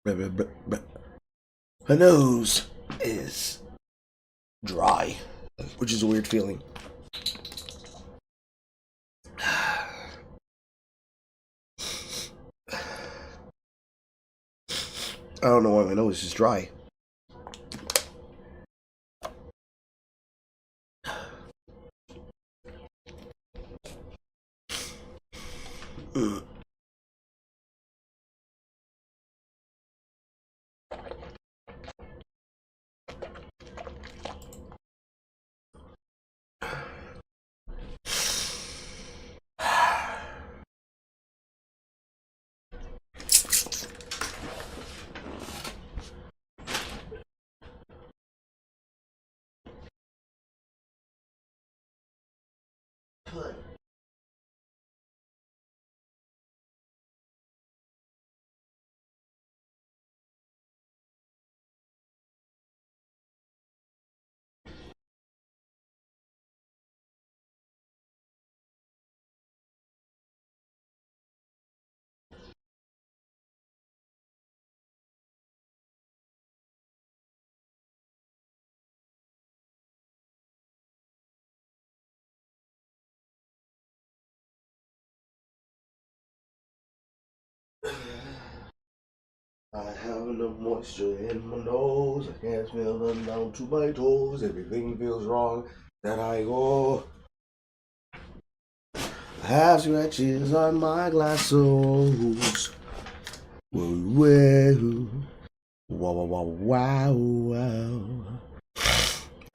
Her nose is dry, which is a weird feeling. I don't know why my nose is dry. I have enough moisture in my nose. I can't smell them down to my toes. Everything feels wrong that I go. I have scratches on my glasses. Whoa, wow, wow, wow, wow.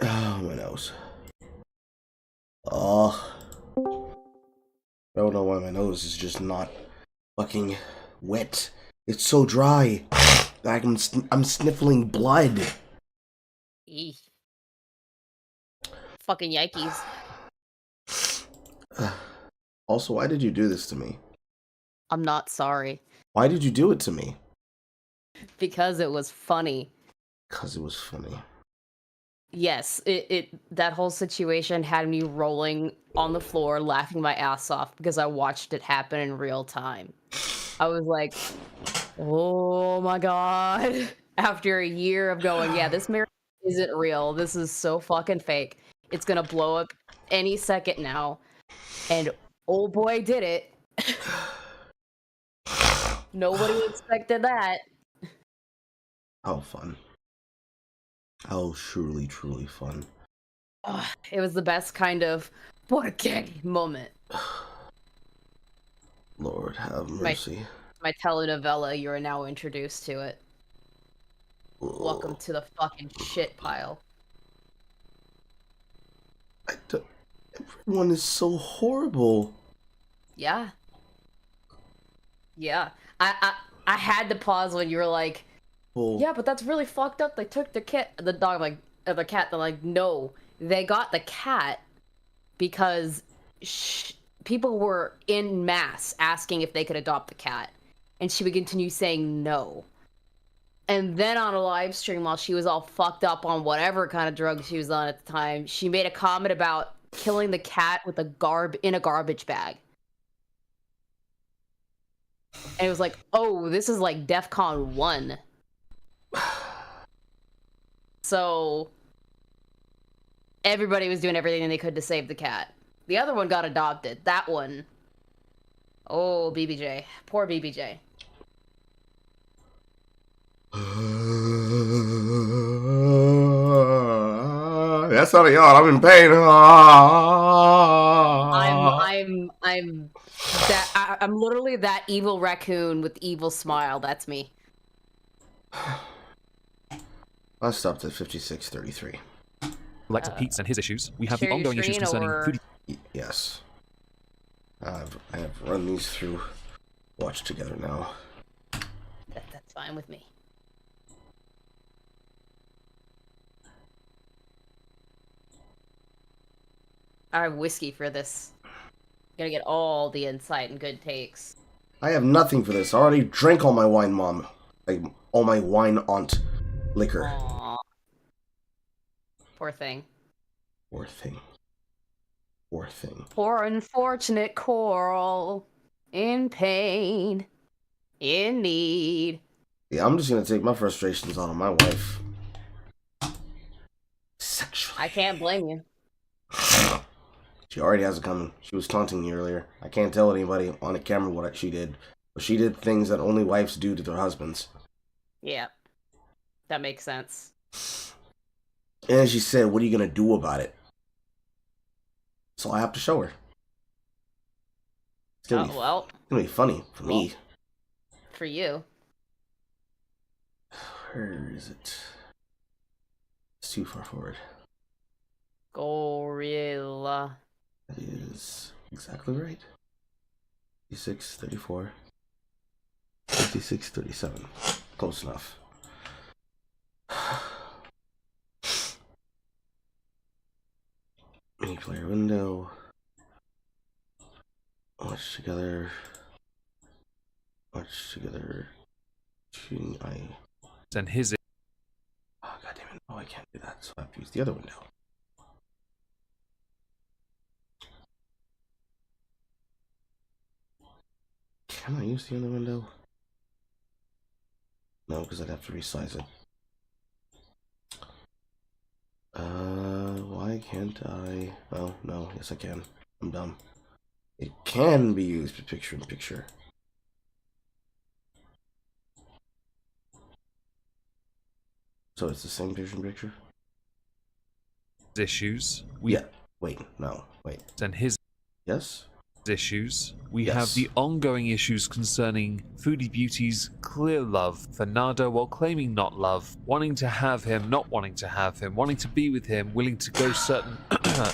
Oh, my nose. Oh. I don't know why my nose is just not fucking wet. It's so dry. I'm sniffling blood. Eesh. Fucking yikes. Also, why did you do this to me? I'm not sorry. Why did you do it to me? Because it was funny. Because it was funny. Yes, that whole situation had me rolling on the floor, laughing my ass off because I watched it happen in real time. I was like, oh my god. After a year of going, yeah, this marriage isn't real. This is so fucking fake. It's gonna blow up any second now. And old boy did it. Nobody expected that. How fun. How truly, truly fun. It was the best kind of "por qué" moment. Lord have mercy. My telenovela, you are now introduced to it. Welcome to the fucking shit pile. Everyone is so horrible. Yeah. Yeah. I had to pause when you were like, yeah, but that's really fucked up. They took the cat, the dog, like, the cat. They're like, no, they got the cat because people were in mass asking if they could adopt the cat. And she would continue saying no. And then on a live stream, while she was all fucked up on whatever kind of drug she was on at the time, she made a comment about killing the cat with in a garbage bag. And it was like, oh, this is like DEFCON 1. So everybody was doing everything they could to save the cat. The other one got adopted. That one, oh, BBJ. Poor BBJ. That's not a yawn. I'm in pain. I'm literally that evil raccoon with evil smile. That's me. I stopped at 56:33. Elected Pete's and his issues. We have the ongoing issues concerning food. Yes. I have run these through. Watch together now. That's fine with me. I have whiskey for this. Gotta get all the insight and good takes. I have nothing for this. I already drank all my wine, Mom. Like, all my wine aunt liquor. Aww. Poor thing. Poor thing. Poor thing. Poor unfortunate Coral. In pain. In need. Yeah, I'm just gonna take my frustrations out on my wife. Sexually. I can't blame you. She already has it coming. She was taunting me earlier. I can't tell anybody on the camera what she did. But she did things that only wives do to their husbands. Yeah. That makes sense. And she said, what are you gonna do about it? So I have to show her. It's gonna be funny for me. For you. Where is it? It's too far forward. Gorilla. That is exactly right. 56, 34, 56, 37. Close enough. Mini player window. Watch together. Watch together. Shooting eye. And his. Oh, God damn it. Oh, I can't do that, so I have to use the other window. Can I use the other window? No, because I'd have to resize it. Why can't I? Oh, no, yes I can. I'm dumb. It can be used for picture-in-picture. So it's the same picture-in-picture? Issues. Yeah. Wait, no, wait. And his. Yes? Issues. We Yes. have the ongoing issues concerning Foodie Beauty's clear love for Nada while claiming not love, wanting to have him, not wanting to have him, wanting to be with him, willing to go certain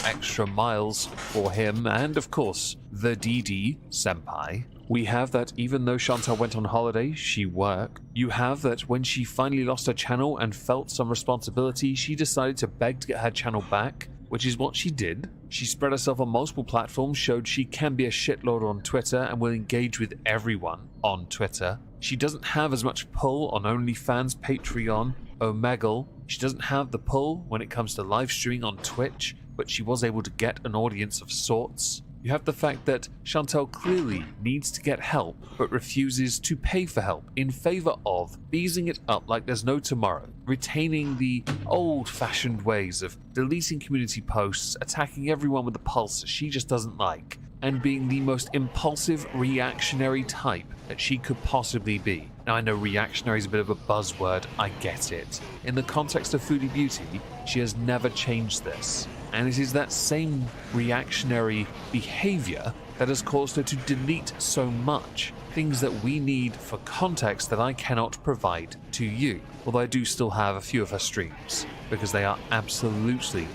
extra miles for him, and of course, the DD senpai. We have that even though Chantal went on holiday, she worked. You have that when she finally lost her channel and felt some responsibility, she decided to beg to get her channel back, which is what she did. She spread herself on multiple platforms, showed she can be a shitlord on Twitter and will engage with everyone on Twitter. She doesn't have as much pull on OnlyFans, Patreon, Omegle. She doesn't have the pull when it comes to live streaming on Twitch, but she was able to get an audience of sorts. You have the fact that Chantal clearly needs to get help, but refuses to pay for help in favor of beezing it up like there's no tomorrow, retaining the old-fashioned ways of deleting community posts, attacking everyone with a pulse that she just doesn't like, and being the most impulsive, reactionary type that she could possibly be. Now, I know reactionary is a bit of a buzzword, I get it. In the context of Foodie Beauty, she has never changed this. And it is that same reactionary behavior that has caused her to delete so much. Things that we need for context that I cannot provide to you. Although I do still have a few of her streams, because they are absolutely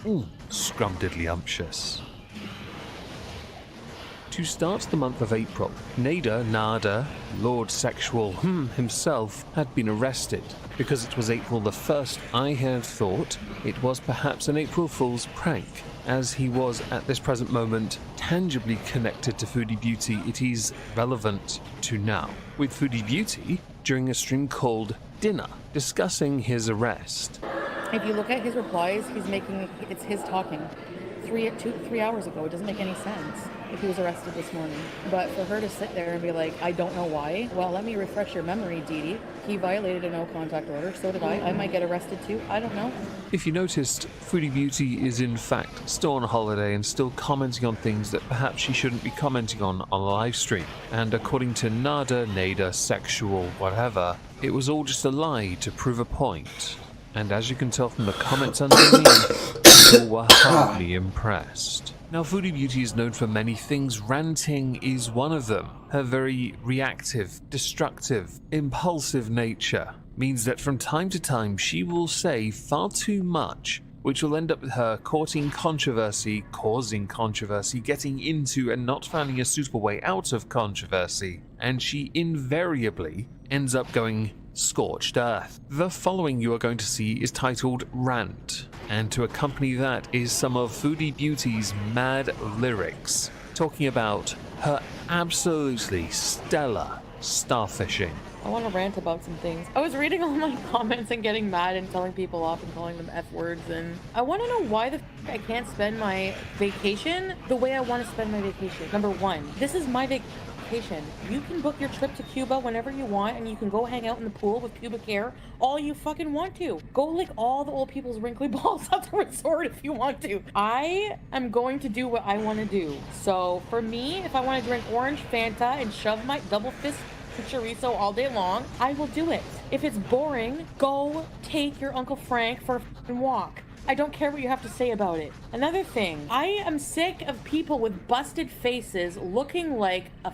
scrumdiddlyumptious. To start the month of April, Nada, Lord Sexual himself, had been arrested. Because it was April the 1st, I had thought it was perhaps an April Fool's prank. As he was at this present moment tangibly connected to Foodie Beauty, it is relevant to now. With Foodie Beauty, during a stream called Dinner, discussing his arrest. If you look at his replies, it's his talking. 3 hours ago, it doesn't make any sense if he was arrested this morning. But for her to sit there and be like, I don't know why. Well, let me refresh your memory, Dee Dee. He violated a no contact order, so did I. I might get arrested too, I don't know. If you noticed, Foodie Beauty is in fact still on holiday and still commenting on things that perhaps she shouldn't be commenting on a live stream. And according to Nada, Sexual, whatever, it was all just a lie to prove a point. And as you can tell from the comments underneath, people were hardly impressed. Now, Foodie Beauty is known for many things. Ranting is one of them. Her very reactive, destructive, impulsive nature means that from time to time she will say far too much, which will end up with her courting controversy, causing controversy, getting into and not finding a suitable way out of controversy, and she invariably ends up going scorched earth. The following you are going to see is titled Rant, and to accompany that is some of Foodie Beauty's mad lyrics, talking about her absolutely stellar starfishing. I want to rant about some things. I was reading all my comments and getting mad and telling people off and calling them F words, and I want to know why the I can't spend my vacation the way I want to spend my vacation. Number one, this is my vacation. You can book your trip to Cuba whenever you want, and you can go hang out in the pool with pubic hair all you fucking want to. Go lick all the old people's wrinkly balls at the resort if you want to. I am going to do what I want to do. So for me, if I want to drink orange Fanta and shove my double fist chorizo all day long, I will do it. If it's boring, go take your Uncle Frank for a fucking walk. I don't care what you have to say about it. Another thing, I am sick of people with busted faces looking like a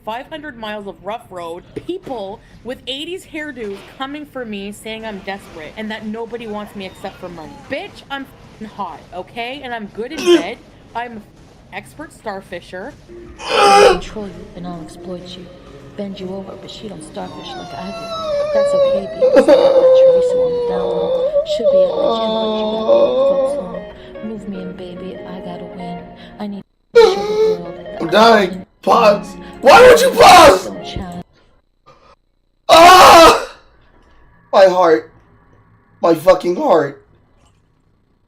500 miles of rough road, people with 80s hairdos coming for me saying I'm desperate and that nobody wants me except for money. Bitch, I'm f***ing hot, okay? And I'm good in bed. I'm expert starfisher. I'll control you and I'll exploit you. Bend you over, but she don't starfish like I do. That's okay because I got that chorizo on the down low. Should be at the gym, but you got the folks home. Move me in, baby. I gotta win. I need to show the world. I'm dying. Pause. Why would you pause? Don't challenge. Ah! My heart. My fucking heart.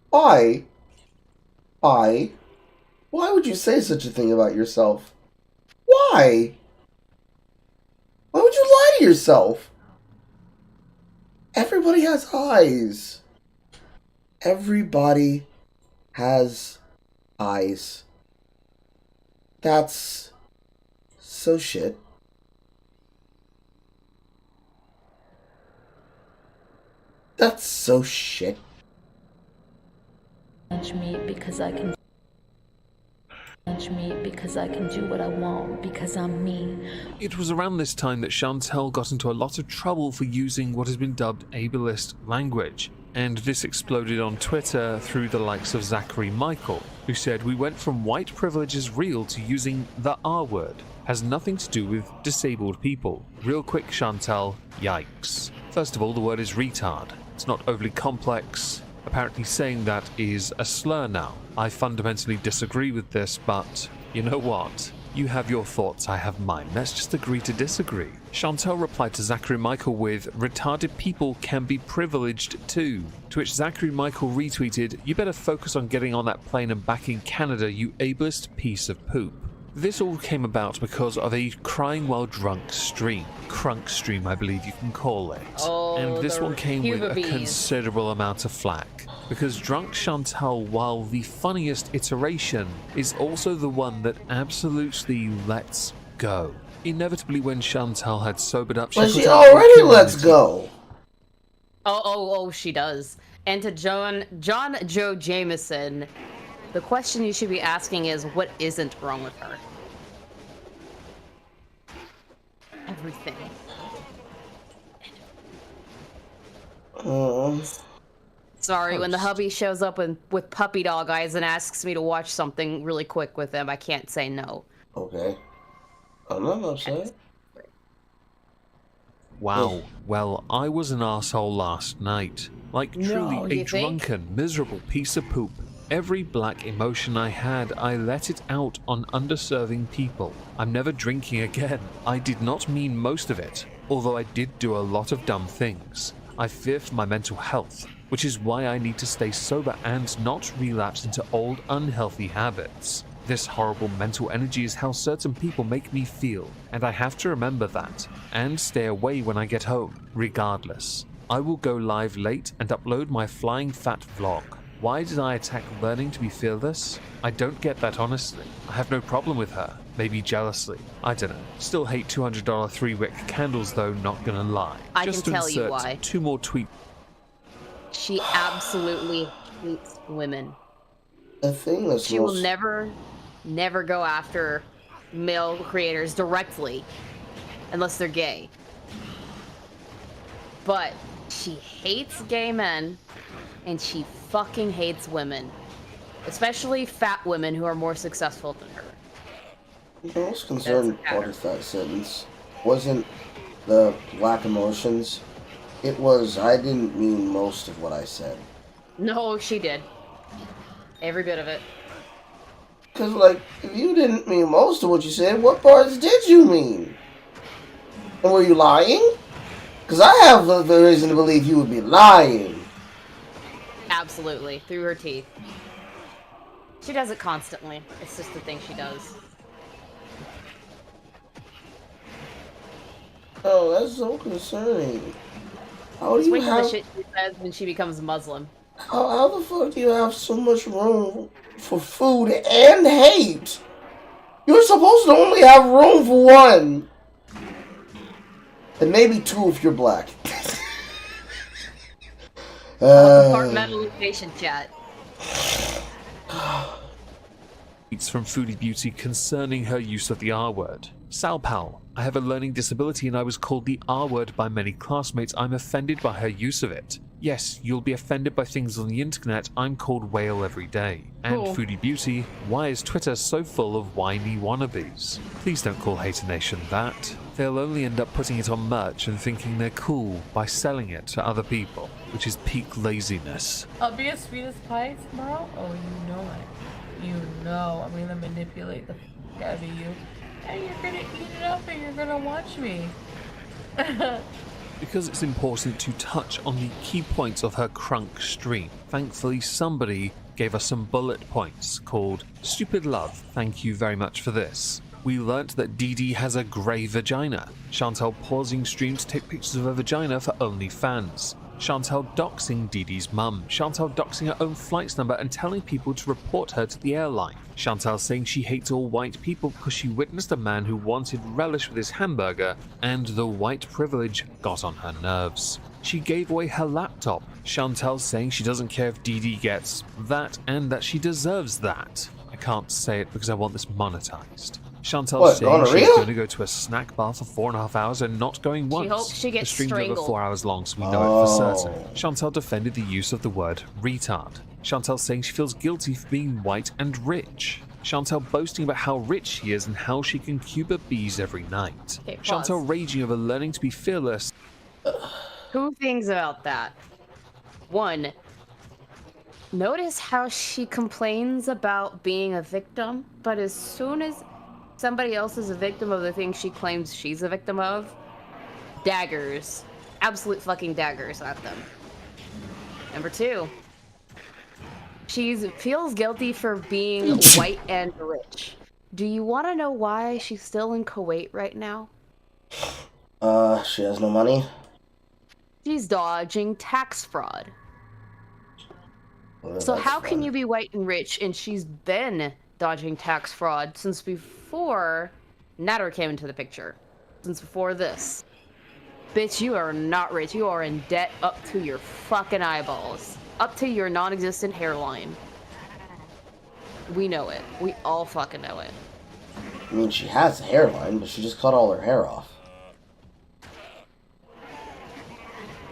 Why? Why would you say such a thing about yourself? Why? Why would you lie to yourself? Everybody has eyes. Everybody has eyes. That's so shit. That's so shit. Me because I can. Me because I can do what I want, because I'm me. It was around this time that Chantel got into a lot of trouble for using what has been dubbed ableist language, and this exploded on Twitter through the likes of Zachary Michael, who said, "We went from white privilege is real to using the R word. Has nothing to do with disabled people. Real quick, Chantel, yikes. First of all, the word is retard. It's not overly complex. Apparently saying that is a slur now. I fundamentally disagree with this, but you know what? You have your thoughts, I have mine. Let's just agree to disagree." Chantel replied to Zachary Michael with, "Retarded people can be privileged too." To which Zachary Michael retweeted, "You better focus on getting on that plane and back in Canada, you ableist piece of poop." This all came about because of a crying while drunk stream. Crunk stream, I believe you can call it. Oh, and this one came with a bees. considerable amount of flack. Because Drunk Chantel, while the funniest iteration, is also the one that absolutely lets go. Inevitably, when Chantel had sobered up, But put she out a already community- lets go. Oh, she does. And to John Joe Jameson, the question you should be asking is, what isn't wrong with her? Everything. Sorry, when the hubby shows up with puppy dog eyes and asks me to watch something really quick with him, I can't say no. Okay. I'm not upset. Wow. Well, I was an asshole last night. Like, truly No, a you think? drunken, miserable piece of poop. Every black emotion I had, I let it out on underserving people. I'm never drinking again. I did not mean most of it, although I did do a lot of dumb things. I fear for my mental health, which is why I need to stay sober and not relapse into old unhealthy habits. This horrible mental energy is how certain people make me feel, and I have to remember that, and stay away when I get home, regardless. I will go live late and upload my flying fat vlog. Why did I attack learning to be fearless? I don't get that, honestly. I have no problem with her. Maybe jealously. I don't know. Still hate $200 3-wick candles though, not gonna lie. I Just can to tell you insert why. 2 more tweets. She absolutely hates women. The thing that's She will never go after male creators directly unless they're gay. But she hates gay men and she fucking hates women. Especially fat women who are more successful than her. The most concerning part of that sentence wasn't the black emotions. It was, I didn't mean most of what I said. No, she did. Every bit of it. Because, like, if you didn't mean most of what you said, what parts did you mean? And were you lying? Because I have the reason to believe you would be lying. Absolutely. Through her teeth. She does it constantly. It's just the thing she does. Oh, that's so concerning. How do Just you wait till the have? shit she says when she becomes Muslim. How the fuck do you have so much room for food and hate? You're supposed to only have room for one, and maybe two if you're black. Compartmentalization chat. Tweets from Foodie Beauty concerning her use of the R word. Sal Pal, I have a learning disability and I was called the R word by many classmates. I'm offended by her use of it. Yes, you'll be offended by things on the internet. I'm called whale every day. And Cool. Foodie Beauty, why is Twitter so full of whiny wannabes? Please don't call Hater Nation that. They'll only end up putting it on merch and thinking they're cool by selling it to other people, which is peak laziness. I'll be as sweet as pie tomorrow? Oh, you know it. You know I'm gonna manipulate the f out of you. And you're gonna eat it up and you're gonna watch me. Because it's important to touch on the key points of her crunk stream. Thankfully, somebody gave us some bullet points called Stupid Love. Thank you very much for this. We learnt that Dee Dee has a grey vagina. Chantal pausing stream to take pictures of her vagina for OnlyFans. Chantal doxing Dee Dee's mum. Chantal doxing her own flight's number and telling people to report her to the airline. Chantal saying she hates all white people because she witnessed a man who wanted relish with his hamburger and the white privilege got on her nerves. She gave away her laptop. Chantal saying she doesn't care if Dee Dee gets that and that she deserves that. I can't say it because I want this monetized. Chantal What, saying she's gonorrhea? going to go to a snack bar for 4.5 hours and not going once. hopes she gets the stream's over strangled. 4 hours long, so we know it for certain. Oh. Chantal defended the use of the word retard. Chantal saying she feels guilty for being white and rich. Chantal boasting about how rich she is and how she can Cuba bees every night. Okay, pause. Chantal raging over learning to be fearless. Two things about that. One, notice how she complains about being a victim, but as soon as somebody else is a victim of the thing she claims she's a victim of, daggers. Absolute fucking daggers at them. Number two, she feels guilty for being white and rich. Do you want to know why she's still in Kuwait right now? She has no money. She's dodging tax fraud. Well, So that's how can fun. you be white and rich and she's been dodging tax fraud since before Natter came into the picture? Since before this. Bitch, you are not rich. You are in debt up to your fucking eyeballs. Up to your non-existent hairline. We know it. We all fucking know it. I mean, she has a hairline, but she just cut all her hair off.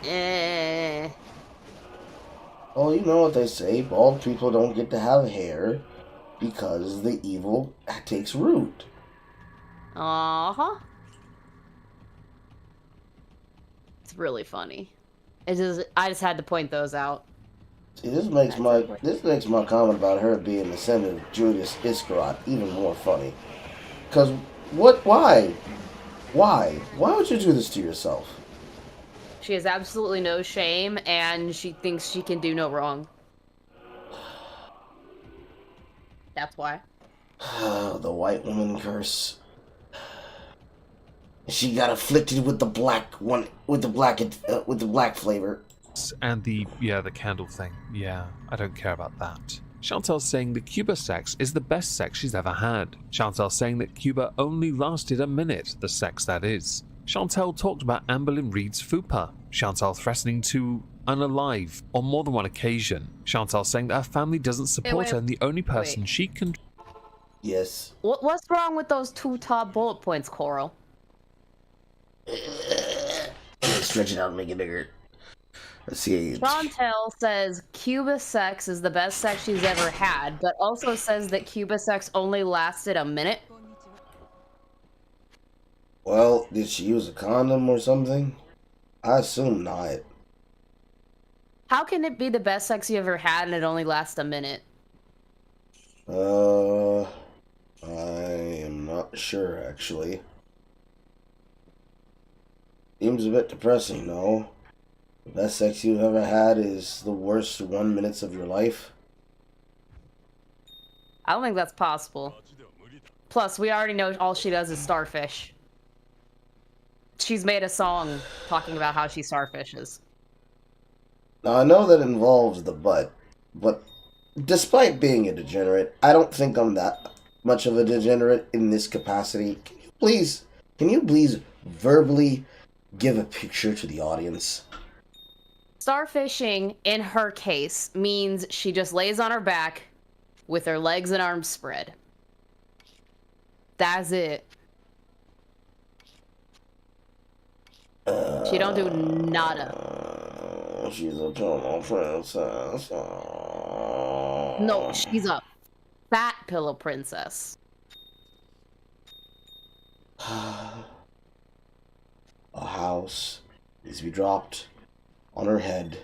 Eh. Well, you know what they say, bald people don't get to have hair because the evil takes root. Uh-huh. It's really funny. I just had to point those out. See, this makes my comment about her being the descendant of Judas Iscariot even more funny. Because why would you do this to yourself? She has absolutely no shame, and she thinks she can do no wrong. That's why. The white woman curse. She got afflicted with the black one, with the black flavor. And the candle thing. Yeah, I don't care about that. Chantal saying that Cuba sex is the best sex she's ever had. Chantal saying that Cuba only lasted a minute, the sex that is. Chantal talked about Amberlynn Reed's fupa. Chantal threatening to unalive on more than one occasion. Chantal saying that her family doesn't support her and the only person she can... Yes. What's wrong with those two top bullet points, Coral? Stretch it out and make it bigger. Let's see. Chantal says Cuba sex is the best sex she's ever had, but also says that Cuba sex only lasted a minute. Well, did she use a condom or something? I assume not. How can it be the best sex you ever had and it only lasts a minute? I am not sure, actually. Seems a bit depressing, no? The best sex you've ever had is the worst 1 minute of your life? I don't think that's possible. Plus, we already know all she does is starfish. she's made a song talking about how she starfishes. Now, I know that involves the butt, but despite being a degenerate, I don't think I'm that much of a degenerate in this capacity. Can you please verbally give a picture to the audience? Starfishing, in her case, means she just lays on her back with her legs and arms spread. That's it. She don't do nada. She's a total princess. No, she's a fat pillow princess. A house needs to be dropped on her head.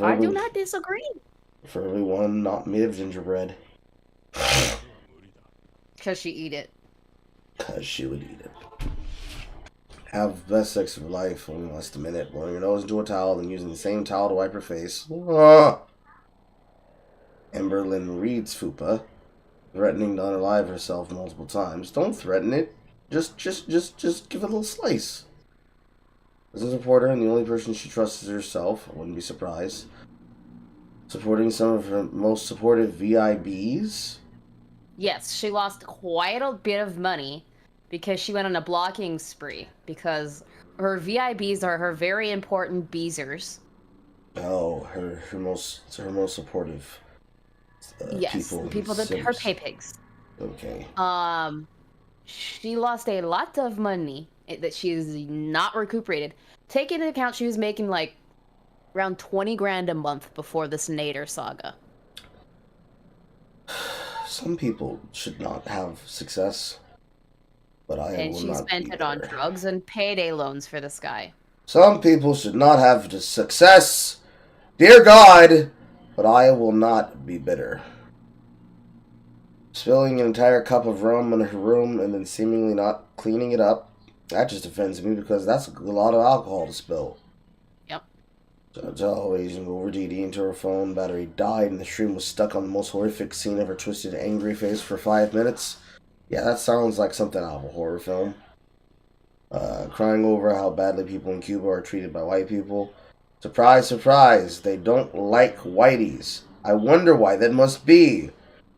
I do not disagree. Preferably one not made of gingerbread. Because she eat it. Because she would eat it. Have the best sex of her life, only last a minute, blowing your nose into a towel, then using the same towel to wipe her face. Emberlyn reads Fupa, threatening to unalive herself multiple times. Don't threaten it. Just give it a little slice. Doesn't support her, and the only person she trusts is herself. I wouldn't be surprised. Supporting some of her most supportive VIBs. Yes, she lost quite a bit of money because she went on a blocking spree. Because her VIBs are her very important beezers. Oh, her most supportive. Yes, people that her pay pigs. Okay. She lost a lot of money that she is not recuperated. Take into account she was making like around 20 grand a month before this Nader saga. Some people should not have success, but I will not. And she spent it on drugs and payday loans for this guy. Some people should not have success, dear God, but I will not be bitter. Spilling an entire cup of rum in her room and then seemingly not cleaning it up, that just offends me because that's a lot of alcohol to spill. Yep. So always over DD into her phone, battery died, and the stream was stuck on the most horrific scene of her twisted, angry face for 5 minutes. Yeah, that sounds like something out of a horror film. Crying over how badly people in Cuba are treated by white people. Surprise, surprise, they don't like whiteys. I wonder why that must be.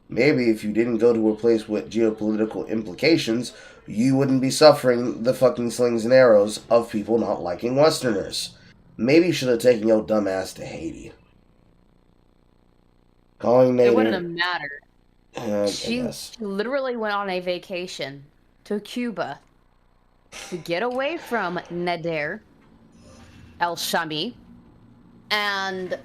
Maybe if you didn't go to a place with geopolitical implications, you wouldn't be suffering the fucking slings and arrows of people not liking Westerners. Maybe you should have taken your dumb ass to Haiti. Calling Nader. It wouldn't have mattered. She Yes. literally went on a vacation to Cuba to get away from Nader El-Shami and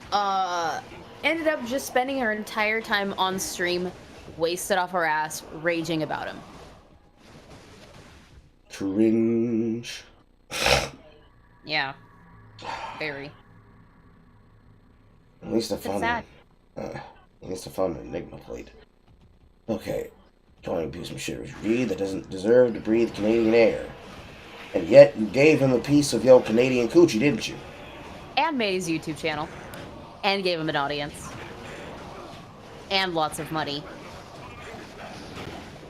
ended up just spending her entire time on stream, wasted off her ass, raging about him. Cringe. Yeah. Very. At least I found sad. at least I found an Enigma plate. Okay. Calling a piece of shit rich breed that doesn't deserve to breathe Canadian air. And yet you gave him a piece of your Canadian coochie, didn't you? And made his YouTube channel. And gave him an audience. And lots of money.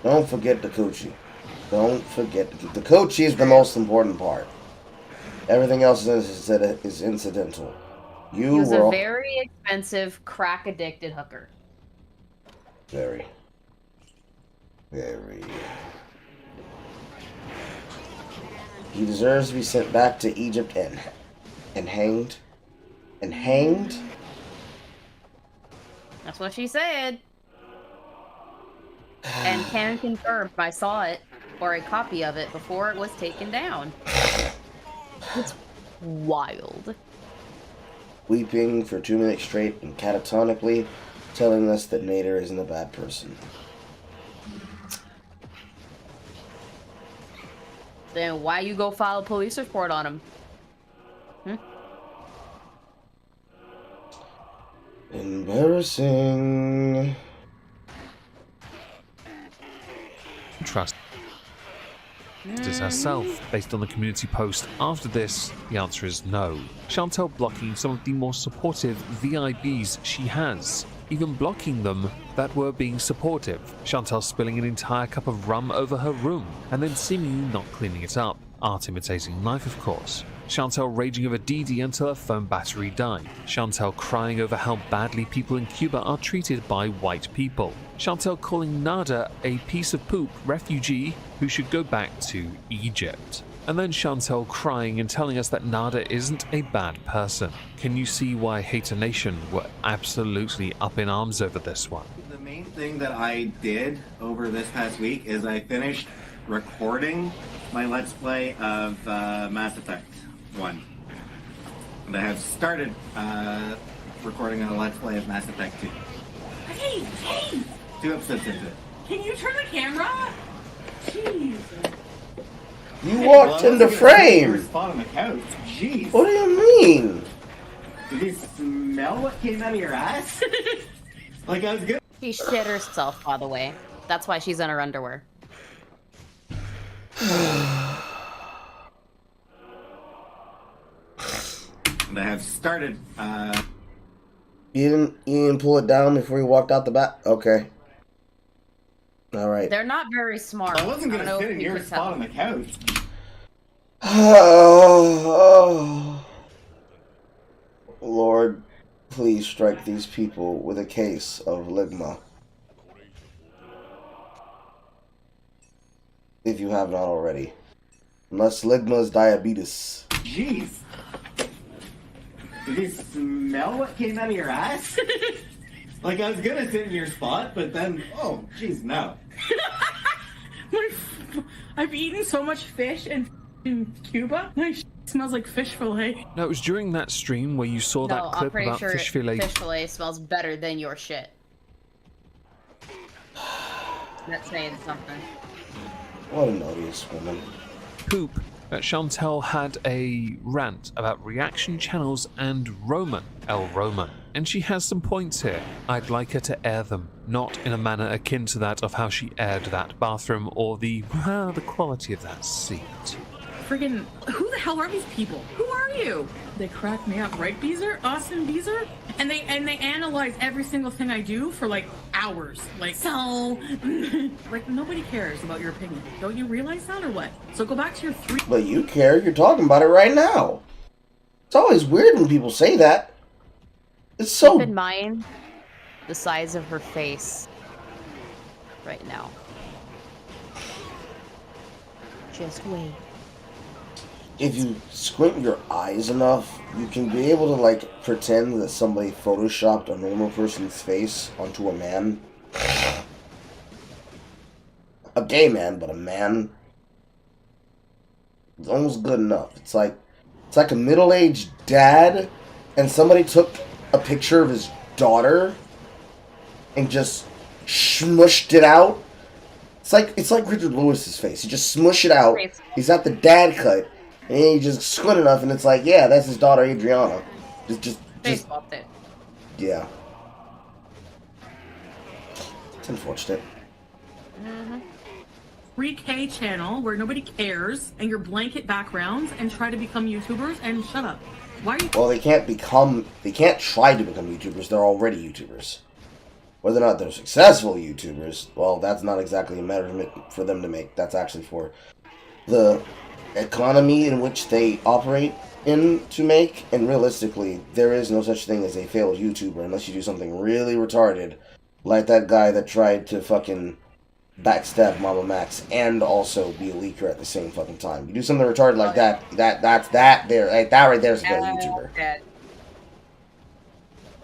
Don't forget the coochie. Don't forget the coochie is the most important part. Everything else is incidental. He was a very expensive, crack-addicted hooker. Very. He deserves to be sent back to Egypt and hanged. And hanged? That's what she said. And can confirm I saw it, or a copy of it, before it was taken down. It's wild. Weeping for 2 minutes straight and catatonically telling us that Nader isn't a bad person. Then why you go file a police report on him? Embarrassing. Trust is herself. Based on the community post after this, the answer is no. Chantel blocking some of the more supportive VIBs she has. even blocking them that were being supportive. Chantal spilling an entire cup of rum over her room, and then seemingly not cleaning it up. Art imitating life, of course. Chantal raging over Dee until her phone battery died. Chantal crying over how badly people in Cuba are treated by white people. Chantal calling Nada a piece of poop refugee who should go back to Egypt. And then Chantal crying and telling us that Nada isn't a bad person. Can you see why Hater Nation were absolutely up in arms over this one? The main thing that I did over this past week is I finished recording my Let's Play of Mass Effect 1. And I have started recording a Let's Play of Mass Effect 2. Hey! 2 episodes into it. Can you turn the camera? Jeez. You walked in the Your frame! spot on the couch. Jeez. What do you mean? Did you smell what came out of your ass? Like I was good. She shit herself, by the way. That's why she's in her underwear. And I have started You didn't pull it down before you walked out the back? Okay. Alright. They're not very smart. I wasn't gonna don't know sit if in you your could spot tell. on the couch. Lord, please strike these people with a case of ligma. If you have not already. Unless ligma is diabetes. Jeez. Did you smell what came out of your ass? Like I was gonna sit in your spot, but then, oh, jeez, no. I've eaten so much fish in Cuba. My smells like fish fillet. No, it was during that stream where you saw No, that I'm clip pretty about sure fish fillet. fish fillet smells better than your shit. That's saying something. What an odious woman. Poop. Chantal had a rant about reaction channels and Roman, El Roman. And she has some points here. I'd like her to air them, not in a manner akin to that of how she aired that bathroom or the quality of that seat. Friggin', who the hell are these people? Who are you? They crack me up, right, Beezer? Austin Beezer? And they analyze every single thing I do for like hours. Like, so, like nobody cares about your opinion. Don't you realize that or what? So go back to your three. But you care, you're talking about it right now. It's always weird when people say that. It's so... Keep in mind the size of her face right now. Just wait. If you squint your eyes enough, you can be able to, like, pretend that somebody photoshopped a normal person's face onto a man. A gay man, but a man. It's almost good enough. It's like a middle-aged dad, and somebody took a picture of his daughter and just smushed it out. It's like Richard Lewis's face. You just smush it out. He's got the dad cut. And you just squint enough, and it's like, yeah, that's his daughter, Adriana. Just, Baseball it. yeah. It's unfortunate. 3K channel where nobody cares and your blanket backgrounds and try to become YouTubers and shut up. Why are you? Well, they can't try to become YouTubers. They're already YouTubers. Whether or not they're successful YouTubers, well, that's not exactly a measurement for them to make. That's actually for the economy in which they operate in to make. And realistically, there is no such thing as a failed YouTuber unless you do something really retarded, like that guy that tried to fucking backstab Mama Max and also be a leaker at the same fucking time. You do something retarded like that right there's a failed YouTuber.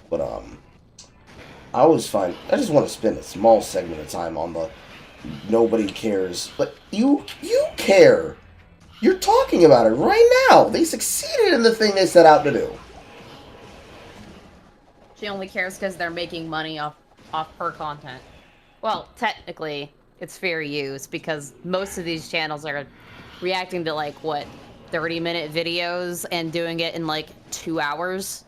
But I always find I just want to spend a small segment of time on the nobody cares, but you care. You're talking about it right now. They succeeded in the thing they set out to do. She only cares because they're making money off her content. Well, technically, it's fair use because most of these channels are reacting to like what 30-minute videos and doing it in like 2 hours.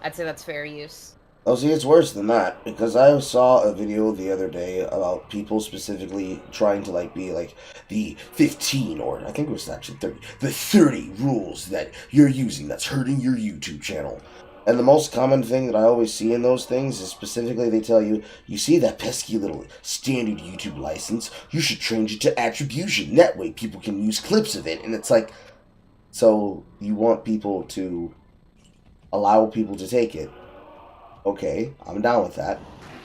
I'd say that's fair use. Oh, see, it's worse than that, because I saw a video the other day about people specifically trying to, like, be, like, the 15, or I think it was actually 30, the 30 rules that you're using that's hurting your YouTube channel. And the most common thing that I always see in those things is specifically they tell you, you see that pesky little standard YouTube license, you should change it to attribution. That way people can use clips of it. And it's like, so you want people to allow people to take it. Okay, I'm down with that.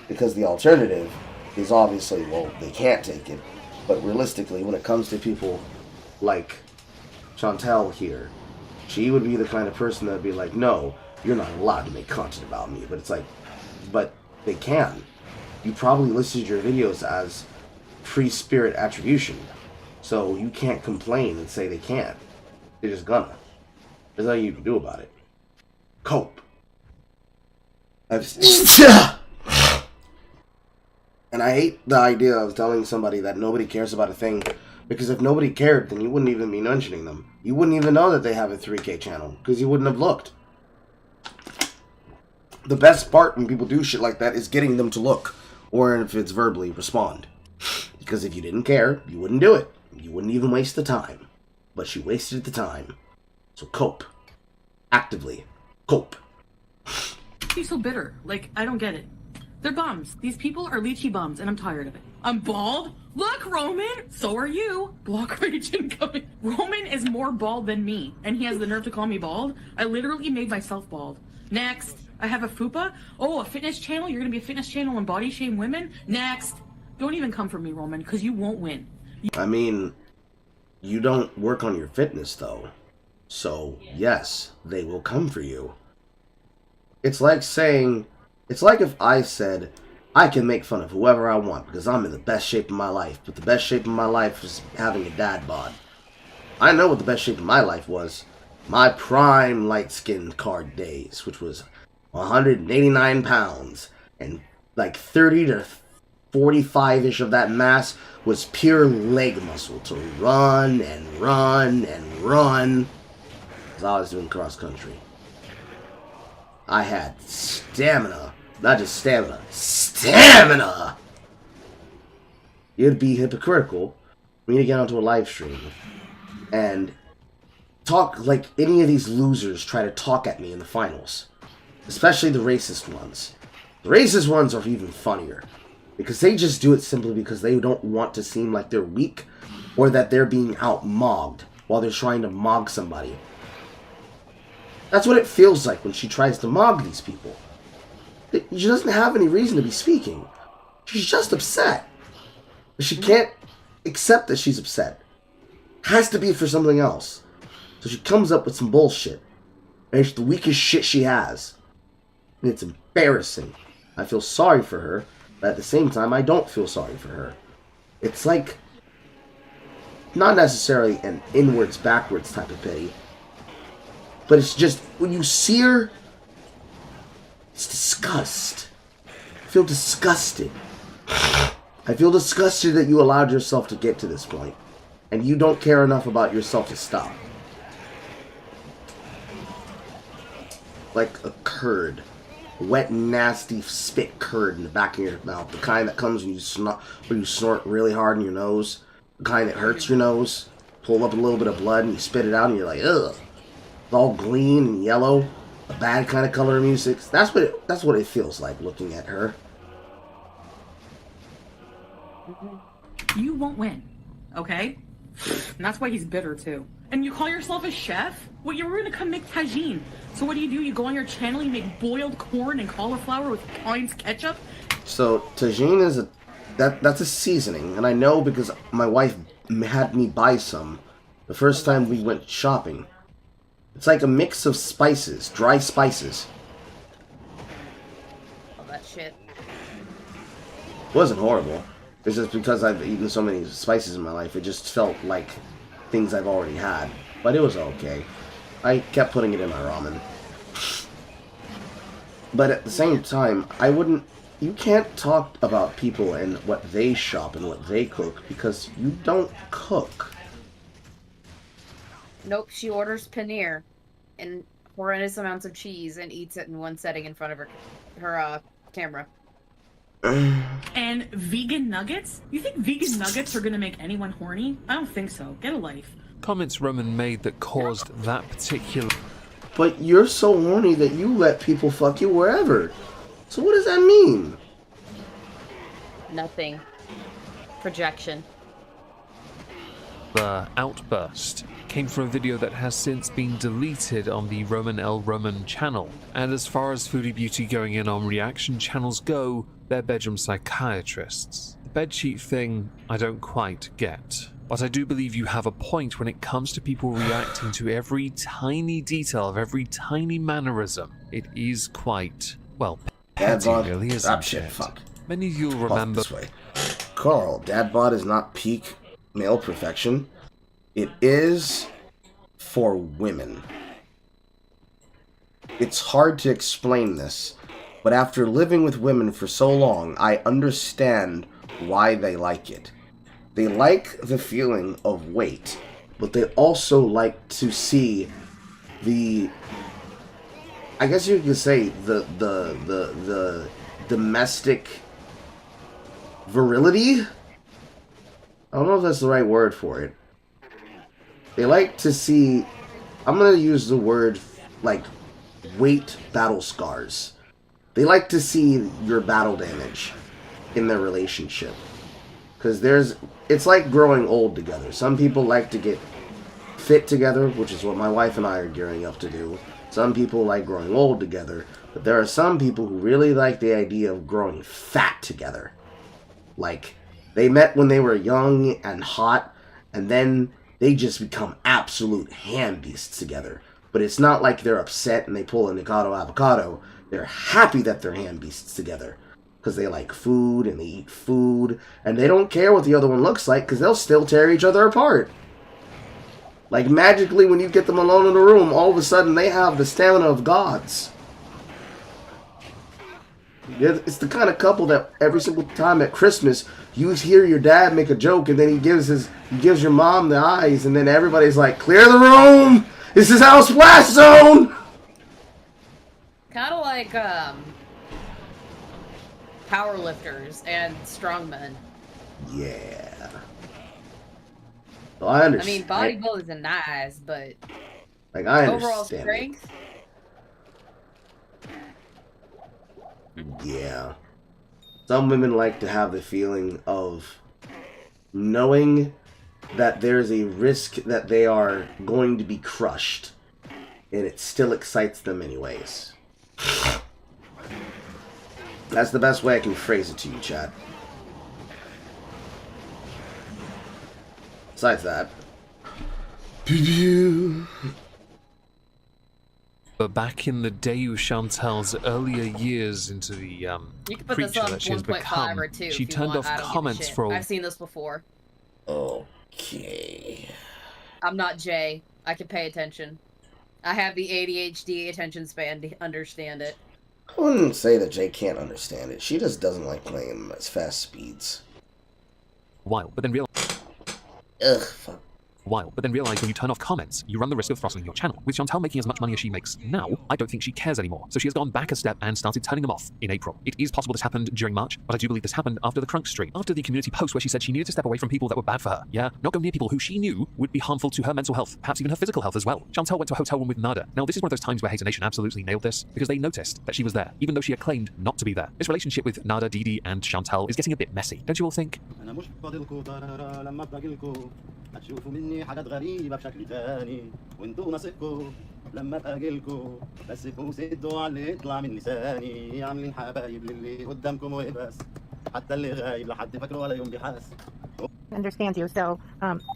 Because the alternative is obviously, well, they can't take it. But realistically, when it comes to people like Chantel here, she would be the kind of person that would be like, no, you're not allowed to make content about me. But it's like, but they can. You probably listed your videos as free spirit attribution. So you can't complain and say they can't. They're just gonna. There's nothing you can do about it. Cope. And I hate the idea of telling somebody that nobody cares about a thing, because if nobody cared, then you wouldn't even be mentioning them. You wouldn't even know that they have a 3K channel, because you wouldn't have looked. The best part when people do shit like that is getting them to look, or if it's verbally, respond. Because if you didn't care, you wouldn't do it. You wouldn't even waste the time. But she wasted the time. So cope. Actively. Cope. She's so bitter. Like, I don't get it. They're bums. These people are lychee bums, and I'm tired of it. I'm bald. Look, Roman! So are you. Block rage incoming. Roman is more bald than me, and he has the nerve to call me bald. I literally made myself bald. Next. I have a fupa. Oh, a fitness channel? You're gonna be a fitness channel and body shame women? Next. Don't even come for me, Roman, because you won't win. I mean, you don't work on your fitness, though. So, yes, they will come for you. It's like saying... It's like if I said, I can make fun of whoever I want because I'm in the best shape of my life, but the best shape of my life is having a dad bod. I know what the best shape of my life was. My prime light-skinned card days, which was 189 pounds, and like 30 to 45-ish of that mass was pure leg muscle to run and run and run, because I was doing cross-country. I had stamina. Not just stamina. Stamina! It'd be hypocritical for me to get onto a live stream and talk like any of these losers try to talk at me in the finals. Especially the racist ones. The racist ones are even funnier. Because they just do it simply because they don't want to seem like they're weak or that they're being out-mogged while they're trying to mog somebody. That's what it feels like when she tries to mog these people. She doesn't have any reason to be speaking. She's just upset. But she can't accept that she's upset. Has to be for something else. So she comes up with some bullshit. And it's the weakest shit she has. And it's embarrassing. I feel sorry for her, but at the same time, I don't feel sorry for her. It's like, not necessarily an inwards, backwards type of pity. But it's just, when you see her, it's disgust. I feel disgusted. I feel disgusted that you allowed yourself to get to this point. And you don't care enough about yourself to stop. Like a curd. A wet, nasty spit curd in the back of your mouth. The kind that comes when you snort really hard in your nose. The kind that hurts your nose. Pull up a little bit of blood and you spit it out and you're like, ugh. It's all green and yellow. A bad kind of color of music. That's what it feels like looking at her. You won't win, okay? And that's why he's bitter too. And you call yourself a chef? Well, you were gonna come make tagine. So what do? You go on your channel, you make boiled corn and cauliflower with Heinz ketchup? So tagine is that's a seasoning, and I know because my wife had me buy some the first time we went shopping. It's like a mix of spices, dry spices. All that shit. It wasn't horrible. It's just because I've eaten so many spices in my life, it just felt like things I've already had. But it was okay. I kept putting it in my ramen. But at the same time, you can't talk about people and what they shop and what they cook because you don't cook. Nope, she orders paneer and horrendous amounts of cheese and eats it in one setting in front of her camera. And vegan nuggets? You think vegan nuggets are gonna make anyone horny? I don't think so. Get a life. Comments Roman made that caused that particular... But you're so horny that you let people fuck you wherever. So what does that mean? Nothing. Projection. The outburst came from a video that has since been deleted on the Roman L. Roman channel. And as far as Foodie Beauty going in on reaction channels go, they're bedroom psychiatrists. The bedsheet thing, I don't quite get. But I do believe you have a point when it comes to people reacting to every tiny detail of every tiny mannerism. It is quite, well, petty, really, isn't it? Fuck. Many of you'll remember... This way. Carl, dad bod is not peak male perfection. It is for women. It's hard to explain this, but after living with women for so long, I understand why they like it. They like the feeling of weight, but they also like to see the, I guess you could say, the domestic virility? I don't know if that's the right word for it. They like to see, I'm going to use the word, like, weight battle scars. They like to see your battle damage in their relationship. Because it's like growing old together. Some people like to get fit together, which is what my wife and I are gearing up to do. Some people like growing old together. But there are some people who really like the idea of growing fat together. Like, they met when they were young and hot, and then they just become absolute ham beasts together. But it's not like they're upset and they pull a Nikado avocado. They're happy that they're ham beasts together. Because they like food and they eat food. And they don't care what the other one looks like because they'll still tear each other apart. Like magically when you get them alone in a room, all of a sudden they have the stamina of gods. It's the kind of couple that every single time at Christmas you hear your dad make a joke and then he gives your mom the eyes and then everybody's like, clear the room! This is our splash zone! Kind of like power lifters and strongmen. Yeah. Well, I understand. I mean, bodybuilders are nice, but like I understand overall strength. Yeah. Some women like to have the feeling of knowing that there's a risk that they are going to be crushed, and it still excites them anyways. That's the best way I can phrase it to you, chat. Besides that. But back in the day of Chantel's earlier years into the You can put creature this on that she has 1.5 become, or 2 she if you turned want. off I don't give a comments shit. for a I've seen this before. Okay. I'm not Jay. I can pay attention. I have the ADHD attention span to understand it. I wouldn't say that Jay can't understand it. She just doesn't like playing them as fast speeds. while, but then realize. Ugh, fuck. While, but then realize when you turn off comments, you run the risk of throttling your channel. With Chantel making as much money as she makes now, I don't think she cares anymore. So she has gone back a step and started turning them off in April. It is possible this happened during March, but I do believe this happened after the Crunk stream. After the community post where she said she needed to step away from people that were bad for her. Yeah, not go near people who she knew would be harmful to her mental health, perhaps even her physical health as well. Chantel went to a hotel room with Nada. Now this is one of those times where Hater Nation absolutely nailed this, because they noticed that she was there, even though she had claimed not to be there. This relationship with Nada, Didi, and Chantel is getting a bit messy. Don't you all think? هتشوفوا مني حاجات غريبة بشكل تاني وانتوا نصيبكم لما باجيلكوا بس سدوا على اللي يطلع من لساني عاملين حبايب للي قدامكم وبس حتى اللي غايب لحد فاكره ولا يوم بيحس. Understands you. So,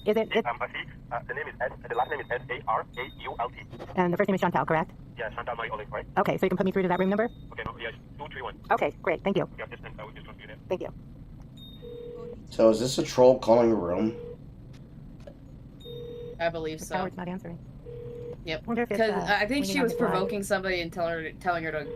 is it? The name is the last name is S-A-R-A-U-L-T. And the first name is Chantal, correct? Yeah, Chantal Marie-Olive, right? Okay, so you can put me through to that room number. Okay, no, yeah, 231. Okay, great. Thank you. Yeah, just I will just transfer you there. Thank you. So is this a troll calling a room? I believe so. Howard's not answering. Yep. Wonder if it's, Because I think we she have was it live. provoking somebody and telling her to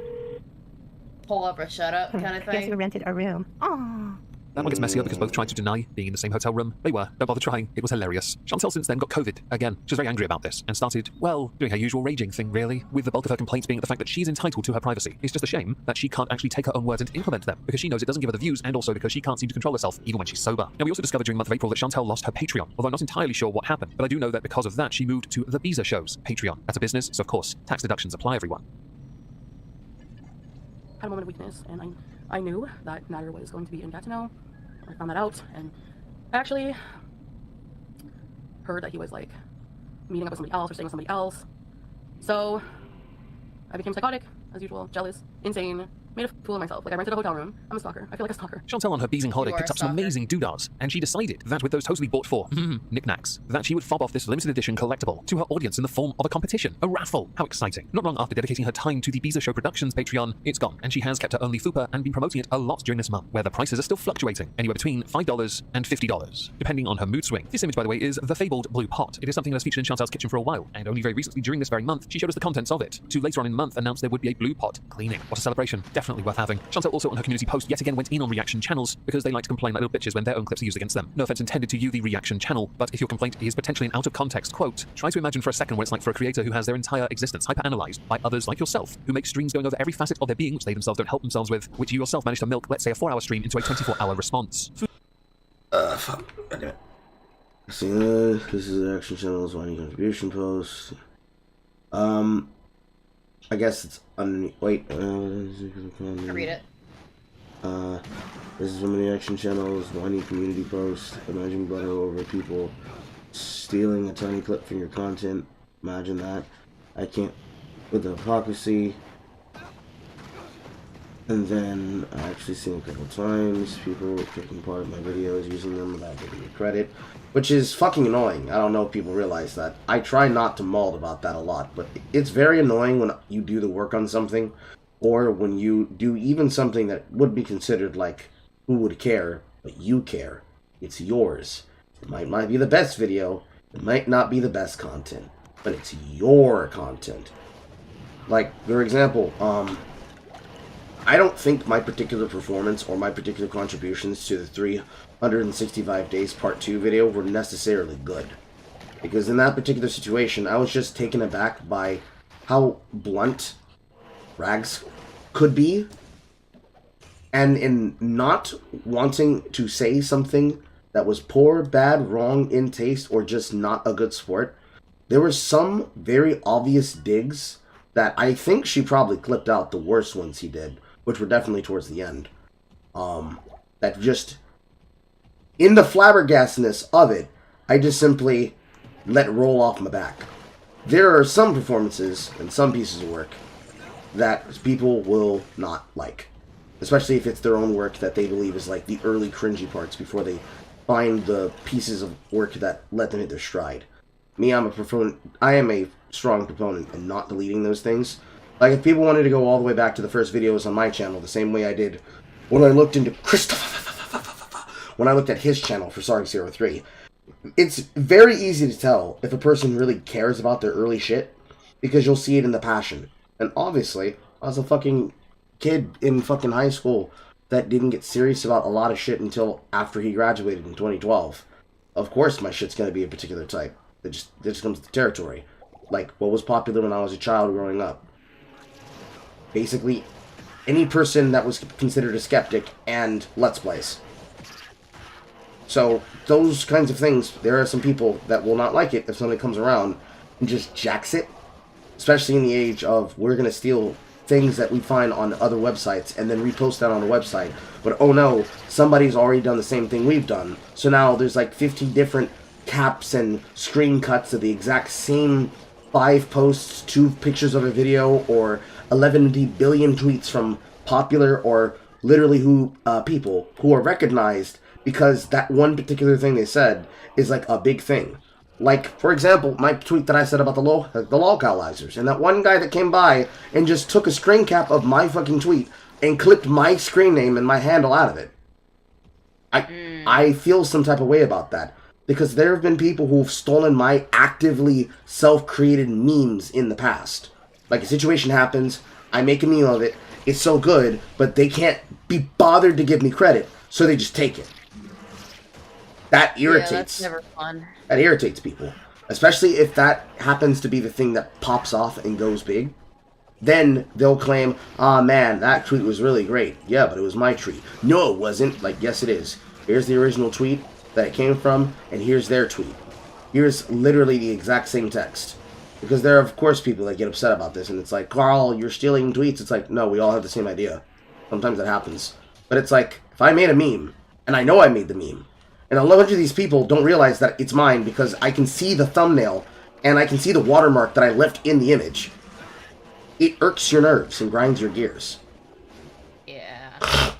pull up or shut up kind of Guess who thing. rented a room? Oh. That one gets messier because both tried to deny being in the same hotel room. They were. Don't bother trying. It was hilarious. Chantel since then got COVID again. She was very angry about this and started, well, doing her usual raging thing, really, with the bulk of her complaints being the fact that she's entitled to her privacy. It's just a shame that she can't actually take her own words and implement them because she knows it doesn't give her the views and also because she can't seem to control herself even when she's sober. Now, we also discovered during the month of April that Chantel lost her Patreon, although I'm not entirely sure what happened, but I do know that because of that, she moved to the Beezer Show's Patreon. That's a business, so of course, tax deductions apply, everyone. Had a moment of weakness, and I knew that Nader was going to be in Gatineau. I found that out, and I actually heard that he was like meeting up with somebody else or staying with somebody else. So I became psychotic, as usual, jealous, insane, made a fool of myself. Like, I rented a hotel room. I'm a stalker. I feel like a stalker. Chantel on her beezing holiday You are picked a up some stalker. amazing doodads, and she decided that with those totally bought for knickknacks, that she would fob off this limited edition collectible to her audience in the form of a competition, a raffle. How exciting. Not long after dedicating her time to the Beezer Show Productions Patreon, it's gone, and she has kept her only fupa and been promoting it a lot during this month, where the prices are still fluctuating, anywhere between $5 and $50, depending on her mood swing. This image, by the way, is the fabled blue pot. It is something that's featured in Chantel's kitchen for a while, and only very recently during this very month, she showed us the contents of it, to later on in the month announce there would be a blue pot cleaning. What a celebration. Definitely worth having. Chantel also on her community post yet again went in on reaction channels because they like to complain like little bitches when their own clips are used against them. No offense intended to you, the reaction channel, but if your complaint is potentially an out of context quote, try to imagine for a second what it's like for a creator who has their entire existence hyper-analyzed by others like yourself, who make streams going over every facet of their being which they themselves don't help themselves with, which you yourself manage to milk, let's say, a 4-hour stream into a 24-hour response. Fuck. Okay. See, this is the action channel's one contribution post. I guess it's underneath. Wait. Read it. This is from the action channel's whiny community post. Imagine butter over people stealing a tiny clip from your content. Imagine that. I can't. With the hypocrisy. And then I actually seen a couple times people taking part of my videos, using them without giving me credit, which is fucking annoying. I don't know if people realize that. I try not to maul about that a lot, but it's very annoying when you do the work on something, or when you do even something that would be considered like, who would care, but you care. It's yours. It might be the best video, it might not be the best content, but it's your content. Like, for example, I don't think my particular performance or my particular contributions to the 365 Days Part 2 video were necessarily good. Because in that particular situation, I was just taken aback by how blunt Rags could be. And in not wanting to say something that was poor, bad, wrong, in taste, or just not a good sport, there were some very obvious digs that I think she probably clipped out, the worst ones he did, which were definitely towards the end. That just, in the flabbergastness of it, I just simply let roll off my back. There are some performances and some pieces of work that people will not like. Especially if it's their own work that they believe is like the early cringy parts before they find the pieces of work that let them hit their stride. Me, I am a strong proponent in not deleting those things. Like, if people wanted to go all the way back to the first videos on my channel, the same way I did when I looked into when I looked at his channel for Sarg03, it's very easy to tell if a person really cares about their early shit, because you'll see it in the passion. And obviously, I was a fucking kid in fucking high school that didn't get serious about a lot of shit until after he graduated in 2012. Of course my shit's gonna be a particular type. That just comes with the territory. Like, what was popular when I was a child growing up. Basically, any person that was considered a skeptic and Let's Plays. So, those kinds of things, there are some people that will not like it if somebody comes around and just jacks it. Especially in the age of, we're going to steal things that we find on other websites and then repost that on the website. But oh no, somebody's already done the same thing we've done. So now there's like 50 different caps and screen cuts of the exact same 5 posts, 2 pictures of a video, or 11 billion tweets from popular or literally people who are recognized because that one particular thing they said is like a big thing. Like, for example, my tweet that I said about the lolcalizers, and that one guy that came by and just took a screen cap of my fucking tweet and clipped my screen name and my handle out of it. I feel some type of way about that, because there have been people who've stolen my actively self-created memes in the past. Like, a situation happens, I make a meme of it, it's so good, but they can't be bothered to give me credit. so they just take it. That irritates. Yeah, that's never fun. That irritates people, especially if that happens to be the thing that pops off and goes big. Then they'll claim, "Ah, man, that tweet was really great. Yeah, but it was my tweet." No, it wasn't. Like, yes, it is. Here's the original tweet that it came from, and here's their tweet. Here's literally the exact same text. Because there are, of course, people that get upset about this, and it's like, "Carl, you're stealing tweets." It's like, no, we all have the same idea. Sometimes that happens. But it's like, if I made a meme, and I know I made the meme, and a bunch of these people don't realize that it's mine because I can see the thumbnail, and I can see the watermark that I left in the image. It irks your nerves and grinds your gears. Yeah.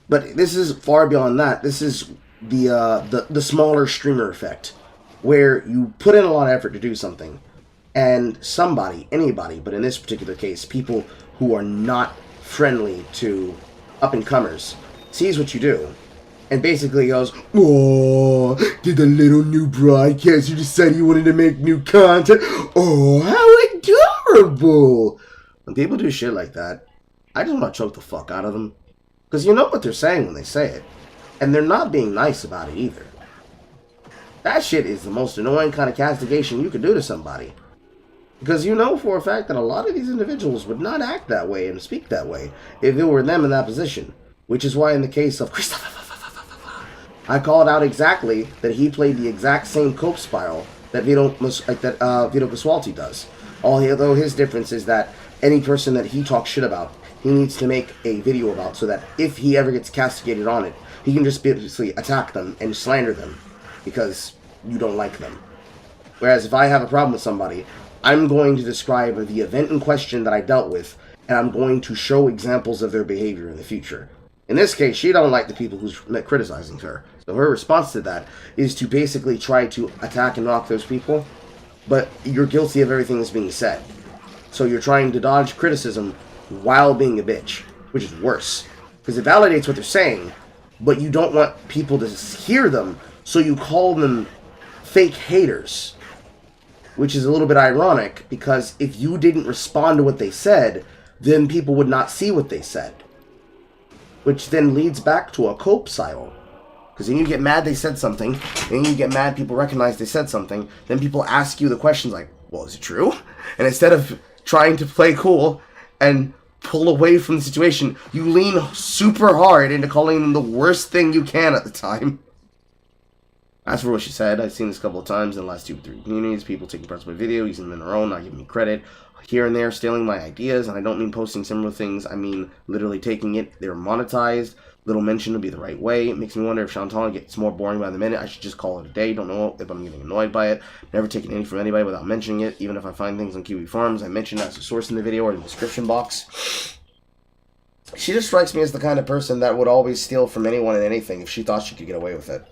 But this is far beyond that. This is the smaller streamer effect, where you put in a lot of effort to do something, and somebody, anybody, but in this particular case, people who are not friendly to up-and-comers, sees what you do, and basically goes, "Oh, did the little new broadcaster decide he wanted to make new content? Oh, how adorable!" When people do shit like that, I just want to choke the fuck out of them. Because you know what they're saying when they say it. And they're not being nice about it either. That shit is the most annoying kind of castigation you could do to somebody. Because you know for a fact that a lot of these individuals would not act that way and speak that way if it were them in that position. Which is why in the case of Christopher, I called out exactly that he played the exact same cope spiral that Vito Pasqualti does. Although his difference is that any person that he talks shit about, he needs to make a video about, so that if he ever gets castigated on it, he can just basically attack them and slander them because you don't like them. Whereas if I have a problem with somebody, I'm going to describe the event in question that I dealt with, and I'm going to show examples of their behavior in the future. In this case, she don't like the people who's criticizing her. So her response to that is to basically try to attack and knock those people, but you're guilty of everything that's being said. So you're trying to dodge criticism while being a bitch, which is worse. Because it validates what they're saying, but you don't want people to hear them, so you call them fake haters. Which is a little bit ironic, because if you didn't respond to what they said, then people would not see what they said. Which then leads back to a cope cycle. Because then you get mad they said something, then you get mad people recognize they said something, then people ask you the questions like, "Well, is it true?" And instead of trying to play cool and pull away from the situation, you lean super hard into calling them the worst thing you can at the time. As for what she said, I've seen this a couple of times in the last 2 or 3 communities, people taking parts of my video, using them in their own, not giving me credit, here and there stealing my ideas, and I don't mean posting similar things, I mean literally taking it, they're monetized, little mention would be the right way. It makes me wonder if Chantal gets more boring by the minute. I should just call it a day. Don't know if I'm getting annoyed by it. Never taken any from anybody without mentioning it. Even if I find things on Kiwi Farms, I mention that as a source in the video or in the description box. She just strikes me as the kind of person that would always steal from anyone and anything if she thought she could get away with it.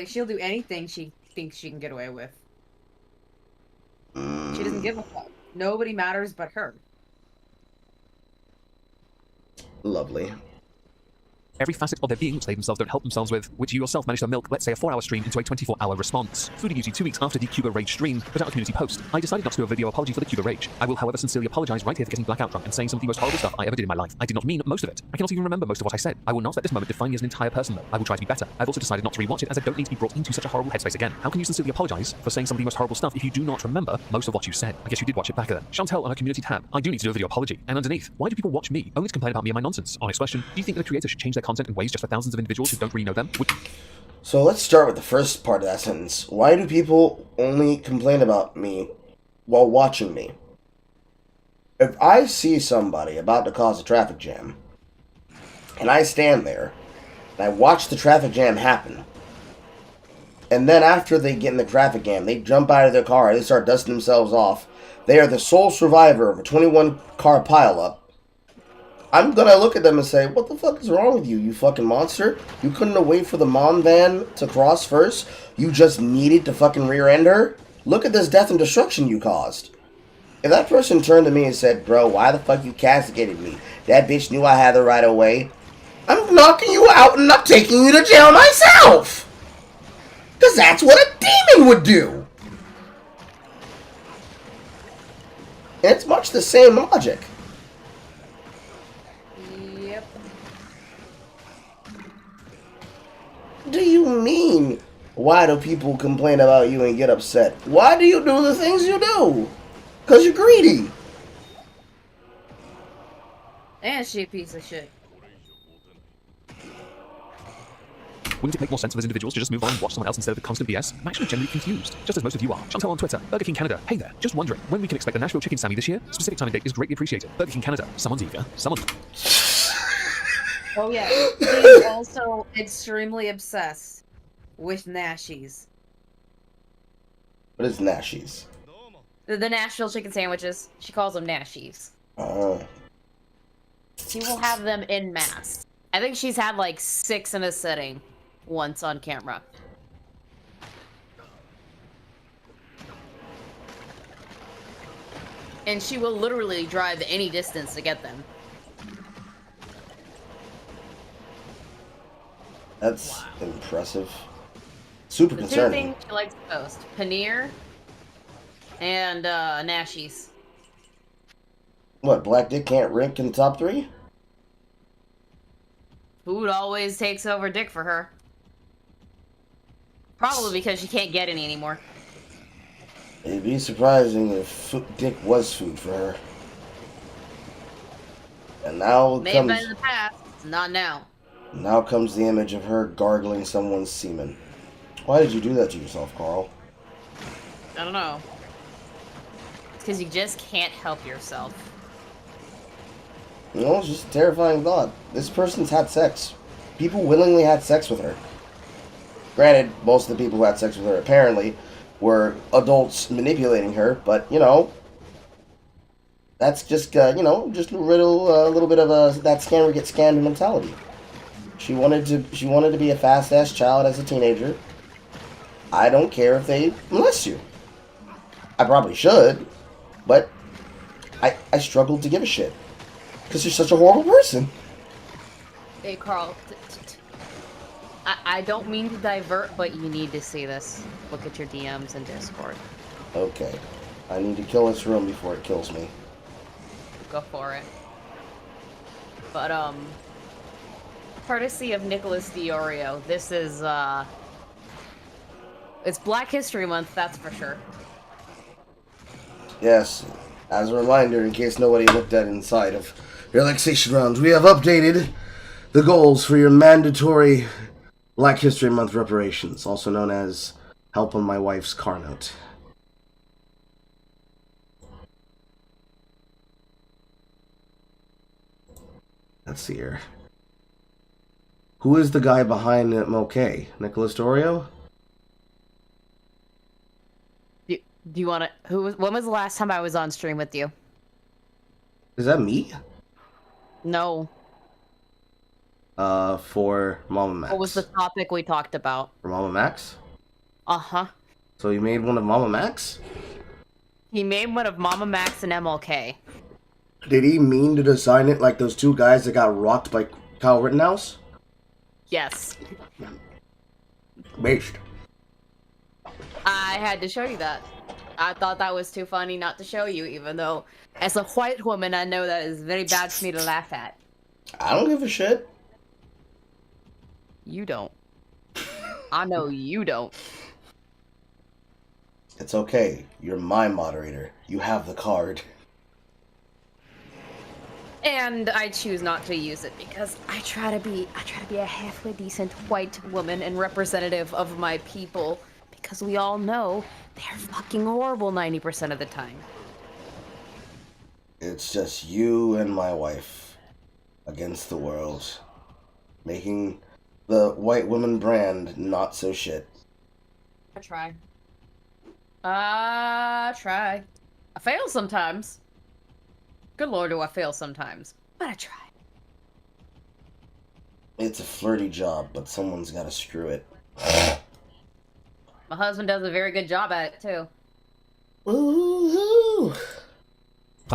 She'll do anything she thinks she can get away with. She doesn't give a fuck. Nobody matters but her. Lovely. Every facet of their being which they themselves don't help themselves with, which you yourself manage to milk, let's say a 4-hour stream, into a 24-hour response. Foodie Beauty 2 weeks after the Cuba Rage stream put out a community post. I decided not to do a video apology for the Cuba Rage. I will, however, sincerely apologize right here for getting blackout drunk and saying some of the most horrible stuff I ever did in my life. I did not mean most of it. I cannot even remember most of what I said. I will not let this moment define me as an entire person, though. I will try to be better. I've also decided not to rewatch it, as I don't need to be brought into such a horrible headspace again. How can you sincerely apologize for saying some of the most horrible stuff if you do not remember most of what you said? I guess you did watch it back then. Chantel on her community tab. I do need to do a video apology. And underneath, why do people watch me? Only to complain about me and my nonsense. Honest question. Do you think that the creators should change their content in ways just for thousands of individuals who don't really know them? So let's start with the first part of that sentence. Why do people only complain about me while watching me? If I see somebody about to cause a traffic jam, and I stand there, and I watch the traffic jam happen, and then after they get in the traffic jam, they jump out of their car, they start dusting themselves off, they are the sole survivor of a 21-car pileup, I'm gonna look at them and say, what the fuck is wrong with you, you fucking monster? You couldn't have waited for the mom van to cross first? You just needed to fucking rear-end her? Look at this death and destruction you caused. If that person turned to me and said, bro, why the fuck you castigated me? That bitch knew I had the right of way. I'm knocking you out and I'm taking you to jail myself! Because that's what a demon would do! And it's much the same logic. Why do people complain about you and get upset? Why do you do the things you do? Because you're greedy. And she a piece of shit. Wouldn't it make more sense for those individuals to just move on and watch someone else instead of the constant BS? I'm actually genuinely confused, just as most of you are. Chantel on Twitter, Burger King Canada. Hey there, just wondering when we can expect the Nashville Chicken Sammy this year? Specific time and date is greatly appreciated. Burger King Canada. Someone's eager. Someone. Oh yeah, she's also extremely obsessed with Nashies. What is Nashies? The Nashville chicken sandwiches. She calls them Nashies. Oh. She will have them in mass. I think she's had like 6 in a sitting once on camera. And she will literally drive any distance to get them. That's impressive. Super The concerning. 2 things she likes the most. Paneer and Nashies. What, Black Dick can't rank in the top 3? Food always takes over dick for her. Probably because she can't get any anymore. It'd be surprising if dick was food for her. And now May have comes, been in the past, not now. now comes the image of her gargling someone's semen. Why did you do that to yourself, Carl? I don't know. It's because you just can't help yourself. You know, it's just a terrifying thought. This person's had sex. People willingly had sex with her. Granted, most of the people who had sex with her apparently were adults manipulating her, but, you know, that's just, you know, just a little bit of a that scammer get scammed mentality. She wanted to be a fast-ass child as a teenager. I don't care if they molest you. I probably should, but I struggled to give a shit. Because you're such a horrible person. Hey, Carl. I don't mean to divert, but you need to see this. Look at your DMs and Discord. Okay. I need to kill this room before it kills me. Go for it. But, courtesy of Nicholas Diorio, this is, it's Black History Month, that's for sure. Yes. As a reminder, in case nobody looked at inside of relaxation rounds, we have updated the goals for your mandatory Black History Month reparations, also known as help on my wife's car note. Let's see here. Who is the guy behind Moke? Nicholas Dorio? Do you want to... When was the last time I was on stream with you? Is that me? No. For Mama Max. What was the topic we talked about? For Mama Max? Uh-huh. So you made one of Mama Max? He made one of Mama Max and MLK. Did he mean to design it like those 2 guys that got rocked by Kyle Rittenhouse? Yes. Based. I had to show you that. I thought that was too funny not to show you, even though, as a white woman, I know that is very bad for me to laugh at. I don't give a shit. You don't. I know you don't. It's okay. You're my moderator. You have the card. And I choose not to use it because I try to be a halfway decent white woman and representative of my people, because we all know they're fucking horrible 90% of the time. It's just you and my wife against the world, making the white woman brand not so shit. I try. I fail sometimes. Good lord, do I fail sometimes. But I try. It's a flirty job, but someone's gotta screw it. My husband does a very good job at it, too. Woohoo!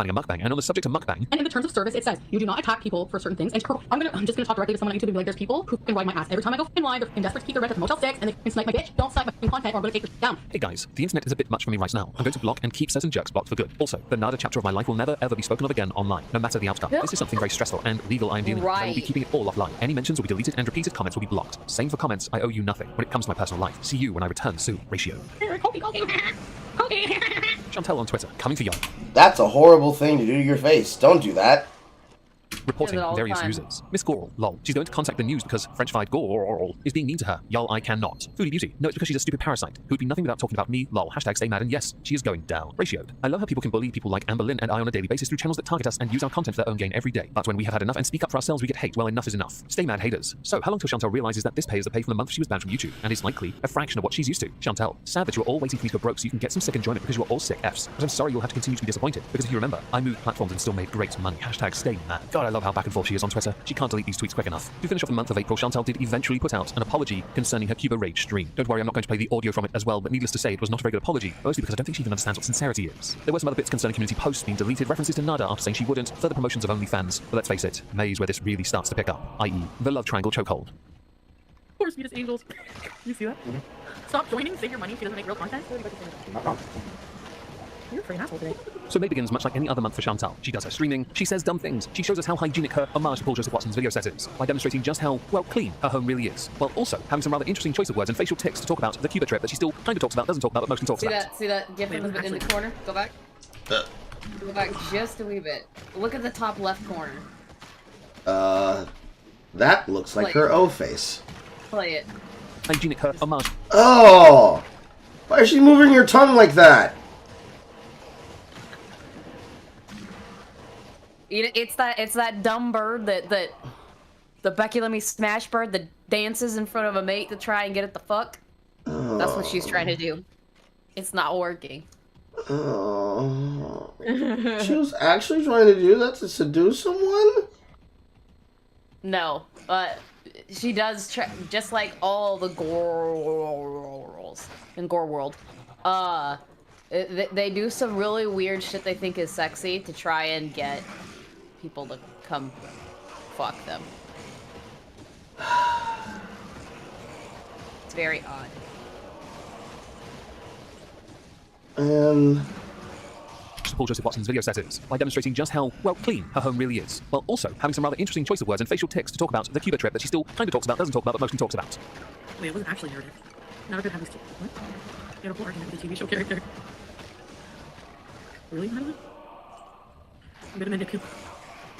planning a mukbang, and on the subject of mukbang... And in the terms of service, it says, you do not attack people for certain things. And I'm just gonna talk directly to someone on YouTube and be like, there's people who can ride my ass. Every time I go in line, they're in desperate to keep their rent at the Motel 6, and they can snipe my bitch. Don't snipe my content or I'm gonna take it down. Hey guys, the internet is a bit much for me right now. I'm going to block and keep certain jerks blocked for good. Also, the Nada chapter of my life will never ever be spoken of again online, no matter the outcome. This is something very stressful and legal I'm dealing with. I will be keeping it all offline. Any mentions will be deleted and repeated comments will be blocked. Same for comments, I owe you nothing when it comes to my personal life. See you when I return soon. Ratio. Chantel on Twitter, coming for you. That's a horrible thing to do to your face. Don't do that. Reporting various users. Miss Goral, lol. She's going to contact the news because Frenchified Goral is being mean to her. Y'all, I cannot. Foodie Beauty. No, it's because she's a stupid parasite who'd be nothing without talking about me, lol. Hashtag stay mad, and yes, she is going down. Ratioed. I love how people can bully people like Amber Lynn and I on a daily basis through channels that target us and use our content for their own gain every day. But when we have had enough and speak up for ourselves, we get hate. Well, enough is enough. Stay mad, haters. So, how long till Chantel realizes that this pay is the pay for the month she was banned from YouTube, and is likely a fraction of what she's used to? Chantel, sad that you are all waiting for me to go broke so you can get some sick enjoyment because you are all sick Fs. But I'm sorry you'll have to continue to be disappointed, because if you remember, I moved platforms and still made great money. Hashtag stay mad. God, I love how back and forth she is on Twitter. She can't delete these tweets quick enough. To finish off the month of April, Chantel did eventually put out an apology concerning her Cuba Rage stream. Don't worry, I'm not going to play the audio from it as well, but needless to say, it was not a very good apology, mostly because I don't think she even understands what sincerity is. There were some other bits concerning community posts being deleted, references to Nada after saying she wouldn't, further promotions of OnlyFans, but let's face it, May is where this really starts to pick up, i.e. the love triangle chokehold. Poor sweetest angels. You see that? Stop joining, save your money if she doesn't make real content. You're a freaking asshole today. So May begins much like any other month for Chantal. She does her streaming, she says dumb things, she shows us how hygienic her homage to Paul Joseph Watson's video set is, by demonstrating just how, well, clean her home really is, while also having some rather interesting choice of words and facial tics to talk about the Cuba trip that she still kind of talks about, doesn't talk about, but mostly talks about. See that gif in the corner? Go back. Go back just a wee bit. Look at the top left corner. That looks like her O face. Play it. Hygienic her homage. Oh! Why is she moving your tongue like that? It's that dumb bird that the Becky Let Me Smash bird that dances in front of a mate to try and get it the fuck. Oh. That's what she's trying to do. It's not working. Oh. She was actually trying to do that to seduce someone? No, but she does try, just like all the girls in Gore World. They do some really weird shit they think is sexy to try and get people to come fuck them. It's very odd. Paul Joseph Watson's video set is, by demonstrating just how, well, clean her home really is, while also having some rather interesting choice of words and facial tics to talk about the Cuba trip that she still kind of talks about, doesn't talk about, but mostly talks about. Wait, it wasn't actually narrative. Not a good have this. What? You had a whole argument with a TV show character. Really, Madeline? I'm gonna make a coup.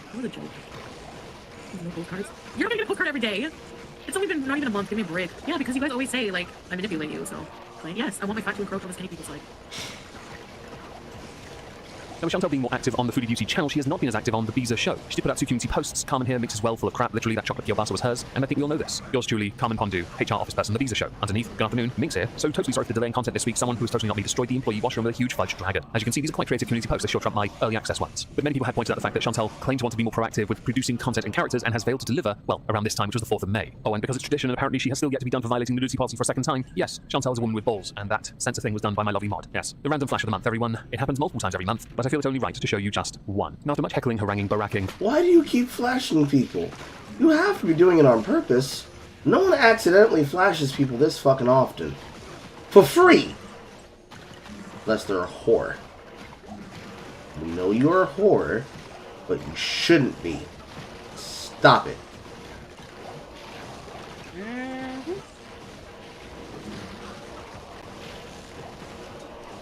That was a joke. No postcards. You're not gonna get a postcard every day. It's only been not even a month. Give me a break. Yeah, because you guys always say, like, I manipulate you, so. Like, yes, I want my fat to encroach on the skinny people's side. Now, with Chantal being more active on the Foodie Beauty channel, she has not been as active on the Beezer show. She did put out 2 community posts. Carmen here mixes well full of crap. Literally, that chocolate kielbasa was hers. And I think we all know this. Yours truly, Carmen Pondu, HR office person, the Beezer show. Underneath, good afternoon, Minx here. So totally sorry for the delay in content this week. Someone who has totally not me destroyed the employee washroom with a huge fudge dragon. As you can see, these are quite creative community posts. They sure trump my early access ones. But many people had pointed out the fact that Chantal claimed to want to be more proactive with producing content and characters and has failed to deliver, well, around this time, which was the 4th of May. Oh, and because it's tradition and apparently she has still yet to be done for violating the nudity policy for a second time, yes, Chantal is a woman with balls, and that censor thing was done by my lovely mod. Yes, the random flash of the month, everyone. It happens multiple times every month, but I feel it's only right to show you just one. Now, after much heckling, haranguing, baracking. Why do you keep flashing people? You have to be doing it on purpose. No one accidentally flashes people this fucking often. For free! Unless they're a whore. We know you're a whore, but you shouldn't be. Stop it.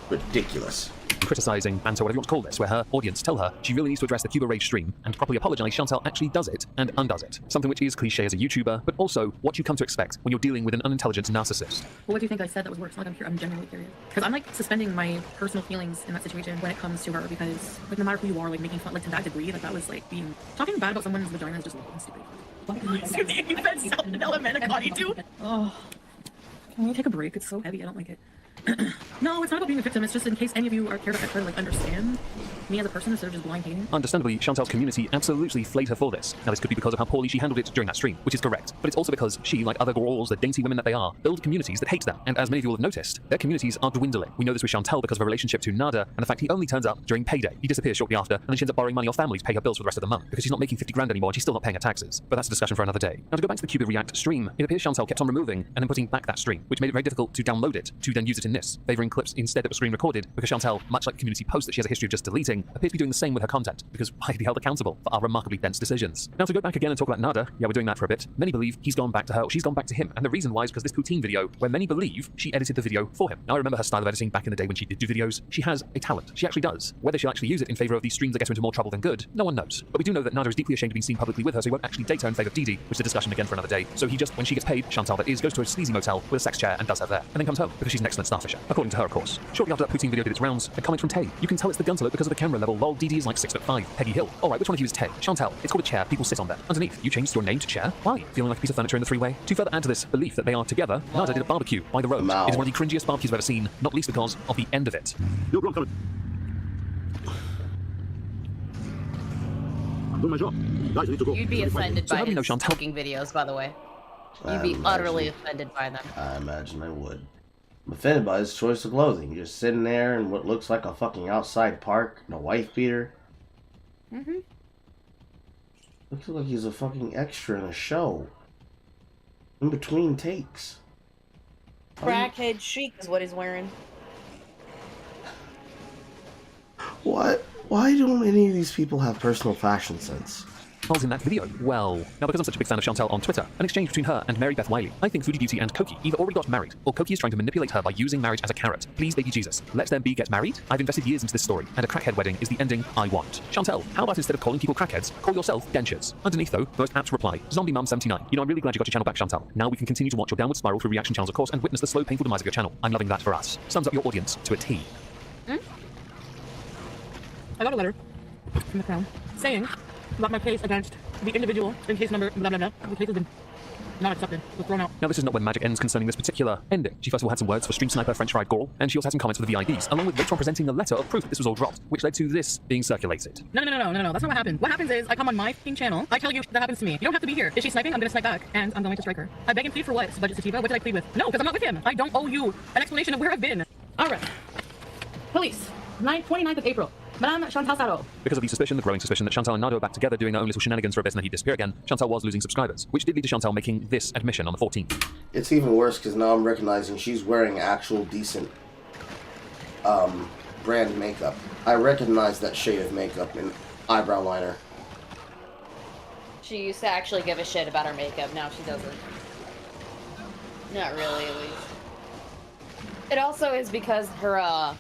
Ridiculous. Criticizing, banter, whatever you want to call this, where her audience tell her she really needs to address the Cuba Rage stream and properly apologize, Chantal actually does it and undoes it. Something which is cliche as a YouTuber, but also what you come to expect when you're dealing with an unintelligent narcissist. Well, what do you think I said that was worse? Like, I'm genuinely curious. Because I'm, like, suspending my personal feelings in that situation when it comes to her, because, like, no matter who you are, like, making fun, like, to that degree, like, that was, like, being... Talking bad about someone's vagina is just low and stupid. Oh. Can we take a break? It's so heavy, I don't like it. No, it's not about being a victim. It's just in case any of you are cared about trying to, like, understand me as a person instead of just blind hating? Understandably, Chantal's community absolutely flayed her for this. Now, this could be because of how poorly she handled it during that stream, which is correct. But it's also because she, like other girls, the dainty women that they are, build communities that hate them. And as many of you will have noticed, their communities are dwindling. We know this with Chantal because of her relationship to Nada, and the fact he only turns up during payday. He disappears shortly after, and then she ends up borrowing money off family to pay her bills for the rest of the month, because she's not making 50 grand anymore and she's still not paying her taxes. But that's a discussion for another day. Now, to go back to the Cupid React stream, it appears Chantal kept on removing and then putting back that stream, which made it very difficult to download it, to then use it in this, favoring clips instead that were screen recorded, because Chantal, much like community posts that she has a history of just deleting, appears to be doing the same with her content, because why be held accountable for our remarkably dense decisions? Now, to go back again and talk about Nada, yeah, we're doing that for a bit. Many believe he's gone back to her, or she's gone back to him, and the reason why is because this poutine video, where many believe she edited the video for him. Now, I remember her style of editing back in the day when she did do videos. She has a talent. She actually does. Whether she'll actually use it in favor of these streams that get her into more trouble than good, no one knows. But we do know that Nada is deeply ashamed of being seen publicly with her, so he won't actually date her in favor of Didi, which is a discussion again for another day. So he just, when she gets paid, Chantal that is, goes to a sleazy motel with a sex chair and does her there, and then comes home, because she's an excellent starfisher. According to her, of course. Shortly after that poutine video did its rounds, a comment from Tay. You can tell it's the Gunterlope because of the camera level. Lol, Didi is like 6'5". Peggy Hill. Alright, which one of you is Tay? Chantal. It's called a chair. People sit on there. Underneath, you changed your name to Chair? Why? Feeling like a piece of furniture in the three-way? To further add to this belief that they are together, Nada did a barbecue by the road. Wow. It is one of the cringiest barbecues I've ever seen, not least because of the end of it. Yo, bro, I'm coming. I'm doing my job. Guys, I need to go. You'd be offended So by how do you know his Chantal- cooking videos, by the way. I You'd be imagine. utterly offended by them. I imagine I would. I'm offended by his choice of clothing. Just sitting there in what looks like a fucking outside park in a wife beater. Mm-hmm. Looks like he's a fucking extra in a show. In between takes. Crackhead chic is what he's wearing. What? Why don't any of these people have personal fashion sense? Chantal's in that video. Well, now because I'm such a big fan of Chantal on Twitter, an exchange between her and Mary Beth Wiley. I think Foodie Beauty and Koki either already got married, or Koki is trying to manipulate her by using marriage as a carrot. Please, baby Jesus, let them be get married? I've invested years into this story, and a crackhead wedding is the ending I want. Chantal, how about instead of calling people crackheads, call yourself dentures? Underneath though, the most apt reply, Zombie Mum 79. You know, I'm really glad you got your channel back, Chantal. Now we can continue to watch your downward spiral through reaction channels, of course, and witness the slow, painful demise of your channel. I'm loving that for us. Sums up your audience to a T. I got a letter from the Crown saying that my case against the individual in case number blah blah blah, the case has been not accepted, was thrown out. Now, this is not when magic ends concerning this particular ending. She first of all had some words for Stream Sniper French Fried Gall, and she also had some comments for the VIDs, along with later on presenting a letter of proof that this was all dropped, which led to this being circulated. No, that's not what happened. What happens is I come on my fucking channel, I tell you that happens to me. You don't have to be here. If she's sniping, I'm gonna snipe back, and I'm going to strike her. I beg and plead for what? Budget Sativa? What did I plead with? No, because I'm not with him. I don't owe you an explanation of where I've been. Alright. Police. 29th of April. Madame Chantal Saro. Because of the suspicion, the growing suspicion that Chantal and Nado are back together doing their own little shenanigans for a bit and then he'd disappear again, Chantal was losing subscribers, which did lead to Chantal making this admission on the 14th. It's even worse because now I'm recognizing she's wearing actual decent brand makeup. I recognize that shade of makeup and eyebrow liner. She used to actually give a shit about her makeup. Now she doesn't. Not really, at least. It also is because her, I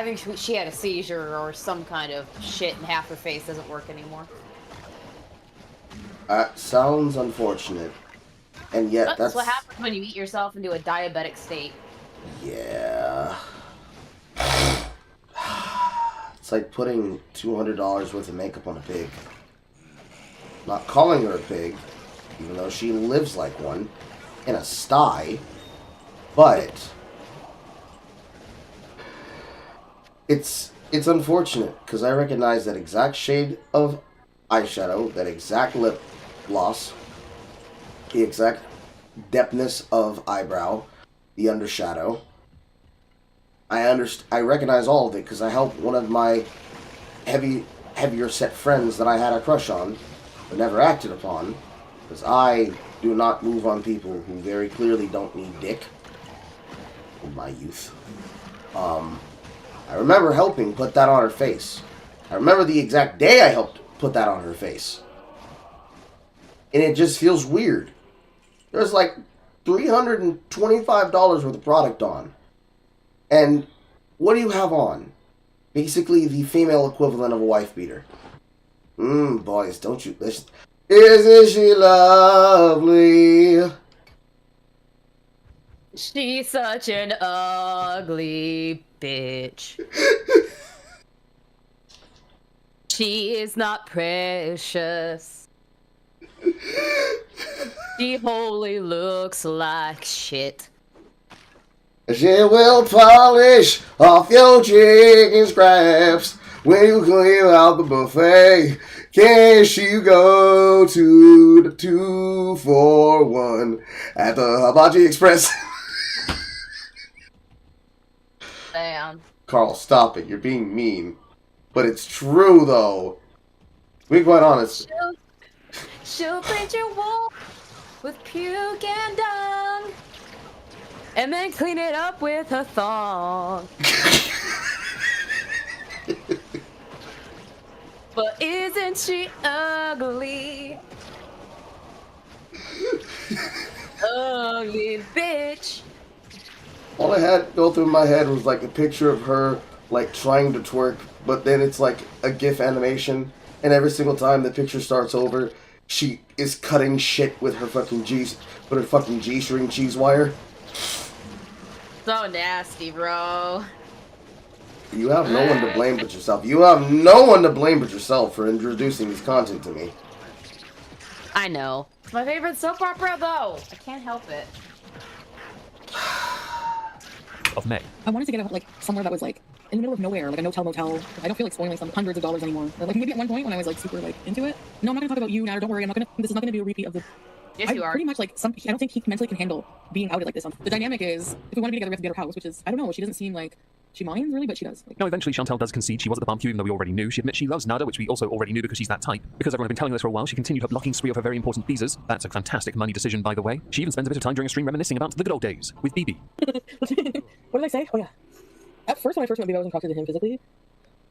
think she had a seizure or some kind of shit and half her face doesn't work anymore. Sounds unfortunate. And yet, That's what happens when you eat yourself into a diabetic state. Yeah. It's like putting $200 worth of makeup on a pig. Not calling her a pig, even though she lives like one, in a sty, but it's unfortunate because I recognize that exact shade of eyeshadow, that exact lip gloss, the exact depthness of eyebrow, the undershadow. I recognize all of it because I helped one of my heavier set friends that I had a crush on, but never acted upon, because I do not move on people who very clearly don't need dick in my youth. I remember helping put that on her face. I remember the exact day I helped put that on her face. And it just feels weird. There's like $325 worth of product on. And what do you have on? Basically the female equivalent of a wife beater. Boys, don't you listen. Isn't she lovely? She's such an ugly bitch. She is not precious. She wholly looks like shit. She will polish off your chicken scraps when you clear out the buffet. Can she go to the 241 at the Hibachi Express? Damn. Carl, stop it. You're being mean. But it's true, though. Be quite honest. She'll paint your wall with puke and dung, and then clean it up with her thong. But isn't she ugly? Ugly bitch. All I had go through my head was like a picture of her like trying to twerk, but then it's like a GIF animation, and every single time the picture starts over, she is cutting shit with her fucking G-string cheese wire. So nasty, bro. You have no one to blame but yourself. You have no one to blame but yourself for introducing this content to me. I know. It's my favorite soap opera, though. I can't help it. Of May. I wanted to get like somewhere that was like in the middle of nowhere, like a no-tell motel. I don't feel like spoiling some hundreds of dollars anymore. Like maybe at one point when I was like super like into it. No, I'm not gonna talk about you now. Don't worry. This is not gonna be a repeat of the. Yes, you are. Pretty much like I don't think he mentally can handle being outed like this. The dynamic is if we want to be together, we have to be at her house, which is I don't know. She doesn't seem like she minds really, but she does. No, eventually Chantal does concede she was at the barbecue, even though we already knew. She admits she loves Nada, which we also already knew because she's that type. Because everyone had been telling us for a while, she continued her blocking spree of her very important visas. That's a fantastic money decision, by the way. She even spends a bit of time during a stream reminiscing about the good old days with BB. What did I say? Oh yeah. At first, when I first met BB, I wasn't talking to him physically.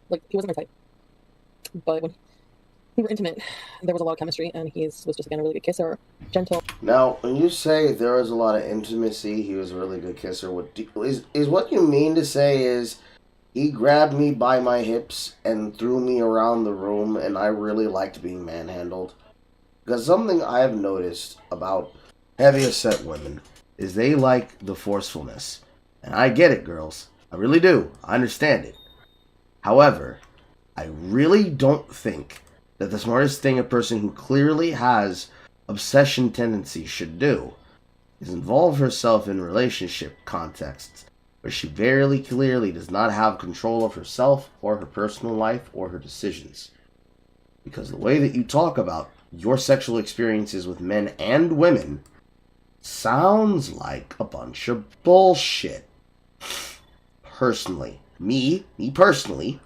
Like he wasn't my type. But when we were intimate, there was a lot of chemistry, and he was just again a really good kisser, gentle. Now, when you say there was a lot of intimacy, he was a really good kisser. Is what you mean to say is he grabbed me by my hips and threw me around the room, and I really liked being manhandled? Because something I have noticed about heavier set women is they like the forcefulness, and I get it, girls. I really do. I understand it. However, I really don't think that the smartest thing a person who clearly has obsession tendencies should do is involve herself in relationship contexts where she very clearly does not have control of herself or her personal life or her decisions. Because the way that you talk about your sexual experiences with men and women sounds like a bunch of bullshit. Personally, me personally,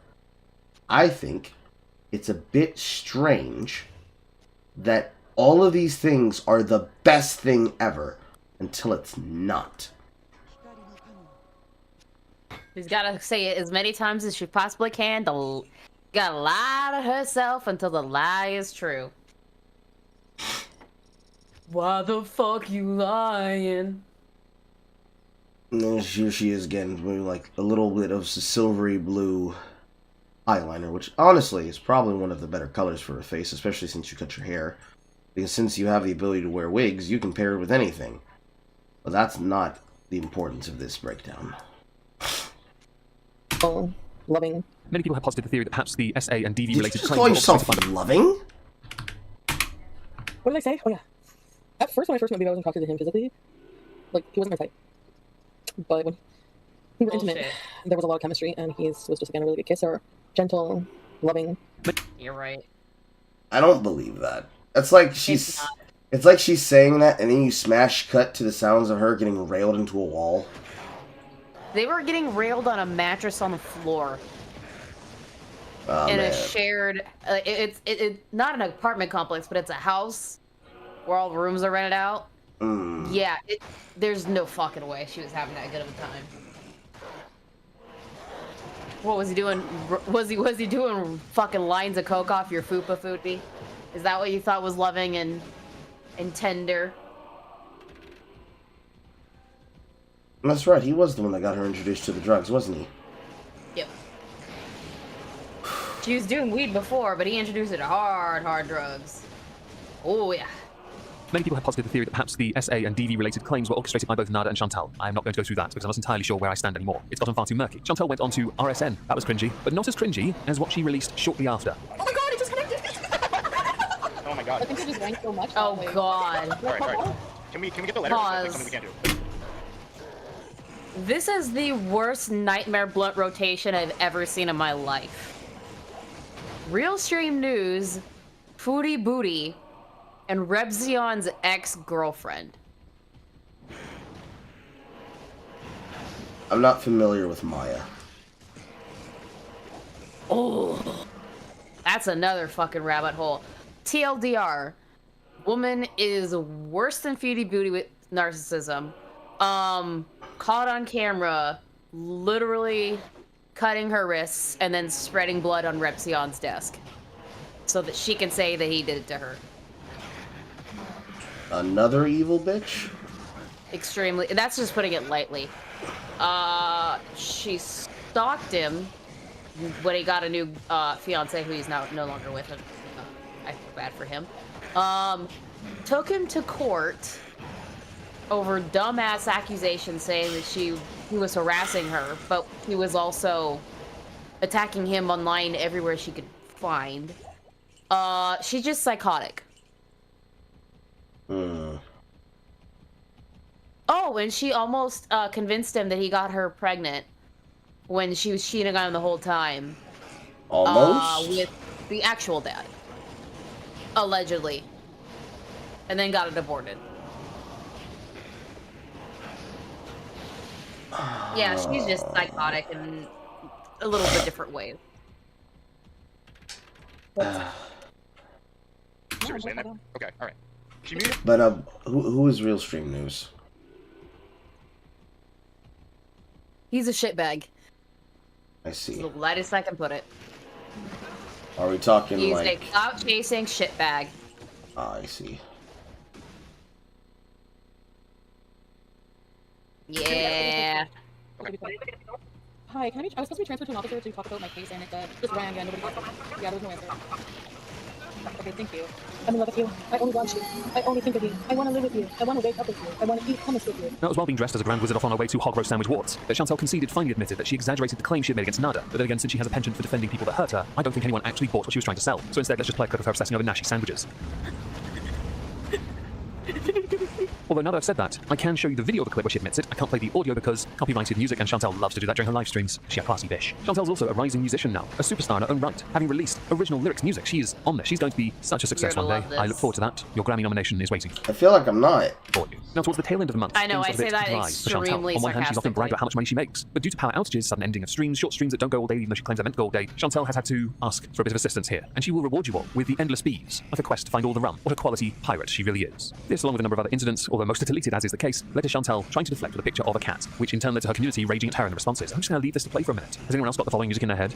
I think it's a bit strange that all of these things are the best thing ever until it's not. She's gotta say it as many times as she possibly can. Gotta lie to herself until the lie is true. Why the fuck you lying? And then here she is again, with like a little bit of silvery blue eyeliner, which honestly is probably one of the better colors for her face, especially since you cut your hair. Because since you have the ability to wear wigs, you can pair it with anything. But that's not the importance of this breakdown. Oh, loving. Many people have posited the theory that perhaps the SA and DV related Did you just call yourself loving? What did I say? Oh yeah. At first, when I first met BB, I wasn't talking to him physically. Like he wasn't my type. But when we were intimate, there was a lot of chemistry, and he was just again a really good kisser, gentle, loving. You're right. I don't believe that. It's like she's saying that, and then you smash cut to the sounds of her getting railed into a wall. They were getting railed on a mattress on the floor. Oh, in man. a shared, it's not an apartment complex, but it's a house where all the rooms are rented out. Yeah, there's no fucking way she was having that good of a time. What was he doing? Was he doing fucking lines of coke off your fupa foodie? Is that what you thought was loving and tender? That's right, he was the one that got her introduced to the drugs, wasn't he? Yep. She was doing weed before, but he introduced her to hard drugs. Oh yeah. Many people have posited the theory that perhaps the SA and DV related claims were orchestrated by both Nada and Chantal. I am not going to go through that because I'm not entirely sure where I stand anymore. It's gotten far too murky. Chantal went on to RSN. That was cringy, but not as cringy as what she released shortly after. Oh my god, it just connected! Oh my god. I think I just drank so much. Oh god. Alright. Can we get the letter? Pause. That's something we can't do. This is the worst nightmare blunt rotation I've ever seen in my life. Real Stream News, Foodie Booty, and Rebzion's ex-girlfriend. I'm not familiar with Maya. Oh, that's another fucking rabbit hole. TLDR, woman is worse than Foodie Booty with narcissism. Caught on camera, literally cutting her wrists and then spreading blood on Repzion's desk so that she can say that he did it to her. Another evil bitch? Extremely. That's just putting it lightly. She stalked him when he got a new fiance who he's now no longer with him. I feel bad for him. Took him to court over dumbass accusations saying that he was harassing her, but he was also attacking him online everywhere she could find. She's just psychotic. Oh, and she almost convinced him that he got her pregnant when she was cheating on him the whole time. Almost? With the actual dad. Allegedly. And then got it aborted. Yeah, she's just psychotic in a little bit different way. Seriously, okay, alright. But who is Real Stream News? He's a shitbag. I see. It's the lightest I can put it. Are we talking He's like... a clout-chasing shitbag. Ah, I see. Yeah. Hi, can I be? I was supposed to be transferred to an officer to talk about my case, and it just rang and nobody. Yeah, there was no answer. Okay, thank you. I'm in love with you. I only want you. I only think of you. I want to live with you. I want to wake up with you. I want to eat hummus with you. That was while being dressed as a Grand Wizard off on her way to hog roast sandwich warts, that Chantal conceded finally admitted that she exaggerated the claim she had made against Nada, but then again, since she has a penchant for defending people that hurt her, I don't think anyone actually bought what she was trying to sell. So instead, let's just play a clip of her obsessing over Nashi sandwiches. Although now that I've said that, I can show you the video of the clip where she admits it. I can't play the audio because copyrighted music, and Chantal loves to do that during her live streams. She a classy bish. Chantal's also a rising musician now, a superstar in her own right, having released original lyrics music. She is on this. She's going to be such a success one day. I look forward to that. Your Grammy nomination is waiting. I feel like I'm not. For you. Now towards the tail end of the month, I know, things I got a say bit that dry for Chantal. extremely On one hand, she's often bragged sarcastically. about how much money she makes, but due to power outages, sudden ending of streams, short streams that don't go all day, even though she claims they're meant to go all day, Chantal has had to ask for a bit of assistance here, and she will reward you all with the endless bees of a quest to find all the rum. What a quality pirate she really is. This, along with a number of other incidents, although most are deleted as is the case, led to Chantal trying to deflect with a picture of a cat, which in turn led to her community raging at her in the responses. I'm just going to leave this to play for a minute. Has anyone else got the following music in their head?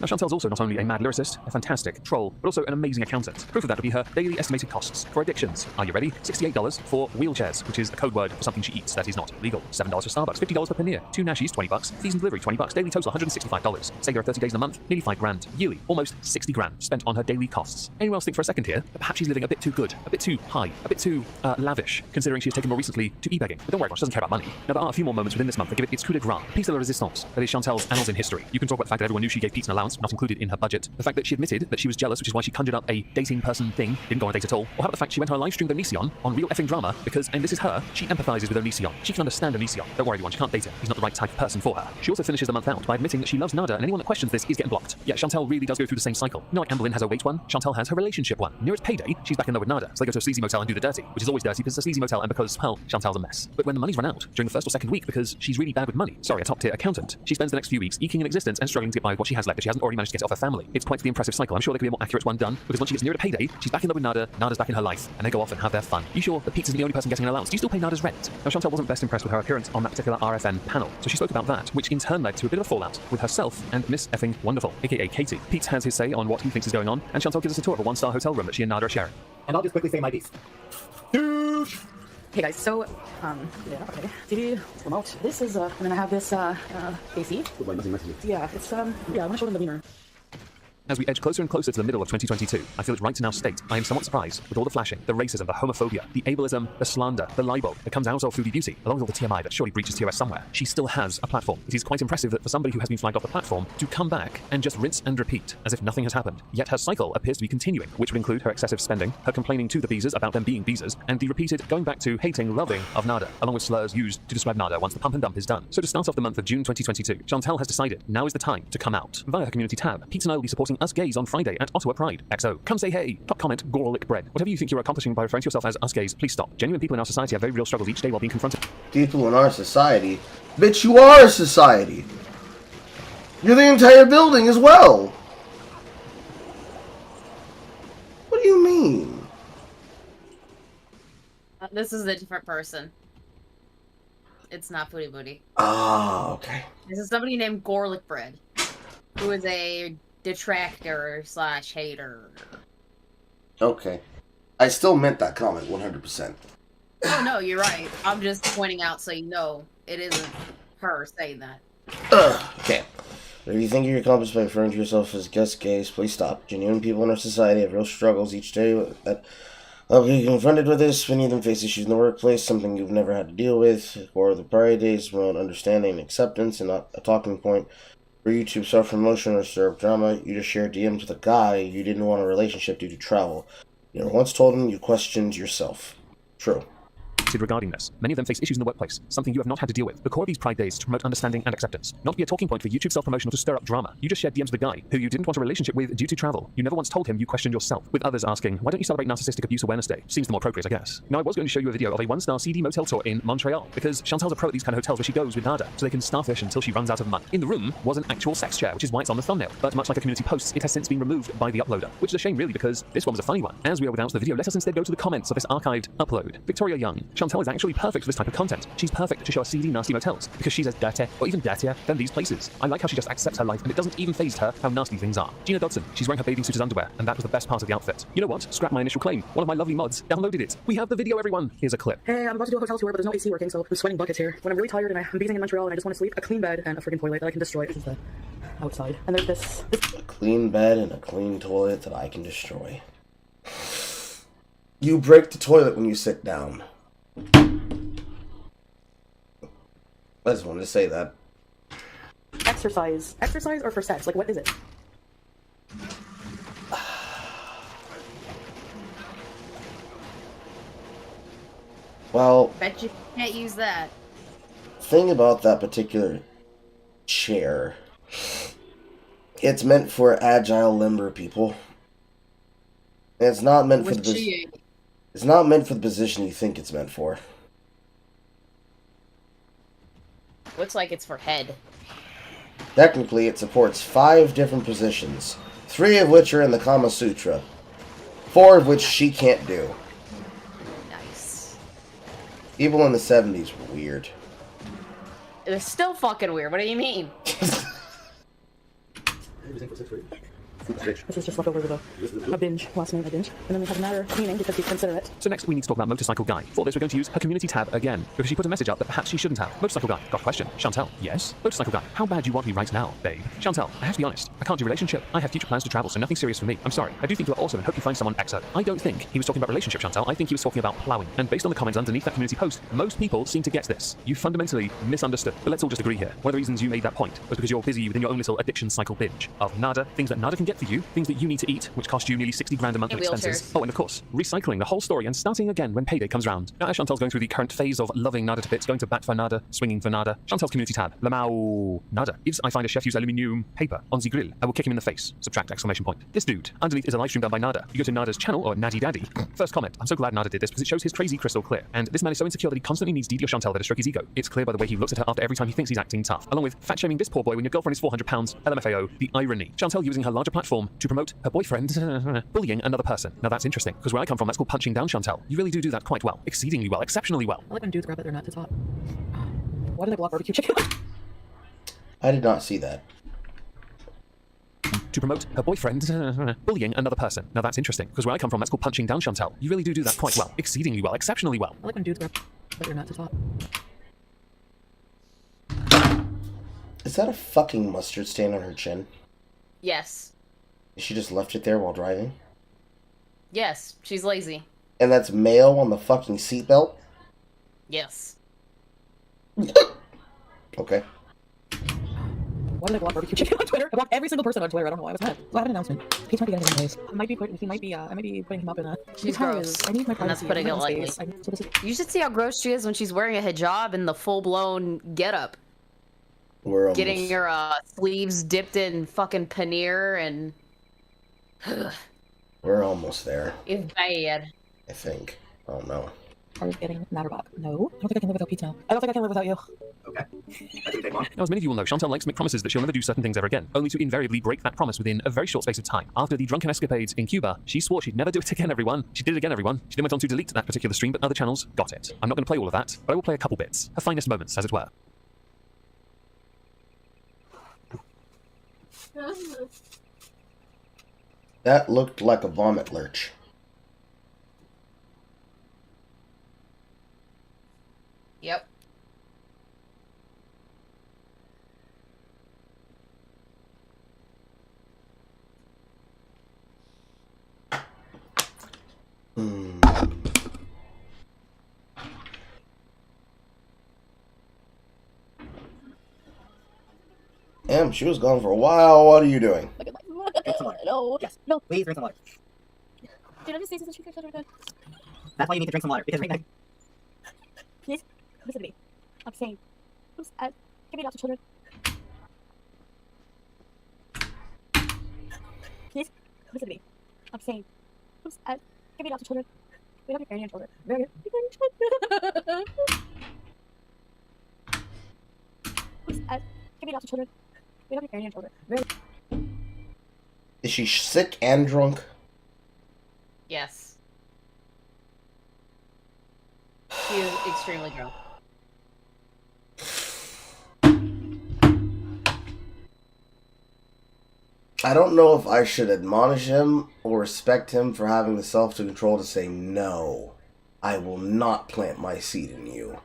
Now Chantal's also not only a mad lyricist, a fantastic troll, but also an amazing accountant. Proof of that would be her daily estimated costs for addictions. Are you ready? $68 for wheelchairs, which is a code word for something she eats that is not legal. $7 for Starbucks, $50 per paneer, 2 Nashis, $20, fees and delivery, $20, daily total $165. Say there are 30 days in a month, nearly $5,000. Yearly, almost $60,000 spent on her daily costs. Anyone else think for a second here that perhaps she's living a bit too good, a bit too high, a bit too lavish, considering she has taken more recently to e-begging? But don't worry, she doesn't care about money. Now there are a few more moments within this month that give it its coup de grace, piece de la resistance, that is Chantal's annals in history. You can talk about the fact that everyone knew she gave Pete an allowance, not included in her budget. The fact that she admitted that she was jealous, which is why she conjured up a dating person thing, didn't go on a date at all. Or how about the fact she went on a live stream with Onision on Real Effing Drama because, and this is her, she empathizes with Onision. She can understand Onision. Don't worry everyone, she can't date him. He's not the right type of person for her. She also finishes the month out by admitting that she loves Nada, and anyone that questions this is getting blocked. Yeah, Chantal really does go through the same cycle. You know, like Amberlynn has her weight one, Chantal has her relationship one. Near its payday, she's back in love with Nada, so they go to a sleazy motel and do the dirty, which is always dirty because it's a sleazy motel and because, well, Chantal's a mess. But when the money's run out, during the first or second week because she's really bad with money, sorry, a top-tier accountant, she spends the next few weeks eking an existence and struggling to get by with what she has left if she hasn't already managed to get it off her family. It's quite the impressive cycle. I'm sure there could be a more accurate one done, because once she gets near to payday, she's back in love with Nada, Nada's back in her life, and they go off and have their fun. You sure that Pete isn't the only person getting an allowance? Do you still pay Nada's rent? Now, Chantal wasn't best impressed with her appearance on that particular RFN panel, so she spoke about that, which in turn led to a bit of a fallout with herself and Miss Effing Wonderful, aka Katie. Pete has his say on what he thinks is going on, and Chantal gives us a tour of a one-star hotel room that she and Nada are sharing. And I'll just quickly say my piece. Hey guys, so yeah, okay. TV remote. This is I'm gonna have this AC. Yeah, it's yeah, I'm gonna show them the beamer. As we edge closer and closer to the middle of 2022, I feel it's right to now state I am somewhat surprised with all the flashing, the racism, the homophobia, the ableism, the slander, the libel that comes out of Foodie Beauty, along with all the TMI that surely breaches TOS somewhere. She still has a platform. It is quite impressive that for somebody who has been flagged off the platform to come back and just rinse and repeat as if nothing has happened. Yet her cycle appears to be continuing, which would include her excessive spending, her complaining to the Beezers about them being Beezers, and the repeated going back to hating, loving of Nada, along with slurs used to describe Nada once the pump and dump is done. So to start off the month of June 2022, Chantel has decided now is the time to come out. Via her community tab, Pete and I will be supporting us gays on Friday at Ottawa Pride. XO, come say hey. Top comment, garlic bread. Whatever you think you're accomplishing by referring to yourself as us gays, please stop. Genuine people in our society have very real struggles each day while being confronted. People in our society? Bitch, you are a society. You're the entire building as well. What do you mean? This is a different person. It's not Foodie Booty. Ah, okay. This is somebody named Garlic Bread, who is a detractor slash hater. Okay. I still meant that comment 100%. Oh no, you're right. I'm just pointing out so you know it isn't her saying that. Okay. If you think you're accomplished by referring to yourself as guest gays, please stop. Genuine people in our society have real struggles each day that will be confronted with this. Many of them face issues in the workplace, something you've never had to deal with, or the Pride Days promote understanding and acceptance and not a talking point for YouTube self-promotion or stir up drama. You just shared DMs with a guy you didn't want a relationship due to travel. You never once told him you questioned yourself. True. Regarding this, many of them face issues in the workplace, something you have not had to deal with. The core of these Pride Days is to promote understanding and acceptance, not to be a talking point for YouTube self-promotion or to stir up drama. You just shared DMs with a guy who you didn't want a relationship with due to travel. You never once told him you questioned yourself, with others asking, why don't you celebrate Narcissistic Abuse Awareness Day? Seems the more appropriate, I guess. Now, I was going to show you a video of a one-star CD motel tour in Montreal, because Chantel's a pro at these kind of hotels where she goes with Nada, so they can starfish until she runs out of money. In the room was an actual sex chair, which is why it's on the thumbnail, but much like a community posts, it has since been removed by the uploader, which is a shame really, because this one was a funny one. As we are without the video, let us instead go to the comments of this archived upload. Victoria Young. Chantel is actually perfect for this type of content. She's perfect to show us seedy, nasty motels, because she's as dirty, or even dirtier, than these places. I like how she just accepts her life, and it doesn't even faze her how nasty things are. Gina Dodson. She's wearing her bathing suit as underwear, and that was the best part of the outfit. You know what? Scrap my initial claim. One of my lovely mods downloaded it. We have the video, everyone. Here's a clip. Hey, I'm about to do a hotel tour, but there's no AC working, so I'm sweating buckets here. When I'm really tired and I'm beezing in Montreal and I just want to sleep, a clean bed and a freaking toilet that I can destroy. This is the outside. And there's this. A clean bed and a clean toilet that I can destroy. You break the toilet when you sit down. I just wanted to say that. Exercise. Exercise or for sex? Like, what is it? Well, Bet you can't use that. thing about that particular chair, it's meant for agile, limber people. It's not meant for the It's not meant for the position you think it's meant for. Looks like it's for head. Technically, it supports 5 different positions, 3 of which are in the Kama Sutra, 4 of which she can't do. Nice. People in the 70s were weird. It was still fucking weird. What do you mean? This is just left over with a binge, last night I binge. And then we have a matter of cleaning because we consider it. So next we need to talk about Motorcycle Guy. For this we're going to use her community tab again, because she put a message up that perhaps she shouldn't have. Motorcycle Guy, got a question. Chantel, yes? Motorcycle Guy, how bad do you want me right now, babe? Chantel, I have to be honest, I can't do relationship. I have future plans to travel, so nothing serious for me. I'm sorry. I do think you are awesome and hope you find someone XO. I don't think he was talking about relationship, Chantel. I think he was talking about plowing. And based on the comments underneath that community post, most people seem to get this. You fundamentally misunderstood. But let's all just agree here. One of the reasons you made that point was because you're busy within your own little addiction cycle binge of Nada, things that Nada can get for you, things that you need to eat, which cost you nearly 60 grand a month in expenses. Oh, and of course, recycling the whole story and starting again when payday comes round. Now, as Chantel's going through the current phase of loving Nada to bits, going to bat for Nada, swinging for Nada, Chantel's community tab, Lamau Nada. If I find a chef use aluminium paper on the grill, I will kick him in the face. Subtract exclamation point. This dude. Underneath is a live stream done by Nada. You go to Nada's channel, or Naddy Daddy. First comment. I'm so glad Nada did this because it shows his crazy crystal clear. And this man is so insecure that he constantly needs Didi or Chantel there to stroke his ego. It's clear by the way he looks at her after every time he thinks he's acting tough. Along with fat shaming this poor boy when your girlfriend is 400 pounds, LMFAO, the irony. Chantel using her larger platform to promote her boyfriend bullying another person. Now that's interesting, because where I come from, that's called punching down, Chantel. You really do that quite well. Exceedingly well. Exceptionally well. I like when dudes grab at their nuts, it's hot. Why did I block barbecue chicken? I did not see that. To promote her boyfriend bullying another person. Now that's interesting, because where I come from, that's called punching down, Chantel. You really do that quite well. Exceedingly well. Exceptionally well. I like when dudes grab at their nuts, it's hot. Is that a fucking mustard stain on her chin? Yes. She just left it there while driving? Yes, she's lazy. And that's mail on the fucking seatbelt? Yes. Okay. Why did I block barbecue chicken on Twitter? I blocked every single person on Twitter. I don't know why I was mad. So I have an announcement. Paige might be getting in place. I might be putting him up in a... She's gross. I need my And that's privacy. putting it lightly. You should see how gross she is when she's wearing a hijab and the full-blown getup. We're almost... Getting her sleeves dipped in fucking paneer and... We're almost there. It's bad. I think. I don't know. I was getting Matterbox. No, I don't think I can live without pizza. I don't think I can live without you. Okay. That didn't take long. Now, as many of you will know, Chantal likes to make promises that she'll never do certain things ever again, only to invariably break that promise within a very short space of time. After the drunken escapades in Cuba, she swore she'd never do it again, everyone. She did it again, everyone. She then went on to delete that particular stream, but other channels got it. I'm not going to play all of that, but I will play a couple bits. Her finest moments, as it were. That looked like a vomit lurch. Yep. Damn, she was gone for a while. What are you doing? Drink some water. No. Yes. No. Please drink some water. Dude, I'm just saying since you guys are good. That's why you need to drink some water, because right now... Please, listen to me. I'm saying, give me lots of children. Please, listen to me. I'm saying, give me lots of children. We don't have any children. Please, give me lots of children. We don't have any children. Is she sick and drunk? Yes. She is extremely drunk. I don't know if I should admonish him or respect him for having the self-control to say, no, I will not plant my seed in you.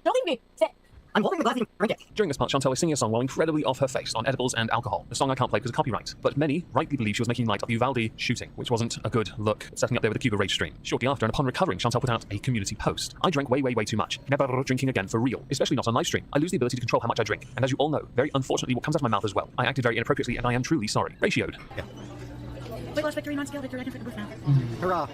Don't leave me. Sit. I'm holding the glass and drink it. During this part, Chantal is singing a song while incredibly off her face on edibles and alcohol. The song I can't play because of copyright, but many rightly believe she was making light of Uvalde shooting, which wasn't a good look, setting up there with the Cuba Rage stream. Shortly after, and upon recovering, Chantal put out a community post. I drank way too much. Never drinking again for real, especially not on live stream. I lose the ability to control how much I drink, and as you all know, very unfortunately what comes out of my mouth as well. I acted very inappropriately, and I am truly sorry. Ratioed. Yeah. Weight loss victory, non-scale victory, I can fit the booth now. Hurrah.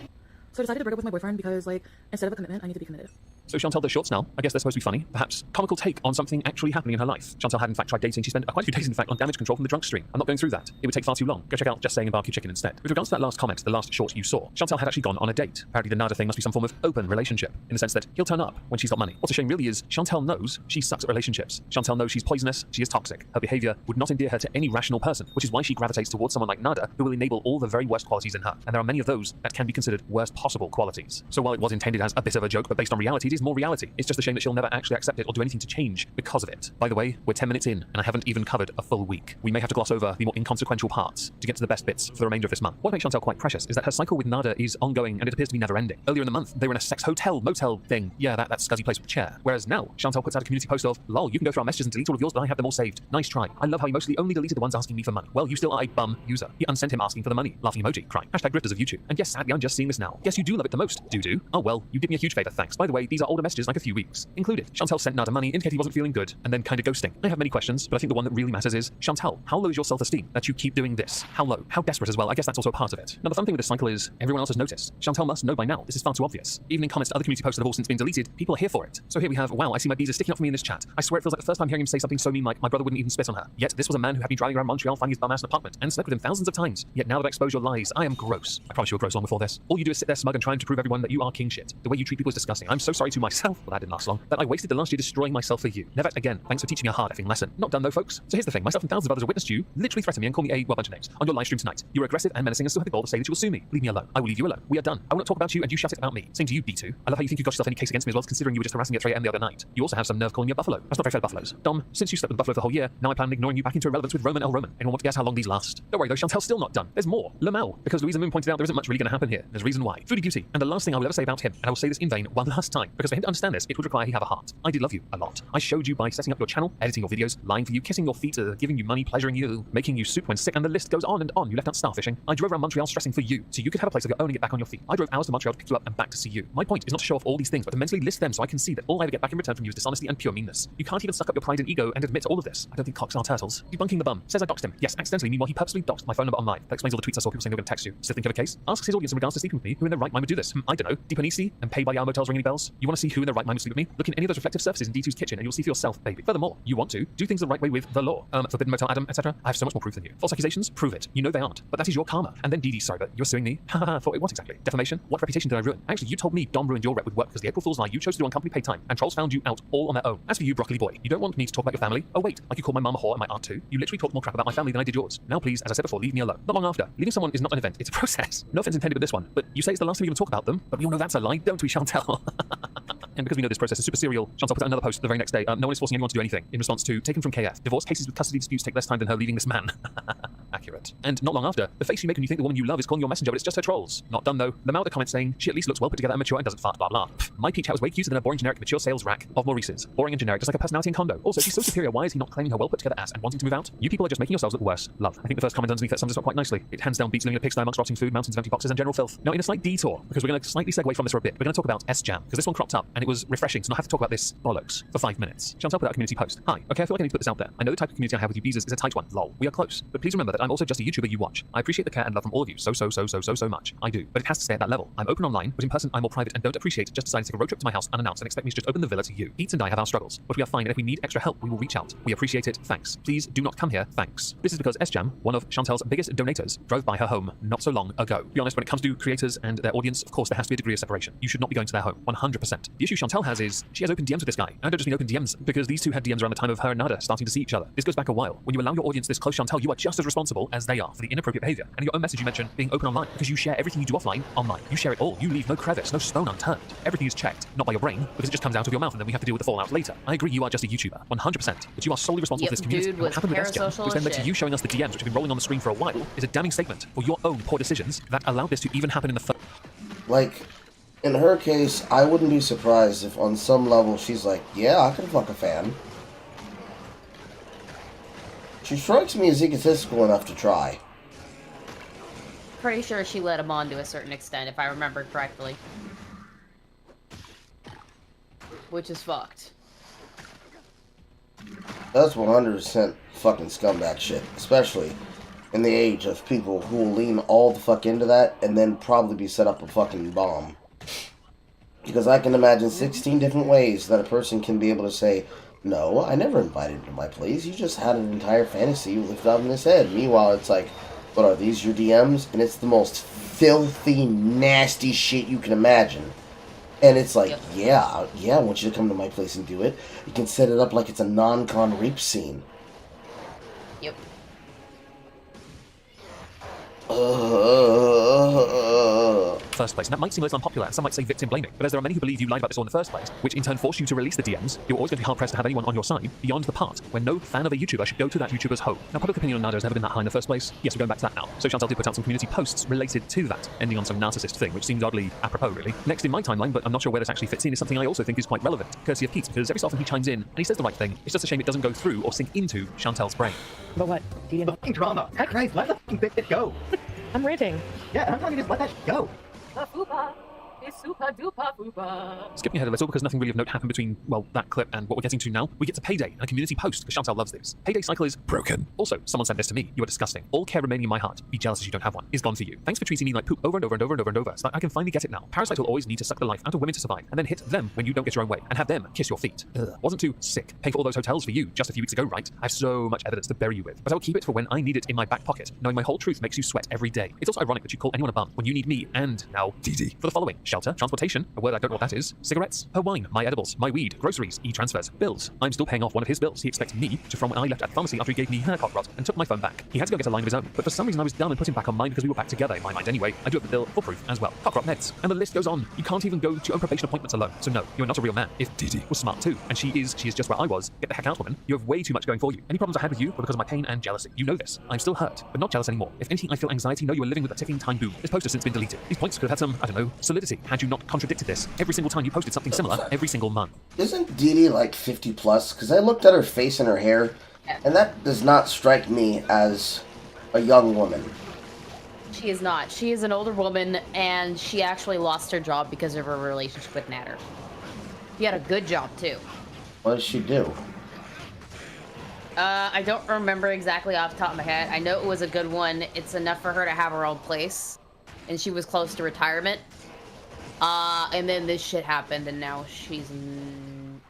So I decided to break up with my boyfriend because, like, instead of a commitment, I need to be committed. So Chantal does shorts now. I guess they're supposed to be funny, perhaps comical take on something actually happening in her life. Chantal had in fact tried dating. She spent quite a few days in fact on damage control from the drunk stream. I'm not going through that. It would take far too long. Go check out Just Saying and Barbecue Chicken instead. With regards to that last comment, the last short you saw, Chantal had actually gone on a date. Apparently the Nada thing must be some form of open relationship, in the sense that he'll turn up when she's got money. What's a shame really is Chantal knows she sucks at relationships. Chantal knows she's poisonous, she is toxic. Her behavior would not endear her to any rational person, which is why she gravitates towards someone like Nada, who will enable all the very worst qualities in her. And there are many of those that can be considered worst possible qualities. So while it was intended as a bit of a joke, but based on reality, it is more reality. It's just a shame that she'll never actually accept it or do anything to change because of it. By the way, we're 10 minutes in, and I haven't even covered a full week. We may have to gloss over the more inconsequential parts to get to the best bits for the remainder of this month. What makes Chantal quite precious is that her cycle with Nada is ongoing, and it appears to be never-ending. Earlier in the month, they were in a sex motel thing. Yeah, that scuzzy place with a chair. Whereas now, Chantal puts out a community post of, lol, you can go through our messages and delete all of yours, but I have them all saved. Nice try. I love how he mostly only deleted the ones asking me for money. Well, you still are a bum user. He unsent him asking for the money. Laughing emoji. Crying. Hashtag grifters of YouTube. And yes, sadly, I'm just seeing this now. Guess you do love it the most. Do? Oh well, you did me a huge favor, thanks. By the way, these are older messages like a few weeks included. Chantal sent Nada money, indicated he wasn't feeling good, and then kind of ghosting. I have many questions, but I think the one that really matters is, Chantal, how low is your self-esteem that you keep doing this? How low? How desperate as well? I guess that's also a part of it. Now the fun thing with this cycle is, everyone else has noticed. Chantal must know by now. This is far too obvious. Even in comments to other community posts that have all since been deleted, people are here for it. So here we have, wow, I see my bees are sticking up for me in this chat. I swear it feels like the first time hearing him say something so mean like, my brother wouldn't even spit on her. Yet this was a man who had been driving around Montreal finding his bum ass in an apartment and slept with him thousands of times. Yet now that I expose your lies, I am gross. I promise you were gross long before this. All you do is sit there smug and trying to prove everyone that you are king shit. The way you treat people is disgusting. I'm so sorry to myself, well that didn't last long, that I wasted the last year destroying myself for you. Never again. Thanks for teaching me a hard effing lesson. Not done though, folks. So here's the thing. Myself and thousands of others have witnessed you literally threaten me and call me a bunch of names on your live stream tonight. You were aggressive and menacing and still have the gall to say that you will sue me. Leave me alone. I will leave you alone. We are done. I will not talk about you and you shut it about me. Same to you, D2. I love how you think you got yourself any case against me as well, considering you were just harassing me at 3 AM the other night. You also have some nerve calling me a buffalo. That's not very fair buffaloes. Dom, since you slept with Buffalo for the whole year, now I plan on ignoring you back into irrelevance with Roman L. Roman. Anyone want to guess how long these last? Don't worry though, Chantel's still not done. There's more. Lamel, because Louisa Moon pointed out there isn't much really going to happen here. There's reason why. Foodie Beauty. And the last thing I will ever say about him, and I will say this in vain one last time, because Because for him to understand this, it would require he have a heart. I did love you a lot. I showed you by setting up your channel, editing your videos, lying for you, kissing your feet, giving you money, pleasuring you, making you soup when sick, and the list goes on and on. You left out starfishing. I drove around Montreal stressing for you, so you could have a place of your own and get back on your feet. I drove hours to Montreal to pick you up and back to see you. My point is not to show off all these things, but to mentally list them so I can see that all I ever get back in return from you is dishonesty and pure meanness. You can't even suck up your pride and ego and admit to all of this. I don't think cocks are turtles. Debunking the bum. Says I doxed him. Yes, accidentally. Meanwhile, he purposely doxed my phone number online. That explains all the tweets I saw people saying they were going to text you. Still think of a case? Asks his audience in regards to sleeping with me, who in their right mind would do this? I don't know. Deepanisi and pay by our motels ring any bells? You want to see who in their right mind would sleep with me? Look in any of those reflective surfaces in D2's kitchen and you'll see for yourself, baby. Furthermore, you want to do things the right way with the law. Forbidden motel Adam, etc. I have so much more proof than you. False accusations? Prove it. You know they aren't. But that is your karma. And then DD, sorry, but you're suing me? Haha, for what exactly? Defamation? What reputation did I ruin? Actually, you told me Dom ruined your rep with work because the April Fool's lie you chose to do on company paid time, and trolls found you out all on their own. As for you, broccoli boy, you don't want me to talk about your family? Oh wait, like you called my mum a whore and my aunt too? You literally talked more crap about my family than I did yours. Now please, as I said before, leave me alone. Not long after. Leaving someone is not an event, it's a process. No offense intended with this one, but you say it's the last time you even talk about them, but we all know that's a lie, don't we, Chantal? And because we know this process is super serial, Chantal put out another post the very next day. No one is forcing anyone to do anything. In response to, taken from KF, divorce cases with custody disputes take less time than her leaving this man. Accurate. And not long after, the face you make when you think the woman you love is calling your messenger, but it's just her trolls. Not done though. The Mauda comment saying, she at least looks well put together and mature and doesn't fart, blah blah. Pff, my peach hat was way cuter than a boring generic mature sales rack of Maurice's. Boring and generic, just like a personality in condo. Also, she's so superior, why is he not claiming her well put together ass and wanting to move out? You people are just making yourselves look worse. Love. I think the first comment underneath that sums this up quite nicely. It hands down beats living in a pigsty amongst rotting food, mountains of empty boxes, and general filth. Now in a slight detour, because we're going to slightly segue from this for a bit, we're going to talk about S-Jam, because this one cropped up and it was refreshing to not have to talk about this bollocks for 5 minutes. Chantal put out a community post. Hi, okay, I feel like I need to put this out there. I know the type of community I have with you bees is a tight one. Lol. We are close. But please remember that I'm also just a YouTuber you watch. I appreciate the care and love from all of you so much. I do. But it has to stay at that level. I'm open online, but in person I'm more private and don't appreciate just deciding to take a road trip to my house unannounced and expect me to just open the villa to you. Eats and I have our struggles, but we are fine, and if we need extra help, we will reach out. We appreciate it. Thanks. Please do not come here. Thanks. This is because S-Jam, one of Chantal's biggest donators, drove by her home not so long ago. To be honest, when it comes to creators and their audience, of course there has to be a degree of separation. You should not be going to their home. 100%. The issue Chantal has is she has open DMs with this guy. And I don't just mean open DMs because these two had DMs around the time of her and Nada starting to see each other. This goes back a while. When you allow your audience this close, Chantal, you are just as responsible as they are for the inappropriate behavior. And in your own message you mentioned being open online because you share everything you do offline online. You share it all. You leave no crevice, no stone unturned. Everything is checked, not by your brain, because it just comes out of your mouth and then we have to deal with the fallout later. I agree you are just a YouTuber, 100%, but you are solely responsible for this community. Dude, what happened with S-Jam, which then led to you showing us the DMs which have been rolling on the screen for a while, is a damning statement for your own poor decisions that allowed this to even happen in the first. Like, in her case, I wouldn't be surprised if on some level she's like, yeah, I can fuck a fan. She strikes me as egotistical enough to try. Pretty sure she led him on to a certain extent, if I remember correctly. Which is fucked. That's 100% fucking scumbag shit. Especially in the age of people who will lean all the fuck into that and then probably be set up a fucking bomb. Because I can imagine 16 different ways that a person can be able to say, no, I never invited you to my place. You just had an entire fantasy you lifted up in his head. Meanwhile, it's like, but are these your DMs? And it's the most filthy, nasty shit you can imagine. And it's like, yeah, I want you to come to my place and do it. You can set it up like it's a non-con rape scene. Yep. First place. And that might seem a little unpopular, and some might say victim blaming, but as there are many who believe you lied about this all in the first place, which in turn forced you to release the DMs, you're always going to be hard-pressed to have anyone on your side beyond the part where no fan of a YouTuber should go to that YouTuber's home. Now, public opinion on Nada has never been that high in the first place. Yes, we're going back to that now. So Chantal did put out some community posts related to that, ending on some narcissist thing, which seemed oddly apropos, really. Next in my timeline, but I'm not sure where this actually fits in, is something I also think is quite relevant, courtesy of Pete, because every so often he chimes in and he says the right thing. It's just a shame it doesn't go through or sink into Chantal's brain. But what? Do you know? Fucking drama. God Christ, let the fucking bit go. I'm ranting. Yeah, I'm telling you, just let that go. Skipping ahead a little because nothing really of note happened between, well, that clip and what we're getting to now. We get to Payday and a community post because Chantal loves this. Payday cycle is broken. Also, someone sent this to me. You are disgusting. All care remaining in my heart. Be jealous as you don't have one. Is gone for you. Thanks for treating me like poop over and over and over and over and over so that I can finally get it now. Parasites will always need to suck the life out of women to survive and then hit them when you don't get your own way and have them kiss your feet. Ugh. Wasn't too sick. Paying for all those hotels for you just a few weeks ago, right? I have so much evidence to bury you with, but I'll keep it for when I need it in my back pocket, knowing my whole truth makes you sweat every day. It's also ironic that you call anyone a bum when you need me and now DD for the following: shelter, transportation, a word I don't know what that is, cigarettes, her wine, my edibles, my weed, groceries, e-transfers, bills. I'm still paying off one of his bills he expected me to from when I left at the pharmacy after he gave me her cock rot and took my phone back. He had to go get a line of his own, but for some reason I was dumb and put him back on mine because we were back together in my mind anyway. I do have the bill for proof as well. Cock rot meds. And the list goes on. You can't even go to your own probation appointments alone. So no, you're not a real man. If Didi was smart too, and she is just where I was, get the heck out, woman. You have way too much going for you. Any problems I had with you were because of my pain and jealousy. You know this. I'm still hurt, but not jealous anymore. If anything, I feel anxiety. Know you are living with a ticking time boom. This post has since been deleted. These points could have had some, I don't know, solidity. guilty had you not contradicted this every single time you posted something similar every single month. Isn't Dee Dee like 50 plus? Because I looked at her face and her hair, and that does not strike me as a young woman. She is not. She is an older woman, and she actually lost her job because of her relationship with Natter. She had a good job, too. What does she do? I don't remember exactly off the top of my head. I know it was a good one. It's enough for her to have her own place, and she was close to retirement. And then this shit happened, and now she's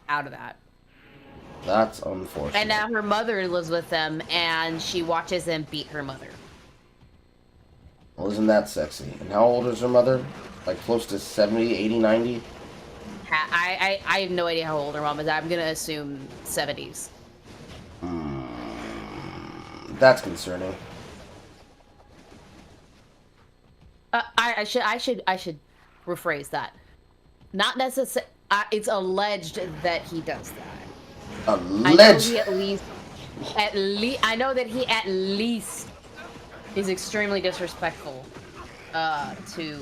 out of that. That's unfortunate. And now her mother lives with them, and she watches them beat her mother. Well, isn't that sexy? And how old is her mother? Like close to 70, 80, 90? I have no idea how old her mom is. I'm gonna assume 70s. That's concerning. I should rephrase that. Not necessarily. It's alleged that he does that. Alleged. I know that he at least is extremely disrespectful to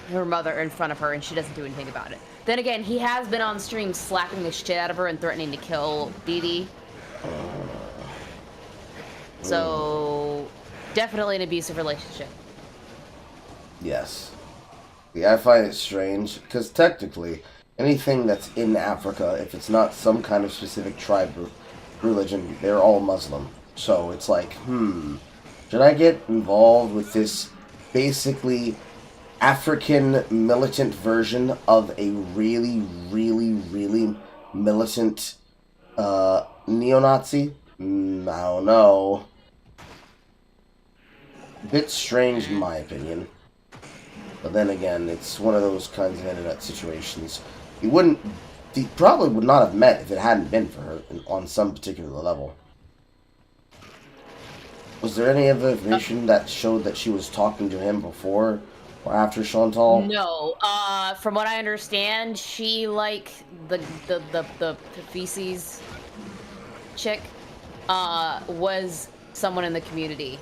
her mother in front of her, and she doesn't do anything about it. Then again, he has been on stream slapping the shit out of her and threatening to kill Dee Dee. So, definitely an abusive relationship. Yes. Yeah, I find it strange, because technically, anything that's in Africa, if it's not some kind of specific tribe or religion, they're all Muslim. So it's like, should I get involved with this basically African militant version of a really, really, really militant neo-Nazi? I don't know. A bit strange in my opinion. But then again, it's one of those kinds of internet situations. He probably would not have met if it hadn't been for her on some particular level. Was there any other information that showed that she was talking to him before or after Chantal? No. From what I understand, she, like, the feces chick, was someone in the community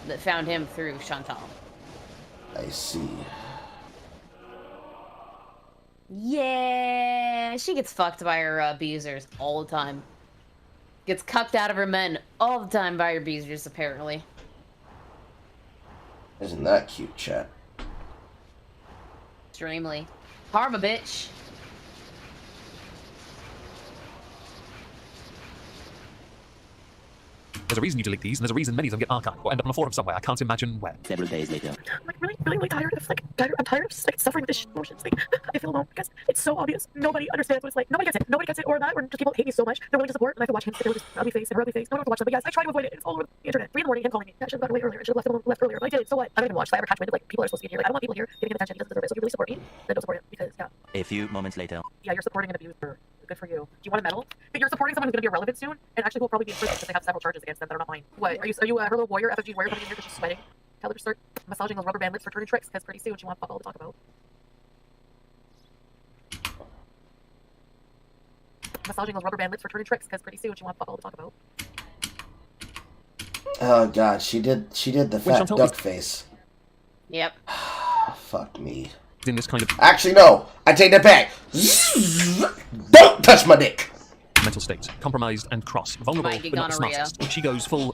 that found him through Chantal. I see. Yeah, she gets fucked by her abusers all the time. Gets cucked out of her men all the time by her abusers, apparently. Isn't that cute, chat? Extremely. Karma, bitch. There's a reason you delete these, and there's a reason many of them get archived or end up on a forum somewhere. I can't imagine where. Several days later. I'm like really tired of I'm tired of just like suffering with this emotions thing. I feel alone because it's so obvious. Nobody understands what it's like. Nobody gets it, or just people hate me so much. They're willing to support, and I have to watch him sit there with his ugly face and her ugly face. No one wants to watch them, but yes, I try to avoid it. It's all over the internet. 3 in the morning, him calling me. I should have gotten away earlier. I should have left earlier. But I did. So what? I don't even watch. So I have attachment. Like people are supposed to be in here. Like I don't want people here giving him attention. He doesn't deserve it. So if you really support me, then don't support him because yeah. A few moments later. Yeah, you're supporting an abuser. Good for you. Do you want a medal? But you're supporting someone who's going to be irrelevant soon, and actually will probably be in prison because they have several charges against them that are not mine. What? Are you a Hurlo warrior, FFG warrior coming in here because she's sweating? Tell her to start massaging those rubber band lips for turning tricks because pretty soon she won't fuck all to talk about. Massaging those rubber band lips for turning tricks because pretty soon she won't fuck all to talk about. Oh god, she did the fat duck face. Yep. Fuck me. In this kind of actually no, I take that back. Don't touch my dick. Mental state, compromised and cross, vulnerable but not the smartest. She goes full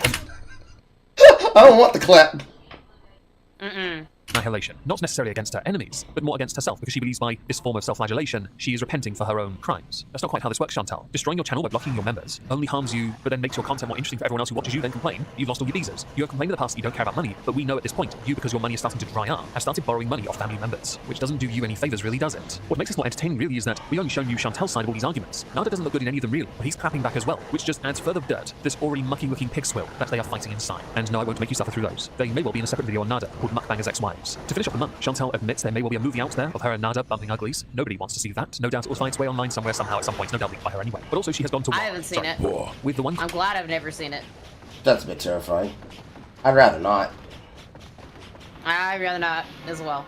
I don't want the clap. annihilation, not necessarily against her enemies, but more against herself, because she believes by this form of self-flagellation, she is repenting for her own crimes. That's not quite how this works, Chantal. Destroying your channel by blocking your members only harms you, but then makes your content more interesting for everyone else who watches you, then complain you've lost all your visas. You have complained in the past that you don't care about money, but we know at this point, you, because your money is starting to dry up, have started borrowing money off family members, which doesn't do you any favors, really, does it? What makes this more entertaining, really, is that we only shown you Chantal's side of all these arguments. Nada doesn't look good in any of them, really, but he's clapping back as well, which just adds further dirt to this already mucky-looking pig swill that they are fighting inside. And no, I won't make you suffer through those. They may well be in a separate video on Nada, called Mukbangers Ex-Wives. To finish up the month, Chantal admits there may well be a movie out there of her and Nada bumping uglies. Nobody wants to see that. No doubt it will find its way online somewhere, somehow, at some point. No doubt leaked by her anyway. But also she has gone to war. I haven't seen it. War. With the one... I'm glad I've never seen it. That's a bit terrifying. I'd rather not. I'd rather not as well.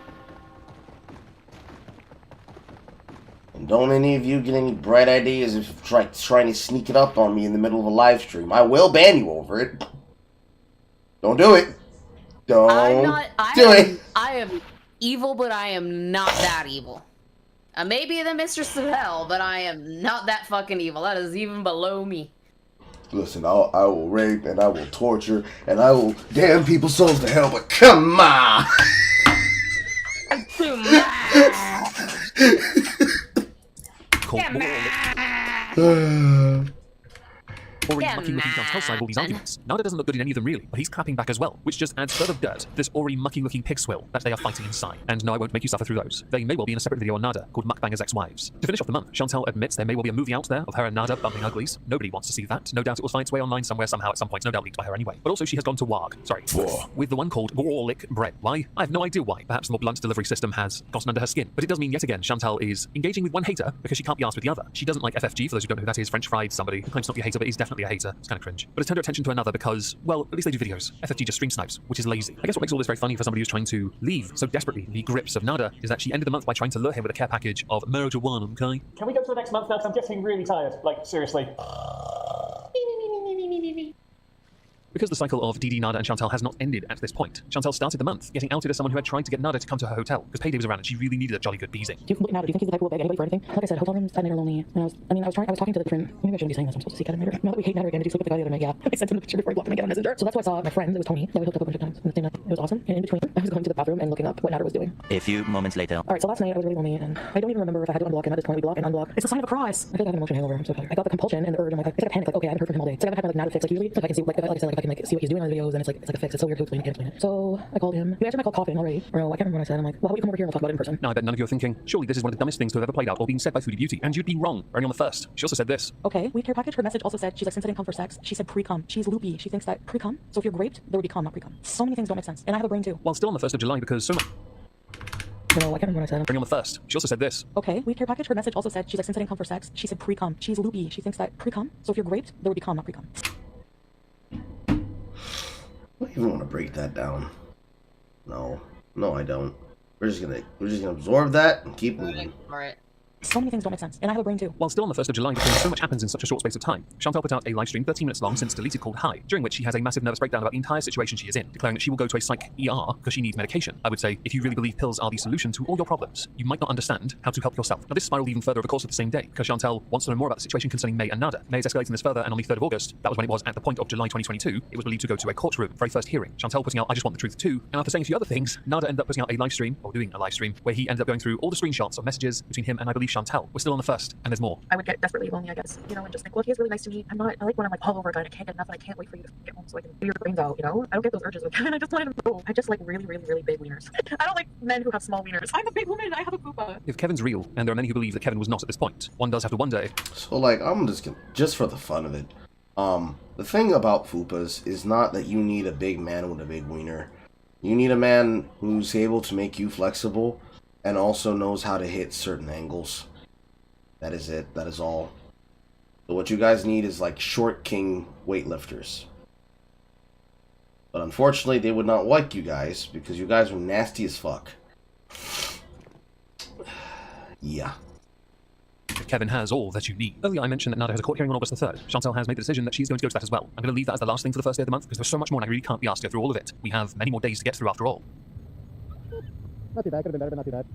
And don't any of you get any bright ideas if you're trying to sneak it up on me in the middle of a live stream. I will ban you over it. Don't do it. Don't I am evil, but I am not that evil. I may be the mistress of hell, but I am not that fucking evil. That is even below me. Listen, I will rape and I will torture and I will damn people's souls to hell, but come on! Ori mucking looking Chantal's side of all these arguments. Nada doesn't look good in any of them really, but he's clapping back as well, which just adds further dirt to this Ori mucky looking pig swill that they are fighting inside. And no, I won't make you suffer through those. They may well be in a separate video on Nada called Mukbangers Ex-Wives. To finish off the month, Chantal admits there may well be a movie out there of her and Nada bumping uglies. Nobody wants to see that. No doubt it will find its way online somewhere somehow at some point, no doubt leaked by her anyway. But also she has gone to WARG, with the one called Gorlick Bread. Why? I have no idea why. Perhaps the more blunt delivery system has gotten under her skin. But it does mean yet again Chantal is engaging with one hater because she can't be asked with the other. She doesn't like FFG, for those who don't know who that is, French fried somebody who claims not to be a hater but is definitely a hater. It's kind of cringe. But has turned her attention to another because, well, at least they do videos. FFG just stream snipes, which is lazy. I guess what makes all this very funny for somebody who's trying to leave so desperately the grips of Nada is that she ended the month by trying to lure him with a care package of marijuana, okay? Can we go to the next month now? Because I'm getting really tired. Like, seriously. Because the cycle of DD, Nada, and Chantal has not ended at this point, Chantal started the month getting outed as someone who had tried to get Nada to come to her hotel because Payday was around and she really needed a jolly good beezing. Do you think Nada, do you think he's the type who will beg anybody for anything? Like I said, hotel rooms at night are lonely. And I was talking to the different. Maybe I shouldn't be saying this. I'm supposed to see Kevin later. Now that we hate Nada again, did you sleep with the guy the other night? Yeah. I sent him the picture before I blocked him again on Messenger. So that's why I saw my friend. It was Tony. That we hooked up a bunch of times. And the same night, it was awesome. And in between, I was going to the bathroom and looking up what Nada was doing. A few moments later. All right. So last night I was really lonely, and I don't even remember if I had to unblock him. At this point, we block and unblock. It's a sign of a cross. I feel like I have an emotion hangover. I'm so tired. I got the compulsion and the urge. I'm like, it's like a panic. Like, okay, I haven't heard from him all day. So I haven't had my like Nada fix. Like usually, like I can see, like I said, like if I can like see what he's doing on the videos, and it's like a fix. It's so weird to explain. I can't explain it. So I called him. He answered my call coughing already. Or no, I can't remember what I said. I'm like, well, how about you come over here and we'll talk about it in person? Now I bet none of you are thinking, surely this is one of the dumbest things to have ever played out or been said by Foodie Beauty, and you'd be wrong. Only on the first. She also said this. Okay, weed care package. Her message also said she's like, since I didn't come for sex, she said pre-cum. She's loopy. She thinks that pre-cum. So if you're raped, there would be cum, not pre-cum. So many things don't make sense, and I have a brain too. While still on the 1st of July because so much. No, I can't remember what I said. Bring on the first. She also said this. Okay, weed care package. Her message also said she's like, since I didn't come for sex, she said pre-cum. She's loopy. She thinks that pre-cum. So if you're raped, there would be cum, not pre-cum. I don't even want to break that down. No, I don't. We're just gonna absorb that and keep moving. Alright. So many things don't make sense, and I have a brain too. While still on the 1st of July, because so much happens in such a short space of time, Chantal put out a live stream 13 minutes long since deleted called Hi, during which she has a massive nervous breakdown about the entire situation she is in, declaring that she will go to a psych ER because she needs medication. I would say, if you really believe pills are the solution to all your problems, you might not understand how to help yourself. Now this spiraled even further over the course of the same day, because Chantal wants to know more about the situation concerning May and Nada. May is escalating this further, and on the 3rd of August, that was when it was at the point of July 2022, it was believed to go to a courtroom for a first hearing. Chantal putting out I just want the truth too, and after saying a few other things, Nada ended up putting out a live stream, or doing a live stream, where he ended up going through all the screenshots of messages between him and I believe Chantal. We're still on the 1st. And there's more. I would get desperately lonely, I guess, you know, and just think, well, he's really nice to me. I like when I'm like all over a guy and I can't get enough and I can't wait for you to get home so I can do your brains out, you know? I don't get those urges with Kevin. I just want him to go. I just like really, really, really big wieners. I don't like men who have small wieners. I'm a big woman. I have a poopa. If Kevin's real, and there are many who believe that Kevin was not at this point, one does have to wonder if... So like, I'm just for the fun of it. The thing about fupas is not that you need a big man with a big wiener. You need a man who's able to make you flexible and also knows how to hit certain angles. That is it. That is all. So what you guys need is like short king weightlifters. But unfortunately, they would not like you guys because you guys are nasty as fuck. Yeah. Kevin has all that you need. Earlier I mentioned that Nada has a court hearing on August the 3rd. Chantal has made the decision that she's going to go to that as well. I'm going to leave that as the last thing for the first day of the month because there's so much more and I really can't be asked to go through all of it. We have many more days to get through after all. Not too bad. Could have been better, but not too bad.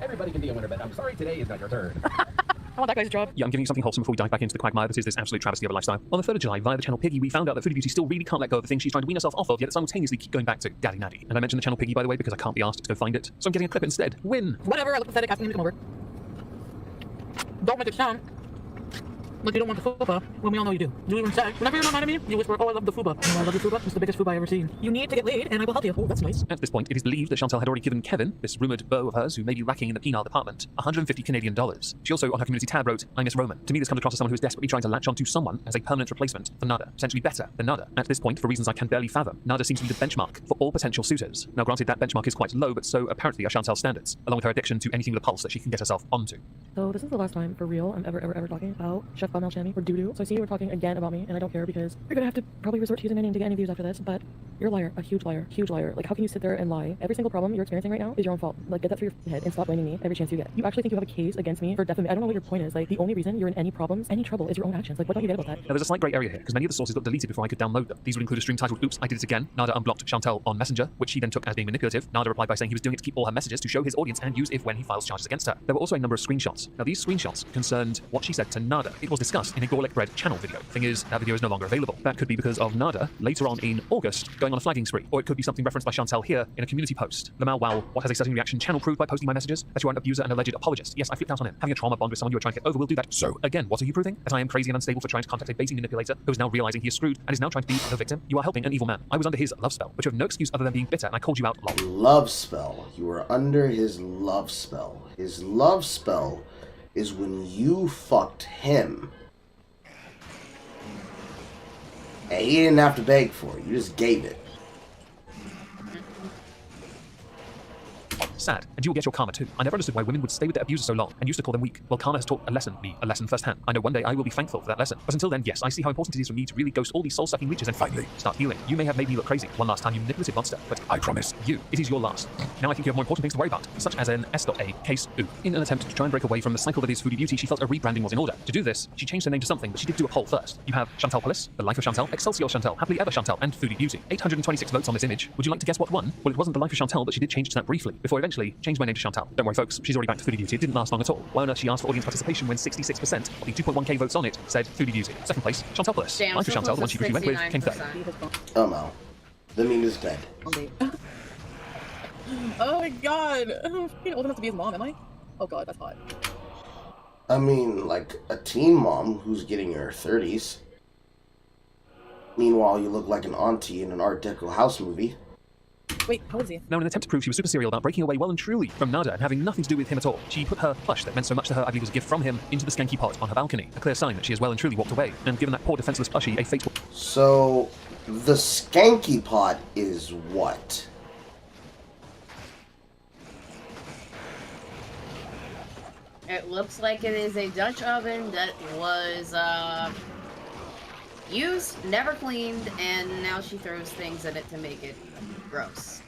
Everybody can be a winner, but I'm sorry today is not your turn. I want that guy's job. Yeah, I'm giving you something wholesome before we dive back into the quagmire that is this absolute travesty of a lifestyle. On the 3rd of July, via the channel Piggy, we found out that Foodie Beauty still really can't let go of the thing she's trying to wean herself off of, yet simultaneously keep going back to Daddy Naddy. And I mentioned the channel Piggy, by the way, because I can't be asked to go find it. So I'm getting a clip instead. Win! Whatever, I look pathetic asking him to come over. Don't make it sound like you don't want the fupa when we all know you do. You even say, whenever you're not mad at me, you whisper, oh, I love the fupa. Oh, I love the fupa. It's the biggest fupa I've ever seen. You need to get laid, and I will help you. Oh, that's nice. At this point, it is believed that Chantal had already given Kevin, this rumoured beau of hers who may be lacking in the penile department, 150 Canadian dollars. She also, on her community tab, wrote, I miss Roman. To me, this comes across as someone who is desperately trying to latch onto someone as a permanent replacement for Nada, potentially better than Nada. At this point, for reasons I can barely fathom, Nada seems to be the benchmark for all potential suitors. Now, granted, that benchmark is quite low, but so apparently are Chantal's standards, along with her addiction to anything with a pulse that she can get herself onto. So this is the last time, for real, I'm ever talking about Chef Mel Shammy or Doo-Doo. So I see you were talking again about me, and I don't care because you're gonna have to probably resort to using my name to get any views after this, but you're a liar, a huge liar, huge liar. Like, how can you sit there and lie? Every single problem you're experiencing right now is your own fault. Like, get that through your head and stop blaming me every chance you get. You actually think you have a case against me for defamation? I don't know what your point is. Like, the only reason you're in any problems, any trouble, is your own actions. Like, what don't you get about that? Now, there's a slight grey area here, because many of the sources got deleted before I could download them. These would include a string titled, "Oops, I did it again." Nada unblocked Chantal on Messenger, which he then took as being manipulative. Nada replied by saying he was doing it to keep all her messages to show his audience and use if when he files charges against her. There were also a number of screenshots. Now, these screenshots concerned what she said to Nada. It was discussed in a Gorlick Bread channel video. Thing is, that video is no longer available. That could be because of Nada, later on in August, going on a flagging spree. Or it could be something referenced by Chantal here in a community post. Lamal Wow, what has a certain reaction channel proved by posting my messages? That you are an abuser and alleged apologist. Yes, I flipped out on him. Having a trauma bond with someone you are trying to get over will do that. So, again, what are you proving? That I am crazy and unstable for trying to contact a baiting manipulator who is now realizing he is screwed and is now trying to be the victim? You are helping an evil man. I was under his love spell, but you have no excuse other than being bitter, and I called you out lol. Love spell. You were under his love spell. His love spell is when you fucked him. And he didn't have to beg for it. You just gave it. Sad, and you will get your karma too. I never understood why women would stay with their abuser so long and used to call them weak. Well, karma has taught me a lesson firsthand. I know one day I will be thankful for that lesson. But until then, yes, I see how important it is for me to really ghost all these soul-sucking leeches and finally start healing. You may have made me look crazy one last time, you manipulative monster, but I promise you, it is your last. Now I think you have more important things to worry about, such as an S.A case ooh. In an attempt to try and break away from the cycle that is Foodie Beauty, she felt a rebranding was in order. To do this, she changed her name to something, but she did do a poll first. You have Chantal Police, The Life of Chantal, Excelsior Chantal, Happily Ever Chantal, and Foodie Beauty. 826 votes on this image. Would you like to guess what won? Well, it wasn't The Life of Chantal, but she did change to that briefly, before eventually changed my name to Chantal. Don't worry folks, she's already back to Foodie Beauty. It didn't last long at all. Why on earth she asked for audience participation when 66% of the 2.1k votes on it said Foodie Beauty? Second place, Chantal Bliss. Life of Chantal, the one she briefly went with, came third. Oh no. The meme is dead. Oh my god. I'm old enough to be his mom, am I? Oh god, that's hot. I mean, like a teen mom who's getting in her 30s. Meanwhile, you look like an auntie in an Art Deco house movie. Wait, how is he? Now, in an attempt to prove she was super serial about breaking away well and truly from Nada and having nothing to do with him at all, she put her plush that meant so much to her, I believe was a gift from him, into the skanky pot on her balcony. A clear sign that she has well and truly walked away, and given that poor defenseless plushie a fateful... So, the skanky pot is what? It looks like it is a Dutch oven that was, used, never cleaned, and now she throws things in it to make it gross.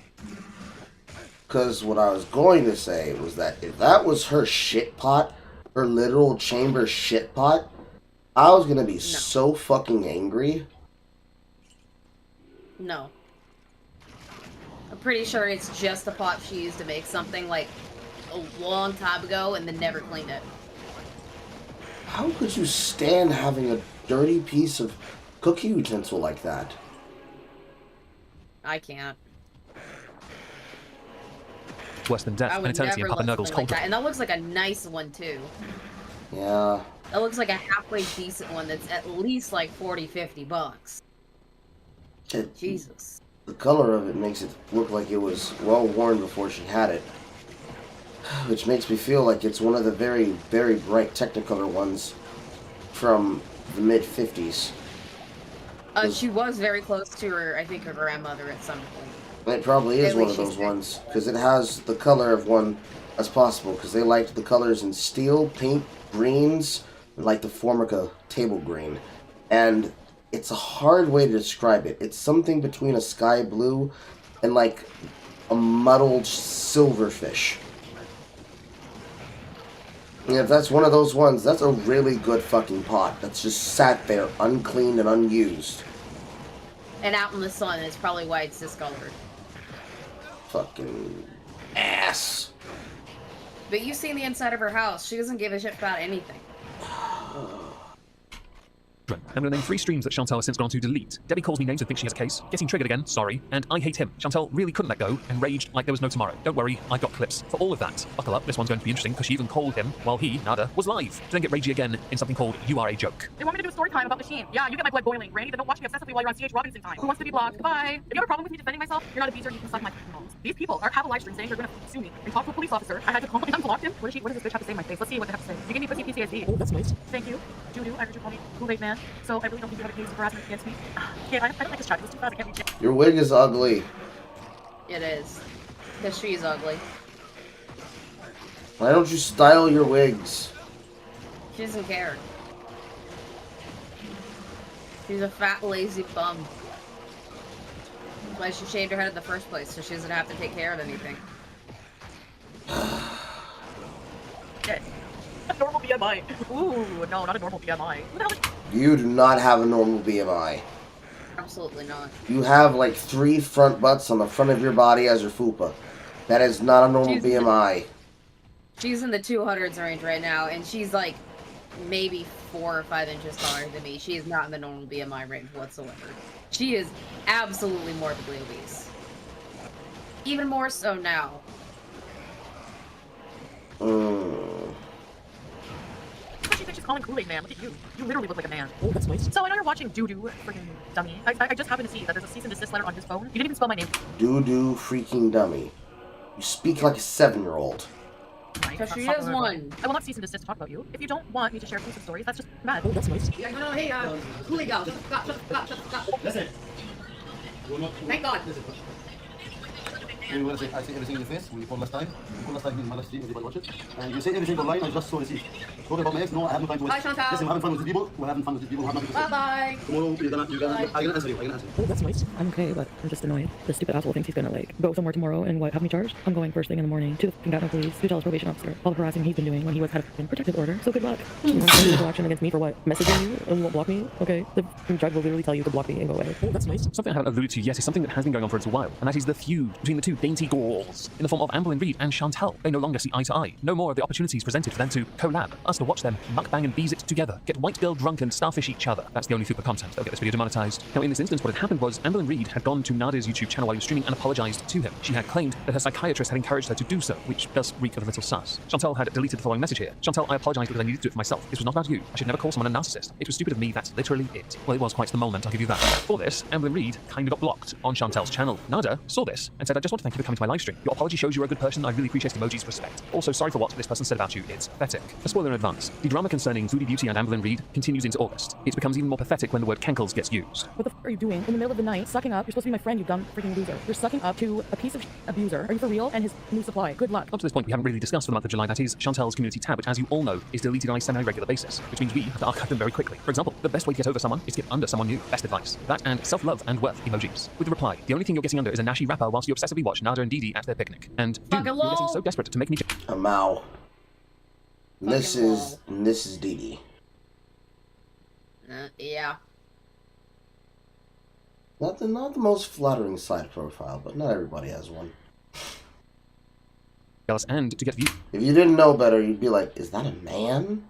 Because what I was going to say was that if that was her shit pot, her literal chamber shit pot, I was going to be so fucking angry. No. I'm pretty sure it's just a pot she used to make something like a long time ago and then never cleaned it. How could you stand having a dirty piece of cooking utensil like that? I can't. Worse than death, I an would eternity in never Papa let Nurgle's something like cold. that. And that looks like a nice one too. Yeah. That looks like a halfway decent one that's at least like $40-50. Jesus. The color of it makes it look like it was well worn before she had it. Which makes me feel like it's one of the very, very bright Technicolor ones from the mid-50s. She was very close to her, I think, her grandmother at some point. It probably is At one least of those she's dead. ones, because it has the color of one as possible, because they liked the colors in steel, pink, greens, and like the Formica table green. And it's a hard way to describe it. It's something between a sky blue and like a muddled silverfish. And if that's one of those ones, that's a really good fucking pot that's just sat there uncleaned and unused. And out in the sun, it's probably why it's discolored. Fucking ass. But you've seen the inside of her house. She doesn't give a shit about anything. I'm going to name 3 streams that Chantal has since gone to delete. Debbie calls me names and thinks she has a case. Getting triggered again, sorry. And I hate him. Chantal really couldn't let go and raged like there was no tomorrow. Don't worry, I got clips for all of that. Buckle up, this one's going to be interesting because she even called him while he, Nada, was live. To then get ragey again in something called You Are a Joke. They want me to do a story time about Machine. Yeah, you get my blood boiling. Randy, then don't watch me obsessively while you're on C.H. Robinson time. Who wants to be blocked? Goodbye. If you have a problem with me defending myself, you're not a abuser, you can suck my balls. These people have a live stream saying they're gonna sue me and talk to a police officer. I had to call him, unblock him. What does this bitch have to say in my face? Let's see what they have to say. You gave me pussy PTSD. Oh, that's nice. Thank you. Doo-doo, I heard you call me Kool-Aid Man. So I really don't think you have a case of harassment against me. Yeah, I don't like this chat. It's too fast. I can't reach it. Your wig is ugly. It is. Because she's ugly. Why don't you style your wigs? She doesn't care. She's a fat, lazy bum. That's why she shaved her head in the first place, so she doesn't have to take care of anything. Okay. A normal BMI. Ooh, no, not a normal BMI. Who the hell is... You do not have a normal BMI. Absolutely not. You have like 3 front butts on the front of your body as your fupa. That is not a normal BMI. She's in the 200s range right now, and she's like maybe 4 or 5 inches taller than me. She is not in the normal BMI range whatsoever. She is absolutely morbidly obese. Even more so now. She thinks she's calling Kool-Aid Man. Look at you. You literally look like a man. Oh, that's nice. So I know you're watching Doo-Doo, freaking dummy. I just happened to see that there's a cease and desist letter on his phone. You didn't even spell my name. Doo-doo freaking dummy. You speak like a 7-year-old. Because she is one. I will not cease and desist to talk about you. If you don't want me to share exclusive stories, that's just mad. Oh, that's nice. Yeah, no, hey, Kool-Aid gal, stop. Listen. Thank God. You want to say, I say everything in your face one last time. One last time in my live stream, everybody watch it. And you say every single line, I just saw the seat. Talking about my ex, no, I have no time to waste. Bye, Chantal. Listen, we're having fun with the people. We're having fun with the people. We're having fun with the Bye-bye. Tomorrow, I'm gonna answer you. Oh, that's nice. I'm okay, but I'm just annoyed. The stupid asshole thinks he's gonna, like, go somewhere tomorrow and, what, have me charged? I'm going first thing in the morning to the Gatineau police to tell his probation officer all the harassing he's been doing when he was head of protective order. So good luck. You want to take action against me for what? Messaging you and won't block me? Okay. The judge will literally tell you to block me and go away. Oh, that's nice. Something I haven't alluded to yet is something that has been going on for a little while, and that is the feud between the two dainty girls in the form of Amberlynn Reid and Chantal. They no longer see eye to eye. No more of the opportunities presented for them to collab, us to watch them mukbang and bees it together, get white girl drunk and starfish each other. That's the only fupa content that'll get this video demonetized. Now in this instance, what had happened was Amberlynn Reid had gone to Nada's YouTube channel while he was streaming and apologized to him. She had claimed that her psychiatrist had encouraged her to do so, which does reek of a little sus. Chantal had deleted the following message here. Chantal, I apologize because I needed to do it for myself. This was not about you. I should never call someone a narcissist. It was stupid of me, that's literally it. Well, it was quite the moment, I'll give you that. For this, Amberlynn Reid kind of got blocked on Chantal's channel. Nada saw this and said, I just want to thank you for coming to my live stream. Your apology shows you're a good person. I really appreciate emojis, respect. Also, sorry for what this person said about you. It's pathetic. A spoiler in advance. The drama concerning Foodie Beauty and Amberlynn Reid continues into August. It becomes even more pathetic when the word cankles gets used. What the f are you doing in the middle of the night, sucking up? You're supposed to be my friend, you dumb freaking loser. You're sucking up to a piece of abuser. Are you for real? And his new supply. Good luck. Up to this point, we haven't really discussed for the month of July, that is Chantal's community tab, which as you all know, is deleted on a semi-regular basis, which means we have to archive them very quickly. For example, the best way to get over someone is to get under someone new. Best advice. That and self-love and worth emojis. With the reply, the only thing you're getting under is a nashy rapper whilst you obsessively watch Nada and Dee at their picnic. And dude, you're getting so desperate to make me... Amau. This is Dee. Yeah. Not the most flattering side profile, but not everybody has one. And to get views. If you didn't know better, you'd be like, is that a man?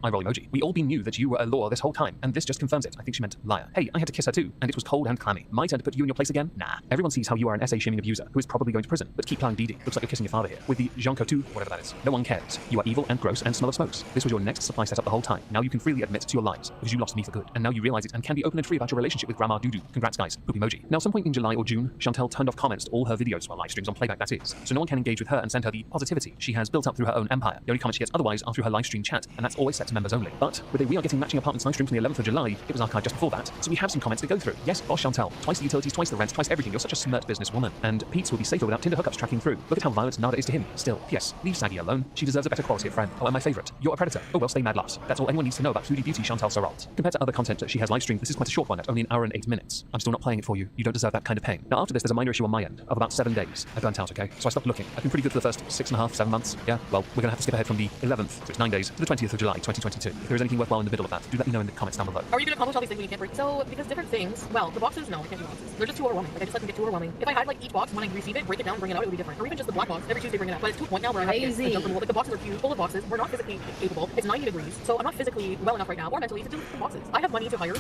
I roll emoji. We all knew that you were a lure this whole time, and this just confirms it. I think she meant liar. Hey, I had to kiss her too, and it was cold and clammy. My turn to put you in your place again? Nah. Everyone sees how you are an SA-shaming abuser who is probably going to prison, but keep playing Dee. Looks like you're kissing your father here. With the Jean Coutu, whatever that is. No one cares. You are evil and gross and smell of smokes. This was your next supply setup the whole time. Now you can freely admit to your lies, because you lost me for good, and now you realize it and can be open and free about your relationship with Grandma Doodoo. Congrats guys. Poop emoji. Now some point in July or June, Chantal turned off comments to all her videos, live streams on playback that is, so no one can engage with her and send her the positivity she has built up through her own empire. The only comments she gets otherwise are through her live stream chat, and that's always set to members only. But with a We Are Getting Matching Apartments live stream from the 11th of July, it was archived just before that, so we have some comments to go through. Yes, boss Chantal, twice the utilities, twice the rent, twice everything. You're such a smart businesswoman. And Pete's will be safer without Tinder hookups tracking through. Look at how violent Nada is to him. Still, P.S. Leave Saggy alone. She deserves a better quality of friend. Oh, and my favorite. You're a predator. Oh well, stay mad lass. That's all anyone needs to know about Foodie Beauty Chantal Saralt. Compared to other content that she has live streamed, this is quite a short one at only an hour and 8 minutes. I'm still not playing it for you. You don't deserve that kind of pain. Now after this, there's a minor issue on my end of about 7 days. I burnt out, okay? So I stopped looking. I've been pretty good for the first 6.5, 7 months. Yeah, well, we're gonna have to skip ahead from the 11th, so it's 9 days, to the 20th of July, 2022. If there is anything worthwhile in the middle of that, do let me know in the comments down below. Are you going to accomplish all these things when you can't break? So, because different things, well, the boxes, no, I can't do boxes. They're just too overwhelming. Like, I just let them get too overwhelming. If I had, like, each box, when I receive it, break it down, bring it out, it would be different. Or even just the black box, every Tuesday bring it out. But it's to a point now where I have to jump removal. Like, the boxes are huge, full of boxes. We're not physically capable. It's 90 degrees, so I'm not physically well enough right now, or mentally, to do the boxes. I have money to hire.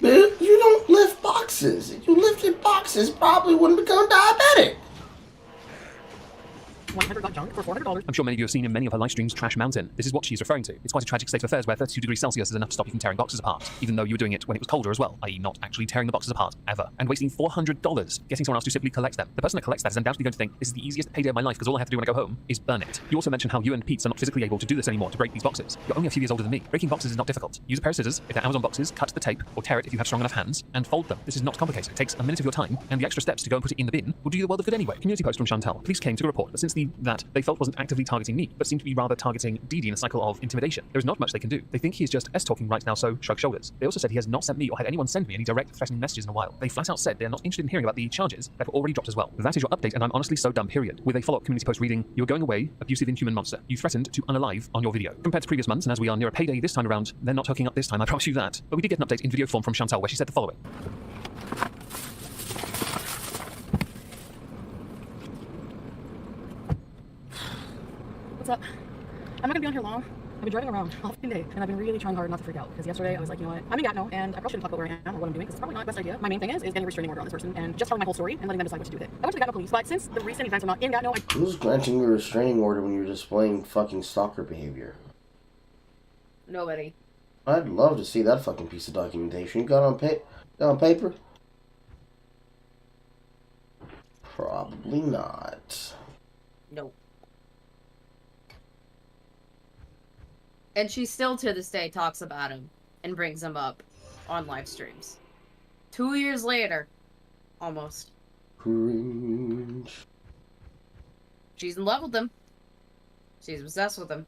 You don't lift boxes. If you lifted boxes, probably wouldn't become diabetic. 100 got junk for $400. I'm sure many of you have seen in many of her live streams Trash Mountain. This is what she's referring to. It's quite a tragic state of affairs where 32 degrees Celsius is enough to stop you from tearing boxes apart, even though you were doing it when it was colder as well, i.e. not actually tearing the boxes apart, ever, and wasting $400 getting someone else to simply collect them. The person that collects that is undoubtedly going to think, this is the easiest payday of my life because all I have to do when I go home is burn it. You also mentioned how you and Pete are not physically able to do this anymore to break these boxes. You're only a few years older than me. Breaking boxes is not difficult. Use a pair of scissors if they're Amazon boxes, cut the tape, or tear it if you have strong enough hands, and fold them. This is not complicated. It takes a minute of your time, and the extra steps to go and put it in the bin will do you the world of good anyway. Community post from Chantal. Police came to report that since the community that they felt wasn't actively targeting me, but seemed to be rather targeting Dee Dee in a cycle of intimidation. There is not much they can do. They think he is just S-talking right now, so shrug shoulders. They also said he has not sent me or had anyone send me any direct threatening messages in a while. They flat out said they are not interested in hearing about the charges that were already dropped as well. That is your update, and I'm honestly so done, period. With a follow-up community post reading, "You are going away, abusive inhuman monster. You threatened to unalive on your video." Compared to previous months, and as we are near a payday this time around, they're not hooking up this time, I promise you that. But we did get an update in video form from Chantal where she said the following. What's up? I'm not gonna be on here long. I've been driving around all day, and I've been really trying hard not to freak out. Because yesterday I was like, you know what? I'm in Gatineau, and I probably shouldn't talk about where I am or what I'm doing, because it's probably not the best idea. My main thing is getting a restraining order on this person and just telling my whole story and letting them decide what to do with it. I went to the Gatineau police, but since the recent events are not in Gatineau, Who's granting you a restraining order when you're displaying fucking stalker behavior? Nobody. I'd love to see that fucking piece of documentation. You got it on paper? Probably not. Nope. And she still to this day talks about him and brings him up on live streams. 2 years later. Almost. Cringe. She's in love with him. She's obsessed with him.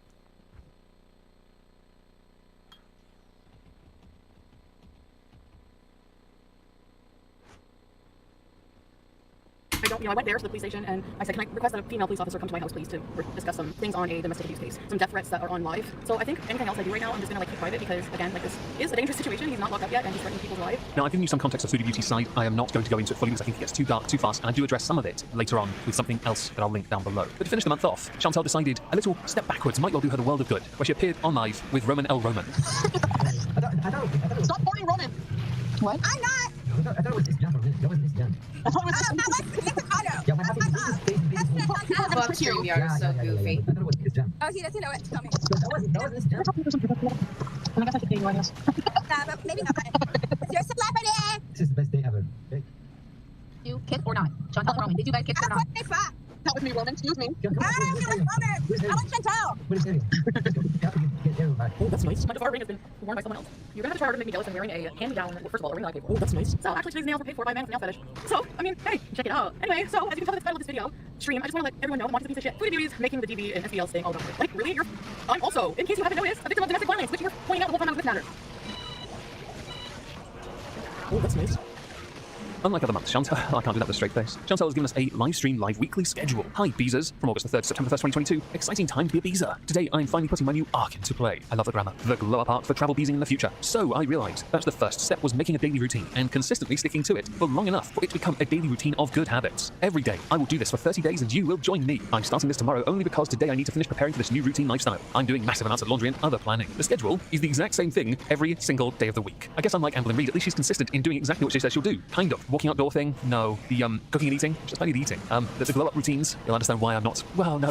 I went there to the police station and I said, can I request that a female police officer come to my house, please, to discuss some things on a domestic abuse case, some death threats that are on live. So I think anything else I do right now, I'm just gonna keep private because, again, this is a dangerous situation. He's not locked up yet and he's threatening people's lives. Now, I've given you some context of Foodie Beauty's side. I am not going to go into it fully because I think it gets too dark too fast, and I do address some of it later on with something else that I'll link down below. But to finish the month off, Chantal decided a little step backwards might well do her the world of good, where she appeared on live with Roman L. Roman. Stop boarding Roman. What? I'm not. I thought it was this jump. That wasn't this jump. I thought it was this Chicago. Yeah, what happened? Fuck StreamYard is so goofy. I thought it was this jump. Oh, he doesn't know what to tell me. That wasn't this jump. I guess I should pay you, I guess. Yeah, but maybe not. You're celebrity. This is the best day ever. Okay? You kiss or not? Chantal or Roman, did you guys kiss or not? Not with me, Roman. Excuse me. I want Roman. I want Chantal. What is that? Oh, that's nice. My DeVar ring has been worn by someone else. You're gonna have to try harder to make me jealous. I'm wearing a hand-me-down, well, first of all, a ring that I paid for. Oh, that's nice. So actually today's nails were paid for by a man with nail fetish. So, I mean, hey, check it out. Anyway, so as you can tell by the title of this video, stream, I just want to let everyone know I'm watching this piece of shit. Foodie Beauty's making the DB and SBL thing all about it. Like, really? I'm also, in case you haven't noticed, a victim of domestic violence, which you were pointing out the whole time I was with this matter. Oh, that's nice. Unlike other months, Chantal, I can't do that with a straight face. Chantal has given us a live stream, live weekly schedule. Hi, Beezers, from August the 3rd to September 1st, 2022. Exciting time to be a Beezer. Today, I'm finally putting my new arc into play. I love the grammar. The glow-up arc for travel beezing in the future. So I realized that the first step was making a daily routine and consistently sticking to it for long enough for it to become a daily routine of good habits. Every day, I will do this for 30 days and you will join me. I'm starting this tomorrow only because today I need to finish preparing for this new routine lifestyle. I'm doing massive amounts of laundry and other planning. The schedule is the exact same thing every single day of the week. I guess unlike Amberlyn Reed, at least she's consistent in doing exactly what she says she'll do. Kind of. Walking outdoor thing. No. The cooking and eating, just mainly the eating. The glow up routines, you'll understand why I'm not. Well, no,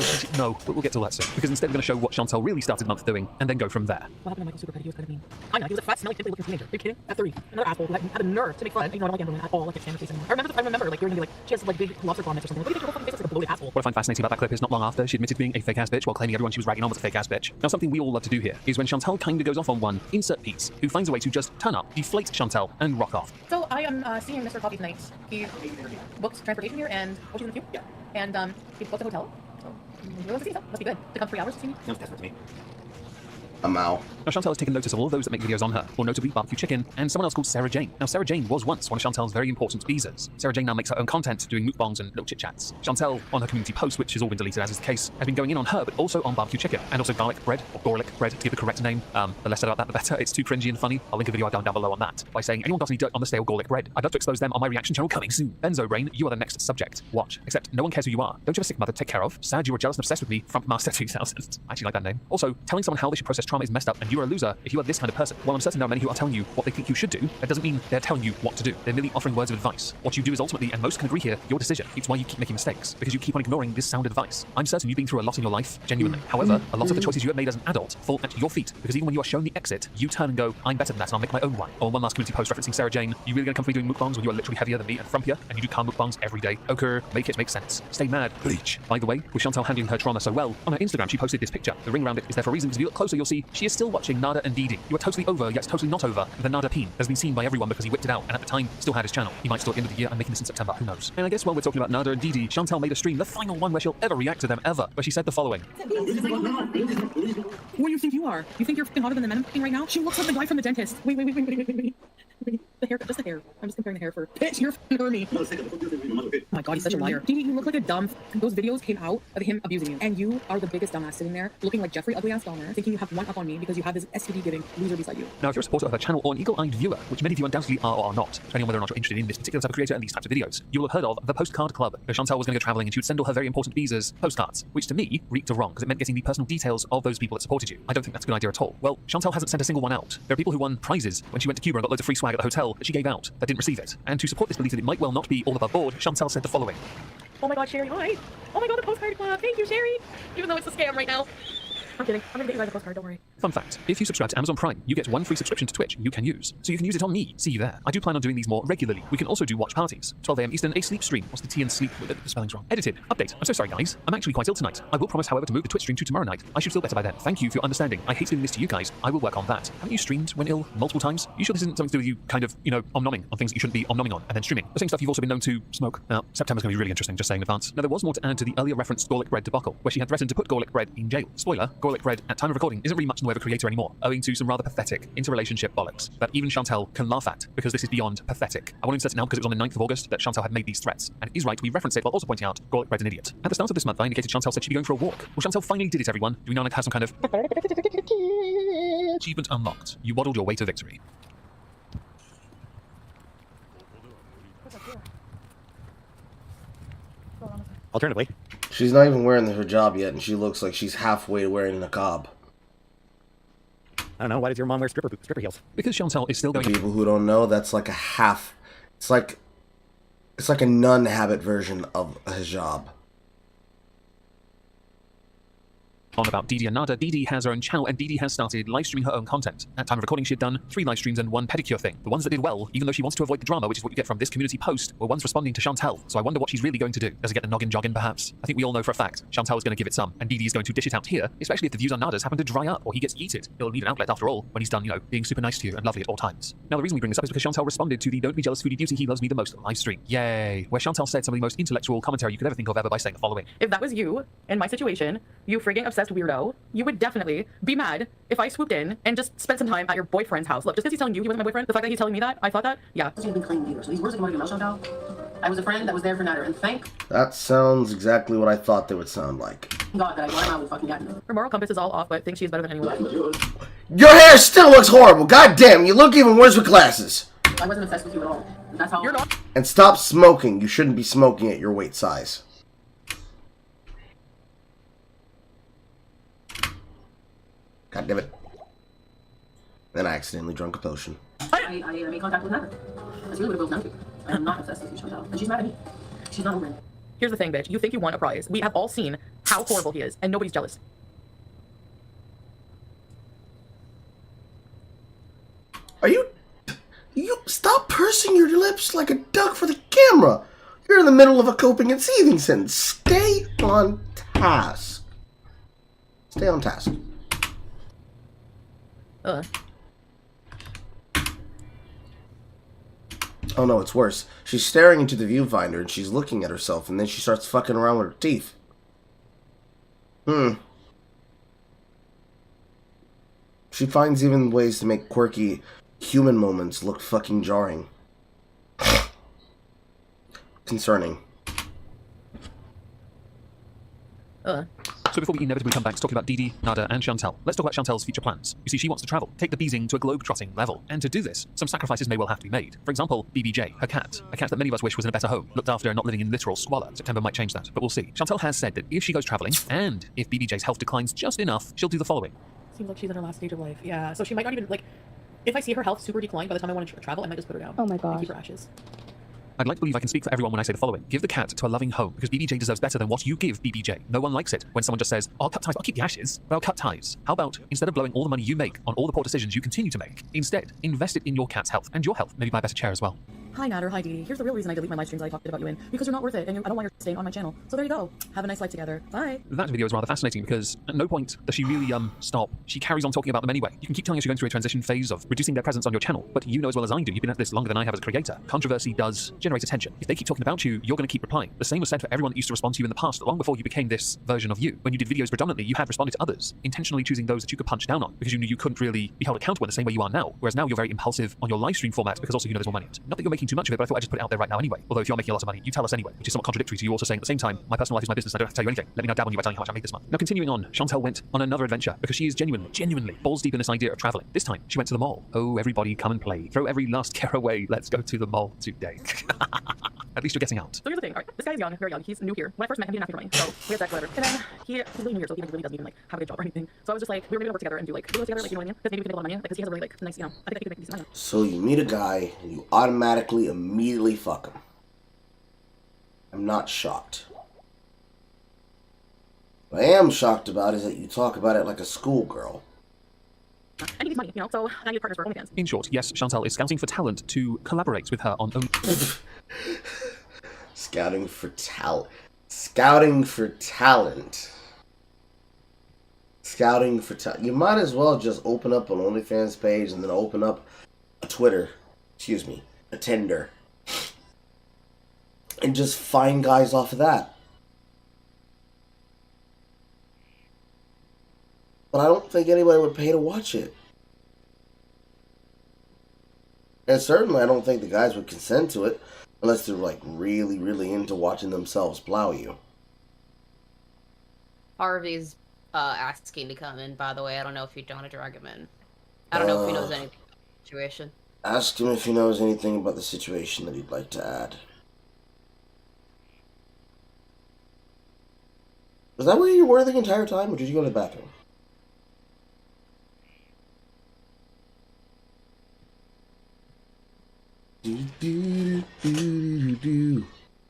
we'll get to all that soon. Because instead we're going to show what Chantal really started the month doing, and then go from there. What happened to Michael Supercredit? He was kind of mean. I know, he was a fat, smelly, pimply looking teenager. Are you kidding? At 30. Another asshole who had the nerve to make fun. You know, I don't like Amberlyn at all. I can't stand her face anymore. I remember, like, you're gonna be like, she has like big lobster claw necks or something. Like, what do you think your whole fucking face is like a bloated asshole? What I find fascinating about that clip is not long after, she admitted being a fake ass bitch while claiming everyone she was ragging on was a fake ass bitch. Now, something we all love to do here is when Chantal kinda goes off on one insert piece who finds a way to just turn up, deflate Chantal, and rock off. So I am seeing Mr. Coffee tonight. He booked transportation here and she's in the queue. Yeah. And he booked a hotel. So he wants to see himself. Must be good. To come 3 hours to see me. No, that's not me. Now, Chantal has taken notice of all those that make videos on her, more notably Barbecue Chicken, and someone else called Sarah Jane. Now, Sarah Jane was once one of Chantal's very important Beezers. Sarah Jane now makes her own content, doing mukbangs and little chit-chats. Chantal, on her community post, which has all been deleted as is the case, has been going in on her, but also on Barbecue Chicken, and also Garlic Bread, or Gorlic Bread, to give the correct name. The less said about that, the better. It's too cringy and funny. I'll link a video down below on that, by saying, anyone got any dirt on the stale Gorlic Bread? I'd love to expose them on my reaction channel coming soon. Benzo Brain, you are the next subject. Watch. Except, no one cares who you are. Don't you have a sick mother to take care of? Sad you were jealous and obsessed with me, from Master 2000. I actually like that name. Also, telling someone how they should process trauma is messed up, and you are a loser if you are this kind of person. While I'm certain there are many who are telling you what they think you should do, that doesn't mean they're telling you what to do. They're merely offering words of advice. What you do is ultimately, and most can agree here, your decision. It's why you keep making mistakes, because you keep on ignoring this sound advice. I'm certain you've been through a lot in your life, genuinely. However, a lot of the choices you have made as an adult fall at your feet, because even when you are shown the exit, you turn and go, I'm better than that, and I'll make my own one. Or one last community post referencing Sarah Jane, you really gonna come for me doing mukbangs when you are literally heavier than me and frumpier, and you do car mukbangs every day? Okay, make it make sense. Stay mad, bleach. By the way, with Chantal handling her trauma so well, on her Instagram she posted this picture. The ring around it is there for a reason, because if you look closer you'll see see, she is still watching Nada and Didi. You are totally over, yet totally not over. The Nada peen has been seen by everyone because he whipped it out, and at the time, still had his channel. He might still at the end of the year. I'm making this in September. Who knows? And I guess while we're talking about Nada and Didi, Chantal made a stream, the final one where she'll ever react to them ever, where she said the following. What do you think you are? You think you're fucking hotter than the men I'm fucking right now? She looks like the guy from the dentist. Wait. The hair, just the hair. I'm just comparing the hair for. Bitch, you're fucking over me. Oh my god, he's such a liar. Didi, you look like a dumb. Those videos came out of him abusing you, and you are the biggest dumbass sitting there, looking like Jeffrey ugly ass Dahmer, thinking you have one up on me because you have this STD giving loser beside you. Now, if you're a supporter of her channel or an eagle-eyed viewer, which many of you undoubtedly are or are not, depending on whether or not you're interested in this particular type of creator and these types of videos, you will have heard of the Postcard Club, where Chantal was going to go traveling and she would send all her very important visas postcards, which to me reeked of wrong because it meant getting the personal details of those people that supported you. I don't think that's a good idea at all. Well, Chantal hasn't sent a single one out. There are people who won prizes when she went to Cuba and got loads of free swag at the hotel that she gave out that didn't receive it. And to support this belief that it might well not be all above board, Chantal said the following. Oh my god, Sherry, hi. Oh my god, the postcard club. Thank you, Sherry. Even though it's a scam right now. I'm kidding. I'm gonna get you guys a postcard, don't worry. Fun fact, if you subscribe to Amazon Prime, you get one free subscription to Twitch you can use. So you can use it on me. See you there. I do plan on doing these more regularly. We can also do watch parties. 12 AM Eastern, a sleep stream. What's the T and sleep? The spelling's wrong. Edited. Update. I'm so sorry, guys. I'm actually quite ill tonight. I will promise, however, to move the Twitch stream to tomorrow night. I should feel better by then. Thank you for your understanding. I hate doing this to you guys. I will work on that. Haven't you streamed when ill multiple times? You sure this isn't something to do with you kind of, omnomming on things that you shouldn't be omnomming on and then streaming? The same stuff you've also been known to smoke. Now, September's going to be really interesting, just saying in advance. Now, there was more to add to the earlier referenced Gorlick Bread debacle, where she had threatened to put Gorlick Bread in jail. Spoiler, Gorlick Bread, at time of recording, isn't really much in the way of a creator anymore, owing to some rather pathetic interrelationship bollocks that even Chantal can laugh at, because this is beyond pathetic. I won't insert it now because it was on the 9th of August that Chantal had made these threats, and it is right we reference it while also pointing out Gorlick Bread's an idiot. At the start of this month, I indicated Chantal said she'd be going for a walk. Well, Chantal finally did it, everyone. Do we now have some kind of achievement unlocked? You waddled your way to victory. Alternatively, she's not even wearing her hijab yet, and she looks like she's halfway to wearing a niqab. I don't know, why does your mom wear stripper heels? Because Chantal is still going. People who don't know, that's like a half. It's like a nun habit version of a hijab. On about Didi and Nada, Didi has her own channel and Didi has started live streaming her own content. At time of recording, she had done 3 live streams and 1 pedicure thing. The ones that did well, even though she wants to avoid the drama, which is what you get from this community post, were ones responding to Chantal. So I wonder what she's really going to do. Does it get the noggin jogging, perhaps? I think we all know for a fact Chantal is going to give it some, and Didi is going to dish it out here, especially if the views on Nada's happen to dry up or he gets yeeted. He'll need an outlet after all when he's done, being super nice to you and lovely at all times. Now, the reason we bring this up is because Chantal responded to the Don't Be Jealous Foodie Beauty He Loves Me the Most live stream. Yay! Where Chantal said some of the most intellectual commentary you could ever think of ever by saying the following. If that was you, in my situation, you frigging obsessed weirdo, you would definitely be mad if I swooped in and just spent some time at your boyfriend's house. Look, just because he's telling you he wasn't my boyfriend, the fact that he's telling me that, I thought that, yeah. You've been claiming leader, so these words are going to be emotional now. I was a friend that was there for Nader, and thank That sounds exactly what I thought they would sound like. God that I got him out with fucking got Her moral compass is all off, but thinks she's better than anyone else. Your hair still looks horrible. God damn, you look even worse with glasses. I wasn't obsessed with you at all. That's how. You're not. And stop smoking. You shouldn't be smoking at your weight size. God damn it. Then I accidentally drank a potion. I made contact with Nader. That's really what it boils down to. I am not obsessed with you, Chantal. And she's mad at me. She's not over it. Here's the thing, bitch. You think you won a prize. We have all seen how horrible he is, and nobody's jealous. Are you stop pursing your lips like a duck for the camera. You're in the middle of a coping and seething sentence. Stay on task. Stay on task. Oh no, it's worse. She's staring into the viewfinder and she's looking at herself and then she starts fucking around with her teeth. She finds even ways to make quirky human moments look fucking jarring. Concerning. So before we inevitably come back to talking about Didi, Nada, and Chantal, let's talk about Chantal's future plans. You see, she wants to travel, take the beezing to a globe-trotting level. And to do this, some sacrifices may well have to be made. For example, BBJ, her cat. A cat that many of us wish was in a better home, looked after and not living in literal squalor. September might change that, but we'll see. Chantal has said that if she goes traveling, and if BBJ's health declines just enough, she'll do the following. Seems like she's in her last stage of life. Yeah, so she might not even, if I see her health super decline by the time I want to travel, I might just put her down. Oh my gosh. And keep her ashes. I'd like to believe I can speak for everyone when I say the following. Give the cat to a loving home, because BBJ deserves better than what you give BBJ. No one likes it when someone just says, oh, I'll cut ties, I'll keep the ashes. Well, cut ties. How about, instead of blowing all the money you make on all the poor decisions you continue to make, instead, invest it in your cat's health, and your health, maybe buy a better chair as well. Hi Natter, hi Dee. Here's the real reason I delete my live streams that I talked about you in. Because you're not worth it, and I don't want you staying on my channel. So there you go. Have a nice life together. Bye. That video is rather fascinating because at no point does she really stop. She carries on talking about them anyway. You can keep telling us you're going through a transition phase of reducing their presence on your channel, but you know as well as I do, you've been at this longer than I have as a creator. Controversy does generate attention. If they keep talking about you, you're going to keep replying. The same was said for everyone that used to respond to you in the past, long before you became this version of you. When you did videos predominantly, you had responded to others, intentionally choosing those that you could punch down on because you knew you couldn't really be held accountable in the same way you are now. Whereas now you're very impulsive on your live stream format because also you know there's more money in it. Not that you're making too much of it, but I thought I'd just put it out there right now anyway. Although if you're making a lot of money, you tell us anyway, which is somewhat contradictory to you also saying at the same time, my personal life is my business, I don't have to tell you anything. Let me now dab on you by telling you how much I made this month. Now continuing on, Chantel went on another adventure because she is genuinely balls deep in this idea of traveling. This time, she went to the mall. Oh, everybody come and play. Throw every last care away. Let's go to the mall today. At least you're getting out. So here's the thing. All right, this guy is young, very young. He's new here. When I first met him, he didn't ask me for money. So we had sex, whatever. And then he's really new here, so he really doesn't even like have a good job or anything. So I was just like, we were gonna work together and do like videos together, like you know what I mean? Because maybe we can make a lot of money. Like, because he has a really like nice, you know, I think he could make decent money. So you meet a guy and you automatically, immediately fuck him. I'm not shocked. What I am shocked about is that you talk about it like a schoolgirl. And he needs money, you know, so I need partners for OnlyFans. In short, yes, Chantel is scouting for talent to collaborate with her on OnlyFans. Scouting for talent. Scouting for talent. Scouting for talent. You might as well just open up an OnlyFans page and then open up a Twitter. Excuse me. A Tinder. And just find guys off of that. But I don't think anybody would pay to watch it. And certainly I don't think the guys would consent to it unless they're like really, really into watching themselves plow you. Harvey's asking to come in, by the way. I don't know if you want to drag him in. I don't know if he knows anything about the situation. Ask him if he knows anything about the situation that he'd like to add. Was that where you were the entire time, or did you go to the bathroom?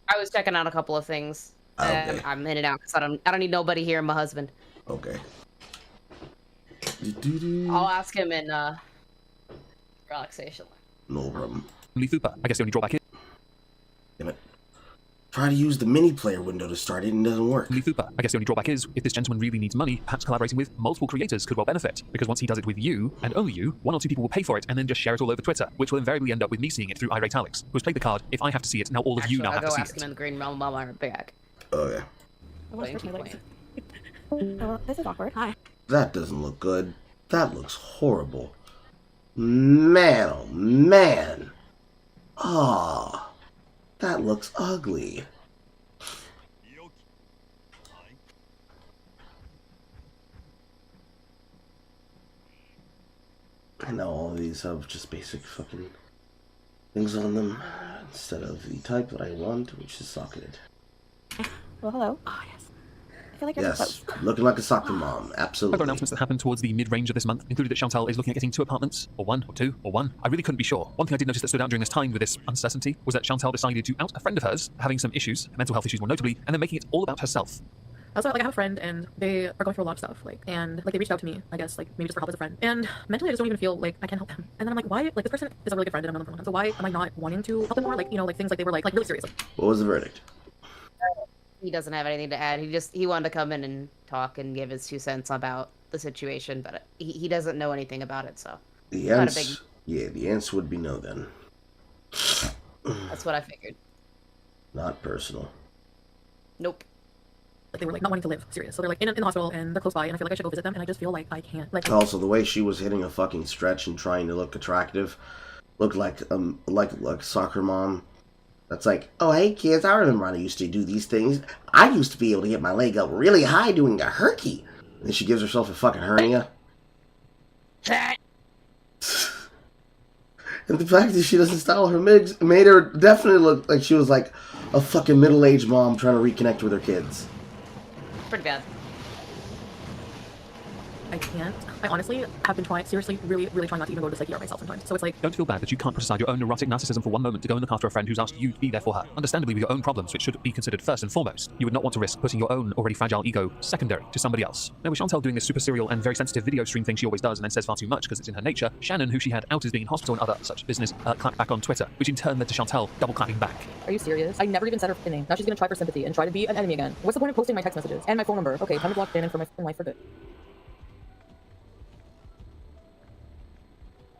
I was checking out a couple of things. Okay. I'm in and out because I don't need nobody here. My husband. Okay. I'll ask him in relaxation. No problem. Fupa. I guess the only drawback is. Damn it. Try to use the mini player window to start it and it doesn't work. Fupa. I guess the only drawback is, if this gentleman really needs money, perhaps collaborating with multiple creators could well benefit. Because once he does it with you, and only you, 1 or 2 people will pay for it and then just share it all over Twitter, which will invariably end up with me seeing it through Irate Alex, who has played the card, if I have to see it, now all of you now have to see I'll go ask him in the green realm while I'm back. Okay. This is awkward. Hi. That doesn't look good. That looks horrible. Man, oh man. Ah, that looks ugly. I know all of these have just basic fucking things on them instead of the type that I want, which is socketed. Well, hello. Oh, yes. I feel like you're Yes, looking like a soccer mom, absolutely. Other announcements that happened towards the mid-range of this month included that Chantel is looking at getting 2 apartments, or 1, or 2, or 1. I really couldn't be sure. One thing I did notice that stood out during this time with this uncertainty was that Chantel decided to out a friend of hers having some issues, mental health issues more notably, and then making it all about herself. Also, like, I have a friend, and they are going through a lot of stuff, like, and, like, they reached out to me, I guess, like, maybe just for help as a friend, and mentally I just don't even feel like I can help them, and then I'm like, why, like, this person is a really good friend, and I've known them for a long time, so why am I not wanting to help them more, like, you know, like, things like they were, like really serious. What was the verdict? He doesn't have anything to add. He wanted to come in and talk and give his 2 cents about the situation, but he doesn't know anything about it, so. The answer, the answer would be no then. That's what I figured. Not personal. Nope. Like, they were, like, not wanting to live serious, so they're, like, in the hospital, and they're close by, and I feel like I should go visit them, and I just feel like I can't, like. Also, the way she was hitting a fucking stretch and trying to look attractive, looked like soccer mom. That's like, oh hey kids, I remember I used to do these things. I used to be able to get my leg up really high doing a herky. And she gives herself a fucking hernia. And the fact that she doesn't style her migs made her definitely look like she was like a fucking middle-aged mom trying to reconnect with her kids. Pretty bad. I can't. I honestly have been trying, seriously, really trying not to even go to psyche myself sometimes. So it's like, Don't feel bad that you can't put aside your own neurotic narcissism for one moment to go and look after a friend who's asked you to be there for her. Understandably, with your own problems, which should be considered first and foremost, you would not want to risk putting your own already fragile ego secondary to somebody else. Now, with Chantal doing this super serial and very sensitive video stream thing she always does and then says far too much because it's in her nature, Shannon, who she had out as being in hospital and other such business, clapped back on Twitter, which in turn led to Chantal double clapping back. are you serious? I never even said her name. Now she's gonna try for sympathy and try to be an enemy again. What's the point of posting my text messages and my phone number? Okay, time to block Shannon for my life for good.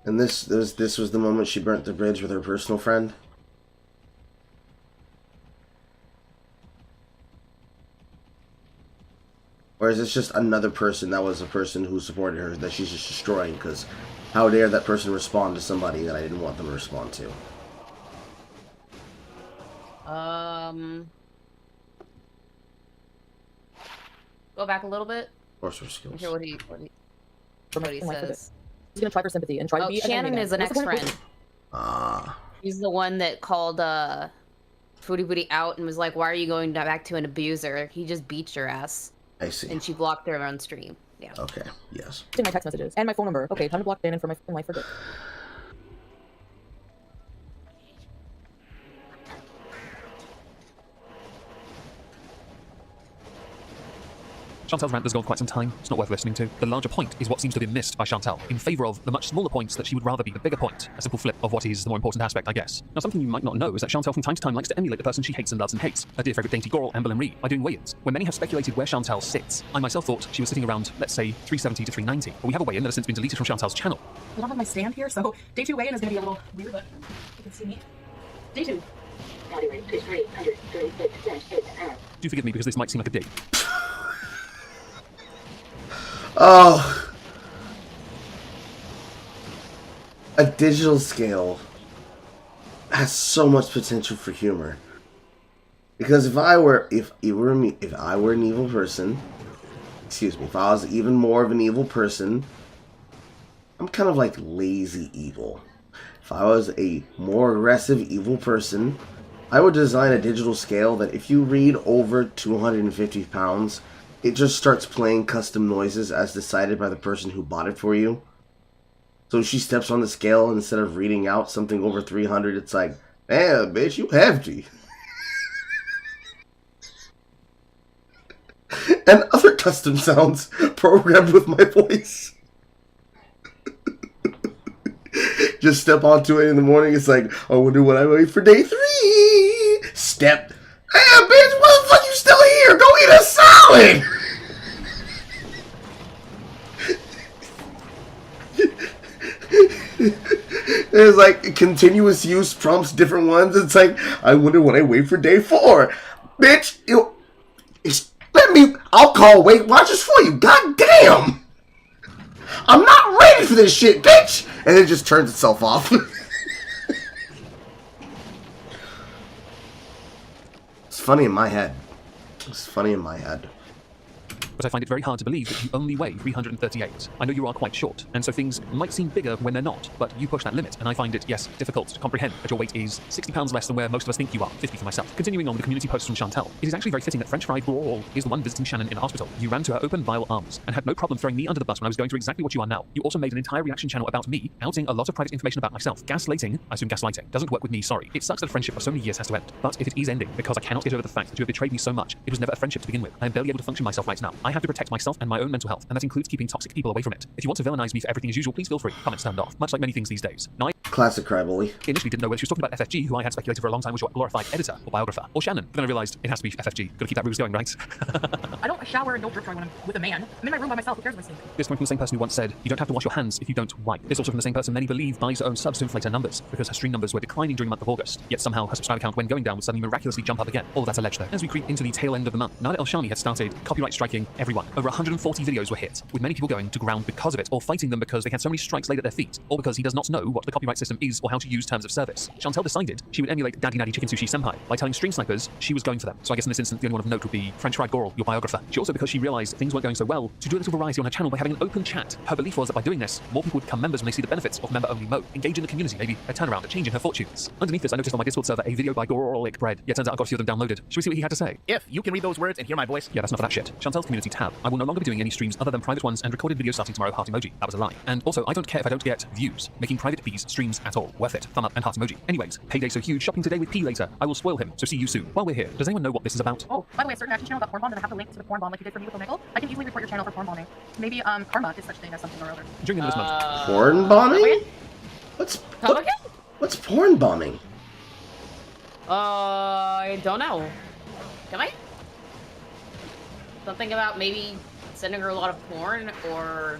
And this was the moment she burnt the bridge with her personal friend. Or is this just another person that was a person who supported her that she's just destroying? Because how dare that person respond to somebody that I didn't want them to respond to? Go back a little bit. Or some skills. Hear what he says. She's gonna try for sympathy and try to be an enemy Shannon again. is an What's the point of ex-friend. Ah. He's the one that called Foodie Booty out and was like, "Why are you going back to an abuser? He just beat your ass." I see. And she blocked her on stream. Yeah. Okay. Yes. posting my text messages and my phone number? Okay, time to block Shannon for my life for good. Chantal's rant has gone quite some time. It's not worth listening to. The larger point is what seems to have been missed by Chantal, in favour of the much smaller points that she would rather be the bigger point. A simple flip of what is the more important aspect, I guess. Now, something you might not know is that Chantal from time to time likes to emulate the person she hates and loves and hates. Her dear favourite dainty girl, Amber Lee, by doing weigh-ins. When many have speculated where Chantal sits, I myself thought she was sitting around, let's say, 370 to 390. But we have a weigh-in that has since been deleted from Chantal's channel. I don't have my stand here, so day 2 weigh-in is going to be a little weird, but you can see me. Day 2. Body weight is 336.8 Do forgive me because this might seem like a dig. Oh. A digital scale has so much potential for humor. Because if I were an evil person, excuse me, if I was even more of an evil person, I'm kind of like lazy evil. If I was a more aggressive evil person, I would design a digital scale that if you read over 250 pounds, it just starts playing custom noises as decided by the person who bought it for you. So if she steps on the scale, instead of reading out something over 300, it's like, damn, bitch, you hefty. And other custom sounds programmed with my voice. Just step onto it in the morning, it's like, I wonder what I wait for day 3. Step. Damn, bitch, what the fuck you still here? Go eat a salad! There's like continuous use prompts, different ones. It's like, I wonder what I wait for day 4. Bitch, I'll call Weight Watchers for you. God damn! I'm not ready for this shit, bitch! And it just turns itself off. It's funny in my head. It's funny in my head. But I find it very hard to believe that you only weigh 338. I know you are quite short, and so things might seem bigger when they're not, but you push that limit, and I find it, yes, difficult to comprehend that your weight is 60 pounds less than where most of us think you are, 50 for myself. Continuing on with the community post from Chantal, it is actually very fitting that French Fry Brawl is the one visiting Shannon in the hospital. You ran to her open, vile arms, and had no problem throwing me under the bus when I was going through exactly what you are now. You also made an entire reaction channel about me, outing a lot of private information about myself. Gaslighting, I assume gaslighting, doesn't work with me, sorry. It sucks that a friendship for so many years has to end, but if it is ending because I cannot get over the fact that you have betrayed me so much, it was never a friendship to begin with. I am barely able to function myself right now. I have to protect myself and my own mental health, and that includes keeping toxic people away from it. If you want to villainize me for everything as usual, please feel free. Comments turned off, much like many things these days. Now, Classic crybaby. Initially didn't know whether she was talking about FFG, who I had speculated for a long time was your glorified editor or biographer, or Shannon, but then I realized it has to be FFG. Gotta keep that ruse going, right? I don't shower and don't drip dry when I'm with a man. I'm in my room by myself. Who cares if I stink? This coming from the same person who once said, you don't have to wash your hands if you don't wipe. This also from the same person many believe buys her own subs to inflate her numbers, because her stream numbers were declining during the month of August, yet somehow her subscriber count when going down would suddenly miraculously jump up again. All of that's alleged there. As we creep into the tail end of the month, Nada El Shami had started copyright striking everyone. Over 140 videos were hit, with many people going to ground because of it, or fighting them because they had so many strikes laid at their feet, or because he does not know what the copyright system system is or how to use terms of service. Chantel decided she would emulate Daddy Natty Chicken Sushi Senpai by telling stream snipers she was going for them. So I guess in this instance, the only one of note would be French Fried Goral, your biographer. She also, because she realized things weren't going so well, to do a little variety on her channel by having an open chat. Her belief was that by doing this, more people would become members when they see the benefits of member-only mode, engage in the community, maybe a turnaround, a change in her fortunes. Underneath this, I noticed on my Discord server a video by Goralic Bread. Yeah, turns out I've got a few of them downloaded. Should we see what he had to say? If you can read those words and hear my voice. Yeah, that's enough of that shit. Chantel's community tab. I will no longer be doing any streams other than private ones and recorded videos starting tomorrow, heart emoji. That was a lie. And also, I don't care if I don't get views. Making private bees streams at all. Worth it. Thumb up and heart emoji. Anyways, payday so huge, shopping today with P later. I will spoil him, so see you soon. While we're here, does anyone know what this is about? Oh, by the way, a certain action channel got porn bombed, and I have the link to the porn bomb like you did for me with Omegle. I can easily report your channel for porn bombing. Maybe Karma did such thing as something or other. During this month. Porn bombing? What's porn bombing? I don't know. Can I? Something about maybe sending her a lot of porn, or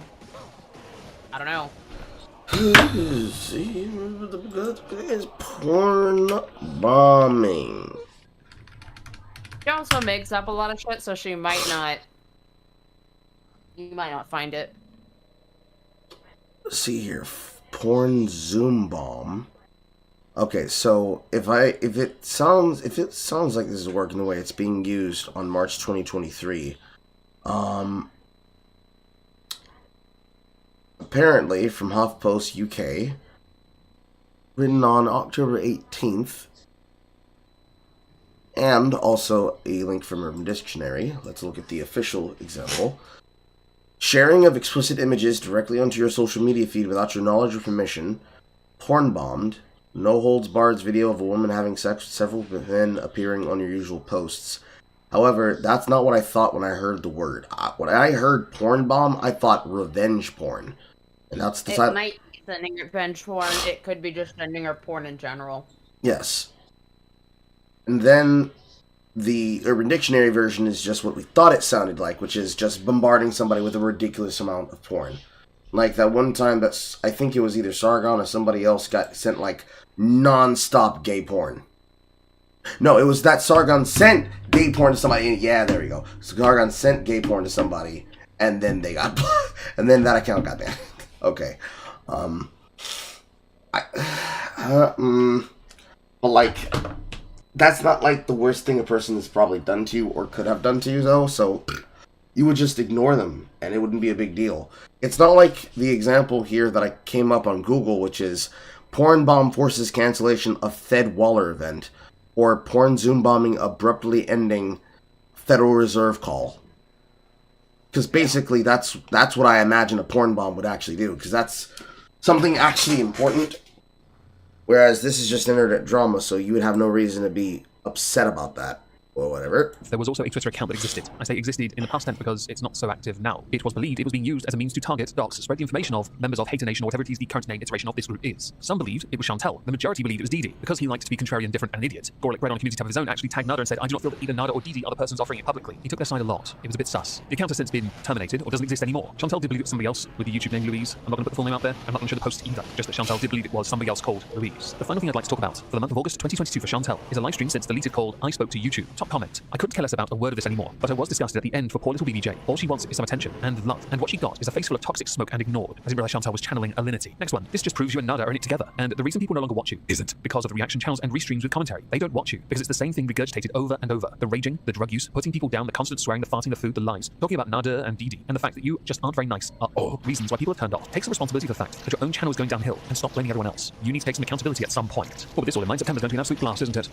I don't know. It's porn bombing. She also makes up a lot of shit, so she might not. You might not find it. Let's see here, porn Zoom bomb. Okay, so if it sounds like this is working the way it's being used on March 2023, apparently from HuffPost UK, written on October 18th, and also a link from Urban Dictionary. Let's look at the official example. Sharing of explicit images directly onto your social media feed without your knowledge or permission, porn bombed. No holds barred video of a woman having sex with several men appearing on your usual posts. However, that's not what I thought when I heard the word. When I heard porn bomb, I thought revenge porn. And that's the type. It might be sending revenge porn. It could be just sending her porn in general. Yes. And then the Urban Dictionary version is just what we thought it sounded like, which is just bombarding somebody with a ridiculous amount of porn. Like that one time that I think it was either Sargon or somebody else got sent like non-stop gay porn. No, it was that Sargon sent gay porn to somebody. Yeah, there we go. Sargon sent gay porn to somebody, and then they got, and then that account got banned. Okay, but like, that's not like the worst thing a person has probably done to you or could have done to you, though. So you would just ignore them, and it wouldn't be a big deal. It's not like the example here that I came up on Google, which is porn bomb forces cancellation of Fed Waller event, or porn Zoom bombing abruptly ending Federal Reserve call. Because basically that's what I imagine a porn bomb would actually do, because that's something actually important. Whereas this is just internet drama, so you would have no reason to be upset about that. Or whatever. There was also a Twitter account that existed. I say existed in the past tense because it's not so active now. It was believed it was being used as a means to target, dox, spread the information of members of Hater Nation or whatever it is the current name iteration of this group is. Some believed it was Chantel. The majority believed it was Dee. Because he liked to be contrarian, different, and an idiot. Gorlick Bread on a community tab of his own actually tagged Nada and said, I do not feel that either Nada or Dee are the persons offering it publicly. He took their side a lot. It was a bit sus. The account has since been terminated or doesn't exist anymore. Chantel did believe it was somebody else with the YouTube name Louise. I'm not going to put the full name out there. I'm not going to show the post either. Just that Chantel did believe it was somebody else called Louise. The final thing I'd like to talk about for the month of August 2022 for Chantel is a live stream since deleted called I Spoke to YouTube. Top comment. I couldn't care less about a word of this anymore, but I was disgusted at the end for poor little BBJ. All she wants is some attention and love, and what she got is a face full of toxic smoke and ignored. I didn't realize Chantel was channeling alinity. Next one. This just proves you and Nada are in it together, and the reason people no longer watch you isn't because of the reaction channels and restreams with commentary. They don't watch you because it's the same thing regurgitated over and over. The raging, the drug use, putting people down, the constant swearing, the farting, the food, the lies, talking about Nada and Dee, and the fact that you just aren't very nice are all reasons why people have turned off. Take some responsibility for the fact that your own channel is going downhill and stop blaming everyone else. You need to take some accountability at some point. But with this all in mind, September's going to be an absolute blast, isn't it?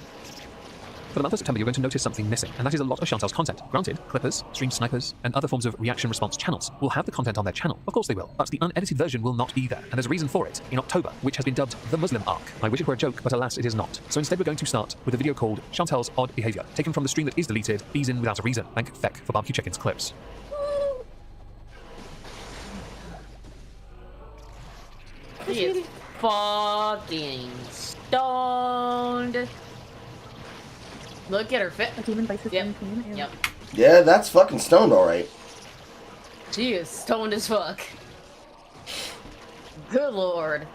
For the month of September, you're going to notice something missing, and that is a lot of Chantel's content. Granted, clippers, stream snipers, and other forms of reaction response channels will have the content on their channel. Of course they will, but the unedited version will not be there, and there's a reason for it. In October, which has been dubbed the Muslim Arc. I wish it were a joke, but alas, it is not. So instead, we're going to start with a video called Chantel's Odd Behavior, taken from the stream that is deleted, Bees in Without a Reason. Thank Feck for Barbecue Chicken's clips. She is fucking stoned. Look at her fit. Yep. Yeah, that's fucking stoned, alright. She is stoned as fuck. Good lord.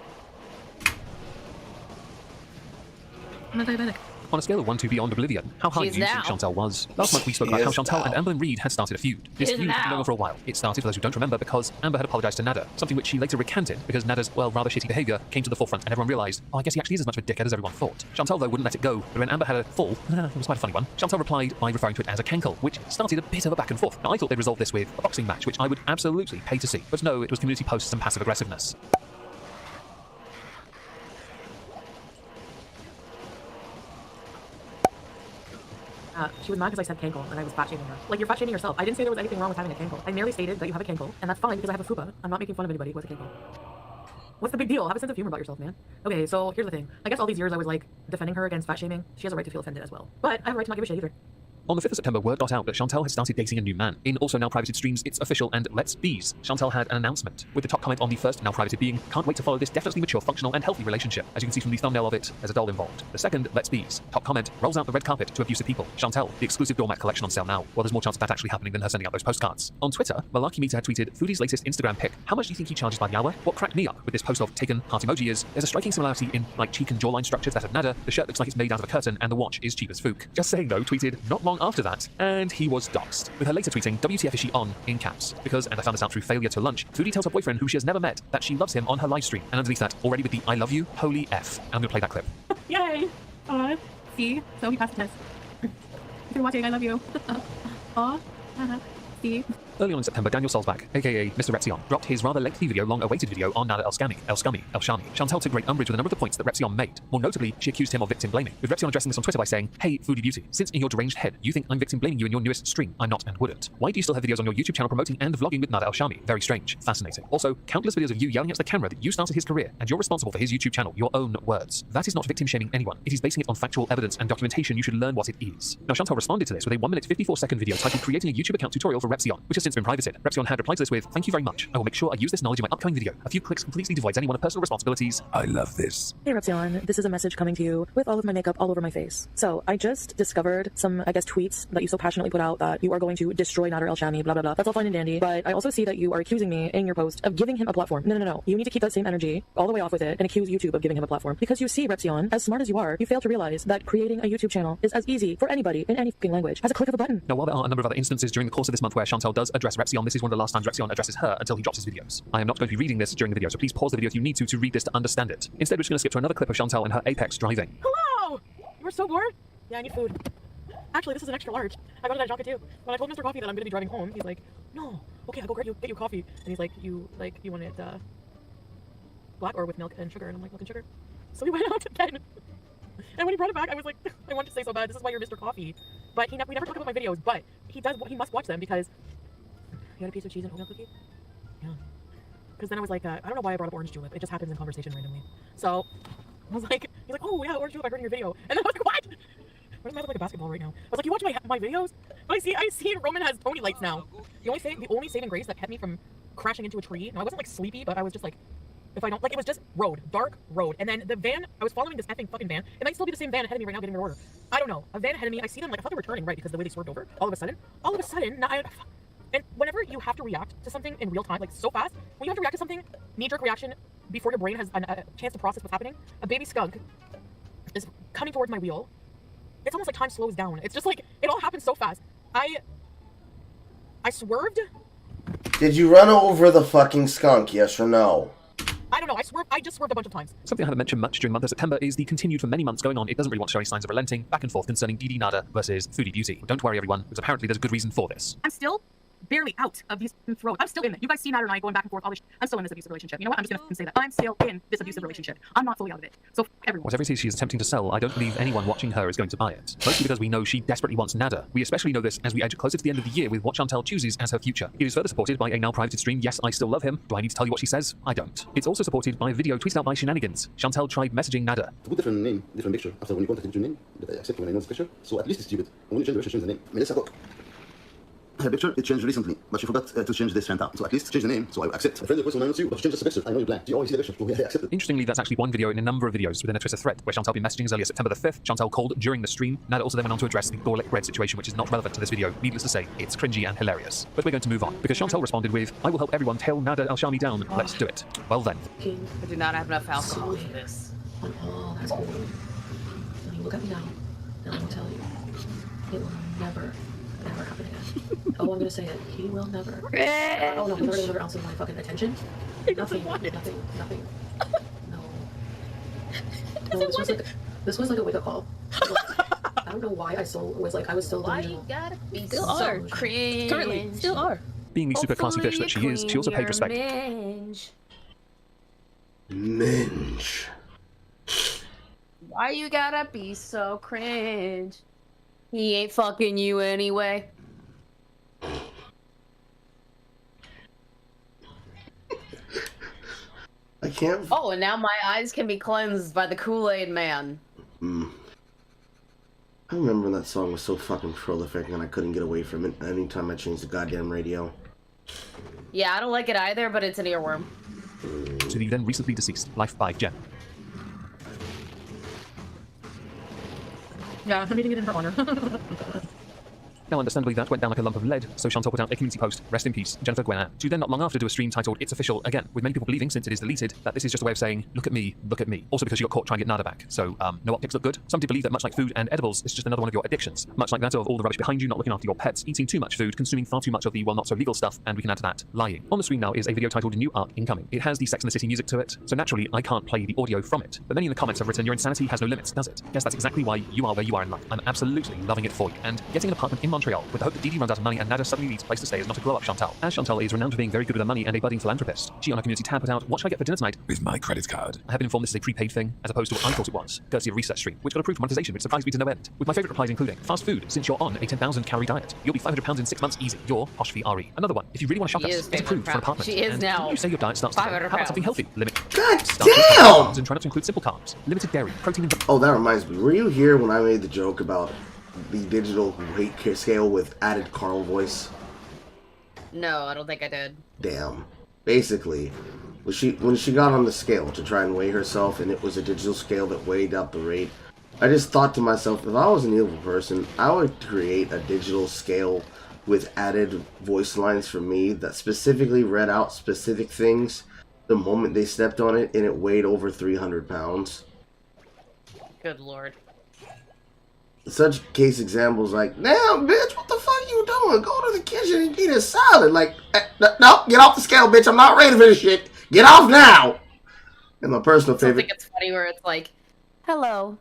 I'm not diabetic. On a scale of 1 to beyond oblivion, how high She's do you think now. Chantal was? Last month we spoke about how Is Chantal now. and Amber and Reed had started a feud. This Is feud had been now. going on for a while. It started, for those who don't remember, because Amber had apologized to Nada, something which she later recanted because Nada's, well, rather shitty behavior came to the forefront and everyone realized, oh, I guess he actually is as much of a dickhead as everyone thought. Chantal, though, wouldn't let it go, but when Amber had a fall, it was quite a funny one, Chantal replied by referring to it as a cankle, which started a bit of a back and forth. Now, I thought they'd resolve this with a boxing match, which I would absolutely pay to see. But no, it was community posts and passive aggressiveness. She was mad because I said cankle and I was fat shaming her. Like, you're fat shaming yourself. I didn't say there was anything wrong with having a cankle. I merely stated that you have a cankle, and that's fine because I have a fupa. I'm not making fun of anybody who has a cankle. What's the big deal? Have a sense of humor about yourself, man. Okay, so here's the thing. I guess all these years I was like defending her against fat shaming. She has a right to feel offended as well. But I have a right to not give a shit either. On the 5th of September, word got out that Chantal had started dating a new man. In also now privated streams, it's official and Let's Bees, Chantal had an announcement, with the top comment on the first now privated being, can't wait to follow this definitely mature, functional and healthy relationship. As you can see from the thumbnail of it, there's a doll involved. The second, Let's Bees, top comment, rolls out the red carpet to abusive people. Chantal, the exclusive doormat collection on sale now. Well, there's more chance of that actually happening than her sending out those postcards. On Twitter, Malarkey Meter had tweeted, Foodie's latest Instagram pic. How much do you think he charges by the hour? What cracked me up with this post of taken heart emoji is, there's a striking similarity in like cheek and jawline structures that of Nada, the shirt looks like it's made out of a curtain, and the watch is cheap as fook. Just saying though, tweeted not long after that, and he was doxxed. With her later tweeting, WTF is she on, in caps. Because, and I found this out through failure to lunch, Foodie tells her boyfriend, who she has never met, that she loves him on her live stream. And underneath that, already with the I love you, holy F. And I'm gonna play that clip. Yay! See? So he passed the test. If you're watching, I love you. See? Early on in September, Daniel Solzbach, aka Mr. Repsion, dropped his rather lengthy video, long-awaited video on Nada El Shami. Chantal took great umbrage with a number of the points that Repsion made. More notably, she accused him of victim blaming, with Repsion addressing this on Twitter by saying, hey, Foodie Beauty, since in your deranged head, you think I'm victim blaming you in your newest stream, I'm not and wouldn't. Why do you still have videos on your YouTube channel promoting and vlogging with Nada El Shami? Very strange. Fascinating. Also, countless videos of you yelling at the camera that you started his career, and you're responsible for his YouTube channel, your own words. That is not victim shaming anyone. It is basing it on factual evidence and documentation. You should learn what it is. Now, Chantal responded to this with a 1-minute 54-second video titled Creating a YouTube Account Tutorial for Repsion, which has since been privated. Repsion had replied to this with, thank you very much. I will make sure I use this knowledge in my upcoming video. A few clicks completely devoids anyone of personal responsibilities. I love this. Hey Repsion, this is a message coming to you with all of my makeup all over my face. So, I just discovered some, I guess, tweets that you so passionately put out that you are going to destroy Nada El Shami, blah blah blah. That's all fine and dandy, but I also see that you are accusing me in your post of giving him a platform. No. You need to keep that same energy all the way off with it and accuse YouTube of giving him a platform. Because you see, Repsion, as smart as you are, you fail to realize that creating a YouTube channel is as easy for anybody in any fucking language as a click of a button. Now, while there are a number of other instances during the course of this month where Chantal does address Repsion, this is one of the last times Repsion addresses her until he drops his videos. I am not going to be reading this during the video, so please pause the video if you need to read this to understand it. Instead, we're just going to skip to another clip of Chantal and her Apex driving. Hello! You were so bored? Yeah, I need food. Actually, this is an extra large. I got it at Jonka too. When I told Mr. Coffee that I'm going to be driving home, he's like, no, okay, I'll go get you coffee. And he's like, you want it black or with milk and sugar? And I'm like, milk and sugar. So we went out again. And when he brought it back, I was like, I wanted to say so bad, this is why you're Mr. Coffee. But we never talk about my videos, but he must watch them because you had a piece of cheese and oatmeal cookie? Yeah. Because then I was like, I don't know why I brought up orange julep. It just happens in conversation randomly. So I was like, he's like, oh yeah, orange julep, I heard in your video. And then I was like, what? Why does my head look like a basketball right now? I was like, you watch my videos? But I see Roman has pony lights now. The only saving grace that kept me from crashing into a tree. Now I wasn't like sleepy, but I was just like, if I don't, like, it was just dark road. And then the van, I was following this effing fucking van. It might still be the same van ahead of me right now getting their order. I don't know. A van ahead of me, I see them, like, I thought they were turning right because the way they swerved over. All of a sudden, and whenever you have to react to something in real time, like so fast, when you have to react to something, knee-jerk reaction, before your brain has a chance to process what's happening, a baby skunk is coming towards my wheel. It's almost like time slows down. It's just like, it all happens so fast. I swerved. Did you run over the fucking skunk, yes or no? I don't know, I just swerved a bunch of times. Something I haven't mentioned much during the month of September is the continued for many months going on, it doesn't really want to show any signs of relenting, back and forth concerning DD Nada versus Foodie Beauty. But don't worry everyone, because apparently there's a good reason for this. I'm still barely out of these throats. I'm still in it. You guys see Nada and I going back and forth all this. I'm still in this abusive relationship. You know what? I'm just gonna say that. I'm still in this abusive relationship. I'm not fully out of it. So everyone. Whatever it is she's attempting to sell, I don't believe anyone watching her is going to buy it. Mostly because we know she desperately wants Nada. We especially know this as we edge closer to the end of the year with what Chantal chooses as her future. It is further supported by a now privated stream, Yes, I Still Love Him. Do I need to tell you what she says? I don't. It's also supported by a video tweeted out by Shenanigans. Chantal tried messaging Nada. To put different name, different picture. After when you contacted your name, that I accept when I know this picture. So at least it's stupid. When you change the picture, change the name. Melissa Cook. Her picture, it changed recently, but she forgot to change this Chantal. So at least change the name, so I accept. A friend request when I know you, but change just the picture. I know you're black. Do you always see the picture? So yeah, I accept it. Interestingly, that's actually one video in a number of videos within a Twitter thread, where Chantal been messaging as early as September the 5th. Chantal called during the stream. Nada also then went on to address the garlic bread situation, which is not relevant to this video. Needless to say, it's cringy and hilarious. But we're going to move on, because Chantal responded with, I will help everyone tail Nada El Shami down. Let's do it. Well then. I do not have enough alcohol for this. Oh, that's good. Honey, look at me now. And I will tell you, it will never, ever happen again. Oh, I'm gonna say it. He will never. Oh no, he'll never get another ounce of my fucking attention. Nothing. No. No, this was like a wake-up call. I don't know why I was still Why delusional. you gotta be Still so are. cringe? Currently, still are. Being the super classy bitch that she is, she also paid respect. Minge. Why you gotta be so cringe? He ain't fucking you anyway. I can't. Oh, and now my eyes can be cleansed by the Kool-Aid Man. I remember when that song was so fucking prolific and I couldn't get away from it anytime I changed the goddamn radio. Yeah, I don't like it either, but it's an earworm. To the then recently deceased Life by Jen. Yeah, I'm eating it in her honor. Now, understandably, that went down like a lump of lead, so Chantal put out a community post, rest in peace, Jennifer Gwenan, to then not long after do a stream titled It's Official again, with many people believing, since it is deleted, that this is just a way of saying, look at me, look at me. Also because she got caught trying to get Nada back. So, no optics look good. Some do believe that much like food and edibles, it's just another one of your addictions. Much like that of all the rubbish behind you, not looking after your pets, eating too much food, consuming far too much of the, well, not so legal stuff, and we can add to that, lying. On the screen now is a video titled New Arc Incoming. It has the Sex and the City music to it, so naturally, I can't play the audio from it. But many in the comments have written, your insanity has no limits, does it? Yes, that's exactly why you are where you are in life. I'm absolutely loving it for you. And getting an apartment in Montreal with the hope that DD runs out of money and Nada suddenly needs a place to stay is not a glow-up Chantal. As Chantal is renowned for being very good with her money and a budding philanthropist, she on her community tab put out, what should I get for dinner tonight? With my credit card. I have been informed this is a prepaid thing, as opposed to what I thought it was, courtesy of a research stream, which got approved for monetization, which surprised me to no end. With my favourite replies including, fast food, since you're on a 10,000 calorie diet, you'll be £500 in 6 months easy. You're posh VRE. Another one, if you really want to shop us, it's approved for an apartment. She is and now when you say your diet starts to how about something healthy? Limit. God damn! damn! And try not to include simple carbs, limited dairy, protein and... Oh, that reminds me. Were you here when I made the joke about the digital weight scale with added Carl voice? No, I don't think I did. Damn. Basically, when she got on the scale to try and weigh herself, and it was a digital scale that weighed out the rate, I just thought to myself, if I was an evil person, I would create a digital scale with added voice lines for me that specifically read out specific things the moment they stepped on it, and it weighed over 300 pounds. Good lord. Such case examples like, damn, bitch, what the fuck you doing? Go to the kitchen and eat a salad. Like, no, get off the scale, bitch. I'm not ready for this shit. Get off now. And my personal favorite. I think it's funny where it's like, hello,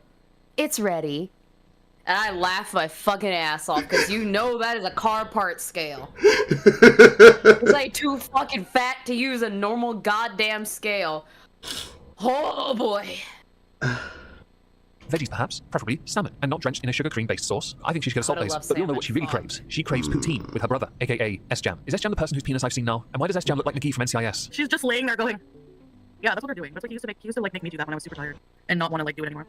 it's ready. And I laugh my fucking ass off because you know that is a car part scale. It's like too fucking fat to use a normal goddamn scale. Oh boy. Veggies perhaps, preferably salmon, and not drenched in a sugar cream-based sauce. I think she should get a salt base, but we all know what she really craves. She craves poutine with her brother, aka S-Jam. Is S-Jam the person whose penis I've seen now? And why does S-Jam look like McGee from NCIS? She's just laying there going, yeah, that's what we're doing. That's what he used to make. He used to like make me do that when I was super tired and not want to like do it anymore.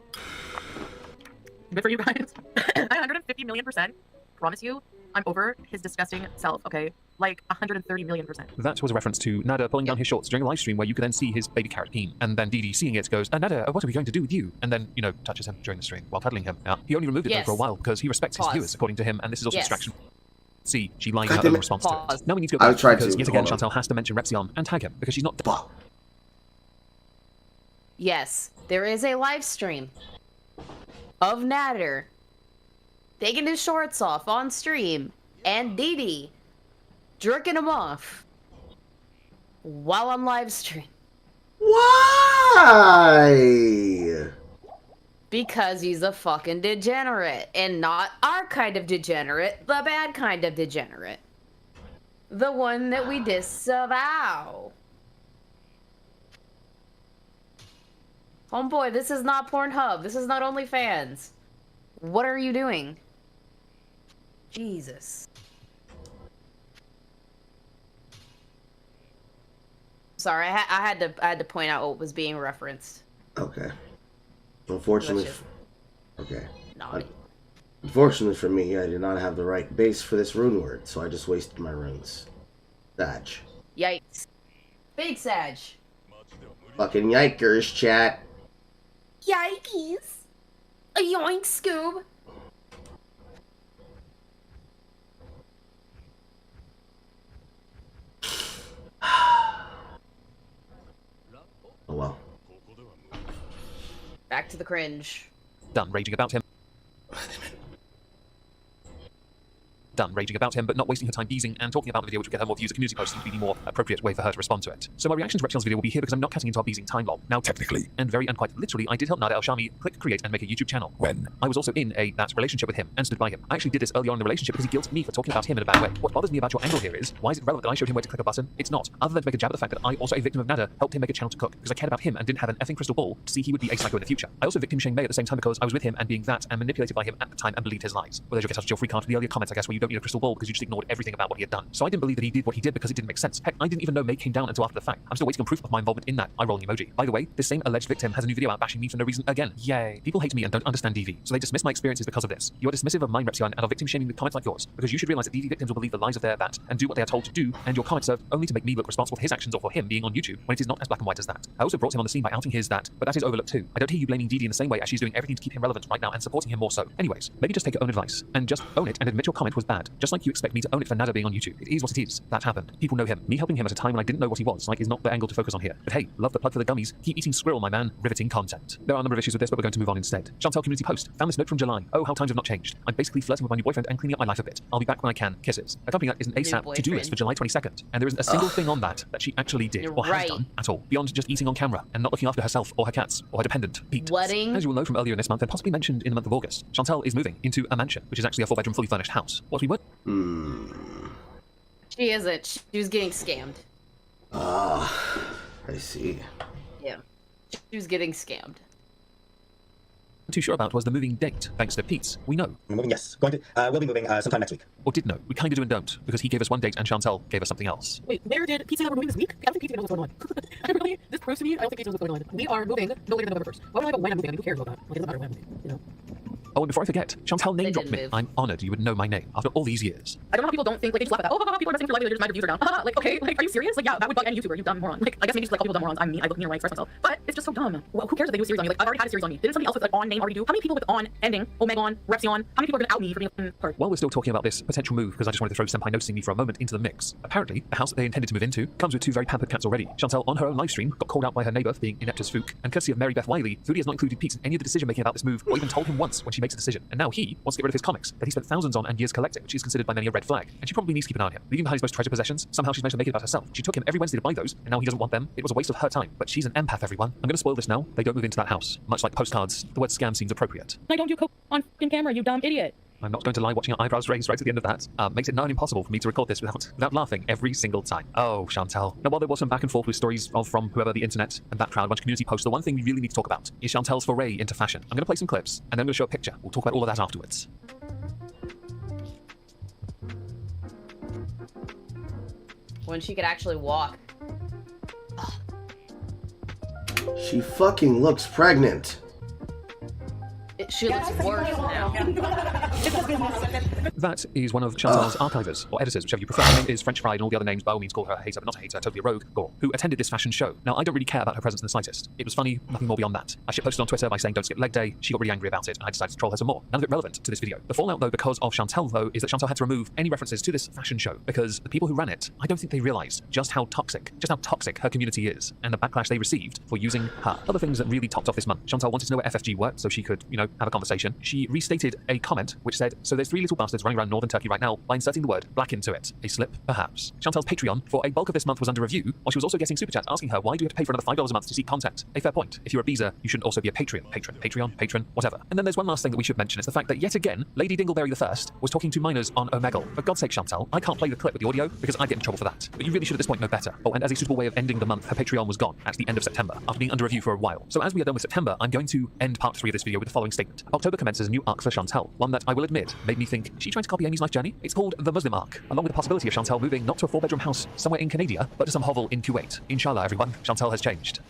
Good for you guys. 150,000,000%. Promise you, I'm over his disgusting self, okay? Like 130,000,000%. That was a reference to Nada pulling down his shorts during a live stream where you could then see his baby carrot peen. And then Dee seeing it goes, Nada, what are we going to do with you? And then, you know, touches him during the stream while cuddling him. He only removed it though for a while because he respects his viewers, according to him, and this is also distraction. See, she lied in her own response to it. Now we need to go back because yet again Chantal has to mention Repsion and tag him because she's not... Yes, there is a live stream of Natter taking his shorts off on stream and Dee jerking him off while on live stream. Why? Because he's a fucking degenerate, and not our kind of degenerate, the bad kind of degenerate. The one that we disavow. Homeboy, this is not Pornhub. This is not OnlyFans. What are you doing? Jesus. Sorry, I had to point out what was being referenced. Okay. Unfortunately, okay. Unfortunately for me, I did not have the right base for this rune word, so I just wasted my runes. Sag. Yikes. Big Sag. Fucking yikers, chat. Yikes. A yoink, Scoob. Oh well. Back to the cringe. Done raging about him. Wait a minute. done raging about him, but not wasting her time teasing and talking about the video, which would get her more views. A community post seems to be the more appropriate way for her to respond to it. So my reaction to Reptile's video will be here because I'm not cutting into our beezing time log. Now, technically, and very and quite literally, I did help Nada El-Shami click, create, and make a YouTube channel. When? I was also in that relationship with him and stood by him. I actually did this early on in the relationship because he guilted me for talking about him in a bad way. What bothers me about your angle here is, why is it relevant that I showed him where to click a button? It's not. Other than to make a jab at the fact that I, also a victim of Nada, helped him make a channel to cook because I cared about him and didn't have an effing crystal ball to see he would be a psycho in the future. I also victim shamed May at the same time because I was with him and being that and manipulated by him at the time and believed his lies. Well, there's your get your free card for the earlier comments, I guess, where you don't need a crystal ball because you just ignored everything about what he had done. So I didn't believe that he did what he did because it didn't make sense. Heck, I didn't even know May came down until after the fact. I'm still waiting on proof of my involvement in that. Eye rolling emoji. By the way, this same alleged victim has a new video out bashing me for no reason again. Yay. People hate me and don't understand DV, so they dismiss my experiences because of this. You are dismissive of mine, Repsion, and are victim shaming with comments like yours because you should realize that DV victims will believe the lies of their that and do what they are told to do, and your comments serve only to make me look responsible for his actions or for him being on YouTube when it is not as black and white as that. I also brought him on the scene by outing his that, but that is overlooked too. I don't hear you blaming DD in the same way as she's doing everything to keep him relevant right now and supporting him more so. Anyways, maybe just take your own advice and just own it and admit your comment was bad. Just like you expect me to own it for Nada being on YouTube. It is what it is. That happened. People know him. Me helping him at a time when I didn't know what he was is not the angle to focus on here. But hey, love the plug for the gummies. Keep eating squirrel, my man. Riveting content. There are a number of issues with this, but we're going to move on instead. Chantal community post. Found this note from July. Oh, how times have not changed. I'm basically flirting with my new boyfriend and cleaning up my life a bit. I'll be back when I can. Kisses. Accompanying that is an ASAP to-do list for July 22nd. And there isn't a single thing on that she actually did or has done at all, beyond just eating on camera and not looking after herself or her cats or her dependent, Pete. Wedding. As you will know from earlier in this month and possibly mentioned in the month of August, Chantal is moving into a mansion, which is actually a 4-bedroom, fully furnished house. What we would. She isn't. She was getting scammed. Ah, I see. Yeah. She was getting scammed. Too sure about was the moving date, thanks to Pete's. We know. We're moving, yes. We'll be moving sometime next week. Or did know. We kind of do and don't, because he gave us one date and Chantal gave us something else. Wait, where did Pete say that we're moving this week? I don't think Pete knows what's going on. Really, this proves to me, I don't think Pete knows what's going on. We are moving no later than November 1st. Why would I know when I'm moving? I mean, who cares about that? Like, it doesn't matter when I'm moving, you know? Oh, and before I forget, Chantal name dropped me. I'm honored you would know my name after all these years. I don't know how people don't think, like, they just laugh at that. Oh, people are messing with your life, they're just mad reviews are down. Like, okay, like, are you serious? Like, yeah, that would bug any YouTuber, you dumb moron. Like, I guess maybe just like all people dumb morons. I'm me, I look me and I express myself. But it's just so dumb. Well, who cares if they do a series on me? Like, I've already had a series on me. Didn't somebody else with, like, on name already do? How many people with on ending, Omegon, Repsion, how many people are gonna out me for being a part? While we're still talking about this potential move, because I just wanted to throw Senpai noticing me for a moment into the mix, apparently, the house that they intended to move into comes with 2 very pampered cats already. Chantal, on her own live stream, got called out by her neighbor for being inept as fook, and courtesy of Mary Beth Wiley, Foodie has not included Pete in any of the decision making about this move, or even told him once when she makes a decision. And now he wants to get rid of his comics that he spent thousands on and years collecting, which is considered by many a red flag. And she probably needs to keep an eye on him. Leaving behind his most treasured possessions, somehow she's managed to make it about herself. She took him every Wednesday to buy those, and now he doesn't want them. It was a waste of her time. But she's an empath, everyone. I'm gonna spoil this now. They don't move into that house. Much like postcards, the word scam seems appropriate. I don't do coke on f***ing camera, you dumb idiot. I'm not going to lie, watching her eyebrows raised right at the end of that makes it nigh impossible for me to record this without laughing every single time. Oh, Chantal. Now, while there was some back and forth with stories from whoever the internet and that crowd, a bunch of community posts, the one thing we really need to talk about is Chantal's foray into fashion. I'm going to play some clips, and then I'm going to show a picture. We'll talk about all of that afterwards. When she could actually walk. She fucking looks pregnant. She looks worse now. That is one of Chantal's archivers, or editors, whichever you prefer. Her name is French Fried, and all the other names by all means call her a hater, but not a hater, totally a rogue, Gore, who attended this fashion show. Now, I don't really care about her presence in the slightest. It was funny, nothing more beyond that. I shitposted on Twitter by saying don't skip leg day. She got really angry about it, and I decided to troll her some more. None of it relevant to this video. The fallout, though, because of Chantal, though, is that Chantal had to remove any references to this fashion show, because the people who ran it, I don't think they realized just how toxic her community is, and the backlash they received for using her. Other things that really topped off this month. Chantal wanted to know where FFG worked, so she could, have a conversation. She restated a comment which said, so there's 3 little bastards running around northern Turkey right now by inserting the word black into it. A slip, perhaps. Chantal's Patreon for a bulk of this month was under review, while she was also getting super chats asking her, why do you have to pay for another $5 a month to see content? A fair point. If you're a Beezer, you shouldn't also be a patron, whatever. And then there's one last thing that we should mention. It's the fact that yet again, Lady Dingleberry I was talking to minors on Omegle. For God's sake, Chantal, I can't play the clip with the audio because I'd get in trouble for that. But you really should at this point know better. Oh, and as a suitable way of ending the month, her Patreon was gone at the end of September, after being under review for a while. So as we are done with September, I'm going to end part 3 of this video with the following statement. October commences a new arc for Chantal, one that I will admit made me think, she trying to copy Amy's life journey? It's called the Muslim arc, along with the possibility of Chantal moving not to a 4-bedroom house somewhere in Canada, but to some hovel in Kuwait. Inshallah, everyone, Chantal has changed.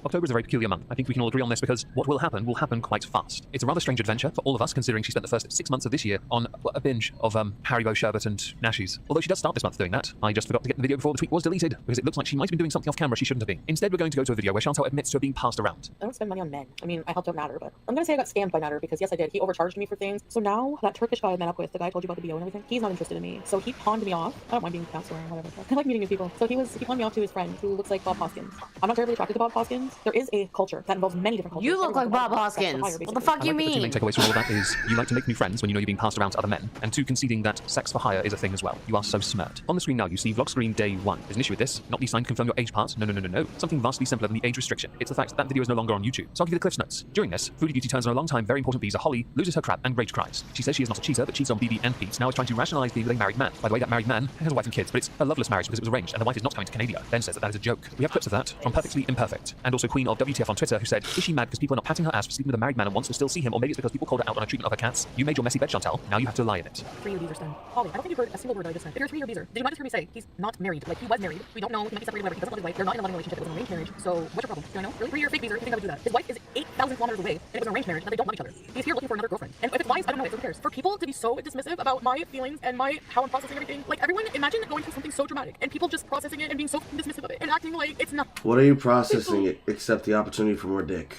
October is a very peculiar month. I think we can all agree on this because what will happen quite fast. It's a rather strange adventure for all of us, considering she spent the first 6 months of this year on a binge of Haribo sherbet and Nashies. Although she does start this month doing that, I just forgot to get the video before the tweet was deleted, because it looks like she might have been doing something off camera she shouldn't have been. Instead, we're going to go to a video where Chantal admits to being passed around. I don't spend money on men. I mean, I helped out Natter, but I'm gonna say I got scammed by Natter because yes, I did. He overcharged me for things. So now that Turkish guy I met up with, the guy I told you about the BO and everything, he's not interested in me. So he pawned me off. I don't mind being a counselor or whatever. I like meeting new people. So he pawned me off to his friend who looks like Bob Hoskins. I'm not terribly attracted to Bob Hoskins, There is a culture that involves many different cultures. You look like Everyone's Bob involved. Sex for Hoskins. hire, What the basically. fuck you The two main mean? takeaways from all of that is you like to make new friends when you know you're being passed around to other men, and 2, conceding that sex for hire is a thing as well. You are so smart. On the screen now, you see vlog screen day 1. There's an issue with this. Not the sign to confirm your age part. No. Something vastly simpler than the age restriction. It's the fact that video is no longer on YouTube. So I'll give you the Cliff's Notes. During this, Foodie Beauty turns on a long-time, very important visa, Holly, loses her crap and rage cries. She says she is not a cheater, but cheats on BB and Pete. Now is trying to rationalize being with a married man. By the way, that married man has a wife and kids, but it's a loveless marriage because it was arranged, and the wife is not coming to Canada. Then says that that is a joke. We have clips of that from Perfectly Imperfect, and also Queen of WTF on Twitter, who said, is she mad because people are not patting her ass for sleeping with a married man and wants to still see him, or maybe it's because people called her out on her treatment of her cats? You made your messy bed, Chantal. Now you have to lie in it. 3-year visa done. Holly, I don't think you've heard a single word I just said. If you're a 3-year visa, did you not just hear me say he's not married? Like, he was married. We don't know. He might be separated, whatever. He doesn't love his wife. They're not in a loving relationship. It was an arranged marriage. So what's your problem? Do I know? Really? 3-year fake visa, you think I would do that? His wife is 8,000 kilometers away, and it was an arranged marriage, and they don't love each other. He's here looking for another girlfriend. And if it's wise, I don't know. Who cares? For people to be so dismissive about my feelings and how I'm processing everything, like, everyone, imagine going through something so dramatic, and people just processing it and being so dismissive of it, and acting like it's not. What are you processing it except the opportunity for more dick?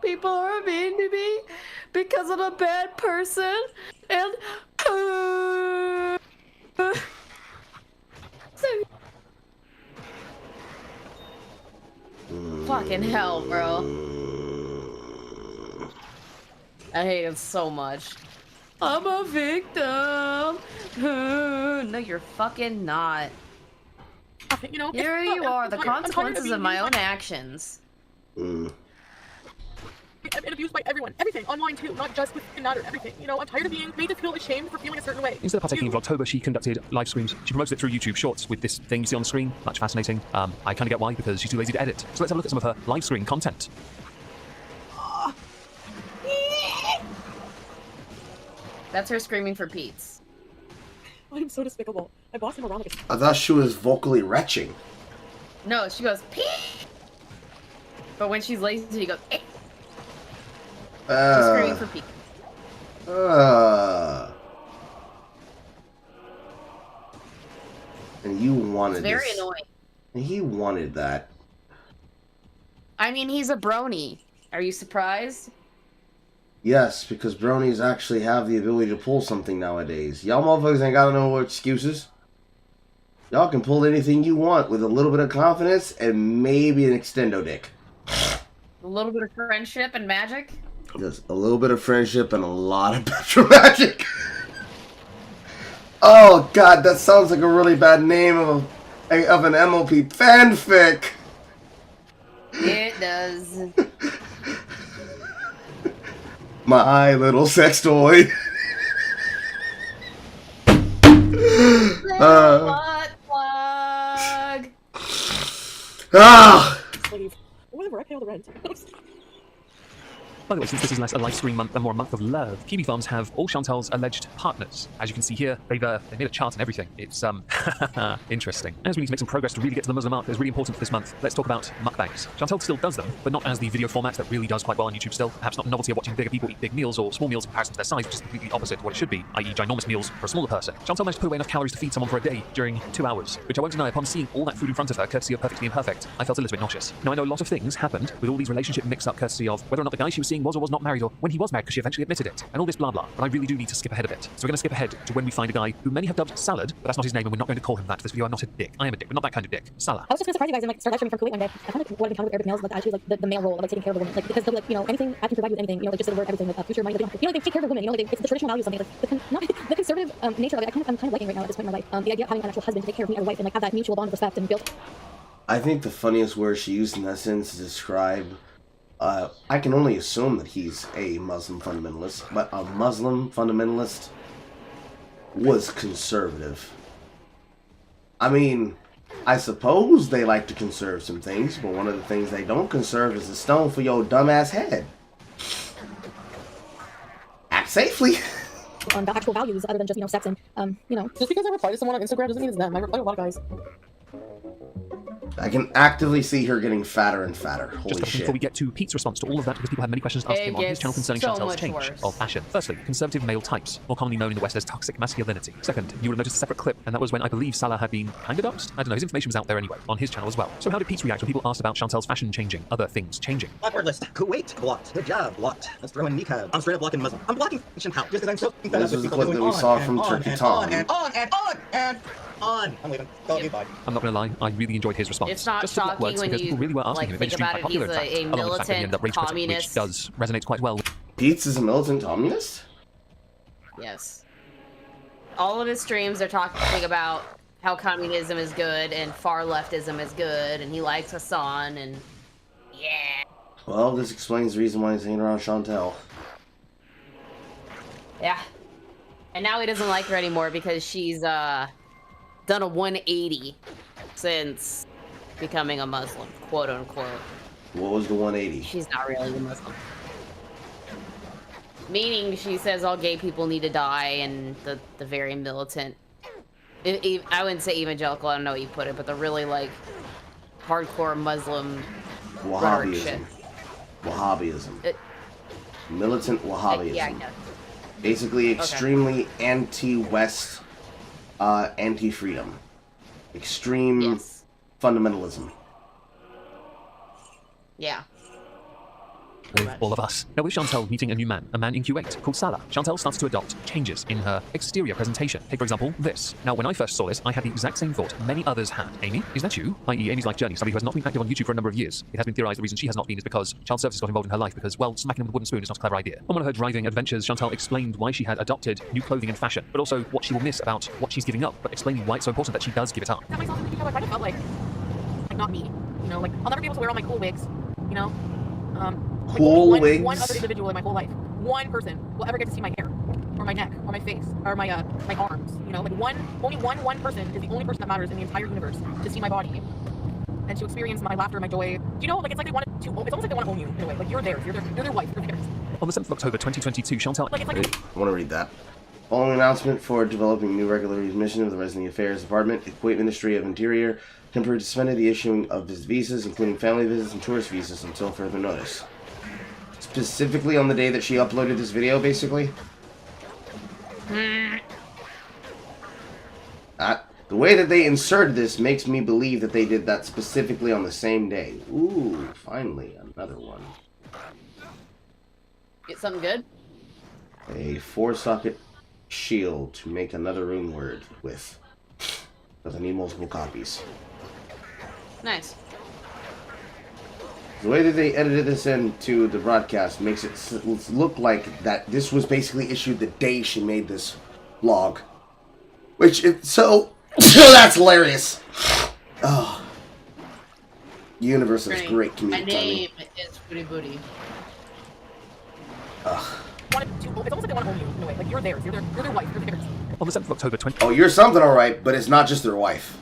People are mean to me because I'm a bad person, and fucking hell, bro. I hate it so much. I'm a victim. No, you're fucking not. You know, here you are, the consequences of my own actions. I've been abused by everyone. Everything. Online too. Not just with Matter. Everything. You know, I'm tired of being made to feel ashamed for feeling a certain way. Instead of partaking in Vlogtober, she conducted live streams. She promoted it through YouTube Shorts with this thing you see on the screen. Much fascinating. I kind of get why, because she's too lazy to edit. So let's have a look at some of her live stream content. That's her screaming for Pete's. I'm so despicable. I bossed him around like I thought she was vocally retching. No, she goes, Pete! But when she's lazy, she goes, eh. She's screaming for Pete. And you wanted It's very this. annoying. And he wanted that. I mean, he's a brony. Are you surprised? Yes, because bronies actually have the ability to pull something nowadays. Y'all motherfuckers ain't got no excuses. Y'all can pull anything you want with a little bit of confidence and maybe an extendo dick. A little bit of friendship and magic? Just a little bit of friendship and a lot of petro magic. Oh god, that sounds like a really bad name of an MOP fanfic. It does. My little sex toy. Butt plug. Ah! whatever, I pay all the rent. By the way, since this is less a live stream month and more a month of love, Kiwi Farms have all Chantal's alleged partners. As you can see here, they made a chart and everything. It's, interesting. As we need to make some progress to really get to the Muslim art that is really important for this month, let's talk about mukbangs. Chantal still does them, but not as the video format that really does quite well on YouTube still. Perhaps not the novelty of watching bigger people eat big meals or small meals in comparison to their size, which is completely opposite of what it should be, i.e. ginormous meals for a smaller person. Chantal managed to put away enough calories to feed someone for a day during 2 hours, which I won't deny upon seeing all that food in front of her, courtesy of Perfectly Imperfect, I felt a little bit nauseous. Now I know a lot of things happened with all these relationship mix-up courtesy of whether or not the guy she was seeing was or was not married, or when he was married because she eventually admitted it, and all this blah blah, but I really do need to skip ahead a bit. So we're going to skip ahead to when we find a guy who many have dubbed Salad, but that's not his name and we're not going to call him that for this video. I'm not a dick. I am a dick, but not that kind of dick. Salah. I was just gonna surprise you guys and like start live streaming from Kuwait one day. I kind of wanted to encounter with Arabic males, like the attitude, like the male role of like taking care of a woman, like because they're like, you know, anything I can provide you with anything, you know, like just the word everything, like future money, like, you know, like, they take care of a woman, you know, like, it's the traditional values of something, like the conservative nature of it. I'm kind of liking right now at this point in my life. The idea of having an actual husband to take care of me as a wife and like have that mutual bond of respect and build. I think the funniest word she used in that sentence to describe, I can only assume that he's a Muslim fundamentalist, but a Muslim fundamentalist was conservative. I mean, I suppose they like to conserve some things, but one of the things they don't conserve is a stone for your dumbass head. Act safely. On the actual values other than just, you know, sex and, you know. Just because I reply to someone on Instagram doesn't mean it's them. I reply to a lot of guys. I can actively see her getting fatter and fatter. Holy Just shit. before we get to Pete's response to all of that, because people have many questions to ask him on his channel concerning so Chantal's much change worse. of fashion. Firstly, conservative male types, more commonly known in the West as toxic masculinity. Second, you would have noticed a separate clip, and that was when I believe Salah had been kind of doxed. I don't know, his information was out there anyway, on his channel as well. So how did Pete react when people asked about Chantal's fashion changing, other things changing? Awkward list. Kuwait blocked. Hijab blocked. Let's throw in niqab. I'm straight up blocking Muslim. I'm blocking Chantal just because I'm so fed up This with is the people clip going that we on saw and from on Turkey and Tom. on and on and on and on. I'm leaving. Dog you, bye. I'm not gonna lie, I really enjoyed his response. It's not Just took shocking words when because you people really were asking him. It made think the stream about quite it. popular, in He's fact, along with the fact that he ended up rage quitting, which militant does resonate quite well. Beats is a militant communist? Yes. All of his streams are talking about how communism is good and far leftism is good, and he likes Hassan, and yeah. Well, this explains the reason why he's hanging around Chantel. Yeah. And now he doesn't like her anymore because she's done a 180 since becoming a Muslim, quote unquote. What was the 180? She's not really a Muslim. Meaning she says all gay people need to die, and the very militant, I wouldn't say evangelical, I don't know how you put it, but the really like hardcore Muslim rhetoric shit. Wahhabism. Militant Wahhabism. Yeah, I guess. Basically extremely anti-West, anti-freedom. Extreme fundamentalism. Yeah. With all of us. Now, with Chantel meeting a new man, a man in Q8 called Salah, Chantel starts to adopt changes in her exterior presentation. Take, for example, this. Now, when I first saw this, I had the exact same thought many others had. Amy, is that you? I.e., Amy's life journey, somebody who has not been active on YouTube for a number of years. It has been theorized the reason she has not been is because child services got involved in her life because, well, smacking them with a wooden spoon is not a clever idea. On one of her driving adventures, Chantel explained why she had adopted new clothing and fashion, but also what she will miss about what she's giving up, but explaining why it's so important that she does give it up. I myself thinking how I kind of felt like not me. You know, like I'll never be able to wear all my cool wigs. You know, like cool wigs. One other individual in my whole life, one person will ever get to see my hair, or my neck, or my face, or my arms. You know, like only one person is the only person that matters in the entire universe to see my body and to experience my laughter, my joy. Do you know, like it's like they want to. It's almost like they want to own you in a way. Like you're theirs. You're their wife. You're theirs. On the 7th of October 2022, Chantel... Like, it's like I want to read that. Following announcement for developing new regulatory mission of the Resident Affairs Department, the Kuwait Ministry of Interior temporarily suspended the issuing of visas, including family visas and tourist visas, until further notice. Specifically on the day that she uploaded this video, basically. The way that they inserted this makes me believe that they did that specifically on the same day. Ooh, finally, another one. Get something good? A 4-socket shield to make another rune word with. Because I need multiple copies. Nice. The way that they edited this into the broadcast makes it look like that this was basically issued the day she made this vlog. Which is so that's hilarious. Oh. The universe has great comedic My name timing. is Booty Booty. Ugh. It's almost like they want to own you in a way. Like you're theirs. You're their wife. You're theirs. On the 7th of October 20... Oh, you're something alright, but it's not just their wife.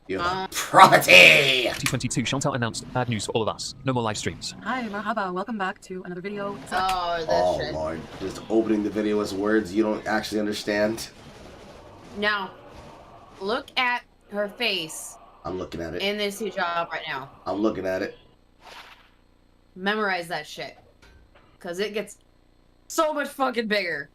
You're property! 2022, Chantel announced bad news for all of us. No more live streams. Hi, marhaba. Welcome back to another video. Oh, shit. Lord. Just opening the video as words you don't actually understand. Now, look at her face. I'm looking at it. In this hijab right now. I'm looking at it. Memorize that shit. Because it gets so much fucking bigger.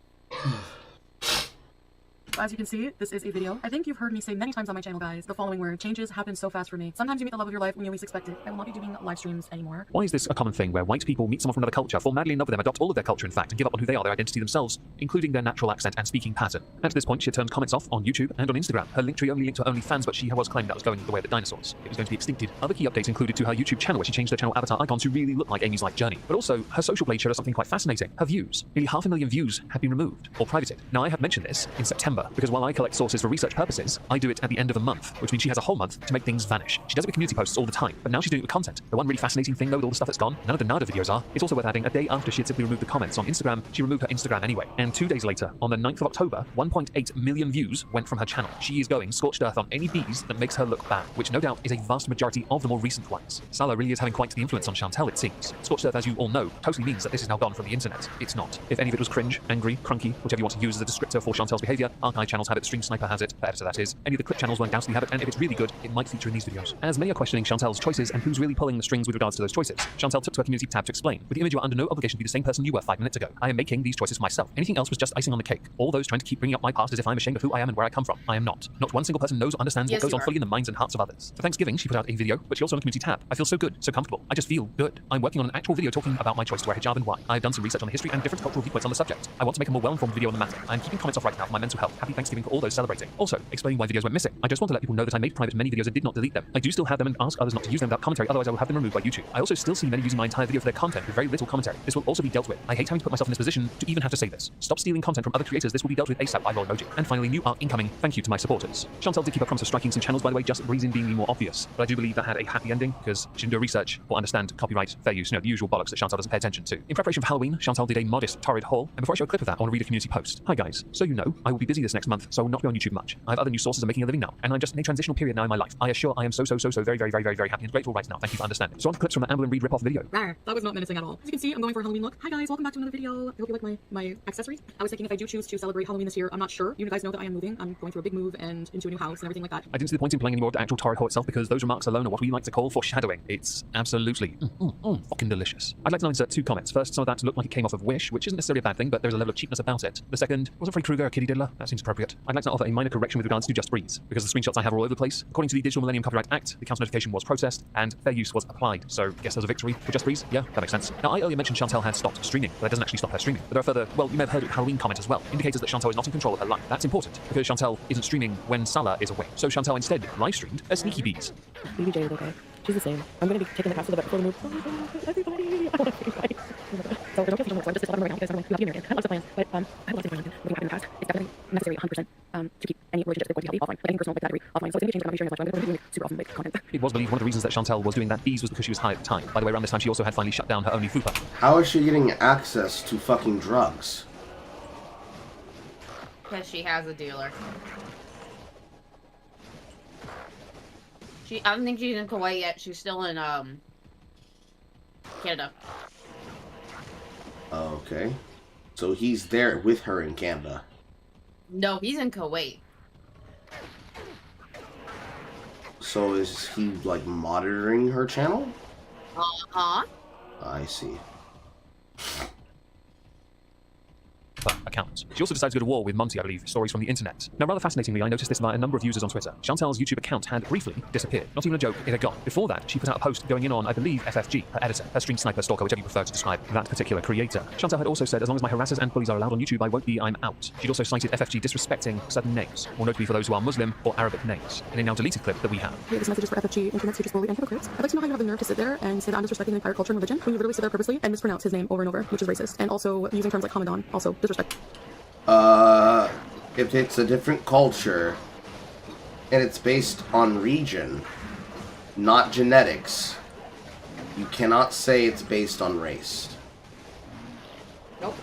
As you can see, this is a video. I think you've heard me say many times on my channel, guys, the following word: changes happen so fast for me. Sometimes you meet the love of your life when you least expect it. I will not be doing live streams anymore. Why is this a common thing where white people meet someone from another culture, fall madly in love with them, adopt all of their culture in fact, and give up on who they are, their identity themselves, including their natural accent and speaking pattern? At this point, she had turned comments off on YouTube and on Instagram. Her Linktree only linked to her OnlyFans, but she was claiming that was going the way of the dinosaurs. It was going to be extincted. Other key updates included to her YouTube channel, where she changed her channel avatar icon to really look like Amy's life journey. But also, her social blade showed us something quite fascinating. Her views. Nearly 500,000 views have been removed or privated. Now, I have mentioned this in September, because while I collect sources for research purposes, I do it at the end of a month, which means she has a whole month to make things vanish. She does it with community posts all the time, but now she's doing it with content. The one really fascinating thing, though, with all the stuff that's gone, none of the Nada videos are. It's also worth adding, a day after she had simply removed the comments on Instagram, she removed her Instagram anyway. And 2 days later, on the 9th of October, 1.8 million views went from her channel. She is going scorched earth on any bees that makes her look bad, which no doubt is a vast majority of the more recent ones. Salah really is having quite the influence on Chantel, it seems. Scorched earth, as you all know, totally means that this is now gone from the internet. It's not. If any of it was cringe, angry, crunky, whichever you want to use as a descriptor for Chantel's behavior, archive channels have it, Stream Sniper has it, the editor that is. Any of the clip channels won't doubtedly have it, and if it's really good, it might feature in these videos. As many are questioning Chantel's choices and who's really pulling the strings with regards to those choices, Chantel took to her community tab to explain. With the image, you are under no obligation to be the same person you were 5 minutes ago. I am making these choices myself. Anything else was just icing on the cake. All those trying to keep bringing up my past as if I'm ashamed of who I am and where I come from. I am not. Not one single person knows or understands what goes on fully in the minds and hearts of others. For Thanksgiving, she put out a video, but she also on a community tab. I feel so good, so comfortable. I just feel good. I'm working on an actual video talking about my choice to wear hijab and why. I've done some research on the history and different cultural viewpoints on the subject. I want to make a more well-informed video on the matter. I'm keeping comments off right now for my mental health. happy Thanksgiving for all those celebrating. Also, explaining why videos went missing. I just want to let people know that I made private many videos and did not delete them. I do still have them and ask others not to use them without commentary, otherwise I will have them removed by YouTube. I also still see many using my entire video for their content with very little commentary. This will also be dealt with. I hate having to put myself in this position to even have to say this. Stop stealing content from other creators. This will be dealt with ASAP. Eyeball emoji. And finally, new art incoming. Thank you to my supporters. Chantal did keep her promise of striking some channels, by the way, just reason being the more obvious. But I do believe that had a happy ending because she didn't do research or understand copyright, fair use, the usual bollocks that Chantal doesn't pay attention to. In preparation for Halloween, Chantal did a modest, torrid haul. And before I show a clip of that, I want to read a community post. Hi guys, so you know, I will be busy this next month, so I will not be on YouTube much. I have other new sources of making a living now, and I'm just in a transitional period now in my life. I assure I am so very happy and grateful right now. Thank you for understanding. So on to clips from the Amber and Reed rip-off video. Rawr, that was not menacing at all. As you can see, I'm going for a Halloween look. Hi guys, welcome back to another video. I hope you like my accessories. I was thinking if I do choose to celebrate Halloween this year, I'm not sure. You guys know that I am moving. I'm going through a big move and into a new house and everything like that. I didn't see the point in playing any more of the actual torrid haul itself because those remarks alone are what we like to call foreshadowing. It's absolutely fucking delicious. I'd like to now insert two comments. First, some of that looked like it came off of Wish, which isn't necessarily a bad thing, but there's a level of cheapness about it. The second, wasn't Freddy Krueger a kiddie diddler? That seems appropriate. I'd like to offer a minor correction with regards to Just Breeze, because the screenshots I have are all over the place. According to the Digital Millennium Copyright Act, the council notification was processed and fair use was applied. So, guess there's a victory for Just Breeze? Yeah, that makes sense. Now, I earlier mentioned Chantal had stopped streaming, but that doesn't actually stop her streaming. But there are further, well, you may have heard of Halloween comment as well, indicators that Chantal is not in control of her life. That's important, because Chantal isn't streaming when Salah is away. So Chantal instead live streamed a Sneaky Bees. BBJ is okay. She's the same. I'm going to be taking the cast of the before the move. Oh, everybody! I want to be right. So there's no confusion on so I'm just talking right now because I don't want to be American. I have lots of plans, but I have a lot of things I'm doing in the past. It's definitely necessary 100% to keep any relationships that are going to be healthy offline. Like anything personal, like that, offline. So it's going to be changing, but I'm not sharing as much. I'm going to be doing super awesome content. It was believed one of the reasons that Chantal was doing that Bees was because she was high at the time. By the way, around this time she also had finally shut down her only fupa. How is she getting access to fucking drugs? Because she has a dealer. I don't think she's in Kuwait yet. She's still in, Canada. Okay. So he's there with her in Canada. No, he's in Kuwait. So is he, like, monitoring her channel? Uh-huh. I see. Account. She also decided to go to war with Monty, I believe, stories from the internet. Now, rather fascinatingly, I noticed this via a number of users on Twitter. Chantal's YouTube account had briefly disappeared. Not even a joke, it had gone. Before that, she put out a post going in on, I believe, FFG, her editor, her stream sniper, stalker, whichever you prefer to describe that particular creator. Chantal had also said, as long as my harassers and bullies are allowed on YouTube, I won't be, I'm out. She'd also cited FFG disrespecting certain names, more notably for those who are Muslim or Arabic names, in a now deleted clip that we have. Hey, this message is for FFG, internet speakers bully and hypocrites. I'd like to know how you have the nerve to sit there and say that I'm disrespecting the entire culture and religion when you literally sit there purposely and mispronounce his name over and over, which is racist. And also using terms like Hammerdin, also disrespect. If it's a different culture, and it's based on region, not genetics, you cannot say it's based on race. Nope.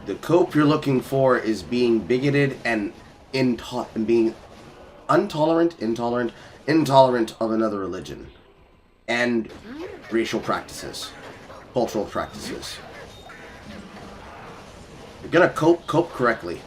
The cope you're looking for is being bigoted and being intolerant of another religion, and racial practices, cultural practices. You're gonna cope correctly.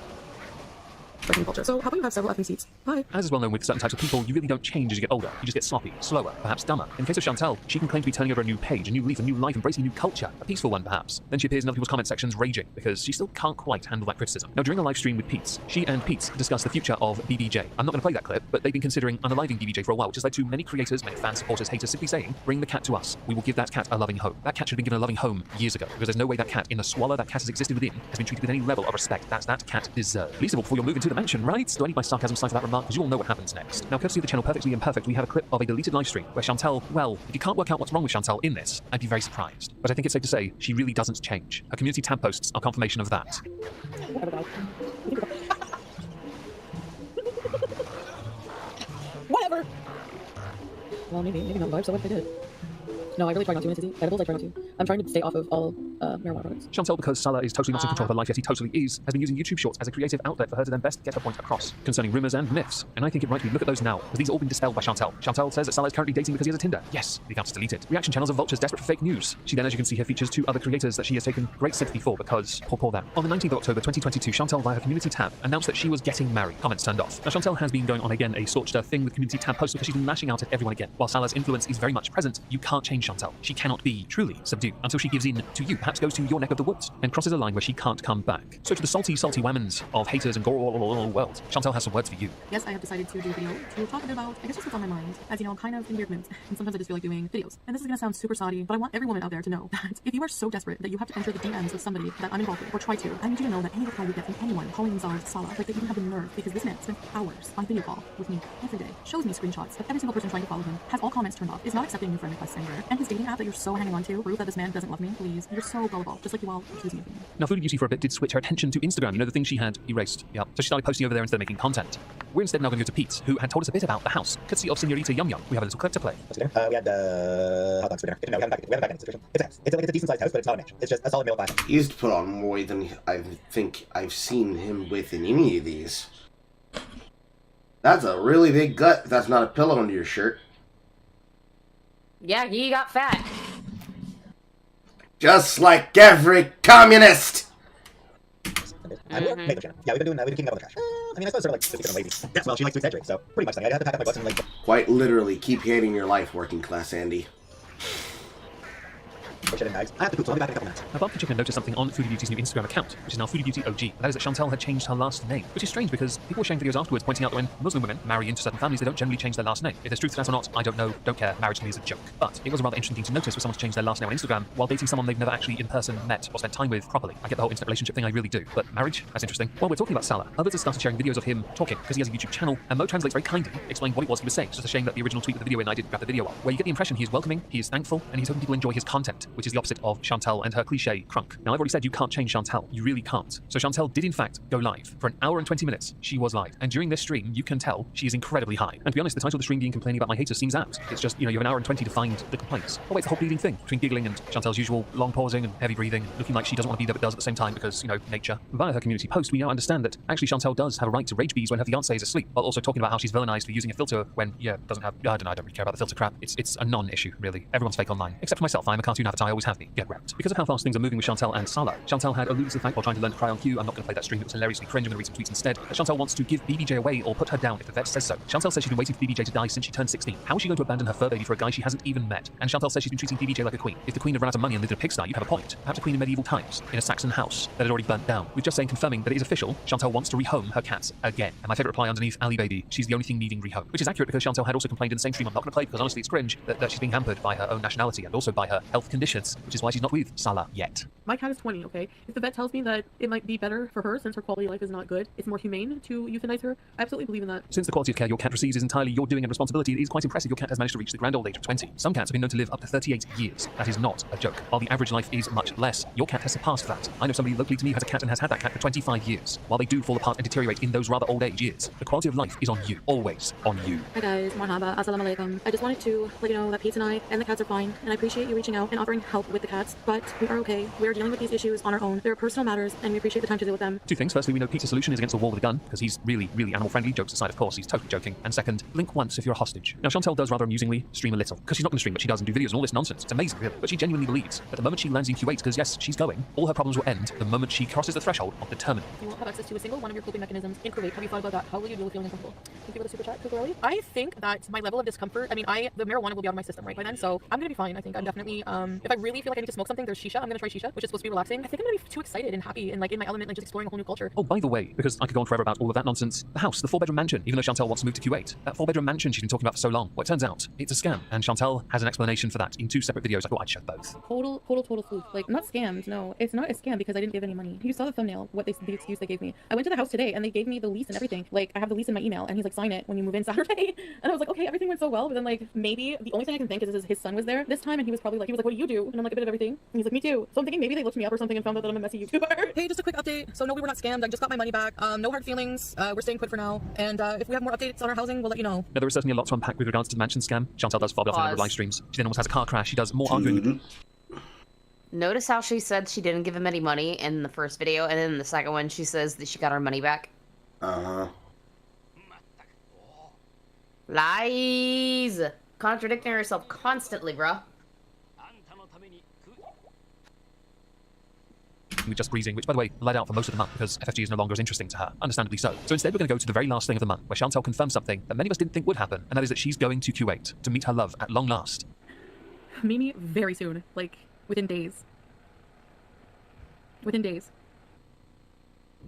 Culture. So how about you have several ethnic seats? Hi. As is well known with certain types of people, you really don't change as you get older. You just get sloppy, slower, perhaps dumber. In the case of Chantal, she can claim to be turning over a new page, a new leaf, a new life, embracing a new culture, a peaceful one perhaps. Then she appears in other people's comment sections raging, because she still can't quite handle that criticism. Now during a live stream with Pete's, she and Pete's discussed the future of BBJ. I'm not going to play that clip, but they've been considering unaliving BBJ for a while, which has led to many creators, many fans, supporters, haters simply saying, bring the cat to us. We will give that cat a loving home. That cat should have been given a loving home years ago, because there's no way that cat, in the swallow that cat has existed within, has been treated with any level of respect that cat deserves. Least of all before you move into the mansion, right? Do I need my sarcasm sign for that remark? Because you all know what happens next. Now, courtesy of the channel Perfectly Imperfect, we have a clip of a deleted live stream where Chantal, well, if you can't work out what's wrong with Chantal in this, I'd be very surprised. But I think it's safe to say she really doesn't change. Her community tab posts are confirmation of that. Whatever. Well, maybe not vibes. So what if I did? No, I really try not to, Mrs. Edibles, I try not to. I'm trying to stay off of all marijuana products. Chantal, because Salah is totally not in control of her life, yet he totally is, has been using YouTube Shorts as a creative outlet for her to then best get her point across concerning rumours and myths. And I think it right we look at those now, because these have all been dispelled by Chantal. Chantal says that Salah is currently dating because he has a Tinder. Yes, the account is deleted. Reaction channels of vultures desperate for fake news. She then, as you can see here, features two other creators that she has taken great sympathy for because, poor them. On the 19th of October 2022, Chantal, via her community tab, announced that she was getting married. Comments turned off. Now, Chantal has been going on again a scorched earth thing with community tab posts because she's been lashing out at everyone again. While Salah's influence is very much present, you can't change Chantal. She cannot be truly subdued until she gives in to you, perhaps goes to your neck of the woods, and crosses a line where she can't come back. So to the salty whammons of haters and world, Chantal has some words for you. Yes, I have decided to do a video to talk a bit about, I guess, just what's on my mind. As you know, I'm kind of in weird moods, and sometimes I just feel like doing videos. And this is gonna sound super saucy, but I want every woman out there to know that if you are so desperate that you have to enter the DMs of somebody that I'm involved with, or try to, I need you to know that any reply you get from anyone calling themselves Sala, like they even have the nerve, because this man spent hours on video call with me every day, shows me screenshots of every single person trying to follow him, has all comments turned off, is not accepting new friend requests anywhere, and his dating app that you're so hanging on to prove that this man doesn't love me. Please, you're so gullible, just like you all accuse me of being. Now, Foodie Beauty for a bit did switch her attention to Instagram, you know, the thing she had erased. Yeah, so she started posting over there instead of making content. We're instead now going to go to Pete, who had told us a bit about the house, courtesy of Senorita Yum Yum. We have a little clip to play. We had hot dogs for dinner. No, we haven't back in the situation. It's a house. It's a decent sized house, but it's not a mansion. It's just a solid middle class. He used to put on more than I think I've seen him with in any of these. That's a really big gut if that's not a pillow under your shirt. Yeah, he got fat. Just like every communist! Yeah, we've been keeping up with the cash. I mean, I suppose sort of like just becoming lazy. Yeah, well, she likes to exaggerate, so pretty much something. I had to pack up my butts and like... Quite literally, keep hating your life, working class Andy. I have to poop, so I'll be back in a couple minutes. Now, Bumpy Chicken noticed something on Foodie Beauty's new Instagram account, which is now Foodie Beauty OG. And that is that Chantal had changed her last name, which is strange because people were sharing videos afterwards pointing out that when Muslim women marry into certain families, they don't generally change their last name. If there's truth to that or not, I don't know, don't care. Marriage to me is a joke. But it was a rather interesting thing to notice for someone to change their last name on Instagram while dating someone they've never actually in person met or spent time with properly. I get the whole instant relationship thing, I really do. But marriage? That's interesting. While we're talking about Salah, others have started sharing videos of him talking because he has a YouTube channel, and Mo translates very kindly, explained what it was he was saying. It's just a shame that the original tweet with the video in I didn't grab the video of, where you get the impression he is welcoming, he is thankful, and he's hoping people enjoy his content, which is the opposite of Chantal and her cliche crunk. Now, I've already said you can't change Chantal. You really can't. So Chantal did in fact go live. For an hour and 20 minutes, she was live. And during this stream, you can tell she is incredibly high. And to be honest, the title of the stream being complaining about my haters seems apt. It's just, you know, you have an hour and 20 to find the complaints. Oh wait, it's a whole bleeding thing between giggling and Chantal's usual long pausing and heavy breathing, and looking like she doesn't want to be there but does at the same time because, you know, nature. Via her community post, we now understand that actually Chantal does have a right to rage bees when her fiancé is asleep, while also talking about how she's villainized for using a filter when, yeah, doesn't have, I don't really care about the filter crap. It's a non-issue, really. Everyone's fake online. Except for myself, I'm a cartoon avatar, I always have been. Get wrecked. Because of how fast things are moving with Chantal and Salah, Chantal had alluded to the fact while trying to learn to cry on cue, I'm not going to play that stream, it was hilariously cringe, I'm going to read some tweets instead, that Chantal wants to give BBJ away or put her down if the vet says so. Chantal says she's been waiting for BBJ to die since she turned 16. How is she going to abandon her fur baby for a guy she hasn't even met? And Chantal says she's been treating BBJ like a queen. If the queen had run out of money and lived in a pigsty, you'd have a point. Perhaps a queen in medieval times, in a Saxon house that had already burnt down. We're just saying, confirming that it is official, Chantal wants to rehome her cats again. And my favourite reply underneath, Ali baby, she's the only thing needing rehome. Which is accurate because Chantal had also complained in the same stream I'm not going to play because honestly it's cringe, that she's being hampered by her own nationality and also by her health conditions, which is why she's not with Salah yet. My cat is 20, okay? If the vet tells me that it might be better for her since her quality of life is not good, it's more humane to euthanize her, I absolutely believe in that. Since the quality of care your cat receives is entirely your doing and responsibility, it is quite impressive your cat has managed to reach the grand old age of 20. Some cats have been known to live up to 38 years. That is not a joke. While the average life is much less, your cat has surpassed that. I know somebody locally to me who has a cat and has had that cat for 25 years. While they do fall apart and deteriorate in those rather old age years, the quality of life is on you. Always on you. Hi guys, marhaba, assalamu alaikum. I just wanted to let you know that Pete and I and the cats are fine, and I appreciate you reaching out and offering help with the cats, but we are okay. We are dealing with these issues on our own. There are personal matters, and we appreciate the time to deal with them. Two things. Firstly, we know Pete's solution is against the wall with a gun, because he's really, really animal friendly. Jokes aside, of course, he's totally joking. And second, blink once if you're a hostage. Now, Chantal does rather amusingly stream a little, because she's not going to stream, but she does and do videos and all this nonsense. It's amazing, really. But she genuinely believes that the moment she lands in Q8, because yes, she's going, all her problems will end the moment she crosses the threshold of the terminal. You won't have access to a single one of your coping mechanisms in Kuwait. Have you thought about that? How will you deal with feeling uncomfortable? Thank you for the super chat, Kukurali. I think that my level of discomfort, I mean, the marijuana will be out of my system right by then, so I'm going to be fine. I think I'm definitely, if I really feel like I need to smoke something, there's shisha. I'm going to try shisha, which is supposed to be relaxing. I think I'm going to be too excited and happy and like in my element, like just exploring a whole new culture. Oh, by the way, because I could go on forever about all of that nonsense, the house, the 4-bedroom mansion, even though Chantal wants to move to Q8, that 4-bedroom mansion she's been talking about for so long, well, it turns out it's a scam, and Chantal has an explanation for that in 2 separate videos. I thought I'd show both. Total food. Like, not scammed, no. It's not a scam because I didn't give any money. You saw the thumbnail, the excuse they gave me. I went to the house today and they gave me the lease and everything. Like, I have the lease in my email and he's like, sign it when you move in Saturday. And I was like, okay, everything went so well, but then like, maybe the only thing I can think is his son was there this time and he was probably like, what do you do? And I'm like, a bit of everything. And he's like, me too. So I'm thinking maybe they looked me up or something and found out that I'm a messy YouTuber. Hey, just a quick update. So no, we were not scammed. I just got my money back. No hard feelings. We're staying put for now. And if we have more updates on our housing, we'll let you know. Now, there is certainly a lot to unpack with regards to the mansion scam. Chantal does fob off in a number of live streams. She then almost has a car crash. She does more arguing. Notice how she said she didn't give him any money in the first video, and then in the second one she says that she got her money back. Lies! Contradicting herself constantly, bruh. We're just breezing, which, by the way, lied out for most of the month because FFG is no longer as interesting to her. Understandably so. So instead, we're going to go to the very last thing of the month, where Chantal confirms something that many of us didn't think would happen, and that is that she's going to Q8 to meet her love at long last. Mimi very soon, like within days. Within days.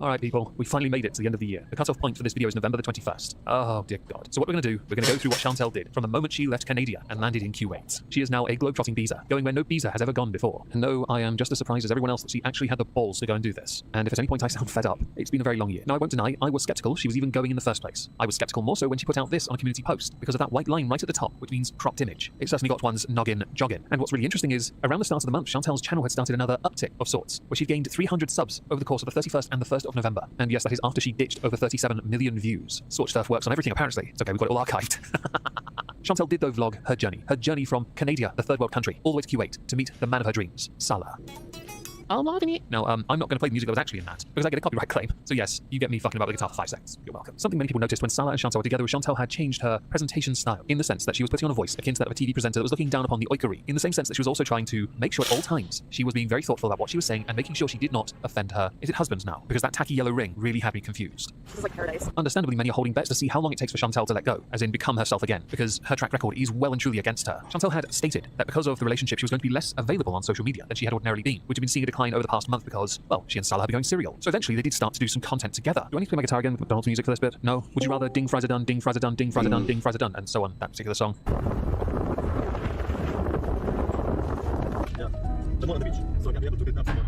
Alright people, we finally made it to the end of the year. The cutoff point for this video is November the 21st. Oh dear God. So what we're going to do, we're going to go through what Chantel did from the moment she left Canada and landed in Kuwait. She is now a globe-trotting Beezer, going where no Beezer has ever gone before. And no, I am just as surprised as everyone else that she actually had the balls to go and do this. And if at any point I sound fed up, it's been a very long year. Now I won't deny, I was skeptical she was even going in the first place. I was skeptical more so when she put out this on a community post, because of that white line right at the top, which means cropped image. It certainly got one's noggin jogging. And what's really interesting is, around the start of the month, Chantel's channel had started another uptick of sorts, where she'd gained 300 subs over the course of the 31st and the 1st of November. And yes, that is after she ditched over 37 million views. Sort stuff works on everything apparently. It's okay, we've got it all archived. Chantel did though vlog her journey from Canada, the third world country, all the way to Kuwait to meet the man of her dreams, Salah. Now, I'm not going to play the music that was actually in that, because I get a copyright claim. So yes, you get me fucking about the guitar for 5 seconds. You're welcome. Something many people noticed when Salah and Chantel were together was Chantel had changed her presentation style, in the sense that she was putting on a voice akin to that of a TV presenter that was looking down upon the oikory, in the same sense that she was also trying to make sure at all times she was being very thoughtful about what she was saying and making sure she did not offend her, is it husband now? Because that tacky yellow ring really had me confused. This is like paradise. Understandably, many are holding bets to see how long it takes for Chantel to let go, as in become herself again, because her track record is well and truly against her. Chantel had stated that because of the relationship she was going to be less available on social media than she had ordinarily been, which had been seeing a decline over the past month because, well, she and Salah had been going serial. So eventually they did start to do some content together. Do I need to play my guitar again with McDonald's music for this bit? No? Would you rather ding fries are done, ding fries are done, ding fries are done, ding fries are done, and so on, that particular song? Yeah. The more on the beach, so I can be able to kidnap someone.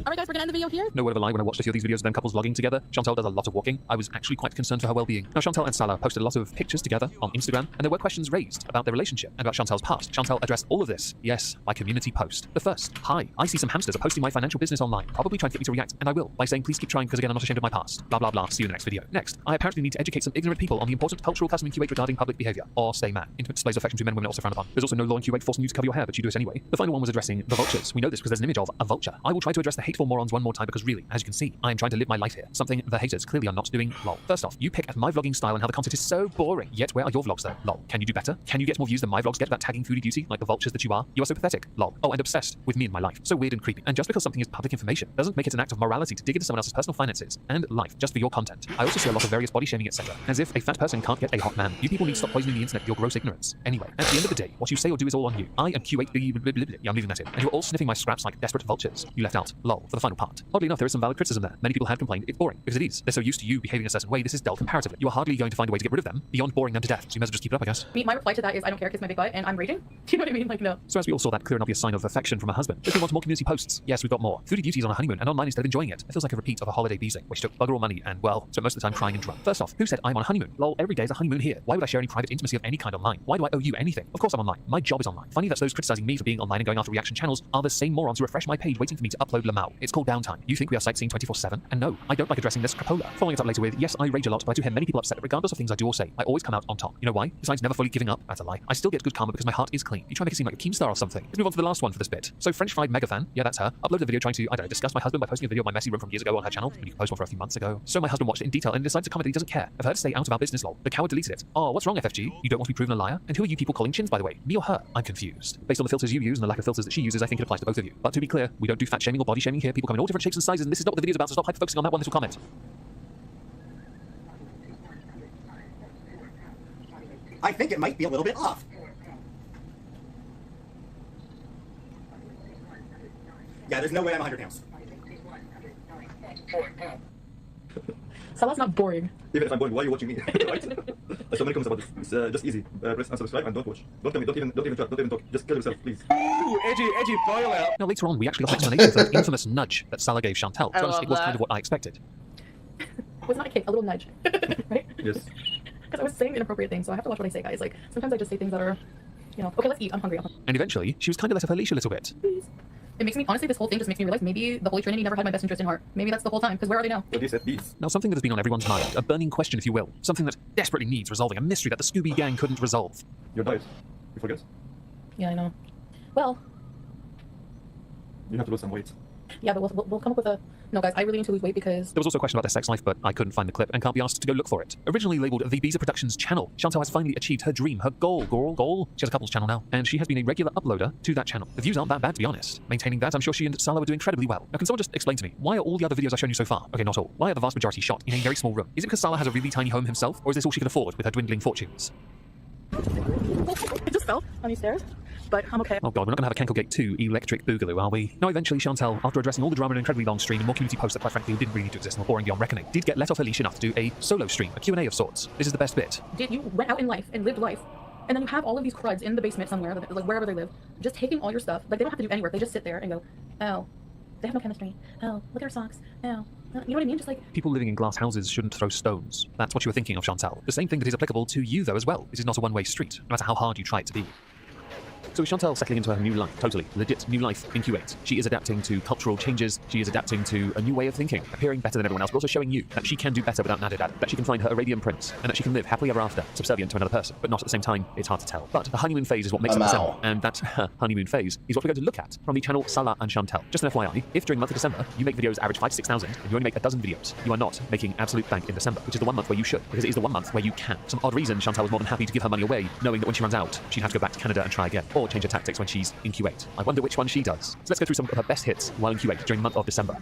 Alright guys, we're gonna end the video here. No word of a lie, when I watched a few of these videos of them couples vlogging together, Chantel does a lot of walking. I was actually quite concerned for her well-being. Now, Chantel and Salah posted a lot of pictures together on Instagram, and there were questions raised about their relationship and about Chantel's past. Chantel addressed all of this, yes, by community post. The first, hi, I see some hamsters are posting my financial business online, probably trying to get me to react, and I will, by saying please keep trying because again I'm not ashamed of my past. Blah blah blah, see you in the next video. Next, I apparently need to educate some ignorant people on the important cultural custom in Kuwait regarding public behavior, or stay mad. Intimate displays of affection to men and women are also frowned upon. There's also no law in Kuwait forcing you to cover your hair, but you do it anyway. The final one was addressing the vultures. We know this because there's an image of a vulture. I will try to address the hateful morons one more time because really, as you can see, I am trying to live my life here. Something the haters clearly are not doing. Lol. First off, you pick at my vlogging style and how the content is so boring. Yet where are your vlogs though? Lol. Can you do better? Can you get more views than my vlogs get about tagging foodie beauty like the vultures that you are? You are so pathetic. Lol. Oh, and obsessed with me and my life. So weird and creepy. And just because something is public information doesn't make it an act of morality to dig into someone else's personal finances and life just for your content. I also see a lot of various body shaming, etc. As if a fat person can't get a hot man. You people need to stop poisoning the internet with your gross ignorance. Anyway, at the end of the day, what you say or do is all on you. I am Kuwait. Yeah, I'm leaving that in. And you're all sniffing my scraps like desperate vultures. You left out lol for the final part. Oddly enough, there is some valid criticism there. Many people have complained it's boring because it is. They're so used to you behaving a certain way. This is dull comparatively. You are hardly going to find a way to get rid of them beyond boring them to death. So you might as well just keep it up, I guess. My reply to that is I don't care, kiss my big butt, and I'm raging. Do you know what I mean? Like, no. So as we all saw that clear and obvious sign of affection from her husband, let's move on to more community posts. Yes, we've got more. Foodie beauties on a honeymoon and online instead of enjoying it. It feels like a repeat of a holiday beezing, where she took bugger all money and, well, spent most of the time crying and drunk. First off, who said I'm on a honeymoon? Lol, every day is a honeymoon here. Why would I share any private intimacy of any kind online? Why do I owe you anything? Of course I'm online. My job is online. Funny that those criticizing me for being online and going after reaction channels are the same morons who refresh my page waiting for me to upload Lamau. It's called downtime. You think we are sightseeing 24/7? And no, I don't like addressing this crapola. Following it up later with, yes, I rage a lot, but I do hear many people upset that regardless of things I do or say, I always come out on top. You know why? Besides never fully giving up, that's a lie. I still get good karma because my heart is clean. You try to make it seem like a Keemstar or something. Let's move on to the last one for this bit. So French fried mega fan, yeah, that's her, uploaded a video trying to, I don't know, discuss my husband by posting a video of my messy room from years ago on her channel. When you can post one for a few months ago. So my husband watched it in detail and decided to comment that he doesn't care. I've heard to stay out of our business lol. The coward deleted it. Oh, what's wrong, FFG? You don't want to be proven a liar? And who are you people calling chins, by the way? Me or her? I'm confused. Based on the filters you use and the lack of filters that she uses, I think it applies to both of you. But to be clear, we don't do fat shaming or body shaming here. People come in all different shapes and sizes, and this is not what the video's about, so stop hyper-focusing on that one little comment. I think it might be a little bit off. Yeah, there's no way I'm 100 pounds. Salah's not boring. Even if I'm boring, why are you watching me? Right? There's so many comments about this. It's just easy. Press unsubscribe and don't watch. Don't tell me. Don't even try. Don't even talk. Just kill yourself, please. Ooh, edgy boiler. Now later on, we actually got an explanation for that infamous nudge that Salah gave Chantel. To be honest, it was kind of what I expected. It was not a kick, a little nudge, right? Yes. Because I was saying inappropriate things, so I have to watch what I say, guys. Like, sometimes I just say things that are, you know, okay, let's eat, I'm hungry. And eventually, she was kind of let off her leash a little bit. Please. It makes me, honestly, this whole thing just makes me realize maybe the Holy Trinity never had my best interest in heart. Maybe that's the whole time, because where are they now? What do you say, these? Now, something that has been on everyone's mind, a burning question, if you will, something that desperately needs resolving, a mystery that the Scooby Gang couldn't resolve. Your diet. You forget? Yeah, I know. Well. You have to lose some weight. Yeah, but we'll come up with a... No, guys, I really need to lose weight because... There was also a question about their sex life, but I couldn't find the clip and can't be asked to go look for it. Originally labelled the Beezer Productions channel, Chantel has finally achieved her dream, her goal. She has a couples channel now, and she has been a regular uploader to that channel. The views aren't that bad, to be honest. Maintaining that, I'm sure she and Salah were doing incredibly well. Now, can someone just explain to me, why are all the other videos I've shown you so far? Okay, not all. Why are the vast majority shot in a very small room? Is it because Salah has a really tiny home himself, or is this all she can afford with her dwindling fortunes? It just fell on these stairs. but I'm okay. Oh god, we're not going to have a Canklegate 2 Electric Boogaloo, are we? No, eventually Chantel, after addressing all the drama in an incredibly long stream and more community posts that quite frankly didn't really need to exist and were boring beyond reckoning, did get let off her leash enough to do a solo stream, a Q&A of sorts. This is the best bit. You went out in life and lived life, and then you have all of these cruds in the basement somewhere, like wherever they live, just taking all your stuff. Like, they don't have to do any work. They just sit there and go, oh, they have no chemistry. Oh, look at her socks. Oh. You know what I mean? Just like... People living in glass houses shouldn't throw stones. That's what you were thinking of, Chantel. The same thing that is applicable to you, though, as well. This is not a one-way street, no matter how hard you try it to be. So is Chantel settling into her new life, totally, legit new life in Q8. She is adapting to cultural changes, she is adapting to a new way of thinking, appearing better than everyone else, but also showing you that she can do better without Nadadad, that she can find her Arabian prince, and that she can live happily ever after, subservient to another person, but not at the same time. It's hard to tell. But the honeymoon phase is what makes up December, and that honeymoon phase is what we're going to look at from the channel Salah and Chantel. Just an FYI, if during the month of December you make videos average 5,000 to 6,000 and you only make a dozen videos, you are not making absolute bank in December, which is the one month where you should, because it is the one month where you can. For some odd reason, Chantel was more than happy to give her money away, knowing that when she runs out, she'd have to go back to Canada and try again, or change her tactics when she's in Q8. I wonder which one she does. So let's go through some of her best hits while in Q8 during the month of December.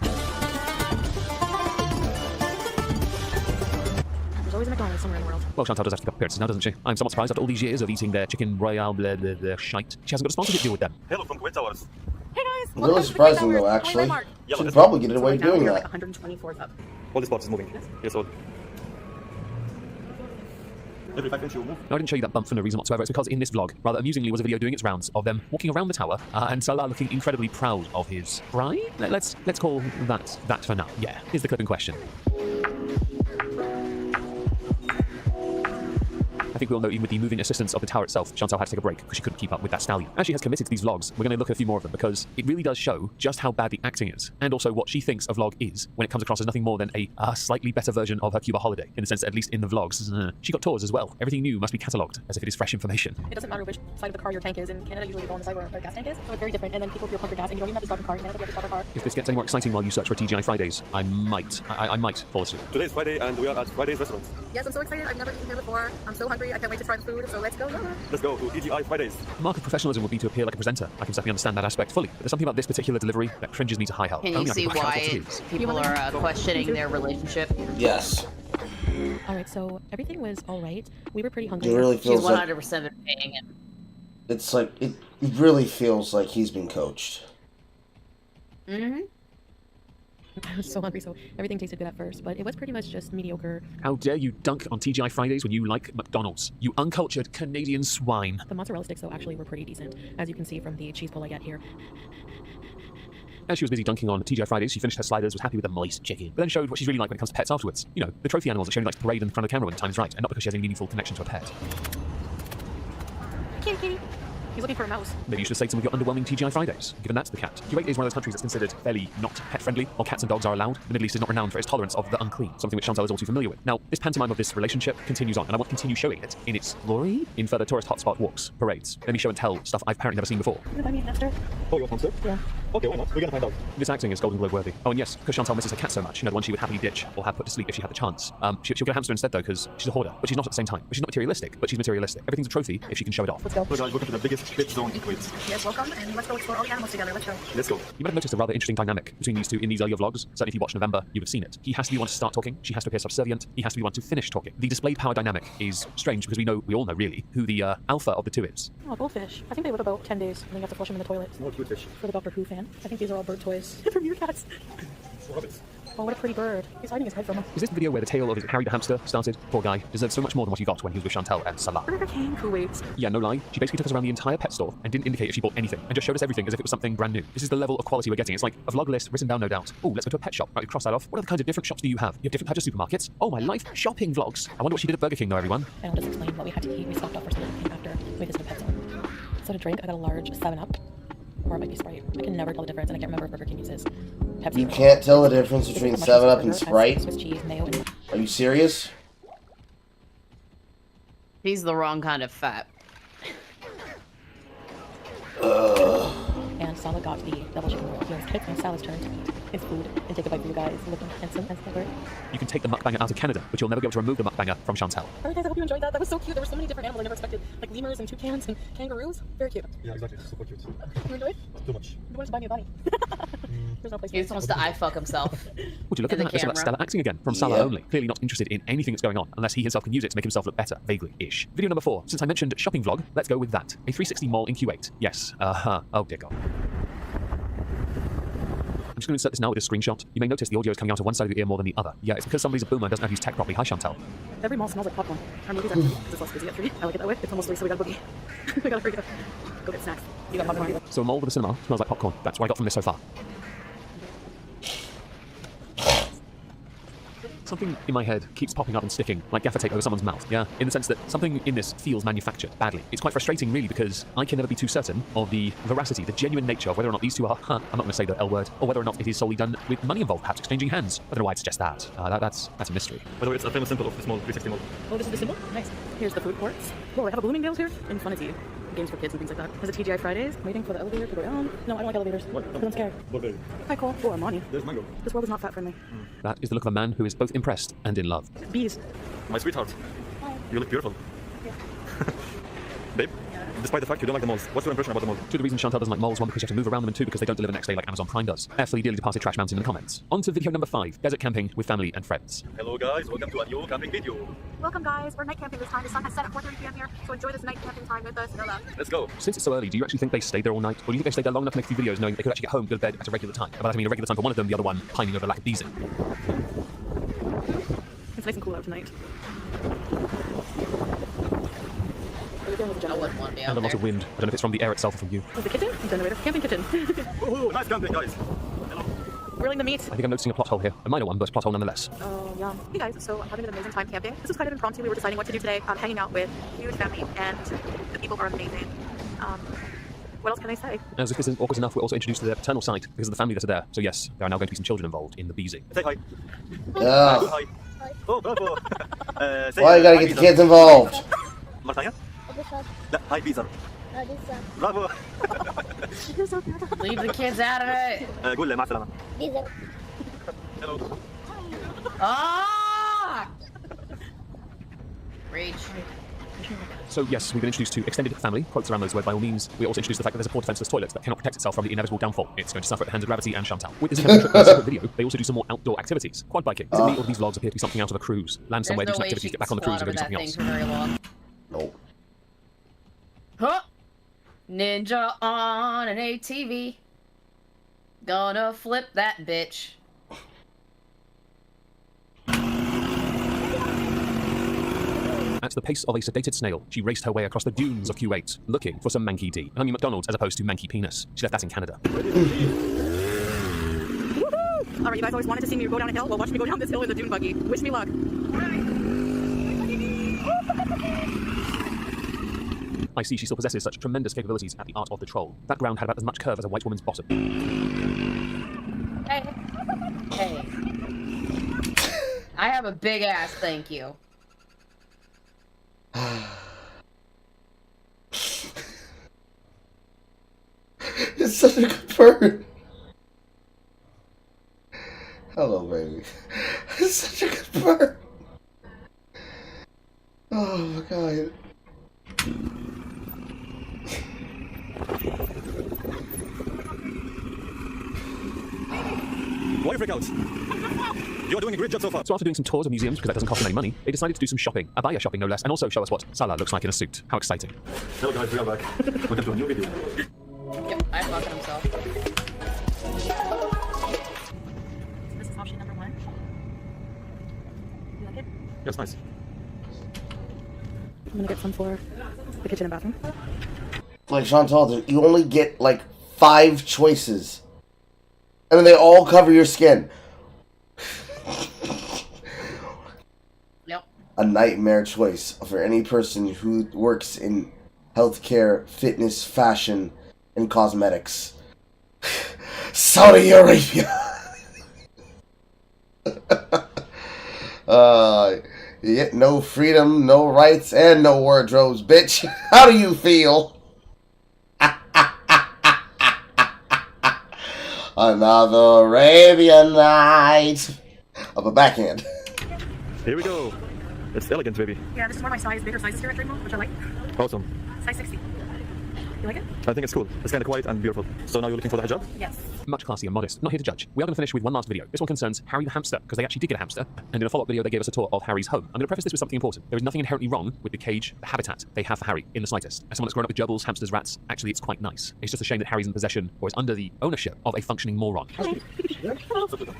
There's always a McDonald's somewhere in the world. Well, Chantal does have to pick up appearances now, doesn't she? I'm somewhat surprised after all these years of eating their chicken royale blah, blah, blah, shite. She hasn't got a sponsorship deal with them. Hello from Kuwait Towers. Hey guys! Really surprising though, actually. Should probably get away doing that. 124th up. All the spots is moving. Yes, all. Every 5 inches you move. No, I didn't show you that bump for no reason whatsoever. It's because in this vlog, rather amusingly, was a video doing its rounds of them walking around the tower and Salah looking incredibly proud of his bride. Let's call that for now. Yeah, here's the clip in question. I think we all know even with the moving assistance of the tower itself, Chantal had to take a break because she couldn't keep up with that stallion. As she has committed to these vlogs, we're going to look at a few more of them because it really does show just how bad the acting is and also what she thinks a vlog is when it comes across as nothing more than a slightly better version of her Cuba holiday, in the sense that at least in the vlogs, she got tours as well. Everything new must be catalogued as if it is fresh information. It doesn't matter which side of the car your tank is. In Canada, usually you go on the side where the gas tank is, so it's very different. And then people pump your gas and you don't even have to stop your car. In Canada, you have to stop your car. If this gets any more exciting while you search for TGI Fridays, I might fall asleep. Today is Friday and we are at Friday's restaurant. Yes, I'm so excited. I've never eaten here before. I'm so hungry. I can't wait to try the food. So let's go. Let's go to TGI Fridays. The mark of professionalism would be to appear like a presenter. I can certainly understand that aspect fully. But there's something about this particular delivery that cringes me to high hell. Can you see why people are questioning their relationship? Yes. Alright, so everything was alright. We were pretty hungry. It really feels She's 100% paying him. It's like, it really feels like he's been coached. Mm-hmm. I was so hungry, so everything tasted good at first, but it was pretty much just mediocre. How dare you dunk on TGI Fridays when you like McDonald's? You uncultured Canadian swine. The mozzarella sticks, though, actually were pretty decent, as you can see from the cheese pull I get here. As she was busy dunking on TGI Fridays, she finished her sliders, was happy with the moist chicken, but then showed what she's really like when it comes to pets afterwards. You know, the trophy animals that she only likes to parade in front of the camera when the time is right, and not because she has any meaningful connection to a pet. Kitty, kitty. He's looking for a mouse. Maybe you should say some of your underwhelming TGI Fridays, given that's the cat. Kuwait is one of those countries that's considered fairly not pet-friendly, while cats and dogs are allowed. The Middle East is not renowned for its tolerance of the unclean, something which Chantal is all too familiar with. Now, this pantomime of this relationship continues on, and I want to continue showing it in its glory in further tourist hotspot walks, parades. Let me show and tell stuff I've apparently never seen before. Can you buy me a hamster? Oh, you want hamster? Yeah. Okay, why not? We're gonna find out. This acting is Golden Globe worthy. Oh, and yes, because Chantal misses her cat so much, you know, the one she would happily ditch or have put to sleep if she had the chance. She'll get a hamster instead, though, because she's a hoarder, but she's not at the same time. She's not materialistic, but she's materialistic. Everything's a trophy if she can show it off. Let's go. So guys, welcome to the biggest pet zone in Kuwait. Yes, welcome, and let's go explore all the animals together. Let's go. Let's go. You might have noticed a rather interesting dynamic between these two in these earlier vlogs. Certainly if you watch November, you would have seen it. He has to be one to start talking, she has to appear subservient, he has to be one to finish talking. The displayed power dynamic is strange because we all know really who the alpha of the two is. Oh, goldfish. I think they live about 10 days, and then you have to flush them in the toilet. Small cute fish. For the Doctor Who fan. I think these are all bird toys. For meerkats. Rabbits. Oh, what a pretty bird. He's hiding his head from him. Is this the video where the tale of Harry the hamster started? Poor guy deserves so much more than what he got when he was with Chantal and Salah. Burger King, Kuwait. Yeah, no lie. She basically took us around the entire pet store and didn't indicate if she bought anything, and just showed us everything as if it was something brand new. This is the level of quality we're getting. It's like a vlog list written down, no doubt. Oh, let's go to a pet shop. Right, cross that off. What other kinds of different shops do you have? You have different types of supermarkets. Oh, my life. Shopping vlogs. I wonder what she did at Burger King, though, everyone. And I'll just explain what we had to eat. We stopped off for something that came after we visited Pet Zone. So to drink, I got a large 7-Up. Or it might be Sprite. I can never tell the difference, and I can't remember if Burger King uses Pepsi. You can't tell the difference between 7-Up and Sprite? Swiss cheese, mayo, and... Are you serious? He's the wrong kind of fat. And Salah got the double chicken roll. He was kicked, and Salah's turn to eat his food and take a bite for you guys, looking handsome as ever. You can take the mukbanger out of Canada, but you'll never be able to remove the mukbanger from Chantal. Alright guys, I hope you enjoyed that. That was so cute. There were so many different animals I never expected. Like lemurs and toucans and kangaroos. Very cute. Yeah, exactly. Super cute. You enjoyed? Too much. You wanted to buy me a bunny. He just wants to eye fuck himself. Would you look at in that? the It's about camera. stellar acting again, from Salah only. Clearly not interested in anything that's going on, unless he himself can use it to make himself look better, vaguely-ish. Video number 4. Since I mentioned shopping vlog, let's go with that. A 360 mall in Q8. Yes. Oh dear God. I'm just going to insert this now with a screenshot. You may notice the audio is coming out of one side of your ear more than the other. Yeah, it's because somebody's a boomer and doesn't know how to use tech properly. Hi, Chantal. Every mall smells like popcorn. Our movies are because it's less busy at 3. I like it that way. It's almost 3, so we gotta boogie. We gotta hurry up. Go get snacks. You got popcorn? So a mall with a cinema smells like popcorn. That's what I got from this so far. Something in my head keeps popping up and sticking, like gaffer tape over someone's mouth, yeah? In the sense that something in this feels manufactured badly. It's quite frustrating, really, because I can never be too certain of the veracity, the genuine nature of whether or not these two are, I'm not going to say the L word, or whether or not it is solely done with money involved, perhaps exchanging hands. I don't know why I'd suggest that. That's a mystery. By the way, it's a famous symbol of the small 360 mall. Oh, this is the symbol? Nice. Here's the food courts. Whoa, they have a Bloomingdale's here? Infinity. Games for kids and things like that. There's a TGI Fridays. Waiting for the elevator to go down. No, I don't like elevators. What? Because I'm scared. Blackberry. Hi, Cole. Oh, Armani. There's mango. This world is not fat friendly. That is the look of a man who is both impressed and in love. Bees. My sweetheart. Hi. You look beautiful. Babe, despite the fact you don't like the malls, what's your impression about the mall? Two of the reasons Chantal doesn't like malls, one because you have to move around them, and two because they don't deliver next day like Amazon Prime does. F for the dearly departed Trash Mountain in the comments. On to video number 5, desert camping with family and friends. Hello guys, welcome to a new camping video. Welcome, guys. We're night camping this time. The sun has set at 4:30 p.m. here, so enjoy this night camping time with us. Let's go. Since it's so early, do you actually think they stayed there all night? Or do you think they stayed there long enough to make a few videos knowing they could actually get home, go to bed at a regular time? By that I mean a regular time for one of them, the other one pining over lack of beezing. It's nice and cool out tonight. I wouldn't want to be out And a lot there. of wind. I don't know if it's from the air itself or from you. Is the kitchen? Generator. Camping kitchen. Ooh, nice camping, guys. Grilling the meat. I think I'm noticing a plot hole here. A minor one, but a plot hole nonetheless. Oh, yum. Hey guys, so I'm having an amazing time camping. This was kind of impromptu. We were deciding what to do today. I'm hanging out with huge family, and the people are amazing. What else can I say? As if this isn't awkward enough, we're also introduced to their paternal side because of the family that are there. So yes, there are now going to be some children involved in the beezing. Say hi. Ugh. Hi. Oh, bravo. Say Why you gotta get the kids involved? Martanya? لا هاي بيزر برافو Leave the kids out of it. قول مع السلامة Ah! Rage. So yes, we've been introduced to extended family, quotes around those words by all means. We also introduced the fact that there's a poor defenseless toilet that cannot protect itself from the inevitable downfall. It's going to suffer at the hands of gravity and Chantal. With this separate video, they also do some more outdoor activities. Quad biking. Is it me or these vlogs appear to be something out of a cruise? Land somewhere, do There's some no way activities, she get back can on the cruise squat and go over do that something thing else. for very long. Nope. Huh? Ninja on an ATV. Gonna flip that bitch. At the pace of a sedated snail, she raced her way across the dunes of Q8, looking for some manky D. I mean McDonald's as opposed to manky penis. She left that in Canada. Alright, you guys always wanted to see me go down a hill? Well, watch me go down this hill in the dune buggy. Wish me luck. I see she still possesses such tremendous capabilities at the art of the troll. That ground had about as much curve as a white woman's bottom. Hey. Hey. I have a big ass thank you. It's such a good bird. Hello, baby. It's such a good bird. Oh my god. Why you freak out? You are doing a great job so far. So after doing some tours of museums, because that doesn't cost them any money, they decided to do some shopping. Abaya shopping no less, and also show us what Salah looks like in a suit. How exciting. Hello guys, we are back. Welcome to a new video. Yep, I fucked himself. This is option number 1. You like it? Yes, nice. I'm gonna get some for the kitchen and bathroom. Like Chantal, you only get like 5 choices. And then they all cover your skin. Yep. A nightmare choice for any person who works in healthcare, fitness, fashion, and cosmetics. Saudi Arabia. You get no freedom, no rights, and no wardrobes, bitch. How do you feel? Another Arabian night of a backhand. Here we go. It's elegant, baby. Yeah, this is one of my bigger sizes here at Dream Mall, which I like. Awesome. Size 60. You like it? I think it's cool. It's kind of quiet and beautiful. So now you're looking for the hijab? Yes. Much classy and modest. Not here to judge. We are going to finish with one last video. This one concerns Harry the hamster, because they actually did get a hamster, and in a follow-up video they gave us a tour of Harry's home. I'm going to preface this with something important. There is nothing inherently wrong with the cage, the habitat they have for Harry, in the slightest. As someone that's grown up with gerbils, hamsters, rats, actually it's quite nice. It's just a shame that Harry's in possession, or is under the ownership of a functioning moron. Hello.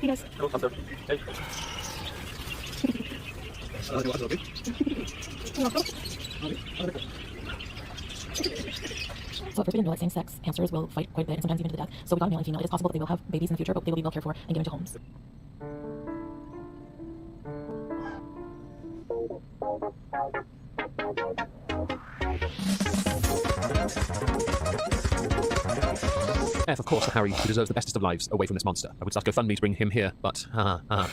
Yes. Hello, hamster. Hey. So for forbidden like same-sex hamsters will fight quite a bit and sometimes even to the death. So we got a male and female. It is possible that they will have babies in the future, but they will be well cared for and given to homes. F, of course, for Harry, who deserves the bestest of lives away from this monster. I would start GoFundMe to bring him here, but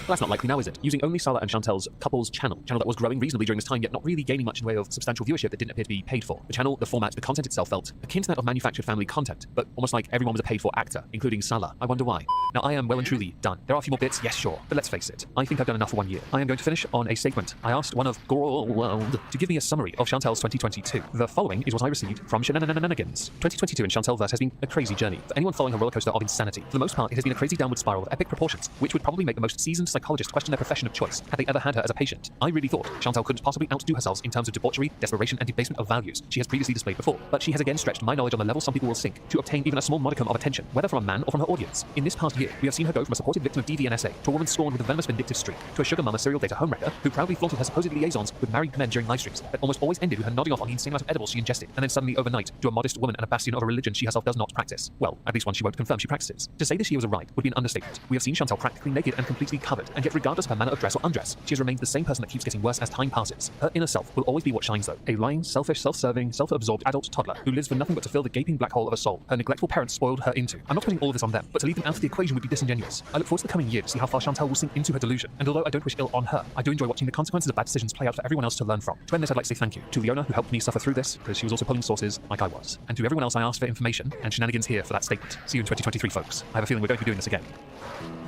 that's not likely now, is it? Using only Salah and Chantel's couples channel that was growing reasonably during this time, yet not really gaining much in the way of substantial viewership that didn't appear to be paid for. The channel, the format, the content itself felt akin to that of manufactured family content, but almost like everyone was a paid-for actor, including Salah. I wonder why. Now, I am well and truly done. There are a few more bits, yes, sure, but let's face it. I think I've done enough for 1 year. I am going to finish on a segment. I asked one of World to give me a summary of Chantel's 2022. The following is what I received from Shenanigans. 2022 in Chantelverse has been a crazy journey. For anyone following a rollercoaster of insanity, for the most part, it has been a crazy downward spiral of epic proportions, which would probably make the most seasoned psychologist question their profession of choice had they ever had her as a patient. I really thought Chantel couldn't possibly outdo herself in terms of debauchery, desperation, and debasement of values she has previously displayed before, but she has again stretched my knowledge on the level some people will sink to obtain even a small modicum of attention, whether from a man or from her audience. In this past year, we have seen her go from a supported victim of DVNSA to a woman scorned with a venomous vindictive streak, to a sugar mama serial data homewrecker who proudly flaunted her supposed liaisons with married men during live streams that almost always ended with her nodding off on the insane amount of edibles she ingested, and then suddenly overnight to a modest woman and a bastion of a religion she herself does not practice. Well, at least one she won't confirm she practices. To say this year was a ride would be an understatement. We have seen Chantel practically naked and completely covered, and yet regardless of her manner of dress or undress, she has remained the same person that keeps getting worse as time passes. Her inner self will always be what shines though. A lying, selfish, self-serving, self-absorbed adult toddler who lives for nothing but to fill the gaping black hole of a soul her neglectful parents spoiled her into. I'm not putting all of this on them, but to leave them out of the equation would be disingenuous. I look forward to the coming year to see how far Chantel will sink into her delusion, and although I don't wish ill on her, I do enjoy watching the consequences of bad decisions play out for everyone else to learn from. To end this, I'd like to say thank you to Leona, who helped me suffer through this, because she was also pulling sources like I was, and to everyone else I asked for information, and Shenanigans here for that statement. See you in 2023, folks. I have a feeling we're going to be doing this again.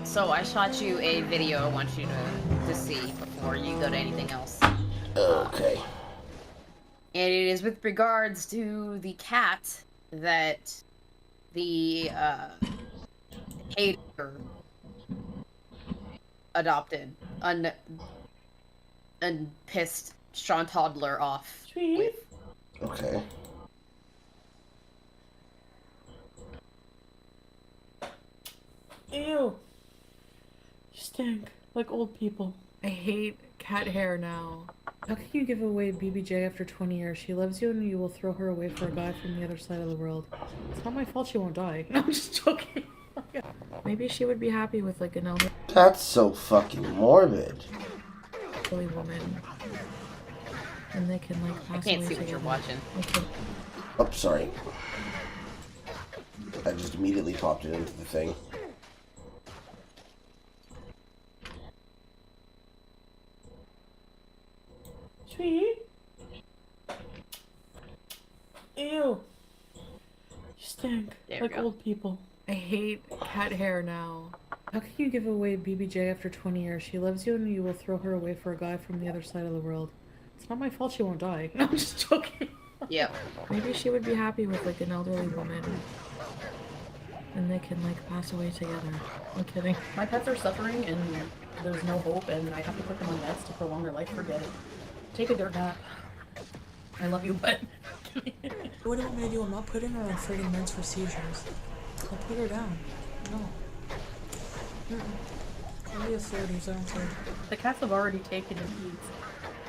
So I shot you a video I want you to see before you go to anything else. Okay. And it is with regards to the cat that the hater adopted and pissed Sean Toddler off with. Okay. Ew. You stink like old people. I hate cat hair now. How can you give away BBJ after 20 years? She loves you and you will throw her away for a guy from the other side of the world. It's not my fault she won't die. No, I'm just joking. Maybe she would be happy with like an elderly That's so fucking morbid. woman. And they can like pass I can't away see what you're together. watching. Okay. Oh, sorry. I just immediately popped it into the thing. Sweet. Ew. You stink like old people. I hate cat hair now. How can you give away BBJ after 20 years? She loves you and you will throw her away for a guy from the other side of the world. It's not my fault she won't die. No, I'm just joking. Yeah. Maybe she would be happy with like an elderly woman. And they can like pass away together. I'm kidding. My pets are suffering and there's no hope and I have to put them on meds to prolong their life. Forget it. Take a dirt nap. I love you, but... What do you want me to do? I'm not putting her on friggin' meds for seizures. I'll put her down. No. I'll be authorities, I don't care. The cats have already taken it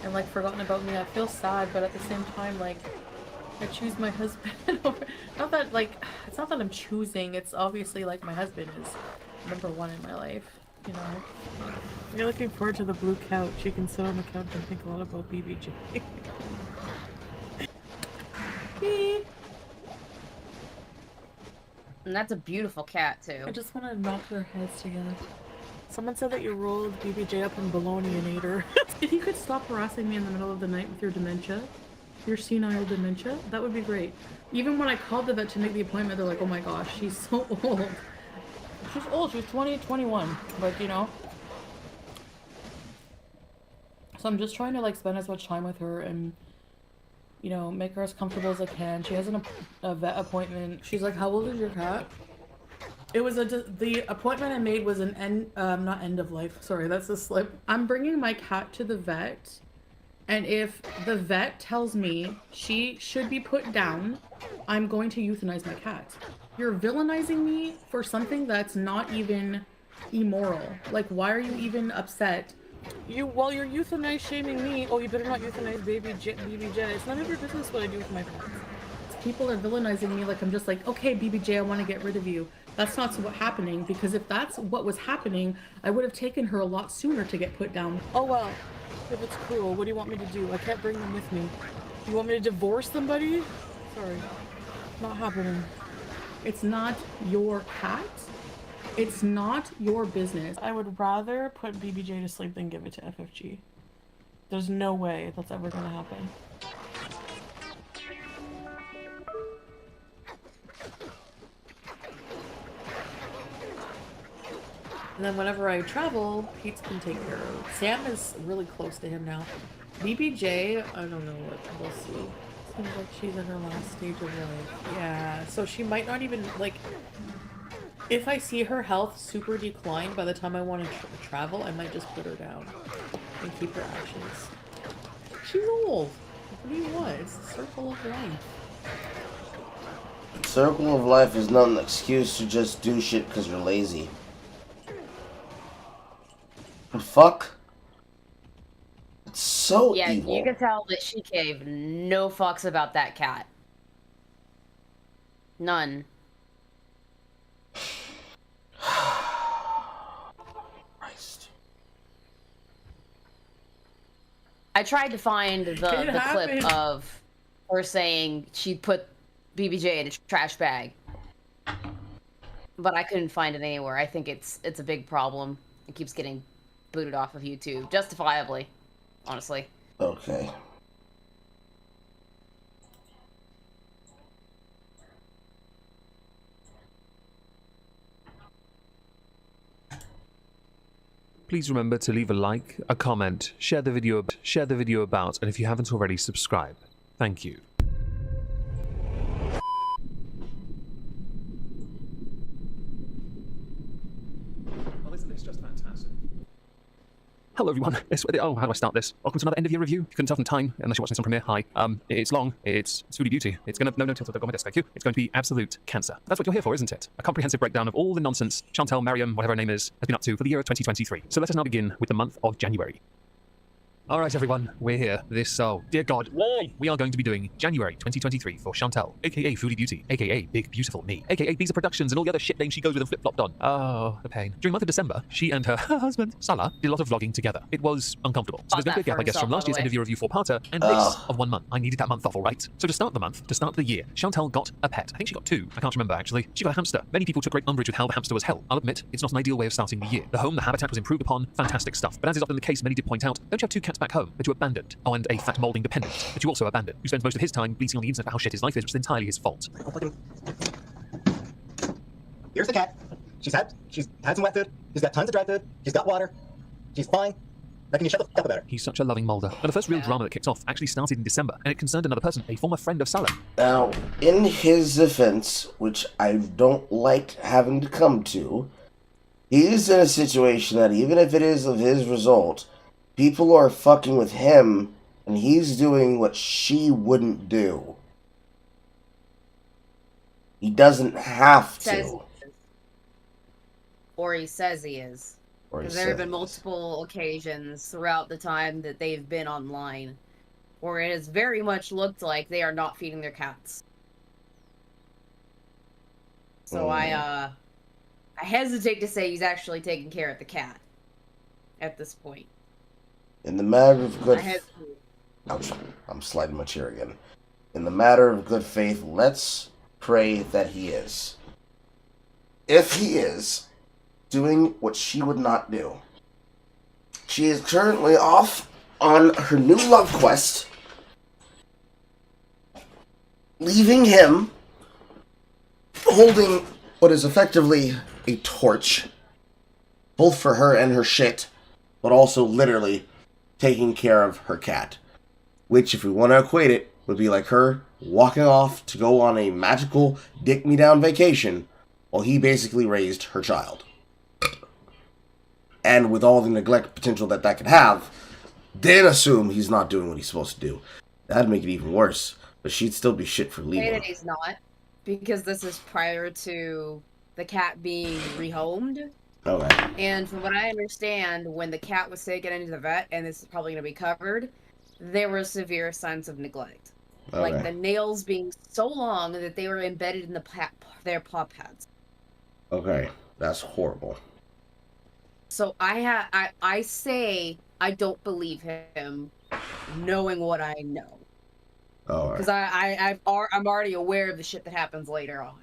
and like forgotten about me. I feel sad, but at the same time, like, I choose my husband over... Not that, like, it's not that I'm choosing, it's obviously, like, my husband is #1 in my life, you know? You're looking forward to the blue couch. You can sit on the couch and think a lot about BBJ. And that's a beautiful cat, too. I just want to knock their heads together. Someone said that you rolled BBJ up in bologna and ate her. If you could stop harassing me in the middle of the night with your dementia, your senile dementia, that would be great. Even when I called the vet to make the appointment, they're like, oh my gosh, she's so old. She's old, she's 20, 21, but you know. So I'm just trying to like spend as much time with her and, you know, make her as comfortable as I can. She has a vet appointment. She's like, how old is your cat? It was the appointment I made was an not end of life. Sorry, that's a slip. I'm bringing my cat to the vet, and if the vet tells me she should be put down, I'm going to euthanize my cat. You're villainizing me for something that's not even immoral. Like, why are you even upset? While you're euthanize shaming me, oh, you better not euthanize BBJ. It's none of your business what I do with my pets. People are villainizing me like I'm just like, okay, BBJ, I want to get rid of you. That's not what's happening, because if that's what was happening, I would have taken her a lot sooner to get put down. Oh, well, if it's cruel, what do you want me to do? I can't bring them with me. You want me to divorce somebody? Sorry, not happening. It's not your cat. It's not your business. I would rather put BBJ to sleep than give it to FFG. There's no way that's ever gonna happen. And then whenever I travel, Pete's can take care of. Sam is really close to him now. BBJ, I don't know what, we'll see. Seems like she's in her last stage of life. Yeah, so she might not even, like, if I see her health super decline by the time I want to travel, I might just put her down and keep her ashes. She's old. What do you want? It's the circle of life. Circle of life is not an excuse to just do shit because you're lazy. The fuck? It's so yeah, evil. you can tell that she gave no fucks about that cat. None. Christ. I tried to find the clip of her saying she put BBJ in a trash bag, but I couldn't find it anywhere. I think it's a big problem. It keeps getting booted off of YouTube, justifiably, honestly. Okay. Please remember to leave a like, a comment, share the video about, and if you haven't already, subscribe. Thank you. Well, isn't this just fantastic? Hello everyone. Oh, how do I start this? Welcome to another end of year review. You couldn't tell from time unless you're watching this on Premiere. Hi. It's long. It's Foodie Beauty. It's gonna no tilt. I've got my desk. Thank you. It's going to be absolute cancer. That's what you're here for, isn't it? A comprehensive breakdown of all the nonsense Chantel, Mariam, whatever her name is, has been up to for the year of 2023. So let us now begin with the month of January. All right, everyone, we're here. Dear God, why? We are going to be doing January 2023 for Chantel, aka Foodie Beauty, aka Big Beautiful Me, aka Visa Productions and all the other shit names she goes with and flip-flopped on. Oh, the pain. During the month of December, she and her husband, Salah, did a lot of vlogging together. It was uncomfortable. So there's going to be a gap, I guess, from last year's end of year review 4-parter and this of 1 month. I needed that month off, all right? So to start the year, Chantel got a pet. I think she got 2. I can't remember, actually. She got a hamster. Many people took great umbrage with how the hamster was held. I'll admit, it's not an ideal way of starting the year. The home, the habitat was improved upon. Fantastic stuff. But as is often the case, many did point out, don't you have 2 cats back home that you abandoned? Oh, and a fat molding dependent that you also abandoned, who spends most of his time bleating on the internet about how shit his life is, which is entirely his fault. Here's the cat. She's had some wet food. She's got tons of dry food. She's got water. She's fine. Now can you shut the fuck up about her? He's such a loving molder. Now the first real drama that kicked off actually started in December, and it concerned another person, a former friend of Salah. Now, in his defense, which I don't like having to come to, he's in a situation that even if it is of his result, people are fucking with him, and he's doing what she wouldn't do. He doesn't have to. Or he says he is. Because there have been multiple occasions throughout the time that they've been online where it has very much looked like they are not feeding their cats. So I hesitate to say he's actually taking care of the cat at this point. In the matter of good... Ouch, I'm sliding my chair again. In the matter of good faith, let's pray that he is. If he is doing what she would not do. She is currently off on her new love quest, leaving him holding what is effectively a torch, both for her and her shit, but also literally taking care of her cat. Which, if we want to equate it, would be like her walking off to go on a magical dick-me-down vacation while he basically raised her child. And with all the neglect potential that could have, then assume he's not doing what he's supposed to do. That'd make it even worse. But she'd still be shit for Say leaving. that he's not, because this is prior to the cat being rehomed. Okay. And from what I understand, when the cat was taken into the vet, and this is probably going to be covered, there were severe signs of neglect. Okay. Like the nails being so long that they were embedded in their paw pads. Okay. That's horrible. So I say I don't believe him, knowing what I know. Alright. Because I'm already aware of the shit that happens later on.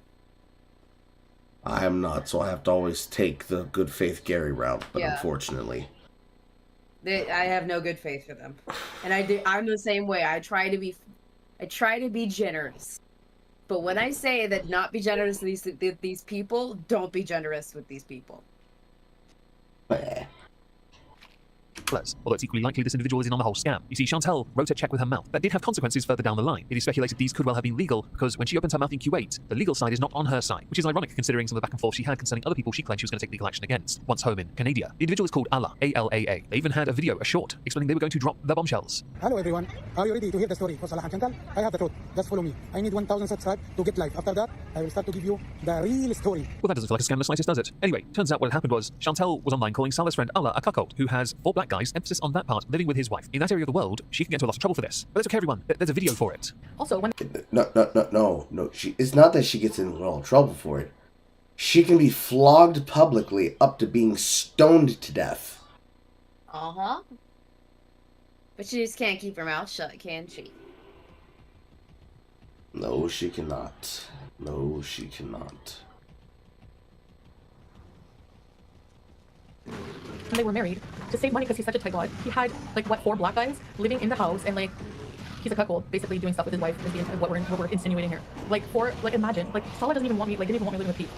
I am not, so I have to always take the good faith Gary route, but Yeah. unfortunately. I have no good faith for them. And I'm the same way. I try to be generous. But when I say that not be generous with these people, don't be generous with these people. Although it's equally likely this individual is in on the whole scam. You see, Chantal wrote a check with her mouth that did have consequences further down the line. It is speculated these could well have been legal because when she opened her mouth in Q8, the legal side is not on her side, which is ironic considering some of the back and forth she had concerning other people she claimed she was going to take legal action against, once home in Canada. The individual is called Allah, A-L-A-A. They even had a video, a short, explaining they were going to drop the bombshells. Hello everyone, are you ready to hear the story for Salah and Chantal? I have the truth, just follow me. I need 1,000 subscribers to get live. After that, I will start to give you the real story. Well, that doesn't feel like a scam the slightest, does it? Anyway, turns out what had happened was Chantal was online calling Salah's friend Allah a cuckold, who has 4 black guys, emphasis on that part, living with his wife. In that area of the world, she can get into a lot of trouble for this. But that's okay, everyone. There's a video for it. Also, when No. It's not that she gets in a lot of trouble for it. She can be flogged publicly up to being stoned to death. Uh-huh. But she just can't keep her mouth shut, can she? No, she cannot. No, she cannot. when they were married, to save money because he's such a tightwad, he had like 4 black guys living in the house, and like he's a cuckold, basically doing stuff with his wife. Is what we're insinuating here. Imagine, Salah didn't even want me living with Pete.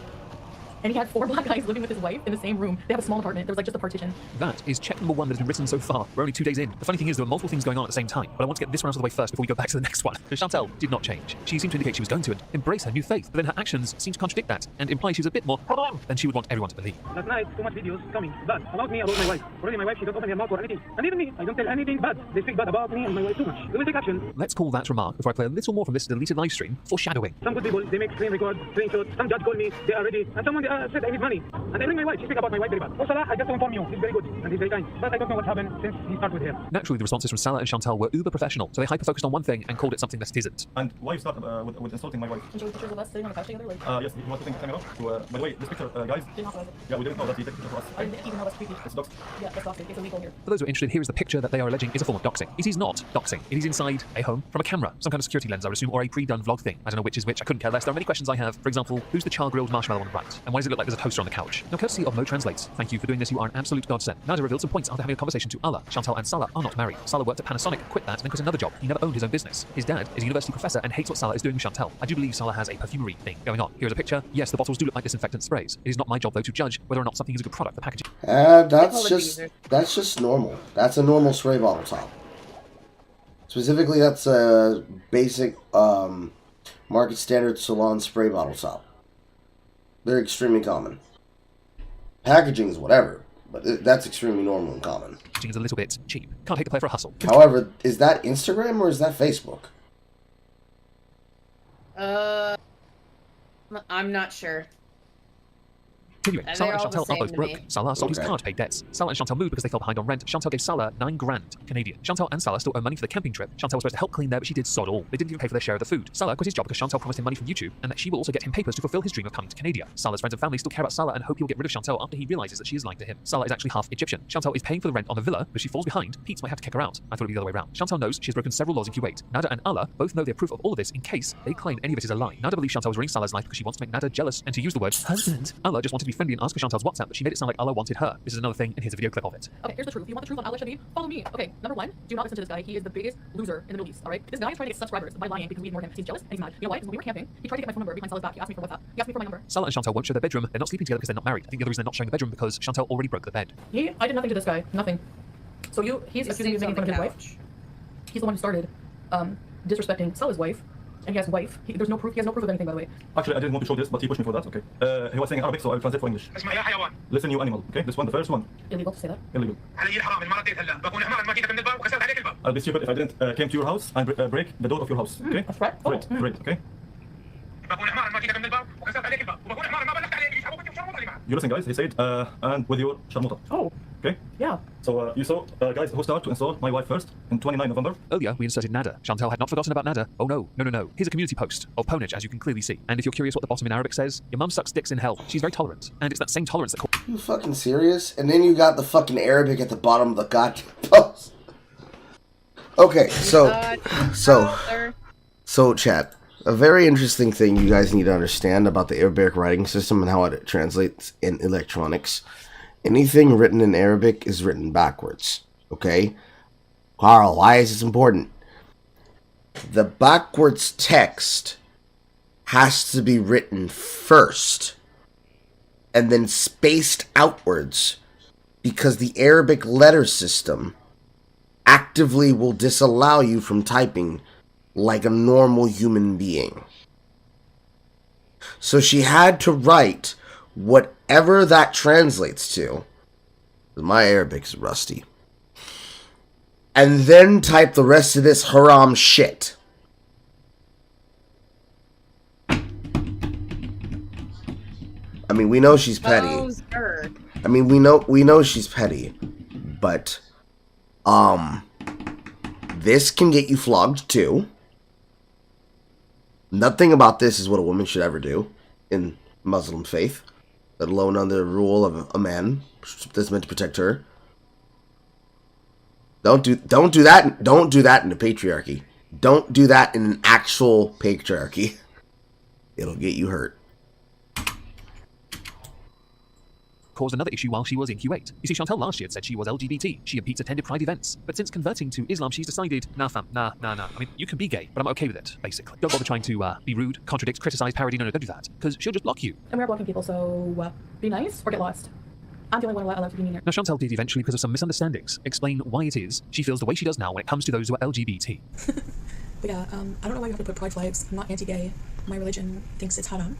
And he had 4 black guys living with his wife in the same room. They have a small apartment. There was just a partition. That is check number 1 that has been written so far. We're only 2 days in. The funny thing is there were multiple things going on at the same time, but I want to get this one out of the way first before we go back to the next one. Because Chantal did not change. She seemed to indicate she was going to embrace her new faith, but then her actions seemed to contradict that and imply she was a bit more than she would want everyone to believe. Last night, too much videos coming bad about me, about my wife. Already my wife, she don't open her mouth or anything. And even me, I don't tell anything bad. They speak bad about me and my wife too much. We will take action. Let's call that remark, before I play a little more from this deleted live stream, foreshadowing. Some good people, they make screen record, screenshots. Some judge call me, they are ready. And someone said I need money. And I bring my wife, she speak about my wife very bad. Oh Salah, I just to inform you, he's very good and he's very kind. But I don't know what happened since he started with her. Naturally, the responses from Salah and Chantal were uber professional, so they hyper-focused on one thing and called it something that it isn't. And why you start with insulting my wife? Enjoy pictures of us sitting on the couch together, like. Yes, you want to think camera? So, by the way, this picture, guys. Didn't authorize it. Yeah, we didn't know that he took it for us. I didn't even know that's creepy. It's doxed. Yeah, that's doxing. It's illegal here. For those who are interested, here is the picture that they are alleging is a form of doxing. It is not doxing. It is inside a home from a camera, some kind of security lens, I would assume, or a pre-done vlog thing. I don't know which is which. I couldn't care less. There are many questions I have. For example, who's the char-grilled marshmallow on the right? And why does it look like there's a toaster on the couch? Now, courtesy of Mo Translates. Thank you for doing this. You are an absolute godsend. Nada revealed some points after having a conversation to Allah. Chantal and Salah are not married. Salah worked at Panasonic, quit that, and then quit another job. He never owned his own business. His dad is a university professor and hates what Salah is doing with Chantal. I do believe Salah has a perfumery thing going on. Here's a picture. Yes, the bottles do look like disinfectant sprays. It is not my job, though, to judge whether or not something is a good product. The packaging. That's just normal. That's a normal spray bottle top. Specifically, that's a basic market standard salon spray bottle top. They're extremely common. Packaging is whatever, but that's extremely normal and common. Packaging is a little bit cheap. Can't take the play for a hustle. However, is that Instagram or is that Facebook? I'm not sure. Anyway, Salah and Chantal are both to broke. me. Salah sold his car to pay debts. Salah and Chantal moved because they fell behind on rent. Chantal gave Salah 9 grand Canadian. Chantal and Salah still owe money for the camping trip. Chantal was supposed to help clean there, but she did sod all. They didn't even pay for their share of the food. Salah quit his job because Chantal promised him money from YouTube, and that she will also get him papers to fulfill his dream of coming to Canada. Salah's friends and family still care about Salah and hope he'll get rid of Chantal after he realizes that she is lying to him. Salah is actually half Egyptian. Chantal is paying for the rent on the villa, but if she falls behind, Pete might have to kick her out. I thought it would be the other way around. Chantal knows she has broken several laws in Kuwait. Nada and Allah both know they approve of all of this in case they claim any of it is a lie. Nada believes Chantal was ruining Salah's life because she wants to make Nada jealous and to use the word husband. Allah just wanted to be friendly and ask for Chantal's WhatsApp, but she made it sound like Allah wanted her. This is another thing, and here's a video clip of it. Okay, here's the truth. You want the truth on Allah Shabib? Follow me. Okay, number 1, do not listen to this guy. He is the biggest loser in the Middle East, alright? This guy is trying to get subscribers by lying because we ignore him. He's jealous and he's mad. You know why? Because when we were camping, he tried to get my phone number behind Salah's back. He asked me for WhatsApp. He asked me for my number. Salah and Chantal won't show their bedroom. They're not sleeping together because they're not married. I think the other reason they're not showing the bedroom because Chantal already broke the bed. I did nothing to this guy. Nothing. So he's accusing me of making fun of his wife. He's the one who started. disrespecting Salah's wife, and he has wife. There's no proof. He has no proof of anything, by the way. Actually, I didn't want to show this, but he pushed me for that. Okay. He was saying Arabic, so I'll translate for English. Listen, you animal. Okay, this one, the first one. Illegal to say that. Illegal. I'll be stupid if I didn't came to your house and break the door of your house. Okay. A threat? Threat. Threat. Okay. You listen, guys. He said, and with your sharmuta. Oh. Okay. Yeah. So you saw, guys, who started to install my wife first in 29 November. Earlier, we inserted Nada. Chantal had not forgotten about Nada. Oh no, no, no, no. Here's a community post of Ponage, as you can clearly see. And if you're curious what the bottom in Arabic says, your mum sucks dicks in hell. She's very tolerant. And it's that same tolerance that... You fucking serious? And then you got the fucking Arabic at the bottom of the goddamn post. Okay, so chat. A very interesting thing you guys need to understand about the Arabic writing system and how it translates in electronics. Anything written in Arabic is written backwards. Okay? Carl, why is this important? The backwards text has to be written first and then spaced outwards because the Arabic letter system actively will disallow you from typing like a normal human being. So she had to write whatever that translates to. My Arabic's rusty. And then type the rest of this haram shit. I mean, we know she's petty. I mean, we know she's petty. But this can get you flogged too. Nothing about this is what a woman should ever do in Muslim faith, let alone under the rule of a man that's meant to protect her. Don't do that. Don't do that in a patriarchy. Don't do that in an actual patriarchy. It'll get you hurt. Caused another issue while she was in Kuwait. You see, Chantal last year had said she was LGBT. She and Pete attended pride events. But since converting to Islam, she's decided, nah fam, nah. I mean, you can be gay, but I'm okay with it, basically. Don't bother trying to be rude, contradict, criticize, parody. No, don't do that. Because she'll just block you. And we are blocking people, so be nice or get lost. I'm the only one allowed to be mean here. Now, Chantal did eventually, because of some misunderstandings, explain why it is she feels the way she does now when it comes to those who are LGBT. But yeah, I don't know why you have to put pride flags. I'm not anti-gay. My religion thinks it's haram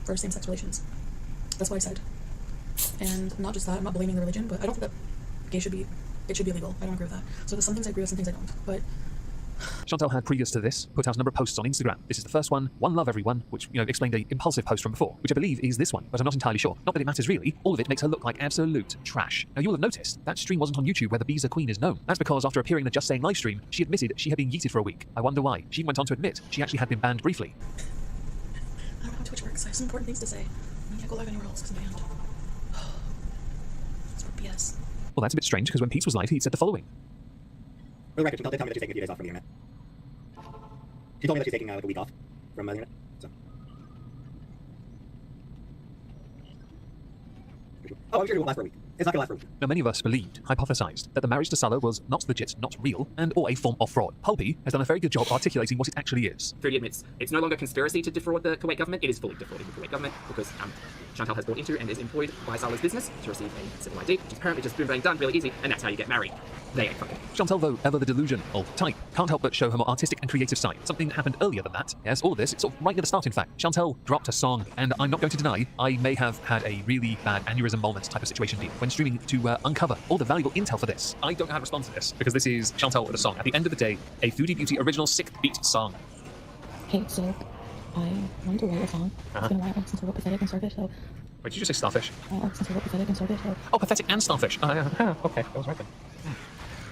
for same-sex relations. That's what I said. And not just that, I'm not blaming the religion, but I don't think that it should be illegal. I don't agree with that. So there's some things I agree with, some things I don't. But Chantal had, previous to this, put out a number of posts on Instagram. This is the first one, One Love Everyone, which, explained a impulsive post from before, which I believe is this one, but I'm not entirely sure. Not that it matters really, all of it makes her look like absolute trash. Now, you'll have noticed, that stream wasn't on YouTube where the Beezer Queen is known. That's because after appearing in the Just Saying live stream, she admitted she had been yeeted for a week. I wonder why. She went on to admit she actually had been banned briefly. I don't know how Twitch works. I have some important things to say. I can't go live anywhere else because I'm banned. It's for BS. Well, that's a bit strange, because when Pete was live, he'd said the following. For the record, Chantal did tell me that she's taking a few days off from the internet. She told me that she's taking like a week off from the internet. So. Oh, I'm sure it won't last for a week. It's not gonna last for a week. Now, many of us hypothesized, that the marriage to Salah was not legit, not real, and or a form of fraud. Pulpy has done a very good job articulating what it actually is. 30 admits it's no longer conspiracy to defraud the Kuwait government. It is fully defrauding the Kuwait government because Chantal has bought into and is employed by Salah's business to receive a civil ID, which is apparently just been done really easy, and that's how you get married. They ain't fucking. Chantal, though, ever the delusional type, can't help but show her more artistic and creative side. Something that happened earlier than that. Yes, all of this, it's sort of right near the start, in fact. Chantal dropped a song, and I'm not going to deny, I may have had a really bad aneurysm moment type of situation when streaming to uncover all the valuable intel for this. I don't know how to respond to this, because this is Chantal with a song. At the end of the day, a Foodie Beauty original 6th beat song. Hey, so I wanted to write a song. It's been a while since I wrote Pathetic and Starfish, so... Wait, did you just say Starfish? Since I wrote Pathetic and Starfish, so... Oh, Pathetic and Starfish. Okay, that was right then.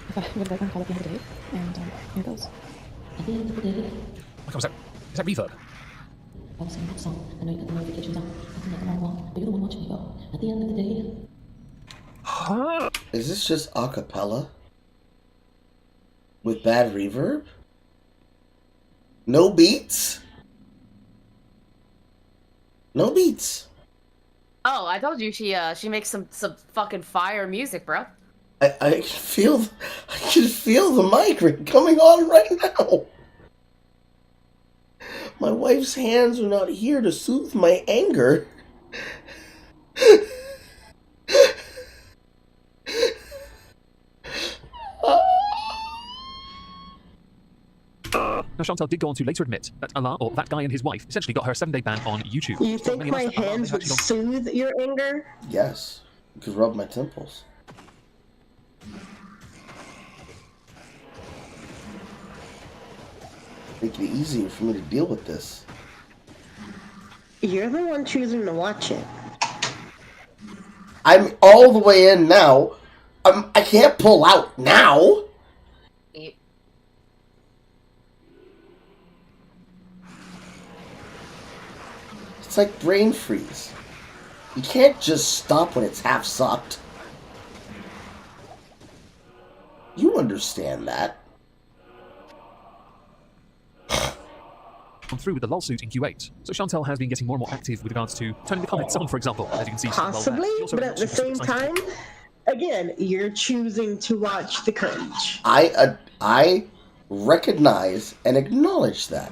I thought I would write one called At the End of the Day, and here it goes. At the end of the day... Oh, is that reverb? I was singing that song. I know you got the notifications on. I can make them all along, but you're the one watching me go. At the end of the day... Is this just a cappella? With bad reverb? No beats? No beats. Oh, I told you she makes some fucking fire music, bro. I can feel the mic coming on right now. My wife's hands are not here to soothe my anger. Now, Now, Chantal did go on to later admit that Allah, or that guy and his wife, essentially got her a 7-day ban on YouTube. You think my hands would soothe your anger? Yes. You could rub my temples. Make it easier for me to deal with this. You're the one choosing to watch it. I'm all the way in now. I can't pull out now. It's like brain freeze. You can't just stop when it's half sucked. You understand that. Through with the lawsuit in Q8. So Chantal has been getting more and more active with regards to turning the comments on, for example, as you can see. Possibly, but at the same time, again, you're choosing to watch the cringe. I recognize and acknowledge that.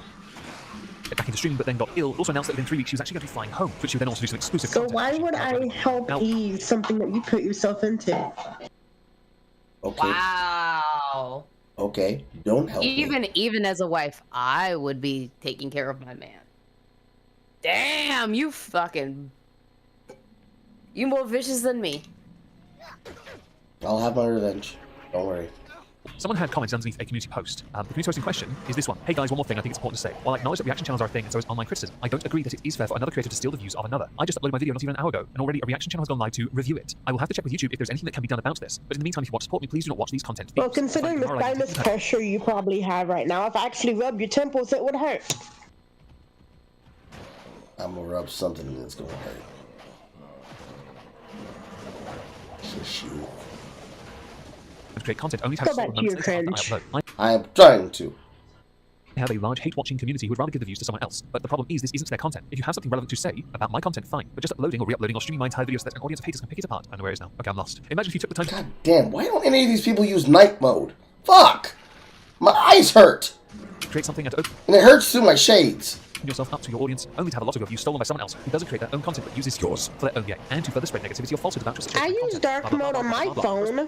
Back into streaming, but then got ill. Also announced that within 3 weeks she was actually going to be flying home, which she would then also do some exclusive So content. why would I help ease something that you put yourself into? Okay. Wow. Okay, don't help me. Even as a wife, I would be taking care of my man. Damn, you more vicious than me. I'll have my revenge. Don't worry. Someone had comments underneath a community post. The community post in question is this one. Hey guys, one more thing I think it's important to say. While I acknowledge that reaction channels are a thing and so is online criticism, I don't agree that it is fair for another creator to steal the views of another. I just uploaded my video not even an hour ago, and already a reaction channel has gone live to review it. I will have to check with YouTube if there's anything that can be done about this. But in the meantime, if you want to support me, please do not watch these content. Well, considering the sinus pressure you probably have right now, if I actually rubbed your temples, it would hurt. I'm gonna rub something that's gonna hurt. Shush you. To create content only to Go back to your cringe. I am trying to. I have a large hate-watching community who would rather give the views to someone else. But the problem is this isn't their content. If you have something relevant to say about my content, fine. But just uploading or re-uploading or streaming my entire videos so that an audience of haters can pick it apart. I don't know where it is now. Okay, I'm lost. Imagine if you took the time to... God damn, why don't any of these people use night mode? Fuck! My eyes hurt! Create something and open And it hurts through my shades. yourself up to your audience, only to have a lot of your views stolen by someone else who doesn't create their own content but uses yours for their own gain, and to further spread negativity or falsehood about your situation. I use dark mode on my phone.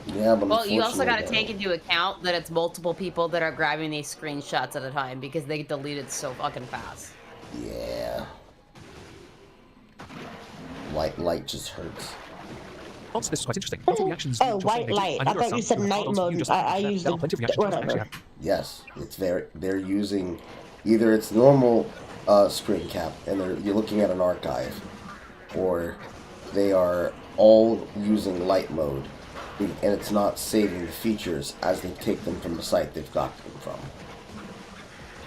Yeah, but well, you also got to take into account that it's multiple people that are grabbing these screenshots at a time because they get deleted so fucking fast. Yeah. Light just hurts. Also, this is quite interesting. Lots of reactions. Oh, white light. I thought you said night mode. I used whatever. Yes, it's they're using either it's normal screen cap and you're looking at an archive, or they are all using light mode, and it's not saving the features as they take them from the site they've got them from.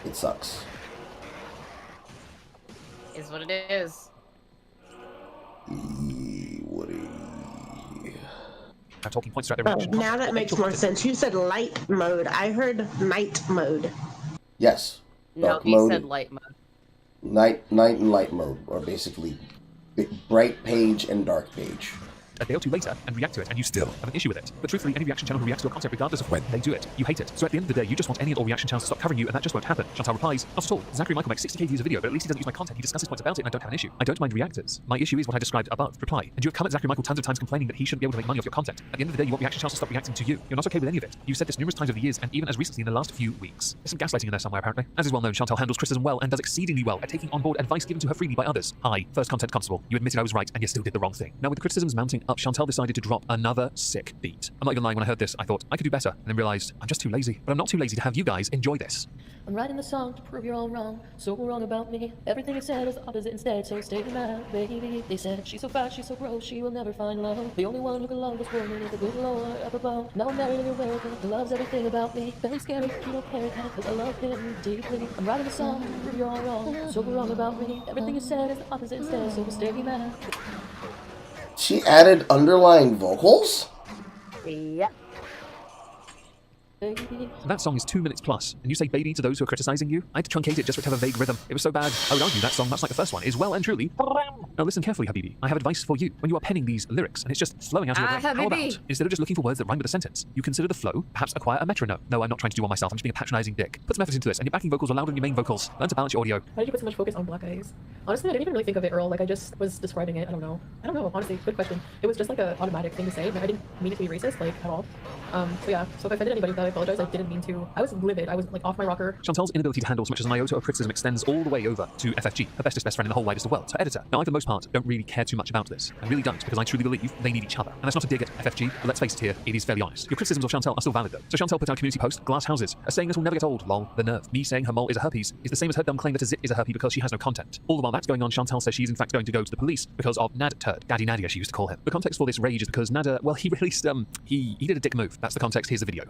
It sucks. Is what it is. Talking points throughout their now that makes more sense. You said light mode. I heard night mode. Yes. No, he said light mode. Night and light mode are basically bright page and dark page. A day or two later and react to it, and you still have an issue with it. But truthfully, any reaction channel who reacts to your content, regardless of when they do it, you hate it. So at the end of the day, you just want any and all reaction channels to stop covering you, and that just won't happen. Chantal replies, not at all. Zachary Michael makes 60k views a video, but at least he doesn't use my content. He discusses points about it, and I don't have an issue. I don't mind reactors. My issue is what I described above. Reply. And you have come at Zachary Michael tons of times complaining that he shouldn't be able to make money off your content. At the end of the day, you want reaction channels to stop reacting to you. You're not okay with any of it. You've said this numerous times over the years, and even as recently in the last few weeks. There's some gaslighting in there somewhere, apparently. As is well known, Chantal handles criticism well and does exceedingly well at taking on board advice given to her freely by others. Hi, first content constable. You admitted I was right, and you still did the wrong thing. Now, with the criticisms mounting up, Chantal decided to drop another sick beat. I'm not even lying, when I heard this, I thought I could do better, and then realized I'm just too lazy. But I'm not too lazy to have you guys enjoy this. I'm writing the song to prove you're all wrong, so wrong about me. Everything you said is the opposite instead, so stay mad, baby. They said she's so fat, she's so gross, she will never find love. The only one who can love this woman is the good Lord up above. Now I'm married and you're wearing he loves everything about me. Very scary, you don't care, cause I love him deeply. I'm writing the song to prove you're all wrong, so wrong about me. Everything you said is the opposite instead, so stay mad. She added underlying vocals? Yep. That song is 2 minutes plus, and you say baby to those who are criticizing you? I had to truncate it just for it to have a vague rhythm. It was so bad, I would argue that song, much like the first one, is well and truly... Now listen carefully, Habibi. I have advice for you. When you are penning these lyrics, and it's just flowing out of your brain, how about, instead of just looking for words that rhyme with a sentence, you consider the flow, perhaps acquire a metronome. No, I'm not trying to do one myself, I'm just being a patronizing dick. Put some effort into this, and your backing vocals are louder than your main vocals. Learn to balance your audio. Why did you put so much focus on black eyes? Honestly, I didn't even really think of it, Earl. Like, I just was describing it. I don't know, honestly, good question. It was just like an automatic thing to say, but I didn't mean it to be racist, like, at all. So yeah, so if I offended anybody with that, apologize. I didn't mean to. I was livid. I was like off my rocker. Chantal's inability to handle so much as an iota of criticism extends all the way over to FFG, her bestest best friend in the whole widest of worlds, her editor. Now, I, for the most part, don't really care too much about this. I really don't, because I truly believe they need each other. And that's not a dig at FFG, but let's face it here, it is fairly honest. Your criticisms of Chantal are still valid, though. So Chantal put out a community post, glass houses, a saying that will never get old, lol, the nerve. Me saying her mole is a herpes is the same as her dumb claim that a zit is a herpes because she has no content. All the while that's going on, Chantal says she's in fact going to go to the police because of Nad Turd, Daddy Nadia she used to call him. The context for this rage is because Nada, well, he released, he did a dick move. That's the context, here's the video.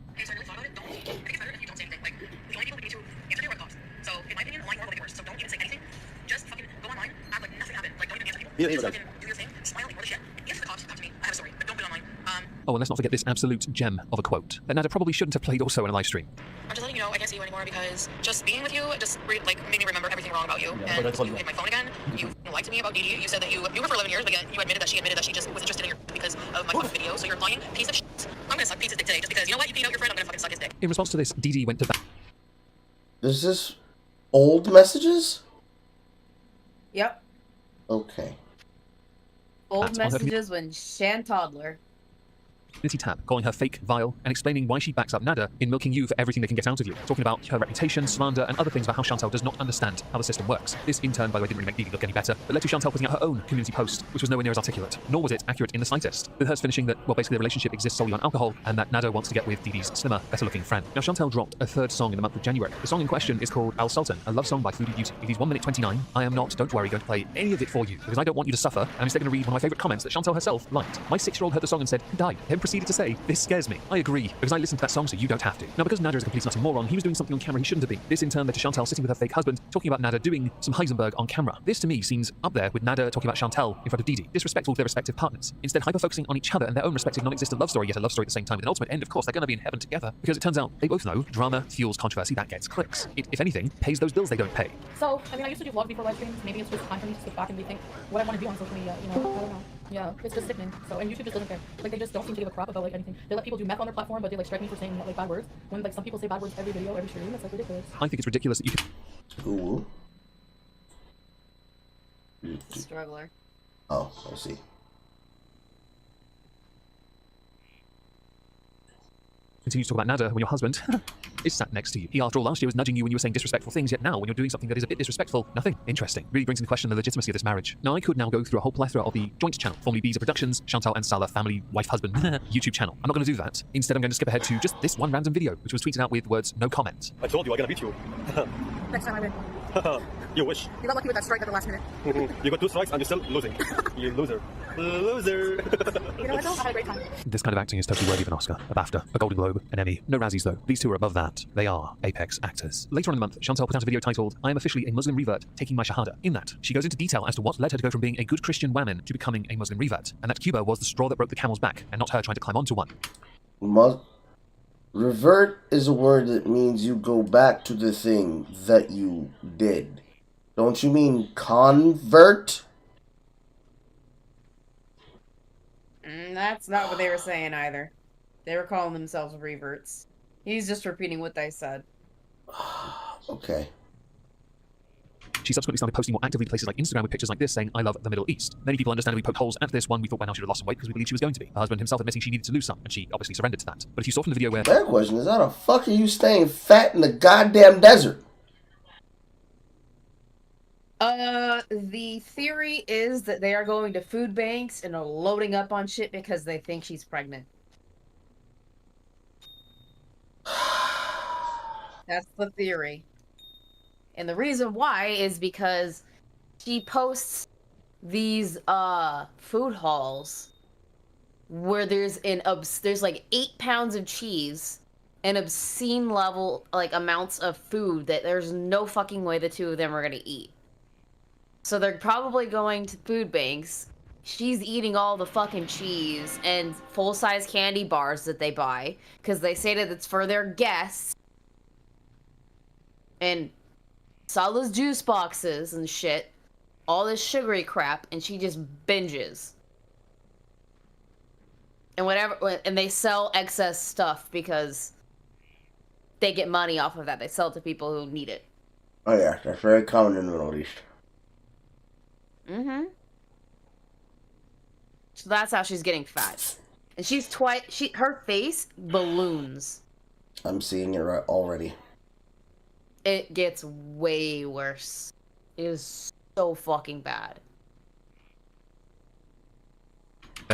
Oh, and let's not forget this absolute gem of a quote that Nada probably shouldn't have played also in a live stream. I'm just letting you know I can't see you anymore because just being with you just made me remember everything wrong about you. And you hit my phone again. You lied to me about Dee. You said that you knew her for 11 years, but yet you admitted that she just was interested in your because of my fucking video. So you're a lying piece of shit. I'm gonna suck Pete's dick today just because you know what? You beat out your friend. I'm gonna fucking suck his dick. In response to this, Dee went to bat. Is this old messages? Yep. Okay. Old messages when Shan toddler. Tab, calling her fake, vile, and explaining why she backs up Nada in milking you for everything they can get out of you. Talking about her reputation, slander, and other things about how Chantal does not understand how the system works. This, in turn, by the way, didn't really make Dee look any better, but led to Chantal putting out her own community post, which was nowhere near as articulate, nor was it accurate in the slightest. With hers finishing that, well, basically the relationship exists solely on alcohol, and that Nada wants to get with Dee's slimmer, better-looking friend. Now, Chantal dropped a third song in the month of January. The song in question is called Al Sultan, a love song by Foodie Beauty. It is 1 minute 29. I am not, don't worry, going to play any of it for you, because I don't want you to suffer, and I'm instead going to read one of my favourite comments that Chantal herself liked. My 6-year-old heard the song and said, die, then proceeded to say, this scares me. I agree, because I listened to that song so you don't have to. Now, because Nada is a complete and utter moron, he was doing something on camera he shouldn't have been. This in turn led to Chantal sitting with her fake husband, talking about Nada doing some Heisenberg on camera. This to me seems up there with Nada talking about Chantal in front of Dee. Disrespectful to their respective partners. Instead, hyper-focusing on each other and their own respective non-existent love story, yet a love story at the same time with an ultimate end. Of course, they're going to be in heaven together, because it turns out they both know drama fuels controversy, that gets clicks. It, if anything, pays those bills they don't pay. So, I mean, I used to do vlogs before live streams. Maybe it's just time for me to sit back and rethink what I want to do on social media. You know, I don't know. Yeah, it's just sickening. So, and YouTube just doesn't care. Like, they just don't seem to give a crap about like anything. They let people do meth on their platform, but they like strike me for saying like bad words. When like some people say bad words every video, every stream, it's like ridiculous. I think it's ridiculous that you can... Ooh. Struggler. Oh, I see. Continue to talk about Nada when your husband is sat next to you. He, after all, last year was nudging you when you were saying disrespectful things, yet now, when you're doing something that is a bit disrespectful, nothing. Interesting. Really brings into question the legitimacy of this marriage. Now, I could now go through a whole plethora of the joint channel, formerly Beezer Productions, Chantal and Salah family, wife, husband, YouTube channel. I'm not going to do that. Instead, I'm going to skip ahead to just this one random video, which was tweeted out with words, no comment. I told you I'm gonna beat you. Next time I win. You wish. You got lucky with that strike at the last minute. You got 2 strikes and you're still losing. You loser. Loser. You know what though? I had a great time. This kind of acting is totally worthy of an Oscar, a BAFTA, a Golden Globe, an Emmy. No Razzies though. These two are above that. They are apex actors. Later on in the month, Chantal put out a video titled, I am officially a Muslim revert, taking my shahada. In that, she goes into detail as to what led her to go from being a good Christian woman to becoming a Muslim revert, and that Cuba was the straw that broke the camel's back, and not her trying to climb onto one. Revert is a word that means you go back to the thing that you did. Don't you mean convert? That's not what they were saying either. They were calling themselves reverts. He's just repeating what they said. Okay. She subsequently started posting more actively to places like Instagram with pictures like this saying, I love the Middle East. Many people understandably poked holes at this one. We thought by now she would have lost some weight because we believed she was going to be. Her husband himself admitting she needed to lose some, and she obviously surrendered to that. But if you saw from the video where... Fair question is, how the fuck are you staying fat in the goddamn desert? The theory is that they are going to food banks and are loading up on shit because they think she's pregnant. That's the theory. And the reason why is because she posts these food hauls where there's like 8 pounds of cheese and obscene level like amounts of food that there's no fucking way the two of them are gonna eat. So they're probably going to food banks. She's eating all the fucking cheese and full-size candy bars that they buy because they say that it's for their guests. And Salah's juice boxes and shit. All this sugary crap, and she just binges. And whatever, and they sell excess stuff because they get money off of that. They sell it to people who need it. Oh yeah, that's very common in the Middle East. Mm-hmm. So that's how she's getting fat. And she's her face balloons. I'm seeing it right already. It gets way worse. It is so fucking bad.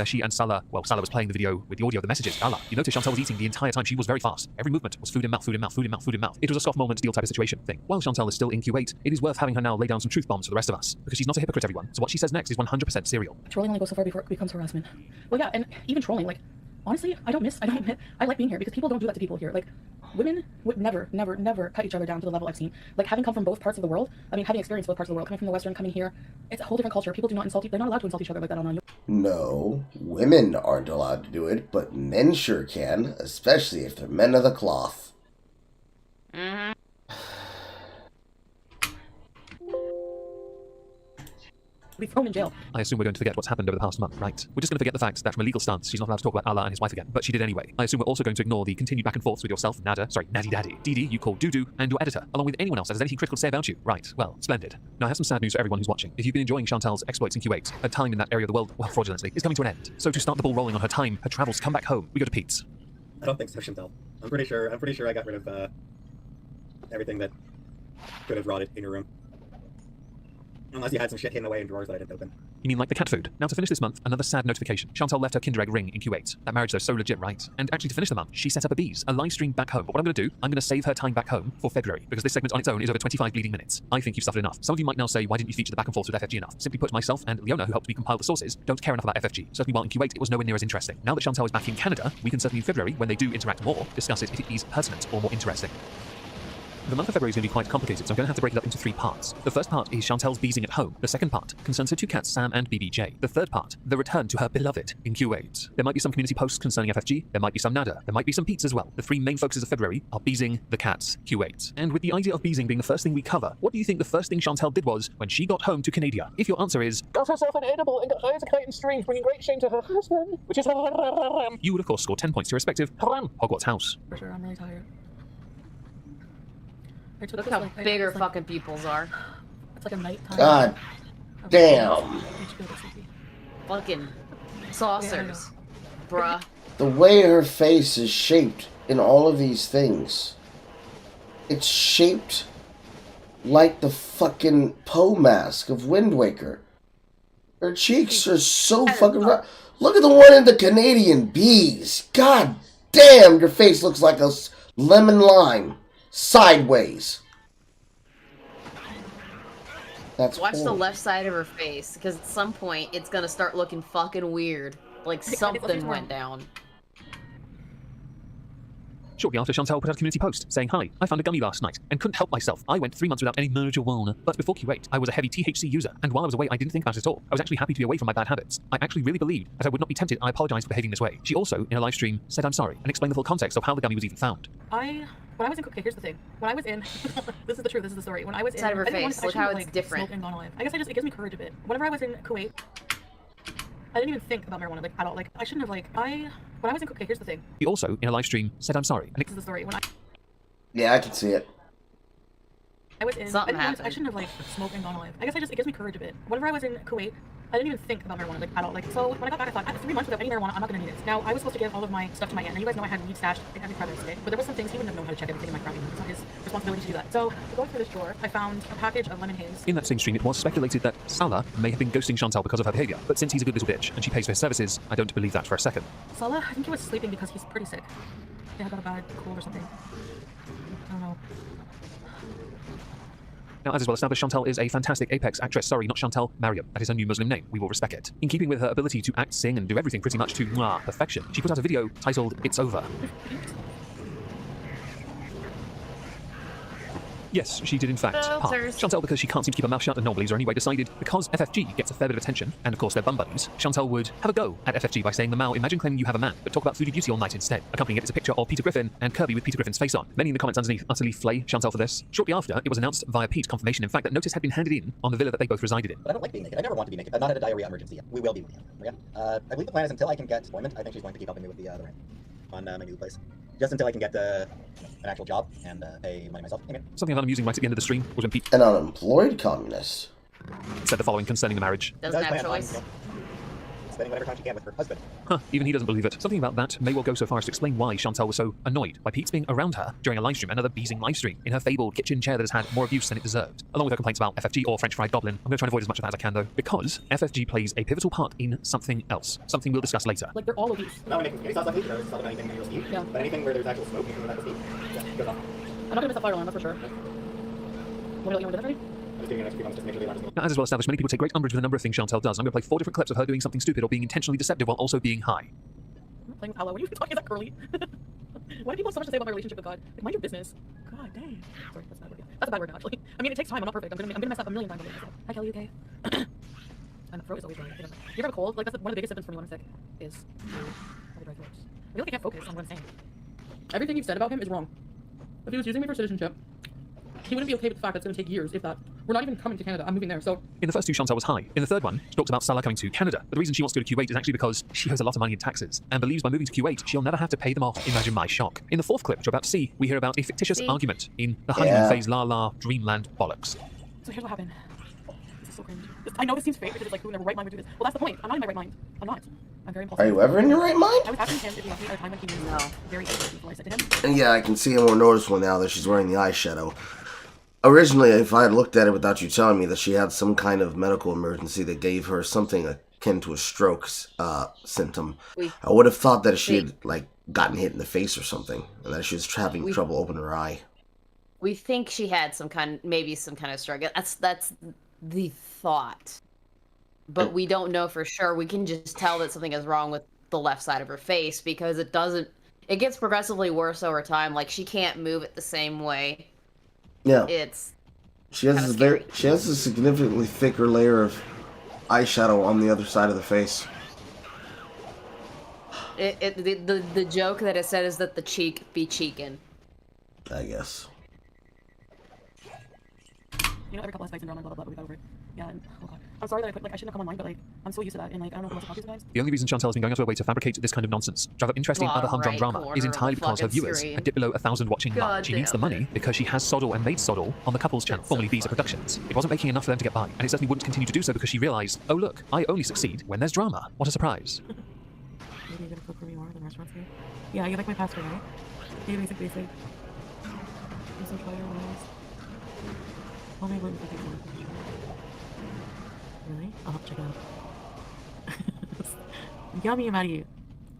She and Salah was playing the video with the audio of the messages. Allah, you notice Chantal was eating the entire time. She was very fast. Every movement was food in mouth, food in mouth, food in mouth, food in mouth. It was a soft moment deal type of situation thing. While Chantal is still in Q8, it is worth having her now lay down some truth bombs for the rest of us, because she's not a hypocrite, everyone. So what she says next is 100% serial. Trolling only goes so far before it becomes harassment. Well, yeah, and even trolling, like, honestly, I like being here because people don't do that to people here. Like, women would never cut each other down to the level I've seen. Like, having come from both parts of the world, having experienced both parts of the world, coming from the Western, coming here, it's a whole different culture. People do not insult, they're not allowed to insult each other like that on you. No, women aren't allowed to do it, but men sure can, especially if they're men of the cloth. Mm-hmm. Be thrown in jail. I assume we're going to forget what's happened over the past month, right? We're just going to forget the fact that from a legal stance, she's not allowed to talk about Allah and his wife again, but she did anyway. I assume we're also going to ignore the continued back and forths with yourself, Natty Daddy, Dee Dee, you call Doo-Doo, and your editor, along with anyone else that has anything critical to say about you. Right, well, splendid. Now I have some sad news for everyone who's watching. If you've been enjoying Chantal's exploits in Q8, her time in that area of the world, well, fraudulently, is coming to an end. So to start the ball rolling on her time, her travels to come back home, we go to Pete's. I don't think so, Chantal. I'm pretty sure I got rid of everything that could have rotted in your room. Unless you had some shit hidden away in drawers that I didn't open. You mean like the cat food? Now to finish this month, another sad notification. Chantal left her Kinder Egg ring in Q8. That marriage though, so legit, right? And actually to finish the month, she set up a bees, a live stream back home. But what I'm going to do, I'm going to save her time back home for February, because this segment on its own is over 25 bleeding minutes. I think you've suffered enough. Some of you might now say, why didn't you feature the back and forth with FFG enough? Simply put, myself and Leona, who helped me compile the sources, don't care enough about FFG. Certainly while in Q8, it was nowhere near as interesting. Now that Chantal is back in Canada, we can certainly in February, when they do interact more, discuss it if it is pertinent or more interesting. The month of February is going to be quite complicated, so I'm going to have to break it up into 3 parts. The first part is Chantal's beezing at home. The second part concerns her 2 cats, Sam and BBJ. The third part, the return to her beloved in Q8. There might be some community posts concerning FFG, there might be some nada, there might be some Pete's as well. The 3 main focuses of February are beezing, the cats, Q8. And with the idea of beezing being the first thing we cover, what do you think the first thing Chantal did was when she got home to Canada? If your answer is, got herself an edible and got high as a kite and string, bringing great shame to her husband, which is you would of course score 10 points to your respective Hogwarts house. For sure, I'm really tired. Look how big her fucking pupils are. It's like a nighttime. God damn. Fucking saucers, bruh. The way her face is shaped in all of these things. It's shaped like the fucking Poe mask of Wind Waker. Her cheeks are so fucking rough. Look at the one in the Canadian bees. God damn, your face looks like a lemon lime. Sideways. That's Watch horrible. the left side of her face, because at some point it's gonna start looking fucking weird. Like something went down. Shortly after, Chantal put out a community post saying, hi, I found a gummy last night and couldn't help myself. I went 3 months without any marijuana, but before Q8, I was a heavy THC user, and while I was away, I didn't think about it at all. I was actually happy to be away from my bad habits. I actually really believed that I would not be tempted. I apologized for behaving this way. She also, in a live stream, said I'm sorry and explained the full context of how the gummy was even found. When I was in, okay, here's the thing. When I was in, this is the truth, this is the story. When I was in, Side of her face, look how it's like, different. Smoke and gone alive. I guess it gives me courage a bit. Whenever I was in Kuwait, I didn't even think about marijuana, like, at all. Like, I shouldn't have, like, when I was in, okay, here's the thing. She also, in a live stream, said I'm sorry. And this is the story. Yeah, I can see it. I was in, I shouldn't have, like, smoked and gone alive. I guess it gives me courage a bit. Whenever I was in Kuwait, I didn't even think about marijuana, like, at all. Like, so when I got back, I thought, 3 months without any marijuana, I'm not gonna need it. Now, I was supposed to give all of my stuff to my aunt, and you guys know I had weed stashed in every part of the state, but there were some things he wouldn't have known how to check everything in my crappy. It's not his responsibility to do that. So, going through this drawer, I found a package of lemon haze. In that same stream, it was speculated that Salah may have been ghosting Chantal because of her behavior, but since he's a good little bitch and she pays for his services, I don't believe that for a second. Salah, I think he was sleeping because he's pretty sick. Yeah, I got a bad cold or something. I don't know. Now, as is well established, Chantal is a fantastic Apex actress. Sorry, not Chantal, Mariam. That is her new Muslim name. We will respect it. In keeping with her ability to act, sing, and do everything pretty much to perfection, she put out a video titled It's Over. Yes, she did in fact part. Chantal, because she can't seem to keep her mouth shut and no one believes her anyway, decided because FFG gets a fair bit of attention, and of course they're bum buddies, Chantal would have a go at FFG by saying the Mao, imagine claiming you have a man, but talk about foodie beauty all night instead. Accompanying it is a picture of Peter Griffin and Kirby with Peter Griffin's face on. Many in the comments underneath utterly flay Chantal for this. Shortly after, it was announced via Pete confirmation, in fact, that notice had been handed in on the villa that they both resided in. But I don't like being naked. I never want to be naked. I'm not in a diarrhea emergency yet. We will be moving. Yeah. I believe the plan is until I can get employment, I think she's going to keep helping me with the rent on my new place. Just until I can get an actual job and pay money myself. Okay. Something I found amusing right at the end of the stream was when Pete, an unemployed communist, said the following concerning the marriage. Doesn't have a choice. spending whatever time she can with her husband. Huh, even he doesn't believe it. Something about that may well go so far as to explain why Chantal was so annoyed by Pete's being around her during a livestream, another beezing livestream, in her fabled kitchen chair that has had more abuse than it deserved. Along with her complaints about FFG or French Fried Goblin, I'm going to try and avoid as much of that as I can though, because FFG plays a pivotal part in something else. Something we'll discuss later. Like, they're all obese. Not when making any sauce like heat, or sauce of anything you'll eat. Yeah. But anything where there's actual smoke, anything with actual steam, goes off. I'm not gonna miss that fire alarm, that's for sure. What are you doing ready? I'm just doing an extra few months just to make sure they aren't. Now, as is well established, many people take great umbrage with a number of things Chantal does. I'm going to play 4 different clips of her doing something stupid or being intentionally deceptive while also being high. I'm not playing with Aloe. What are you talking about, Curly? Why do people have so much to say about my relationship with God? Like, mind your business. God dang. Sorry, that's a bad word. That's a bad word, actually. I mean, it takes time. I'm not perfect. I'm gonna mess up a million times. Hi, Kelly. Okay. And the throat is always dry. You ever have a cold? Like, that's one of the biggest symptoms for me when I'm sick. Is really dry throats. I feel like I can't focus on what I'm saying. Everything you've said about him is wrong. If he was using me for citizenship, he wouldn't be okay with the fact that it's going to take years, if that. We're not even coming to Canada. I'm moving there, so... In the first 2, Chantal was high. In the third one, she talked about Salah coming to Canada. But the reason she wants to go to Kuwait is actually because she owes a lot of money in taxes, and believes by moving to Kuwait, she'll never have to pay them off. Imagine my shock. In the 4th clip, which you're about to see, we hear about a fictitious argument in the honeymoon phase la dreamland bollocks. So here's what happened. This is so cringe. I know this seems fake because it's like, who in their right mind would do this? Well, that's the point. I'm not in my right mind. I'm not. I'm very impulsive. Are you ever in your right mind? I was asking him if he left me at a time when he was very angry before I said to him. And yeah, I can see a more noticeable now that she's wearing the eyeshadow. Originally, if I had looked at it without you telling me that she had some kind of medical emergency that gave her something akin to a stroke symptom, I would have thought that she had like gotten hit in the face or something, and that she was having trouble opening her eye. We think she had maybe some kind of stroke. That's the thought, but we don't know for sure. We can just tell that something is wrong with the left side of her face because it gets progressively worse over time. Like, she can't move it the same way. Yeah, she has a significantly thicker layer of eyeshadow on the other side of the face. The joke that it said is that the cheek be cheekin'. I guess. You know, every couple has spikes and drama, blah, blah, blah, we got over it. Yeah, and, oh god. I'm sorry that I shouldn't have come online, but, like, I'm so used to that, and, like, I don't know how much to talk to sometimes. The only reason Chantal has been going out of her way to fabricate this kind of nonsense, drive up interesting other humdrum drama, is entirely because her viewers had dipped below 1,000 watching mark. She needs the money because she has Soddle and made Soddle on the couple's channel, formerly Visa Productions. It wasn't making enough for them to get by, and it certainly wouldn't continue to do so because she realised, oh look, I only succeed when there's drama. What a surprise. Maybe you're gonna cook for me more than restaurants here. Yeah, you like my pasta, right? Yeah, basic. I'm so tired of this. Oh my god, really? I'll have to check it out. Yummy, Maddie.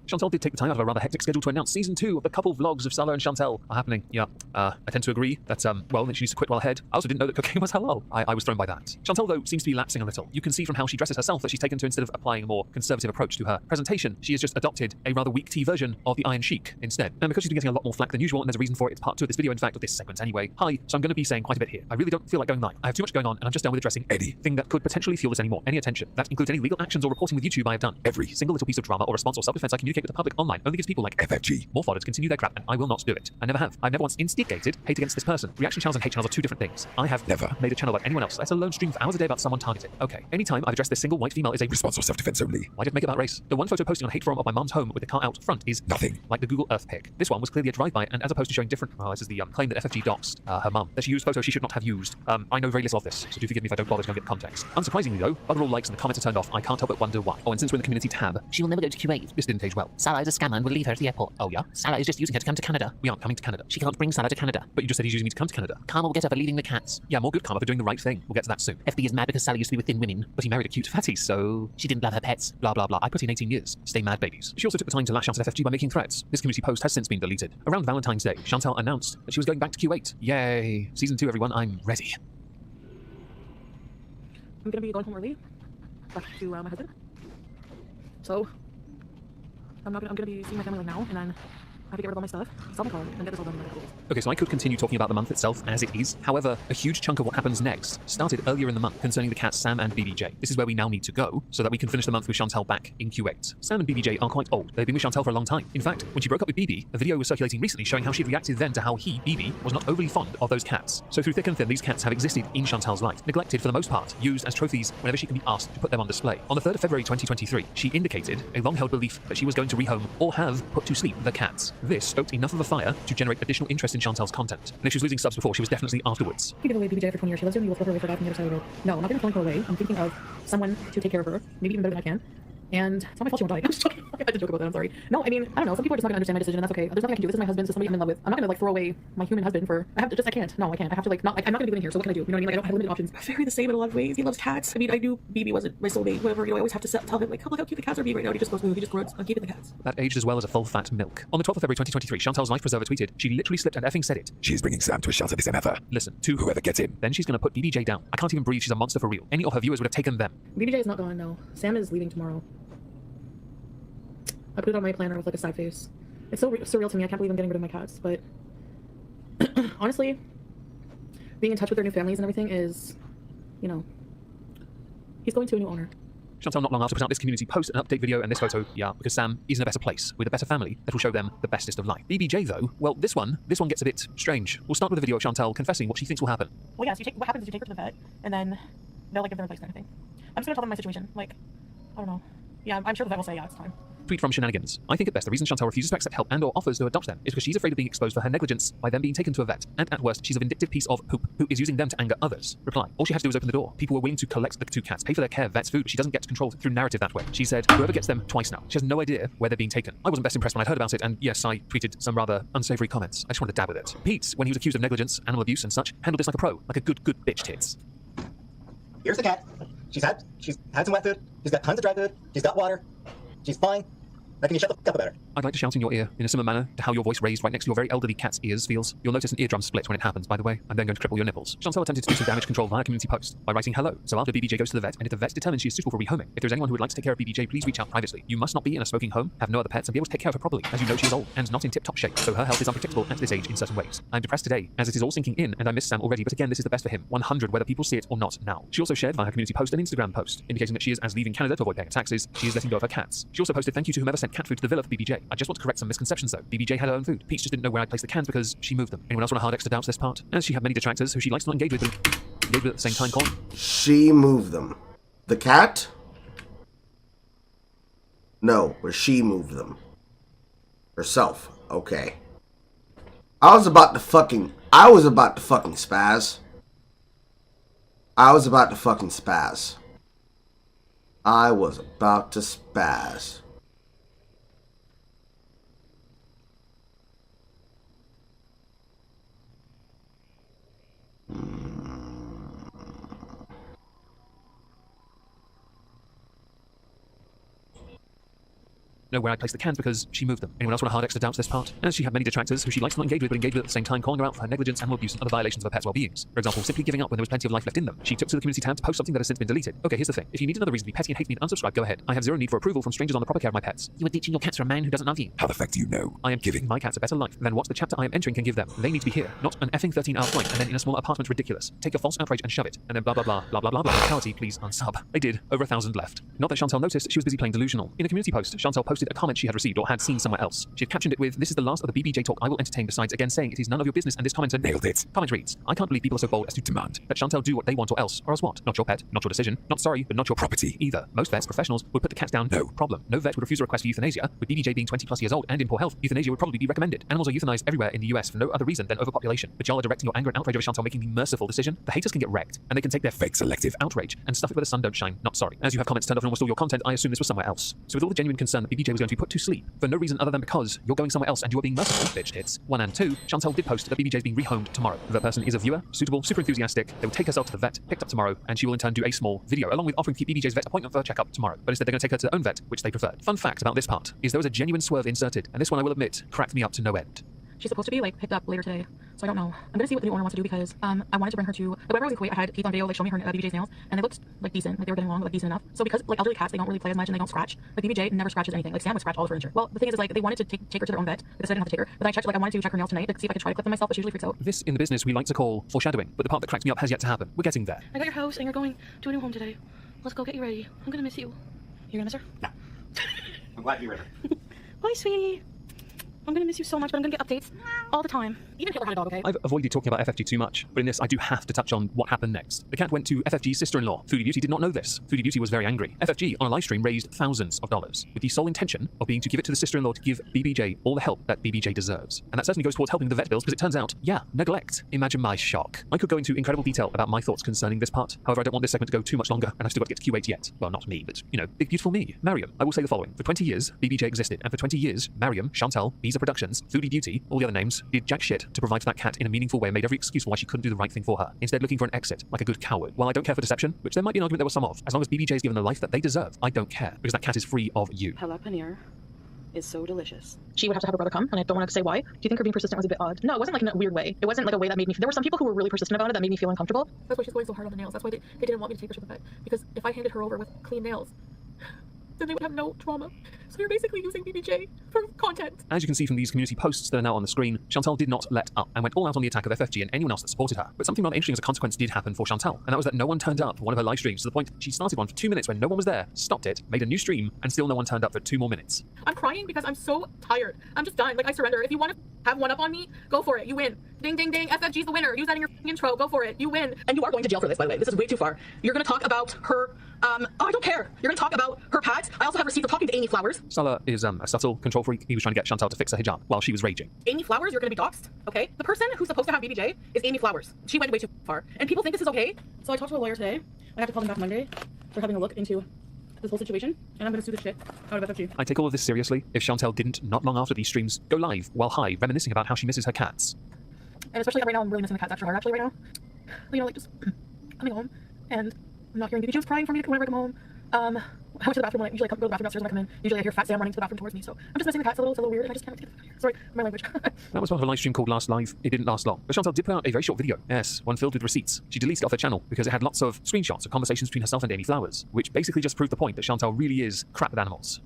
Chantal did take the time out of a rather hectic schedule to announce Season 2 of the couple vlogs of Salah and Chantal are happening. Yeah, I tend to agree that, well, then she needs to quit well ahead. I also didn't know that cocaine was halal. I was thrown by that. Chantal, though, seems to be lapsing a little. You can see from how she dresses herself that she's taken to, instead of applying a more conservative approach to her presentation, she has just adopted a rather weak tea version of the Iron Sheik instead. And because she's been getting a lot more flack than usual, and there's a reason for it, it's part 2 of this video, in fact, of this segment anyway. Hi, so I'm going to be saying quite a bit here. I really don't feel like going live. I have too much going on, and I'm just done with addressing anything that could potentially fuel this anymore. Any attention. That includes any legal actions or reporting with YouTube I have done. Every single little piece of drama or response or self-defense I communicate with the public online only gives people like FFG more fodder to continue their crap, and I will not do it. I never have. I've never once instigated hate against this person. Reaction channels and hate channels are 2 different things. I have never made a channel like anyone else, let alone stream for hours a day about someone targeted. Okay, anytime I've addressed this single white female is a response or self-defense only. Why did I make it about race? The one photo posting on hate forum of my mum's home with the car out front is nothing like the Google Earth pic. This one was clearly a drive-by, and as opposed to showing different, well, this is the claim that FFG doxed her mum, that she used photos she should not have used. I know very little of this, so do forgive me if I don't bother to go get context. Unsurprisingly though, bugger all likes and the comments are turned off. I can't help but wonder why. Oh, and since we're in the community tab, she will never go to Kuwait. This didn't age well. Salah is a scammer and will leave her at the airport. Oh yeah? Salah is just using her to come to Canada. We aren't coming to Canada. She can't bring Salah to Canada. But you just said he's using me to come to Canada. Karma will get her for leaving the cats. Yeah, more good karma for doing the right thing. We'll get to that soon. FB is mad because Salah used to be with thin women, but he married a cute fatty, so she didn't love her pets. Blah blah blah. I put in 18 years. Stay mad, babies. She also took the time to lash out at FFG by making threats. This community post has since been deleted. Around Valentine's Day, Chantal announced that she was going back to Kuwait. Yay. Season 2, everyone. I'm ready. I'm gonna be going home early. Back to my husband. So I'm gonna be seeing my family like now, and then I have to get rid of all my stuff, sell my car, and get this all done in a couple days. Okay, so I could continue talking about the month itself as it is. However, a huge chunk of what happens next started earlier in the month concerning the cats Sam and BBJ. This is where we now need to go so that we can finish the month with Chantal back in Kuwait. Sam and BBJ are quite old. They've been with Chantal for a long time. In fact, when she broke up with BB, a video was circulating recently showing how she'd reacted then to how he, BB, was not overly fond of those cats. So through thick and thin, these cats have existed in Chantal's life, neglected for the most part, used as trophies whenever she can be asked to put them on display. On the 3rd of February 2023, she indicated a long-held belief that she was going to rehome or have put to sleep the cats. This stoked enough of a fire to generate additional interest in Chantal's content. And if she was losing subs before, she was definitely afterwards. You give away BBJ for 20 years. She lives here. You will throw her away for that from the other side of the road. No, I'm not going to throw her away. I'm thinking of someone to take care of her, maybe even better than I can. And it's not my fault she won't die. I'm just joking. I had to joke about that. I'm sorry. No, I mean, I don't know. Some people are just not gonna understand my decision, and that's okay. There's nothing I can do. This is my husband. This is somebody I'm in love with. I'm not gonna like throw away my human husband for. I can't. No, I can't. I have to like not. I'm not gonna be living here. So what can I do? You know what I mean? Like I don't have limited options. Very the same in a lot of ways. He loves cats. I mean, I knew BB wasn't my soulmate. Whatever. You know, I always have to tell him like, oh, look how cute the cats are being right now. And he just goes, he just grunts. I'm keeping the cats. That aged as well as a full fat milk. On the 12th of February 2023, Chantal's life preserver tweeted, she literally slipped and effing said it. She's bringing Sam to a shelter this time ever. Listen, to whoever gets in. Then she's gonna put BBJ down. I can't even breathe. She's a monster for real. Any of her viewers would have taken them. BBJ is not gone. No, Sam is leaving tomorrow. I put it on my planner with like a sad face. It's so surreal to me. I can't believe I'm getting rid of my cats. But honestly, being in touch with their new families and everything is, you know, he's going to a new owner. Chantal not long after put out this community post, an update video, and this photo, yeah, because Sam is in a better place, with a better family that will show them the bestest of life. BBJ though, well, this one gets a bit strange. We'll start with a video of Chantal confessing what she thinks will happen. Well, yeah, so what happens is you take her to the vet, and then they'll like give them a place kind of thing. I'm just gonna tell them my situation. Like, I don't know. Yeah, I'm sure the vet will say, yeah, it's time. Tweet from Shenanigans. I think at best the reason Chantal refuses to accept help and or offers to adopt them is because she's afraid of being exposed for her negligence by them being taken to a vet, and at worst she's a vindictive piece of poop who is using them to anger others. Reply. All she had to do was open the door. People were willing to collect the two cats, pay for their care, vets, food, but she doesn't get to control through narrative that way. She said, whoever gets them twice now. She has no idea where they're being taken. I wasn't best impressed when I heard about it, and yes, I tweeted some rather unsavory comments. I just wanted to dab with it. Pete, when he was accused of negligence, animal abuse and such, handled this like a pro, like a good bitch tits. Here's the cat. She's had some wet food. She's got tons of dry food. She's got water. She's fine. Now can you shut the fuck up about her? I'd like to shout in your ear in a similar manner to how your voice raised right next to your very elderly cat's ears feels. You'll notice an eardrum split when it happens, by the way. I'm then going to cripple your nipples. Chantal attempted to do some damage control via community post by writing hello. So after BBJ goes to the vet, and if the vet determines she is suitable for rehoming, if there's anyone who would like to take care of BBJ, please reach out privately. You must not be in a smoking home, have no other pets, and be able to take care of her properly, as you know she is old and not in tip-top shape, so her health is unpredictable at this age in certain ways. I'm depressed today, as it is all sinking in, and I miss Sam already, but again, this is the best for him. 100 whether people see it or not now. She also shared via her community post an Instagram post, indicating that she is as leaving Canada to avoid paying taxes, she is letting go of her cats. She also posted thank you to whomever sent cat food to the villa for BBJ. I just want to correct some misconceptions though. BBJ had her own food. Peach just didn't know where I'd place the cans because she moved them. Anyone else want a hard X to doubt this part? As she had many detractors who she likes to not engage with, but engage with at the same time, Colin. She moved them. The cat? No, but she moved them. Herself. Okay. I was about to fucking spaz. I was about to fucking spaz. I was about to spaz. Know where I placed the cans because she moved them. Anyone else want a hard X to doubt this part? As she had many detractors who she likes to not engage with, but engage with at the same time, calling her out for her negligence, animal abuse, and other violations of her pet's well-beings. For example, simply giving up when there was plenty of life left in them. She took to the community tab to post something that has since been deleted. Okay, here's the thing. If you need another reason to be petty and hate me and unsubscribe, go ahead. I have zero need for approval from strangers on the proper care of my pets. You are teaching your cats for a man who doesn't love you. How the fuck do you know? I am giving my cats a better life than what the chapter I am entering can give them. They need to be here, not an effing 13-hour flight and then in a small apartment ridiculous. Take your false outrage and shove it, and then blah blah blah blah blah blah blah. Mentality, please unsub. They did. Over 1,000 left. Not that Chantal noticed, she was busy playing delusional. In a community post, Chantal posted a comment she had received or had seen somewhere else. She had captioned it with, "This is the last of the BBJ talk I will entertain," besides again saying it is none of your business, and this commenter nailed it. Comment reads, "I can't believe people are so bold as to demand that Chantal do what they want or else what? Not your pet, not your decision, not sorry, but not your property either. Most vets, professionals, would put the cat down. No problem. No vet would refuse a request for euthanasia. With BBJ being 20 plus years old and in poor health, euthanasia would probably be recommended. Animals are euthanized everywhere in the US for no other reason than overpopulation. But y'all are directing your anger and outrage over Chantal making the merciful decision. The haters can get wrecked, and they can take their fake selective outrage and stuff it where the sun don't shine. Not sorry. As you have comments turned off and almost all your content, I assume this was somewhere else. So with all the genuine concern that BBJ was going to be put to sleep for no reason other than because you're going somewhere else and you are being merciful, bitch tits. 1 and 2, Chantal did post that BBJ is being rehomed tomorrow. That person is a viewer, suitable, super enthusiastic. They will take herself to the vet, picked up tomorrow, and she will in turn do a small video along with offering to keep BBJ's vet appointment for a checkup tomorrow. But instead they're going to take her to their own vet, which they preferred. Fun fact about this part is there was a genuine swerve inserted, and this one I will admit cracked me up to no end. She's supposed to be like picked up later today, so I don't know. I'm gonna see what the new owner wants to do because I wanted to bring her to like whenever I was in Kuwait, I had Keith on video like show me her BBJ's nails, and they looked like decent, like they were getting along, like decent enough. So because like elderly cats, they don't really play as much and they don't scratch. Like BBJ never scratches anything. Like Sam would scratch all the furniture. Well, the thing is like they wanted to take her to their own vet because I didn't have to take her. But then I checked, like I wanted to check her nails tonight, like see if I could try to clip them myself, but she usually freaks out. This in the business we like to call foreshadowing, but the part that cracks me up has yet to happen. We're getting there. I got your house and you're going to a new home today. Let's go get you ready. I'm gonna miss you. You're gonna miss her? No. I'm glad you're with her. Bye, sweetie. I'm gonna miss you so much, but I'm gonna get updates. all the time. Even Hitler had a dog, okay? I've avoided talking about FFG too much, but in this I do have to touch on what happened next. The cat went to FFG's sister-in-law. Foodie Beauty did not know this. Foodie Beauty was very angry. FFG, on a live stream, raised thousands of dollars, with the sole intention of being to give it to the sister-in-law to give BBJ all the help that BBJ deserves. And that certainly goes towards helping the vet bills, because it turns out, yeah, neglect. Imagine my shock. I could go into incredible detail about my thoughts concerning this part. However, I don't want this segment to go too much longer, and I've still got to get to Q8 yet. Well, not me, but, you know, big beautiful me, Mariam. I will say the following. For 20 years, BBJ existed, and for 20 years, Mariam, Chantal, Visa Productions, Foodie Beauty, all the other names, did jack shit to provide for that cat in a meaningful way and made every excuse for why she couldn't do the right thing for her, instead looking for an exit, like a good coward. While I don't care for deception, which there might be an argument there was some of, as long as BBJ is given the life that they deserve, I don't care, because that cat is free of you. Halal paneer is so delicious. She would have to have her brother come, and I don't want to say why. Do you think her being persistent was a bit odd? No, it wasn't like in a weird way. It wasn't like a way that made me... There were some people who were really persistent about it that made me feel uncomfortable. That's why she's going so hard on the nails. That's why they didn't want me to take her to the vet. Because if I handed her over with clean nails, then they would have no trauma. So you're basically using BBJ for content. As you can see from these community posts that are now on the screen, Chantal did not let up and went all out on the attack of FFG and anyone else that supported her. But something rather interesting as a consequence did happen for Chantal, and that was that no one turned up for one of her live streams, to the point she started one for 2 minutes when no one was there, stopped it, made a new stream, and still no one turned up for 2 more minutes. I'm crying because I'm so tired. I'm just done. Like, I surrender. If you want to have one up on me, go for it. You win. Ding, ding, ding. FFG's the winner. Use that in your intro. Go for it. You win. And you are going to jail for this, by the way. This is way too far. You're going to talk about her... oh, I don't care. You're going to talk about her pats. I also have receipts of talking to Amy Flowers. Salah is a subtle control freak. He was trying to get Chantal to fix her hijab while she was raging. Amy Flowers, you're going to be doxxed, okay? The person who's supposed to have BBJ is Amy Flowers. She went way too far. And people think this is okay. So I talked to a lawyer today. I have to call them back Monday for having a look into this whole situation. And I'm going to sue the shit out of FFG. I take all of this seriously if Chantal didn't, not long after these streams, go live while high, reminiscing about how she misses her cats. And especially right now, I'm really missing the cats extra hard, actually, right now. You know, like, just coming home, and I'm not hearing BBJ crying for me whenever I come home. I went to the bathroom when I usually go to the bathroom upstairs when I come in. Usually I hear Fat Sam running to the bathroom towards me, so I'm just missing the cats a little weird, and I just can't wait to get the fuck out of here. Sorry, my language. That was part of a live stream called Last Live. It didn't last long. But Chantal did put out a very short video. Yes, one filled with receipts. She deleted it off her channel because it had lots of screenshots of conversations between herself and Amy Flowers, which basically just proved the point that Chantal really is crap with animals.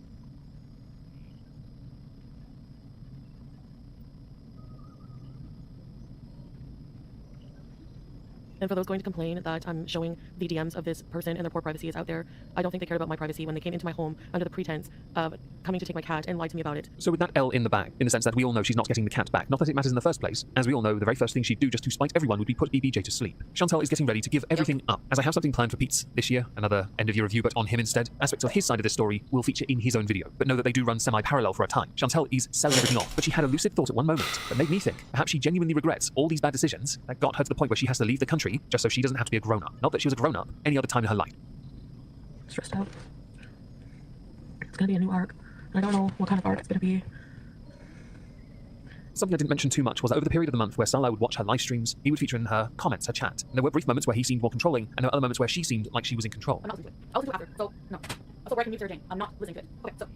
And for those going to complain that I'm showing the DMs of this person and their poor privacy is out there, I don't think they cared about my privacy when they came into my home under the pretense of coming to take my cat and lied to me about it. So with that L in the bag, in the sense that we all know she's not getting the cat back, not that it matters in the first place, as we all know the very first thing she'd do just to spite everyone would be put BBJ to sleep. Chantal is getting ready to give everything up. As I have something planned for Pete's this year, another end-of-year review but on him instead, aspects of his side of this story will feature in his own video, but know that they do run semi-parallel for a time. Chantal is selling everything off, but she had a lucid thought at one moment that made me think perhaps she genuinely regrets all these bad decisions that got her to the point where she has to leave the country just so she doesn't have to be a grown-up. Not that she was a grown-up any other time in her life. Stressed out. It's gonna be a new arc. I don't know what kind of arc it's gonna be. Something I didn't mention too much was that over the period of the month where Salah would watch her live streams, he would feature in her comments, her chat. And there were brief moments where he seemed more controlling, and there were other moments where she seemed like she was in control. I'm not listening to it. I'll listen to it after. So, no. Also, where I can mute Sarah Jane. I'm not listening to it. Okay, so.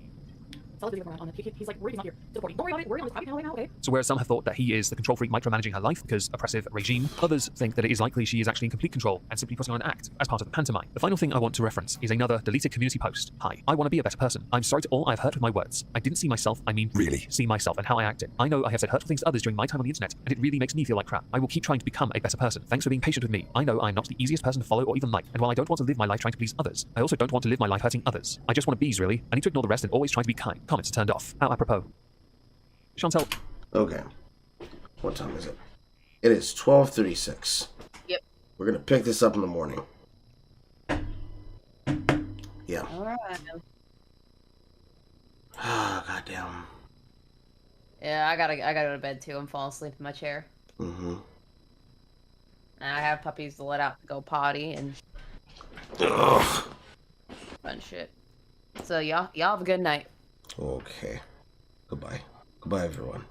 Salah's video around on it. He's like, worried he's not here. Just reporting. Don't worry about it. Worry on this private channel right now, okay? So whereas some have thought that he is the control freak micromanaging her life because oppressive regime, others think that it is likely she is actually in complete control and simply putting on an act as part of the pantomime. The final thing I want to reference is another deleted community post. Hi, I want to be a better person. I'm sorry to all I've hurt with my words. I didn't see myself, I mean really see myself and how I acted. I know I have said hurtful things to others during my time on the internet, and it really makes me feel like crap. I will keep trying to become a better person. Thanks for being patient with me. I know I'm not the easiest person to follow or even like, and while I don't want to live my life trying to please others, I also don't want to live my life hurting others. I just want to bees really. I need to ignore the rest and always try to be kind. Comments turned off. How apropos. Chantal. Okay. What time is it? It is 12:36. Yep. We're gonna pick this up in the morning. Yeah. Alright. Ah, goddamn. Yeah, I gotta go to bed too. I'm falling asleep in my chair. Mm-hmm. And I have puppies to let out to go potty and Ugh. fun shit. So y'all have a good night. Okay. Goodbye. Goodbye, everyone.